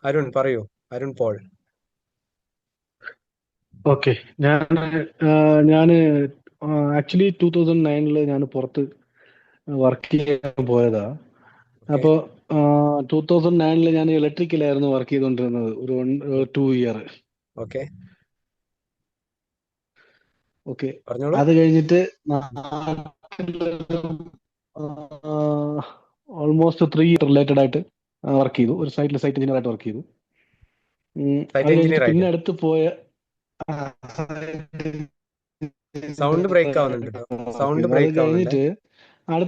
Arun പറയൂ. അരുൺ പോൾ. ഓക്കെ. ഞാൻ ആക്ച്വലി 2009 ഞാൻ പുറത്ത് വർക്ക് ചെയ്യാൻ പോയതാ. ഓക്കെ അപ്പോൾ 2009 ഞാൻ ഇലക്ട്രിക്കലായിരുന്നു വർക്ക് ചെയ്തുകൊണ്ടിരുന്നത് ഒരു 2 ഇയർ. Okay okay. പറഞ്ഞോളൂ. അത് കഴിഞ്ഞിട്ട് ഓൾമോസ്റ്റ് 3 ഇയർ റിലേറ്റഡ് ആയിട്ട് വർക്ക് ചെയ്തു. ഒരു സൈറ്റ് എഞ്ചിനീയർ ആയിട്ട് വർക്ക് ചെയ്തു. സൈറ്റ് അത് എഞ്ചിനീയർ കഴിഞ്ഞിട്ട് പിന്നെ ആയിട്ട്. അടുത്ത് പോയ സൗണ്ട് ബ്രേക്ക് ആവുന്നുണ്ട് കേട്ടോ. വർക്ക് സൗണ്ട് ചെയ്തു. അത് ബ്രേക്ക് ആവുന്നുണ്ട്.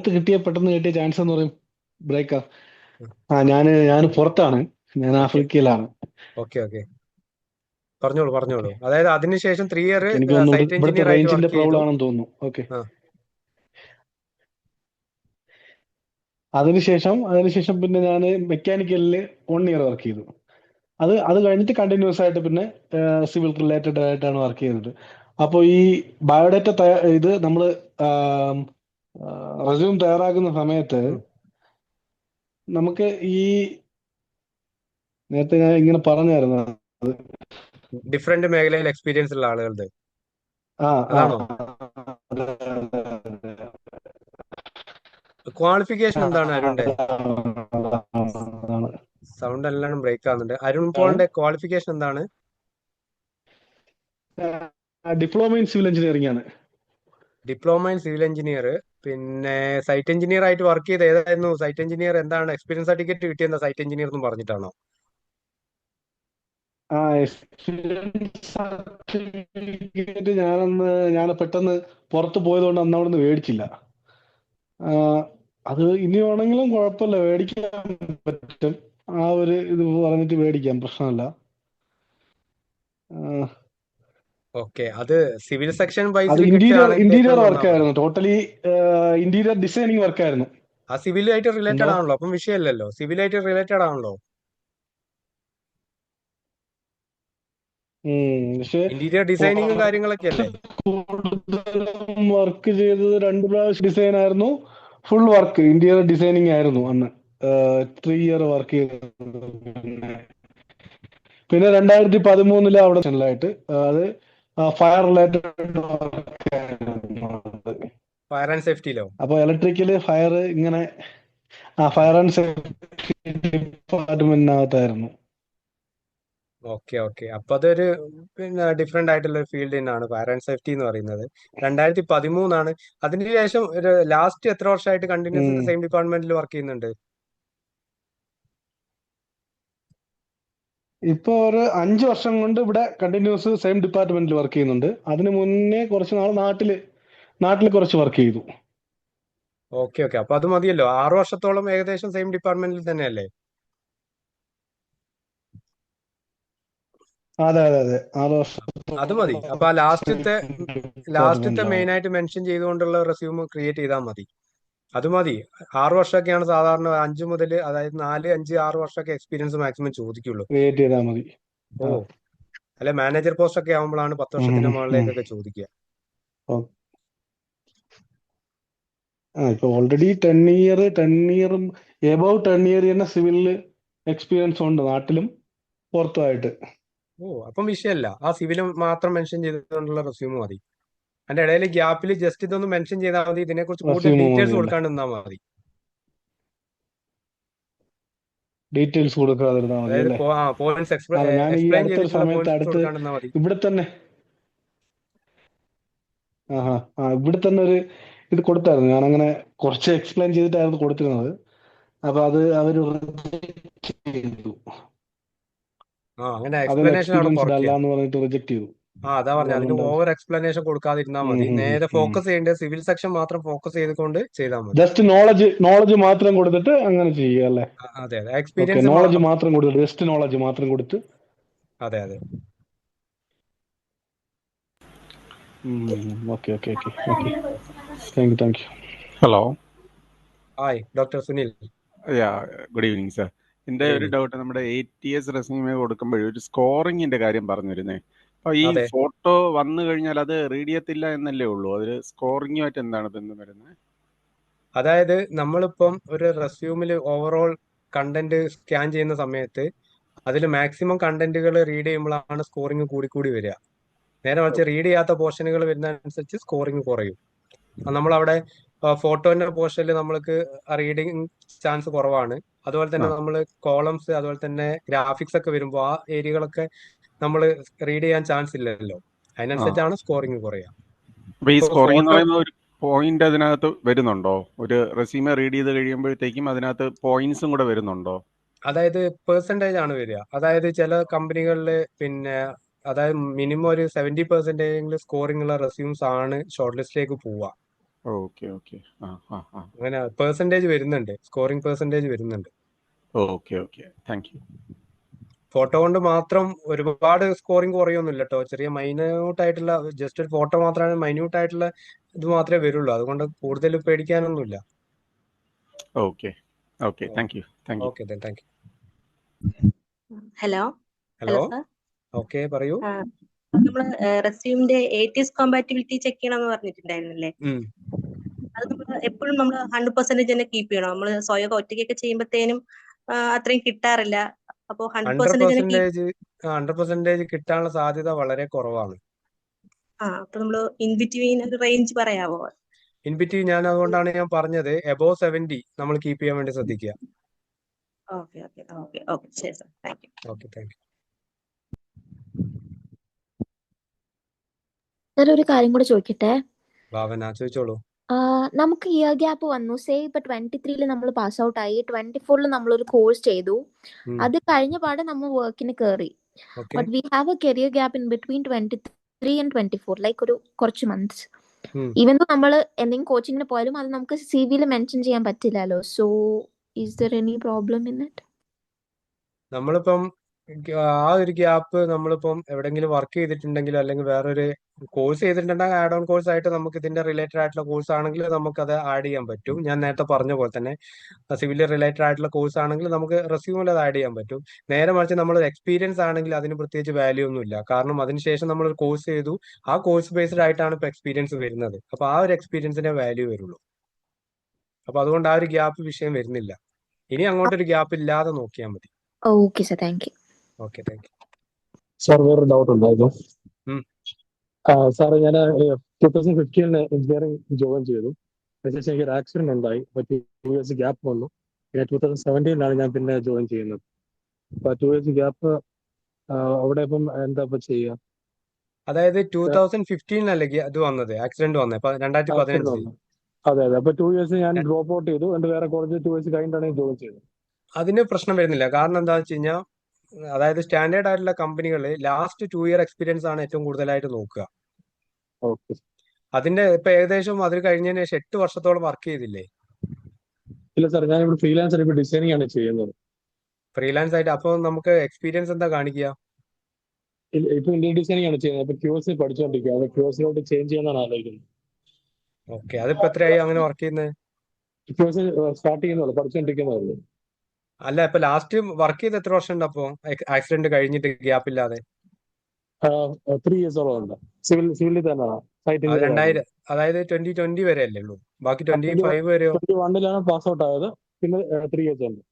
കഴിഞ്ഞിട്ട് പെട്ടെന്ന് കിട്ടിയ ചാൻസ് എന്ന് പറയും ബ്രേക്കാ. ഞാൻ പുറത്താണ്, ഞാൻ ഓക്കെ ആഫ്രിക്കയിലാണ്. ഓക്കെ പറഞ്ഞോളൂ. അതായത് അതിനുശേഷം 3 ഇയർ എനിക്ക് തോന്നുന്നു സൈറ്റ് ഇവിടുത്തെ എഞ്ചിനീയർ ആയിട്ട് റേഞ്ചിന്റെ വർക്ക് പ്രോബ്ലം ചെയ്തു. ആണെന്ന് തോന്നുന്നു. ഓക്കെ. ആ അതിനുശേഷം പിന്നെ ഞാൻ മെക്കാനിക്കലിൽ 1 ഇയർ വർക്ക് ചെയ്തു. അത് കഴിഞ്ഞിട്ട് കണ്ടിന്യൂസ് ആയിട്ട് പിന്നെ സിവിൽ റിലേറ്റഡ് ആയിട്ടാണ് വർക്ക് ചെയ്തത്. അപ്പോൾ ഈ ബയോഡേറ്റ ഇത് നമ്മൾ റെസ്യൂം തയ്യാറാക്കുന്ന സമയത്ത് ഉം. നമുക്ക് ഈ നേരത്തെ ഞാൻ ഇങ്ങനെ പറഞ്ഞായിരുന്നു. ഡിഫറെന്റ് മേഖലയിൽ എക്സ്പീരിയൻസ് ഉള്ള ആളുകളുടെ ആ അതാണോ? ക്വാളിഫിക്കേഷൻ എന്താണ് അരുണിന്റെ? അതാണ്. സൗണ്ട് എല്ലാം ബ്രേക്ക് ആവുന്നുണ്ട്. അരുൺ പോളിന്റെ ക്വാളിഫിക്കേഷൻ എന്താണ്? ഡിപ്ലോമ ഇൻ സിവിൽ എഞ്ചിനീയറിംഗ് ആണ്. Diploma in civil engineer. പിന്നെ സൈറ്റ് എഞ്ചിനീയർ ആയിട്ട് വർക്ക് ചെയ്ത് ഏതായിരുന്നു സൈറ്റ് എഞ്ചിനീയർ? എന്താണ് എക്സ്പീരിയൻസ് സർട്ടിഫിക്കറ്റ് കിട്ടിയെന്ന സൈറ്റ് എഞ്ചിനീയർ എന്ന് പറഞ്ഞിട്ടാണോ? എക്സ്പീരിയൻസ് സർട്ടിഫിക്കറ്റ് ഞാൻ പെട്ടെന്ന് പുറത്ത് പോയതുകൊണ്ട് അന്ന് അവിടെ നിന്ന് മേടിച്ചില്ല. അത് ഇനി വേണമെങ്കിലും കുഴപ്പമില്ല, മേടിക്കാൻ പറ്റും. ആ ഒരു ഇത് പറഞ്ഞിട്ട് മേടിക്കാം, പ്രശ്നമല്ല. ഓക്കെ, അത് സിവിൽ സെക്ഷൻ അത് വൈസിൽ ഇന്റീരിയർ കിട്ടുകയാണെങ്കിൽ ഏറ്റവും നന്നാ. വർക്കായിരുന്നു, ടോട്ടലി ഇന്റീരിയർ ഡിസൈനിങ് വർക്കായിരുന്നു. ആ സിവിലായിട്ട് റിലേറ്റഡ് എന്തോ ആണല്ലോ, അപ്പം വിഷയമല്ലല്ലോ. സിവിലായിട്ട് റിലേറ്റഡ് ആണല്ലോ. പക്ഷെ ഇന്റീരിയർ ഡിസൈനിങ്ങും കാര്യങ്ങളൊക്കെ അല്ലേ? കൂടുതലും വർക്ക് ചെയ്തത് 2 പ്രാവശ്യം ഡിസൈൻ ആയിരുന്നു. ഫുൾ വർക്ക് ഇന്റീരിയർ ഡിസൈനിങ് ആയിരുന്നു അന്ന് 3 ഇയർ വർക്ക് ചെയ്തത്. പിന്നെ 2013 അവിടെ ആയിട്ട് അത് ഫയർ റിലേറ്റഡ് വർക്ക് ആയിരുന്നു. ഫയർ ആൻഡ് സേഫ്റ്റിയിലോ? അപ്പൊ ഇലക്ട്രിക്കല് ഫയർ ഇങ്ങനെ ഫയർ ആൻഡ് സേഫ്റ്റി ഡിപ്പാർട്ട്മെന്റിനകത്തായിരുന്നു. ഓക്കെ അപ്പൊ അതൊരു പിന്നെ ഡിഫറെന്റ് ആയിട്ടുള്ള ഒരു ഫീൽഡ് തന്നെയാണ് ഫയർ ആൻഡ് സേഫ്റ്റി എന്ന് പറയുന്നത്. 2013 അതിനുശേഷം ഒരു ലാസ്റ്റ് എത്ര വർഷമായിട്ട് കണ്ടിന്യൂസ് സെയിം ഡിപ്പാർട്ട്മെന്റിൽ വർക്ക് ചെയ്യുന്നുണ്ട്? ഇപ്പൊ ഒരു 5 വർഷം കൊണ്ട് ഇവിടെ കണ്ടിന്യൂസ് സെയിം ഡിപ്പാർട്ട്മെന്റിൽ വർക്ക് ചെയ്യുന്നുണ്ട്. അതിന് മുന്നേ കുറച്ച് നാൾ നാട്ടിൽ കുറച്ച് വർക്ക് ചെയ്തു. ഓക്കെ അപ്പൊ അത് മതിയല്ലോ. 6 വർഷത്തോളം ഏകദേശം സെയിം ഡിപ്പാർട്ട്മെന്റിൽ തന്നെയല്ലേ? അതെ 6 വർഷം അത് മതി. അപ്പൊ ആ ലാസ്റ്റത്തെ മെയിൻ ആയിട്ട് മെൻഷൻ ചെയ്തുകൊണ്ടുള്ള റെസ്യൂം ക്രിയേറ്റ് ചെയ്താൽ മതി. അത് മതി. 6 വർഷമൊക്കെയാണ് സാധാരണ 5 മുതൽ, അതായത് 4, 5, 6 വർഷമൊക്കെ എക്സ്പീരിയൻസ് മാക്സിമം ചോദിക്കുള്ളൂ. ക്രിയേറ്റ് ചെയ്താൽ മതി. ഓ അല്ലെ മാനേജർ പോസ്റ്റ് ഒക്കെ ആകുമ്പോഴാണ് 10 വർഷത്തിന്റെ മുകളിലേക്കൊക്കെ ചോദിക്കുക. ഇപ്പൊ ഓൾറെഡി 10 ഇയറും എബവ് 10 ഇയർ തന്നെ സിവിലില് എക്സ്പീരിയൻസ് ഉണ്ട്, നാട്ടിലും പുറത്തുമായിട്ട്. അപ്പം വിഷയമല്ല. ആ സിവിൽ മാത്രം മെൻഷൻ ചെയ്തുകൊണ്ടുള്ള റെസ്യൂം മതി. അതിന്റെ ഇടയിൽ ഗ്യാപ്പിൽ ജസ്റ്റ് ഇതൊന്ന് മെൻഷൻ ചെയ്താൽ മതി. ഇതിനെക്കുറിച്ച് കൂടുതൽ റെസ്യൂം ഡീറ്റെയിൽസ് മതിയല്ലേ? കൊടുക്കാണ്ട് നിന്നാൽ മതി. ഡീറ്റെയിൽസ് കൊടുക്കാതിരുന്നാ മതി അതായത് അല്ലേ? പോയിന്റ്സ് അതെ, ഞാൻ ഈ എക്സ്പ്ലെയിൻ അടുത്തൊരു ചെയ്തിട്ടുള്ള സമയത്ത് പോയിന്റ്സ് കൊടുക്കാണ്ട് നിന്നാൽ മതി. ഇവിടെ തന്നെ ഇവിടെ തന്നെ ഒരു ഇത് കൊടുത്തായിരുന്നു. ഞാൻ അങ്ങനെ കുറച്ച് എക്സ്പ്ലെയിൻ ചെയ്തിട്ടായിരുന്നു കൊടുത്തിരുന്നത്. അപ്പൊ അത് അവര് റിജക്ട് ചെയ്തു. അങ്ങനെ അതിൽ എക്സ്പ്ലനേഷൻ അവിടെ എക്സ്പീരിയൻസ്ഡ് കുറയ്ക്കുക. അല്ല എന്ന് പറഞ്ഞിട്ട് റിജക്ട് ചെയ്തു. അതാ പറഞ്ഞത്, അതിന് അതുകൊണ്ട് ഓവർ എക്സ്പ്ലനേഷൻ കൊടുക്കാതിരുന്നാൽ മതി. നേരെ ഫോക്കസ് ചെയ്യേണ്ടത് സിവിൽ സെക്ഷൻ മാത്രം ഫോക്കസ് ചെയ്തുകൊണ്ട് ചെയ്താൽ മതി. ജസ്റ്റ് നോളജ് മാത്രം കൊടുത്തിട്ട് അങ്ങനെ ചെയ്യുക അല്ലേ? അതെ അതെ, ഓക്കെ, എക്സ്പീരിയൻസ് നോളജ് മാത്രം കൊടുത്തിട്ട്, ജസ്റ്റ് നോളജ് മാത്രം കൊടുത്ത്. അതെ അതെ. Okay. Thank you. Hello, hi doctor Sunil. Good evening sir. എൻ്റെ Good ഒരു evening. ഡൗട്ട്, നമ്മുടെ ATS റെസ്യൂമേ കൊടുക്കുമ്പോൾ ഒരു സ്കോറിങ്ങിന്റെ കാര്യം പറഞ്ഞിരുന്നേ. അപ്പോൾ ഈ അതെ. ഫോട്ടോ വന്നു കഴിഞ്ഞാൽ അത് റീഡ് ചെയ്യത്തില്ല എന്നല്ലേ ഉള്ളൂ? അതിൽ സ്കോറിങ്ങുമായിട്ട് എന്താണ് ബന്ധം വരുന്നത്? അതായത് നമ്മളിപ്പം ഒരു റെസ്യൂമിൽ ഓവറോൾ കണ്ടന്റ് സ്കാൻ ചെയ്യുന്ന സമയത്ത് അതിൽ മാക്സിമം കണ്ടന്റുകൾ റീഡ് ചെയ്യുമ്പോഴാണ് സ്കോറിങ് കൂടി വരിക. നേരെ മറിച്ച് റീഡ് ചെയ്യാത്ത പോർഷനുകൾ വരുന്നതനുസരിച്ച് സ്കോറിങ് കുറയും. നമ്മളവിടെ ഫോട്ടോന്റെ പോർഷനിൽ നമ്മൾക്ക് റീഡിങ് ചാൻസ് കുറവാണ്. അതുപോലെ തന്നെ നമ്മൾ കോളംസ്, അതുപോലെ തന്നെ ഗ്രാഫിക്സ് ഒക്കെ വരുമ്പോൾ ആ ഏരിയകളൊക്കെ നമ്മൾ റീഡ് ചെയ്യാൻ ചാൻസ് ഇല്ലല്ലോ. അതിനനുസരിച്ചാണ് സ്കോറിങ് കുറയുക. അപ്പോൾ ഈ ഇപ്പൊ സ്കോറിംഗ് എന്ന് ഫോട്ടോ പറയുമ്പോൾ ഒരു പോയിന്റ് അതിനകത്ത് വരുന്നുണ്ടോ? ഒരു റെസ്യൂമേ റീഡ് ചെയ്ത് കഴിയുമ്പോഴത്തേക്കും അതിനകത്ത് പോയിന്റ്സും കൂടെ വരുന്നുണ്ടോ? അതായത് പെർസെന്റേജ് ആണ് വരിക. അതായത് ചില കമ്പനികളിൽ അതായത് മിനിമം ഒരു 70% സ്കോറിംഗ് ഉള്ള റെസ്യൂംസ് ആണ് ഷോർട്ട് ലിസ്റ്റിലേക്ക് പോവുക. ഓക്കെ. അങ്ങനെ പെർസെന്റേജ് വരുന്നുണ്ട്, സ്കോറിംഗ് പെർസെന്റേജ് വരുന്നുണ്ട്. Okay, thank U. ഫോട്ടോ കൊണ്ട് മാത്രം ഒരുപാട് സ്കോറിംഗ് കുറയൊന്നുമില്ല കേട്ടോ. ചെറിയ മൈന്യൂട്ട് ആയിട്ടുള്ള ജസ്റ്റ് ഒരു ഫോട്ടോ മാത്രമാണ് മൈന്യൂട്ട് ആയിട്ടുള്ള ഇത് മാത്രമേ വരുള്ളൂ. അതുകൊണ്ട് കൂടുതൽ പേടിക്കാനൊന്നുമില്ല. Okay, thank you. Okay thank you. Hello hello sir. Okay പറയൂ. നമ്മള് റെസ്യൂമിന്റെ ATS കോമ്പാറ്റിബിലിറ്റി ചെക്ക് ചെയ്യണമെന്ന് പറഞ്ഞിട്ടുണ്ടായിരുന്നില്ലേ? അത് നമ്മൾ എപ്പോഴും നമ്മൾ 100% തന്നെ കീപ്പ് ചെയ്യണം. നമ്മൾ സ്വയം ഒറ്റയ്ക്കൊക്കെ ചെയ്യുമ്പോഴത്തേനും അത്രയും കിട്ടാറില്ല. അപ്പോ 100% തന്നെ കീപ്പ് 100% കിട്ടാനുള്ള സാധ്യത വളരെ കുറവാണ്. അപ്പൊ നമ്മള് ഇൻ ബിറ്റ്വീൻ ഒരു റേഞ്ച് പറയാവോ? ഇൻ ബിറ്റ്വീൻ അതുകൊണ്ടാണ് ഞാൻ പറഞ്ഞത് എബോവ് 70 നമ്മൾ കീപ്പ് ചെയ്യാൻ വേണ്ടി ശ്രദ്ധിക്കുക. ഓക്കെ ശരി sir, thank you. Okay thank U. ഒരു കാര്യം കൂടെ ചോദിക്കട്ടെ. ഭാവന ചോദിച്ചോളൂ. നമുക്ക് ഇയർ ഗ്യാപ്പ് വന്നു. സേ ഇപ്പൊ 23 നമ്മൾ പാസ് ഔട്ട് ആയി, 24 നമ്മളൊരു കോഴ്സ് ചെയ്തു. അത് കഴിഞ്ഞ പാടെ നമ്മൾ വർക്കിന് കയറി. But we have A career gap in between 23 and 24, like ഒരു കുറച്ച് മന്ത്സ്. ഈവൻ ദോ നമ്മൾ എന്തെങ്കിലും കോച്ചിങ്ങിന് പോയാലും അത് നമുക്ക് CV-യിൽ മെൻഷൻ ചെയ്യാൻ പറ്റില്ലല്ലോ. So is there any problem in it? നമ്മളിപ്പം ആ ഒരു ഗ്യാപ്പ് നമ്മളിപ്പം എവിടെങ്കിലും വർക്ക് ചെയ്തിട്ടുണ്ടെങ്കിലോ അല്ലെങ്കിൽ വേറൊരു കോഴ്സ് ചെയ്തിട്ടുണ്ടെങ്കിൽ ആഡ് ഓൺ കോഴ്സ് ആയിട്ട് നമുക്ക് ഇതിന്റെ റിലേറ്റഡ് ആയിട്ടുള്ള കോഴ്സ് ആണെങ്കിൽ നമുക്ക് അത് ആഡ് ചെയ്യാൻ പറ്റും. ഞാൻ നേരത്തെ പറഞ്ഞ പോലെ തന്നെ സിവിൽ റിലേറ്റഡ് ആയിട്ടുള്ള കോഴ്സ് ആണെങ്കിൽ നമുക്ക് റെസ്യൂമിൽ അത് ആഡ് ചെയ്യാൻ പറ്റും. നേരെ മറിച്ച് നമ്മൾ എക്സ്പീരിയൻസ് ആണെങ്കിൽ അതിന് പ്രത്യേകിച്ച് വാല്യൂ ഒന്നുമില്ല. കാരണം അതിനുശേഷം നമ്മൾ ഒരു കോഴ്സ് ചെയ്തു, ആ കോഴ്സ് ബേസ്ഡ് ആയിട്ടാണ് ഇപ്പൊ എക്സ്പീരിയൻസ് വരുന്നത്. അപ്പൊ ആ ഒരു എക്സ്പീരിയൻസിന്റെ വാല്യൂ വരുള്ളൂ. അപ്പൊ അതുകൊണ്ട് ആ ഒരു ഗ്യാപ്പ് വിഷയം വരുന്നില്ല. ഇനി അങ്ങോട്ടൊരു ഗ്യാപ്പ് ഇല്ലാതെ നോക്കിയാൽ മതി. Okay sir, thank you. Okay thank you. Sir വേറൊരു ഡൗട്ട് ഉണ്ടായിരുന്നു. സാറ് ഞാൻ 2015 എഞ്ചിനീയറിംഗ് ജോയിൻ ചെയ്തു. അതിനുശേഷം എനിക്ക് ഒരു ആക്സിഡന്റ് ഉണ്ടായി. 2 years ഗ്യാപ്പ് വന്നു. പിന്നെ 2017 ഞാൻ പിന്നെ ജോയിൻ ചെയ്യുന്നത്. അപ്പൊ 2 years ഗ്യാപ്പ് അവിടെ ഇപ്പം എന്താ ഇപ്പൊ ചെയ്യുക? അതായത് 2015 ഇത് വന്നത്, ആക്സിഡന്റ് വന്നത് 2015. അതെ. അപ്പൊ 2 years ഞാൻ ഡ്രോപ്പ് ഔട്ട് ചെയ്തു. എന്നിട്ട് വേറെ കോളേജ് 2 years കഴിഞ്ഞിട്ടാണ് ഞാൻ ജോയിൻ ചെയ്തത്. അതിന് പ്രശ്നം വരുന്നില്ല. കാരണം എന്താണെന്ന് വെച്ച് കഴിഞ്ഞാൽ അതായത് സ്റ്റാൻഡേർഡ് ആയിട്ടുള്ള കമ്പനികളിൽ ലാസ്റ്റ് 2 year എക്സ്പീരിയൻസ് ആണ് ഏറ്റവും കൂടുതലായിട്ട് നോക്കുക. അതിന്റെ ഇപ്പൊ ഏകദേശം അത് കഴിഞ്ഞതിന് ശേഷം 8 വർഷത്തോളം വർക്ക് ചെയ്തില്ലേ? ഇല്ല സാർ, ഞാൻ ഇവിടെ ഫ്രീലാൻസർ ഇപ്പൊ ഡിസൈനിങ് ആണ് ചെയ്യുന്നത്. ഫ്രീലാൻസ് ആയിട്ട് അപ്പൊ നമുക്ക് എക്സ്പീരിയൻസ് എന്താ കാണിക്കുക? ഇപ്പൊ ഇന്ത്യൻ ഡിസൈനിങ് ആണ് ചെയ്യുന്നത്. അപ്പൊ QC പഠിച്ചുകൊണ്ടിരിക്കുക. അപ്പൊ QCയിലോട്ട് ചേഞ്ച് ചെയ്യാനാണ് ആലോചിക്കുന്നത്. ഓക്കെ, അതിപ്പോ എത്രയായി അങ്ങനെ വർക്ക് ചെയ്യുന്നത്? QC സ്റ്റാർട്ട് ചെയ്യുന്നുള്ളൂ, പഠിച്ചുകൊണ്ടിരിക്കുന്നതല്ലേ. അല്ല, ഇപ്പൊ ലാസ്റ്റ് വർക്ക് ചെയ്ത് എത്ര വർഷം ഉണ്ട് അപ്പോ ആക്സിഡന്റ് കഴിഞ്ഞിട്ട് ഗ്യാപ്പ് ഇല്ലാതെ? 3 ഇയേഴ്സോളം ഉണ്ട്. സിവിലിൽ തന്നെയാണ്, സൈറ്റ് അത് എഞ്ചിനീയർ ആയിരുന്നു. അതായത് 2020 വരെ അല്ലേ ഉള്ളൂ, ബാക്കി 20 25 വരെയോ? 21 പാസ് ഔട്ട് ആയത്, പിന്നെ 3 ഇയേഴ്സ് ഉണ്ട്.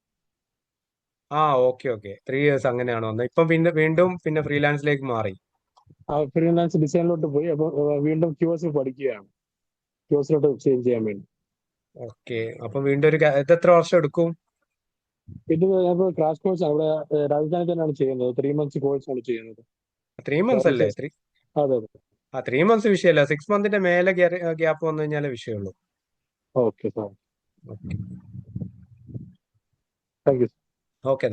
ഓക്കെ 3 ഇയേഴ്സ് അങ്ങനെയാണ് വന്നത്. ഇപ്പം വീണ്ടും ഫ്രീലാൻസിലേക്ക് മാറി. ഫ്രീലാൻസ് ഡിസൈനിലോട്ട് പോയി. അപ്പോൾ വീണ്ടും QS പഠിക്കുകയാണ്, QSലോട്ട് ചേഞ്ച് ചെയ്യാൻ വേണ്ടി. ഓക്കെ, അപ്പൊ വീണ്ടും ഇത് എത്ര വർഷം എടുക്കും? ഇത് ക്രാഷ് കോഴ്സ് അവിടെ രാജധാനി തന്നെയാണ് ചെയ്യുന്നത്. 3 മന്ത്സ് കോഴ്സാണ് ചെയ്യുന്നത്. 3 മന്ത്സ് അല്ലേ? അതെ. 3 മന്ത്സ് വിഷയമല്ല, 6 മന്തിന്റെ മേലെ ഗ്യാപ്പ് വന്നു കഴിഞ്ഞാലേ വിഷയമുള്ളൂ. Okay sir, thank you. Okay.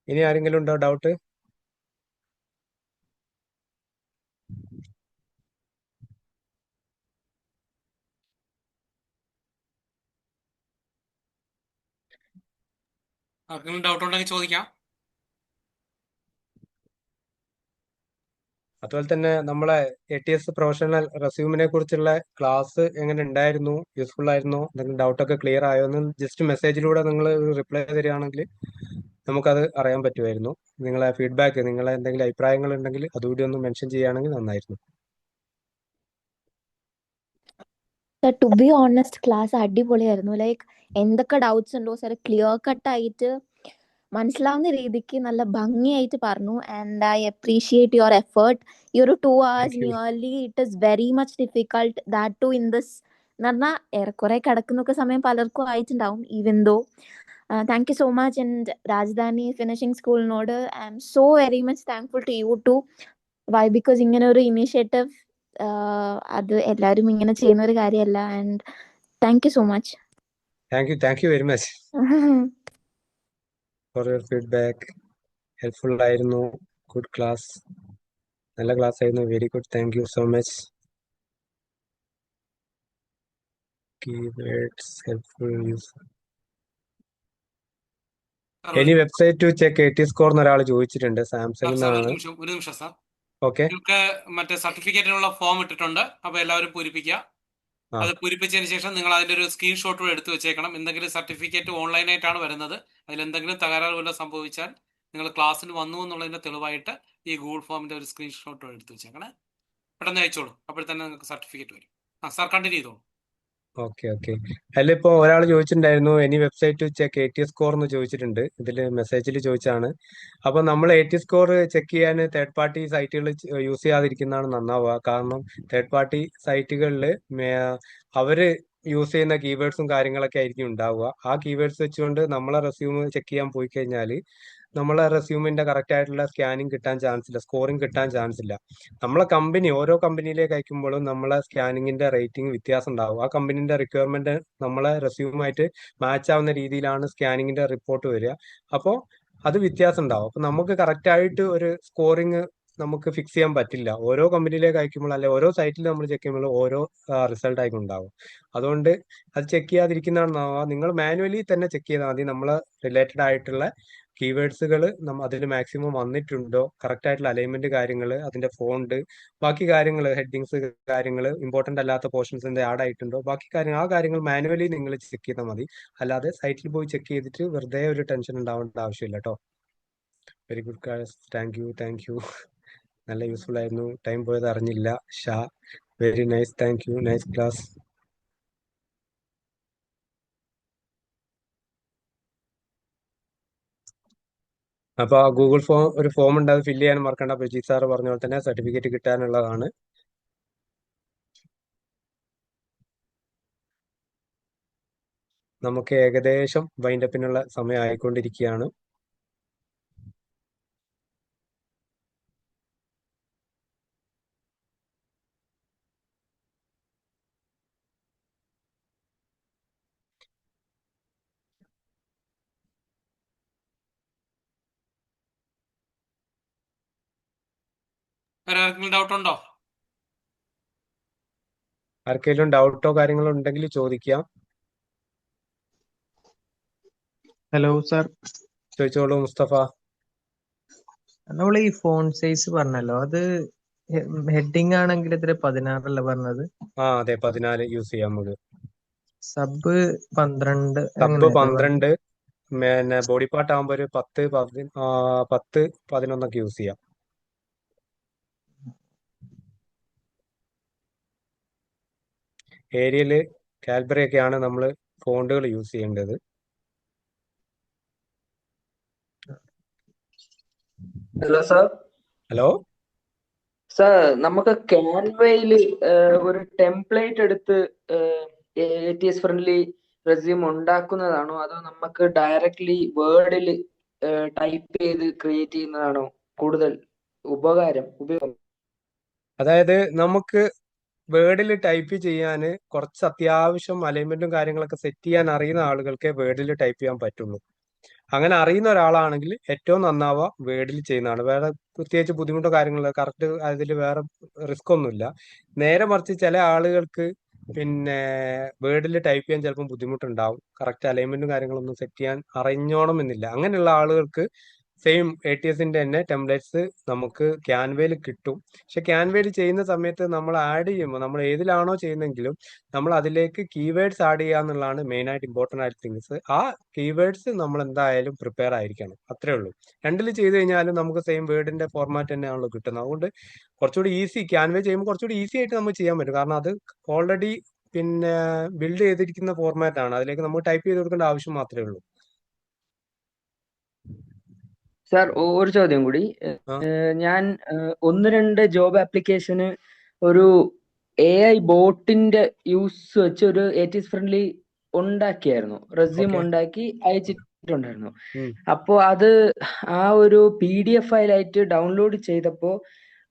ഇനി ആരെങ്കിലും ഉണ്ടോ ഡൗട്ട്? ആർക്കെങ്കിലും ഡൗട്ട് ഉണ്ടെങ്കിൽ ചോദിക്കാം. അതുപോലെ തന്നെ നമ്മളെ ATS പ്രൊഫഷണൽ റെസ്യൂമിനെ കുറിച്ചുള്ള ക്ലാസ് എങ്ങനെ ഉണ്ടായിരുന്നു? യൂസ്ഫുൾ ആയിരുന്നോ? എന്തെങ്കിലും ഡൗട്ടൊക്കെ ക്ലിയർ ആയോ എന്ന് ജസ്റ്റ് മെസ്സേജിലൂടെ നിങ്ങൾ റിപ്ലൈ തരികയാണെങ്കിൽ നമുക്കത് അറിയാൻ പറ്റുമായിരുന്നു. നിങ്ങളെ ഫീഡ്ബാക്ക്, നിങ്ങളെ എന്തെങ്കിലും അഭിപ്രായങ്ങൾ ഉണ്ടെങ്കിൽ അതുകൂടി ഒന്ന് മെൻഷൻ ചെയ്യുകയാണെങ്കിൽ നന്നായിരുന്നു. ടു ബി ഓണസ്റ്റ് ക്ലാസ് അടിപൊളിയായിരുന്നു. ലൈക്ക് എന്തൊക്കെ ഡൗട്ട്സ് ഉണ്ടോ സാർ ക്ലിയർ കട്ട് ആയിട്ട് മനസ്സിലാവുന്ന രീതിക്ക് നല്ല ഭംഗിയായിട്ട് പറഞ്ഞു. And I appreciate your effort. ഈ ഒരു 2 hours nearly it is very much difficult, that to in this എന്ന് പറഞ്ഞാൽ ഏറെക്കുറെ കിടക്കുന്നൊക്കെ സമയം പലർക്കും ആയിട്ടുണ്ടാവും. Even though thank you so much. And Rajadhani finishing സ്കൂളിനോട് I am so very much thankful to you too. Why? Because ഇങ്ങനെ ഒരു ഇനീഷ്യേറ്റീവ് അത് എല്ലാവരും ഇങ്ങനെ ചെയ്യുന്ന ഒരു കാര്യമല്ല. And thank you so much. Thank you very much for your feedback. Helpful ആയിരുന്നു. ഗുഡ് ക്ലാസ്, നല്ല ക്ലാസ് ആയിരുന്നു. Very good, thank you so much. Keywords helpful use. Any website to check AT score എന്നൊരാൾ ചോദിച്ചിട്ടുണ്ട്. Samsung sir, ഒരു എന്നാണ്. നിമിഷം sir. Okay, നിങ്ങൾക്ക് മറ്റേ സർട്ടിഫിക്കറ്റിനുള്ള ഫോം ഇട്ടിട്ടുണ്ട്, അപ്പോൾ എല്ലാവരും പൂരിപ്പിക്കുക. അത് പൂരിപ്പിച്ചതിന് ശേഷം നിങ്ങൾ അതിൻ്റെ ഒരു സ്ക്രീൻഷോട്ട് കൂടെ എടുത്തു വെച്ചേക്കണം. എന്തെങ്കിലും സർട്ടിഫിക്കറ്റ് ഓൺലൈനായിട്ടാണ് വരുന്നത്, അതിലെന്തെങ്കിലും തകരാറ് വല്ലതും സംഭവിച്ചാൽ നിങ്ങൾ ക്ലാസ്സിന് വന്നു എന്നുള്ളതിൻ്റെ തെളിവായിട്ട് ഈ ഗൂഗിൾ ഫോമിൻ്റെ ഒരു സ്ക്രീൻഷോട്ട് എടുത്തു വെച്ചേക്കണേ. പെട്ടെന്ന് അയച്ചോളൂ, അപ്പോൾ തന്നെ നിങ്ങൾക്ക് സർട്ടിഫിക്കറ്റ് വരും. സാർ കണ്ടിന്യൂ ചെയ്തോളൂ. ഓക്കെ. അതിലിപ്പോ ഒരാൾ ചോദിച്ചിട്ടുണ്ടായിരുന്നു any website to check AT score എന്ന് ചോദിച്ചിട്ടുണ്ട്. ഇതിൽ മെസ്സേജിൽ ചോദിച്ചാണ്. അപ്പൊ നമ്മൾ AT സ്കോർ ചെക്ക് ചെയ്യാൻ തേർഡ് പാർട്ടി സൈറ്റുകൾ യൂസ് ചെയ്യാതിരിക്കുന്നതാണ് നന്നാവുക. കാരണം തേർഡ് പാർട്ടി സൈറ്റുകളിൽ അവര് യൂസ് ചെയ്യുന്ന കീവേഡ്സും കാര്യങ്ങളൊക്കെ ആയിരിക്കും ഉണ്ടാവുക. ആ കീവേഡ്സ് വെച്ചുകൊണ്ട് നമ്മളെ റെസ്യൂം ചെക്ക് ചെയ്യാൻ പോയി കഴിഞ്ഞാൽ നമ്മളെ റെസ്യൂമിന്റെ കറക്റ്റ് ആയിട്ടുള്ള സ്കാനിങ് കിട്ടാൻ ചാൻസ് ഇല്ല, സ്കോറിംഗ് കിട്ടാൻ ചാൻസ് ഇല്ല. നമ്മളെ കമ്പനി ഓരോ കമ്പനിയിലേക്ക് അയക്കുമ്പോഴും നമ്മളെ സ്കാനിങ്ങിന്റെ റേറ്റിംഗ് വ്യത്യാസം ഉണ്ടാവും. ആ കമ്പനിന്റെ റിക്വയർമെന്റ് നമ്മളെ റെസ്യൂമായിട്ട് മാച്ച് ആവുന്ന രീതിയിലാണ് സ്കാനിങ്ങിന്റെ റിപ്പോർട്ട് വരിക. അപ്പോൾ അത് വ്യത്യാസം ഉണ്ടാവും. അപ്പൊ നമുക്ക് കറക്റ്റ് ആയിട്ട് ഒരു സ്കോറിംഗ് നമുക്ക് ഫിക്സ് ചെയ്യാൻ പറ്റില്ല. ഓരോ കമ്പനിയിലേക്ക് അയക്കുമ്പോൾ അല്ലെ ഓരോ സൈറ്റിൽ നമ്മൾ ചെക്ക് ചെയ്യുമ്പോൾ ഓരോ റിസൾട്ട് ആയിരിക്കും ഉണ്ടാവും. അതുകൊണ്ട് അത് ചെക്ക് ചെയ്യാതിരിക്കുന്നതാണ് നിങ്ങൾ മാനുവലി തന്നെ ചെക്ക് ചെയ്താൽ മതി. നമ്മളെ റിലേറ്റഡ് ആയിട്ടുള്ള കീവേഡ്സുകൾ അതിൽ മാക്സിമം വന്നിട്ടുണ്ടോ, കറക്റ്റ് ആയിട്ടുള്ള അലൈൻമെന്റ് കാര്യങ്ങൾ, അതിന്റെ ഫോണ്ട്, ബാക്കി കാര്യങ്ങൾ, ഹെഡിങ്സ് കാര്യങ്ങൾ, ഇമ്പോർട്ടന്റ് അല്ലാത്ത പോർഷൻസ് ആഡ് ആയിട്ടുണ്ടോ, ബാക്കി കാര്യങ്ങൾ, ആ കാര്യങ്ങൾ മാനുവലി നിങ്ങൾ ചെക്ക് ചെയ്താൽ മതി. അല്ലാതെ സൈറ്റിൽ പോയി ചെക്ക് ചെയ്തിട്ട് വെറുതെ ഒരു ടെൻഷൻ ഉണ്ടാവേണ്ട ആവശ്യമില്ല കേട്ടോ. Very good class, thank you. നല്ല യൂസ്ഫുൾ ആയിരുന്നു. ടൈം പോയത് അറിഞ്ഞില്ല. Shah, very nice, thank you, nice class. അപ്പൊ ഗൂഗിൾ ഒരു ഫോം ഉണ്ട്, അത് ഫില്ല് ചെയ്യാൻ മറക്കണ്ട. പ്രജീത് സാർ പറഞ്ഞ പോലെ തന്നെ സർട്ടിഫിക്കറ്റ് കിട്ടാനുള്ളതാണ്. നമുക്ക് ഏകദേശം വൈൻഡപ്പിനുള്ള സമയം ആയിക്കൊണ്ടിരിക്കുകയാണ്. ഡൗട്ട് ഉണ്ടോ? ആർക്കെങ്കിലും ഡൗട്ടോ കാര്യങ്ങളോ ഉണ്ടെങ്കിൽ ചോദിക്കാം. ഹലോ സാർ, ചോദിച്ചോളൂ മുസ്തഫ. നമ്മൾ ഈ ഫോൺ സൈസ് പറഞ്ഞല്ലോ, അത് ഹെഡിങ് ആണെങ്കിൽ ഇതിൽ 16 പറഞ്ഞത്. അതെ, 14 യൂസ് ചെയ്യാം നമുക്ക്. സബ് 12 സബ് 12, പിന്നെ ബോഡി പാർട്ട് ആകുമ്പോൾ ഒരു 10-11 യൂസ് ചെയ്യാം. ഏരിയല് കാൽബറി ഒക്കെയാണ് നമ്മൾ ഫോണ്ടുകൾ യൂസ് ചെയ്യേണ്ടത്. Hello sir. ഹലോ സാർ, നമുക്ക് ക്യാൻവയില് ഒരു ടെംപ്ലേറ്റ് എടുത്ത് ATS ഫ്രണ്ട്ലി റെസ്യൂം ഉണ്ടാക്കുന്നതാണോ അതോ നമുക്ക് ഡയറക്ട്ലി വേർഡിൽ ടൈപ്പ് ചെയ്ത് ക്രിയേറ്റ് ചെയ്യുന്നതാണോ കൂടുതൽ ഉപയോഗം? അതായത് നമുക്ക് വേർഡിൽ ടൈപ്പ് ചെയ്യാൻ കുറച്ച് അത്യാവശ്യം അലൈൻമെന്റും കാര്യങ്ങളൊക്കെ സെറ്റ് ചെയ്യാൻ അറിയുന്ന ആളുകൾക്ക് വേർഡിൽ ടൈപ്പ് ചെയ്യാൻ പറ്റുള്ളൂ. അങ്ങനെ അറിയുന്ന ഒരാളാണെങ്കിൽ ഏറ്റവും നന്നാവുക വേർഡിൽ ചെയ്യുന്നതാണ്. വേറെ പ്രത്യേകിച്ച് ബുദ്ധിമുട്ടോ കാര്യങ്ങളോ കറക്റ്റ് അതിൽ വേറെ റിസ്ക് ഒന്നുമില്ല. നേരെ മറിച്ച് ചില ആളുകൾക്ക് പിന്നെ വേർഡിൽ ടൈപ്പ് ചെയ്യാൻ ചിലപ്പോൾ ബുദ്ധിമുട്ടുണ്ടാവും. കറക്റ്റ് അലൈൻമെന്റും കാര്യങ്ങളൊന്നും സെറ്റ് ചെയ്യാൻ അറിഞ്ഞോണം എന്നില്ല. അങ്ങനെയുള്ള ആളുകൾക്ക് സെയിം ATSന്റെ തന്നെ ടെംപ്ലേറ്റ്സ് നമുക്ക് ക്യാൻവയിൽ കിട്ടും. പക്ഷെ ക്യാൻവയിൽ ചെയ്യുന്ന സമയത്ത് നമ്മൾ ആഡ് ചെയ്യുമ്പോൾ നമ്മൾ ഏതിലാണോ ചെയ്യുന്നതെങ്കിലും നമ്മൾ അതിലേക്ക് കീവേഡ്സ് ആഡ് ചെയ്യുക എന്നുള്ളതാണ് മെയിൻ ആയിട്ട് ഇമ്പോർട്ടൻ്റ് ആയിട്ട് തിങ്സ്. ആ കീവേഡ്സ് നമ്മൾ എന്തായാലും പ്രിപ്പയർ ആയിരിക്കണം. അത്രേ ഉള്ളൂ. രണ്ടിൽ ചെയ്ത് കഴിഞ്ഞാലും നമുക്ക് സെയിം വേർഡിന്റെ ഫോർമാറ്റ് തന്നെയാണല്ലോ കിട്ടുന്നത്. അതുകൊണ്ട് കുറച്ചുകൂടി ഈസി, ക്യാൻവേ ചെയ്യുമ്പോൾ കുറച്ചുകൂടി ഈസി ആയിട്ട് നമുക്ക് ചെയ്യാൻ പറ്റും. കാരണം അത് ഓൾറെഡി പിന്നെ ബിൽഡ് ചെയ്തിരിക്കുന്ന ഫോർമാറ്റ് ആണ്. അതിലേക്ക് നമ്മൾ ടൈപ്പ് ചെയ്ത് കൊടുക്കേണ്ട ആവശ്യം മാത്രമേ ഉള്ളൂ. സാർ, ഒരു ചോദ്യം കൂടി. ആ ഞാൻ 1-2 ജോബ് ആപ്ലിക്കേഷന് ഒരു AI ബോട്ടിന്റെ യൂസ് വെച്ച് ഒരു ATS ഫ്രണ്ട്ലി ഉണ്ടാക്കിയായിരുന്നു, റെസ്യൂം ഓക്കെ. ഉണ്ടാക്കി അയച്ചിട്ടുണ്ടായിരുന്നു. അപ്പോ അത് ആ ഒരു PDF ഫയലായിട്ട് ഡൗൺലോഡ് ചെയ്തപ്പോ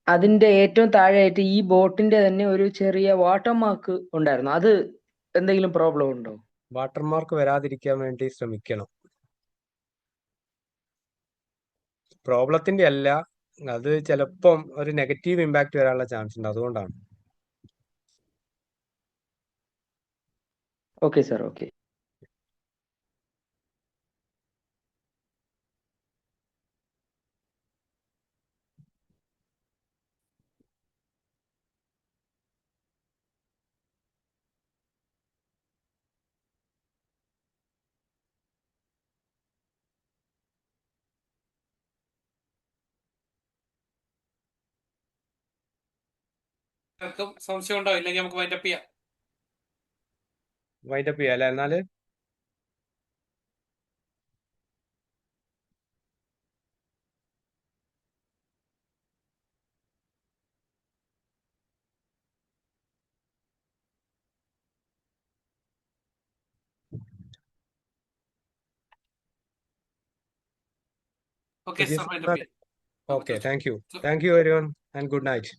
അതിന്റെ ഏറ്റവും താഴെയായിട്ട് ഈ ബോട്ടിന്റെ തന്നെ ഒരു ചെറിയ വാട്ടർമാർക്ക് ഉണ്ടായിരുന്നു. അത് എന്തെങ്കിലും പ്രോബ്ലം ഉണ്ടോ? വാട്ടർമാർക്ക് വരാതിരിക്കാൻ വേണ്ടി ശ്രമിക്കണം. പ്രോബ്ലത്തിന്റെ അല്ല, അത് ചിലപ്പം ഒരു നെഗറ്റീവ് ഇമ്പാക്ട് വരാനുള്ള ചാൻസ് ഉണ്ട്. അതുകൊണ്ടാണ്. Okay sir, okay. ആർക്കും സംശയം ഉണ്ടോ? ഇല്ലെങ്കിൽ നമുക്ക് വൈൻഡപ്പ് ചെയ്യാം. വൈൻഡപ്പ് ചെയ്യാം അല്ലേ? എന്നാല് ഓക്കെ സർ, വൈൻഡപ്പ് ചെയ്യാം. Okay. Thank U everyone and good night.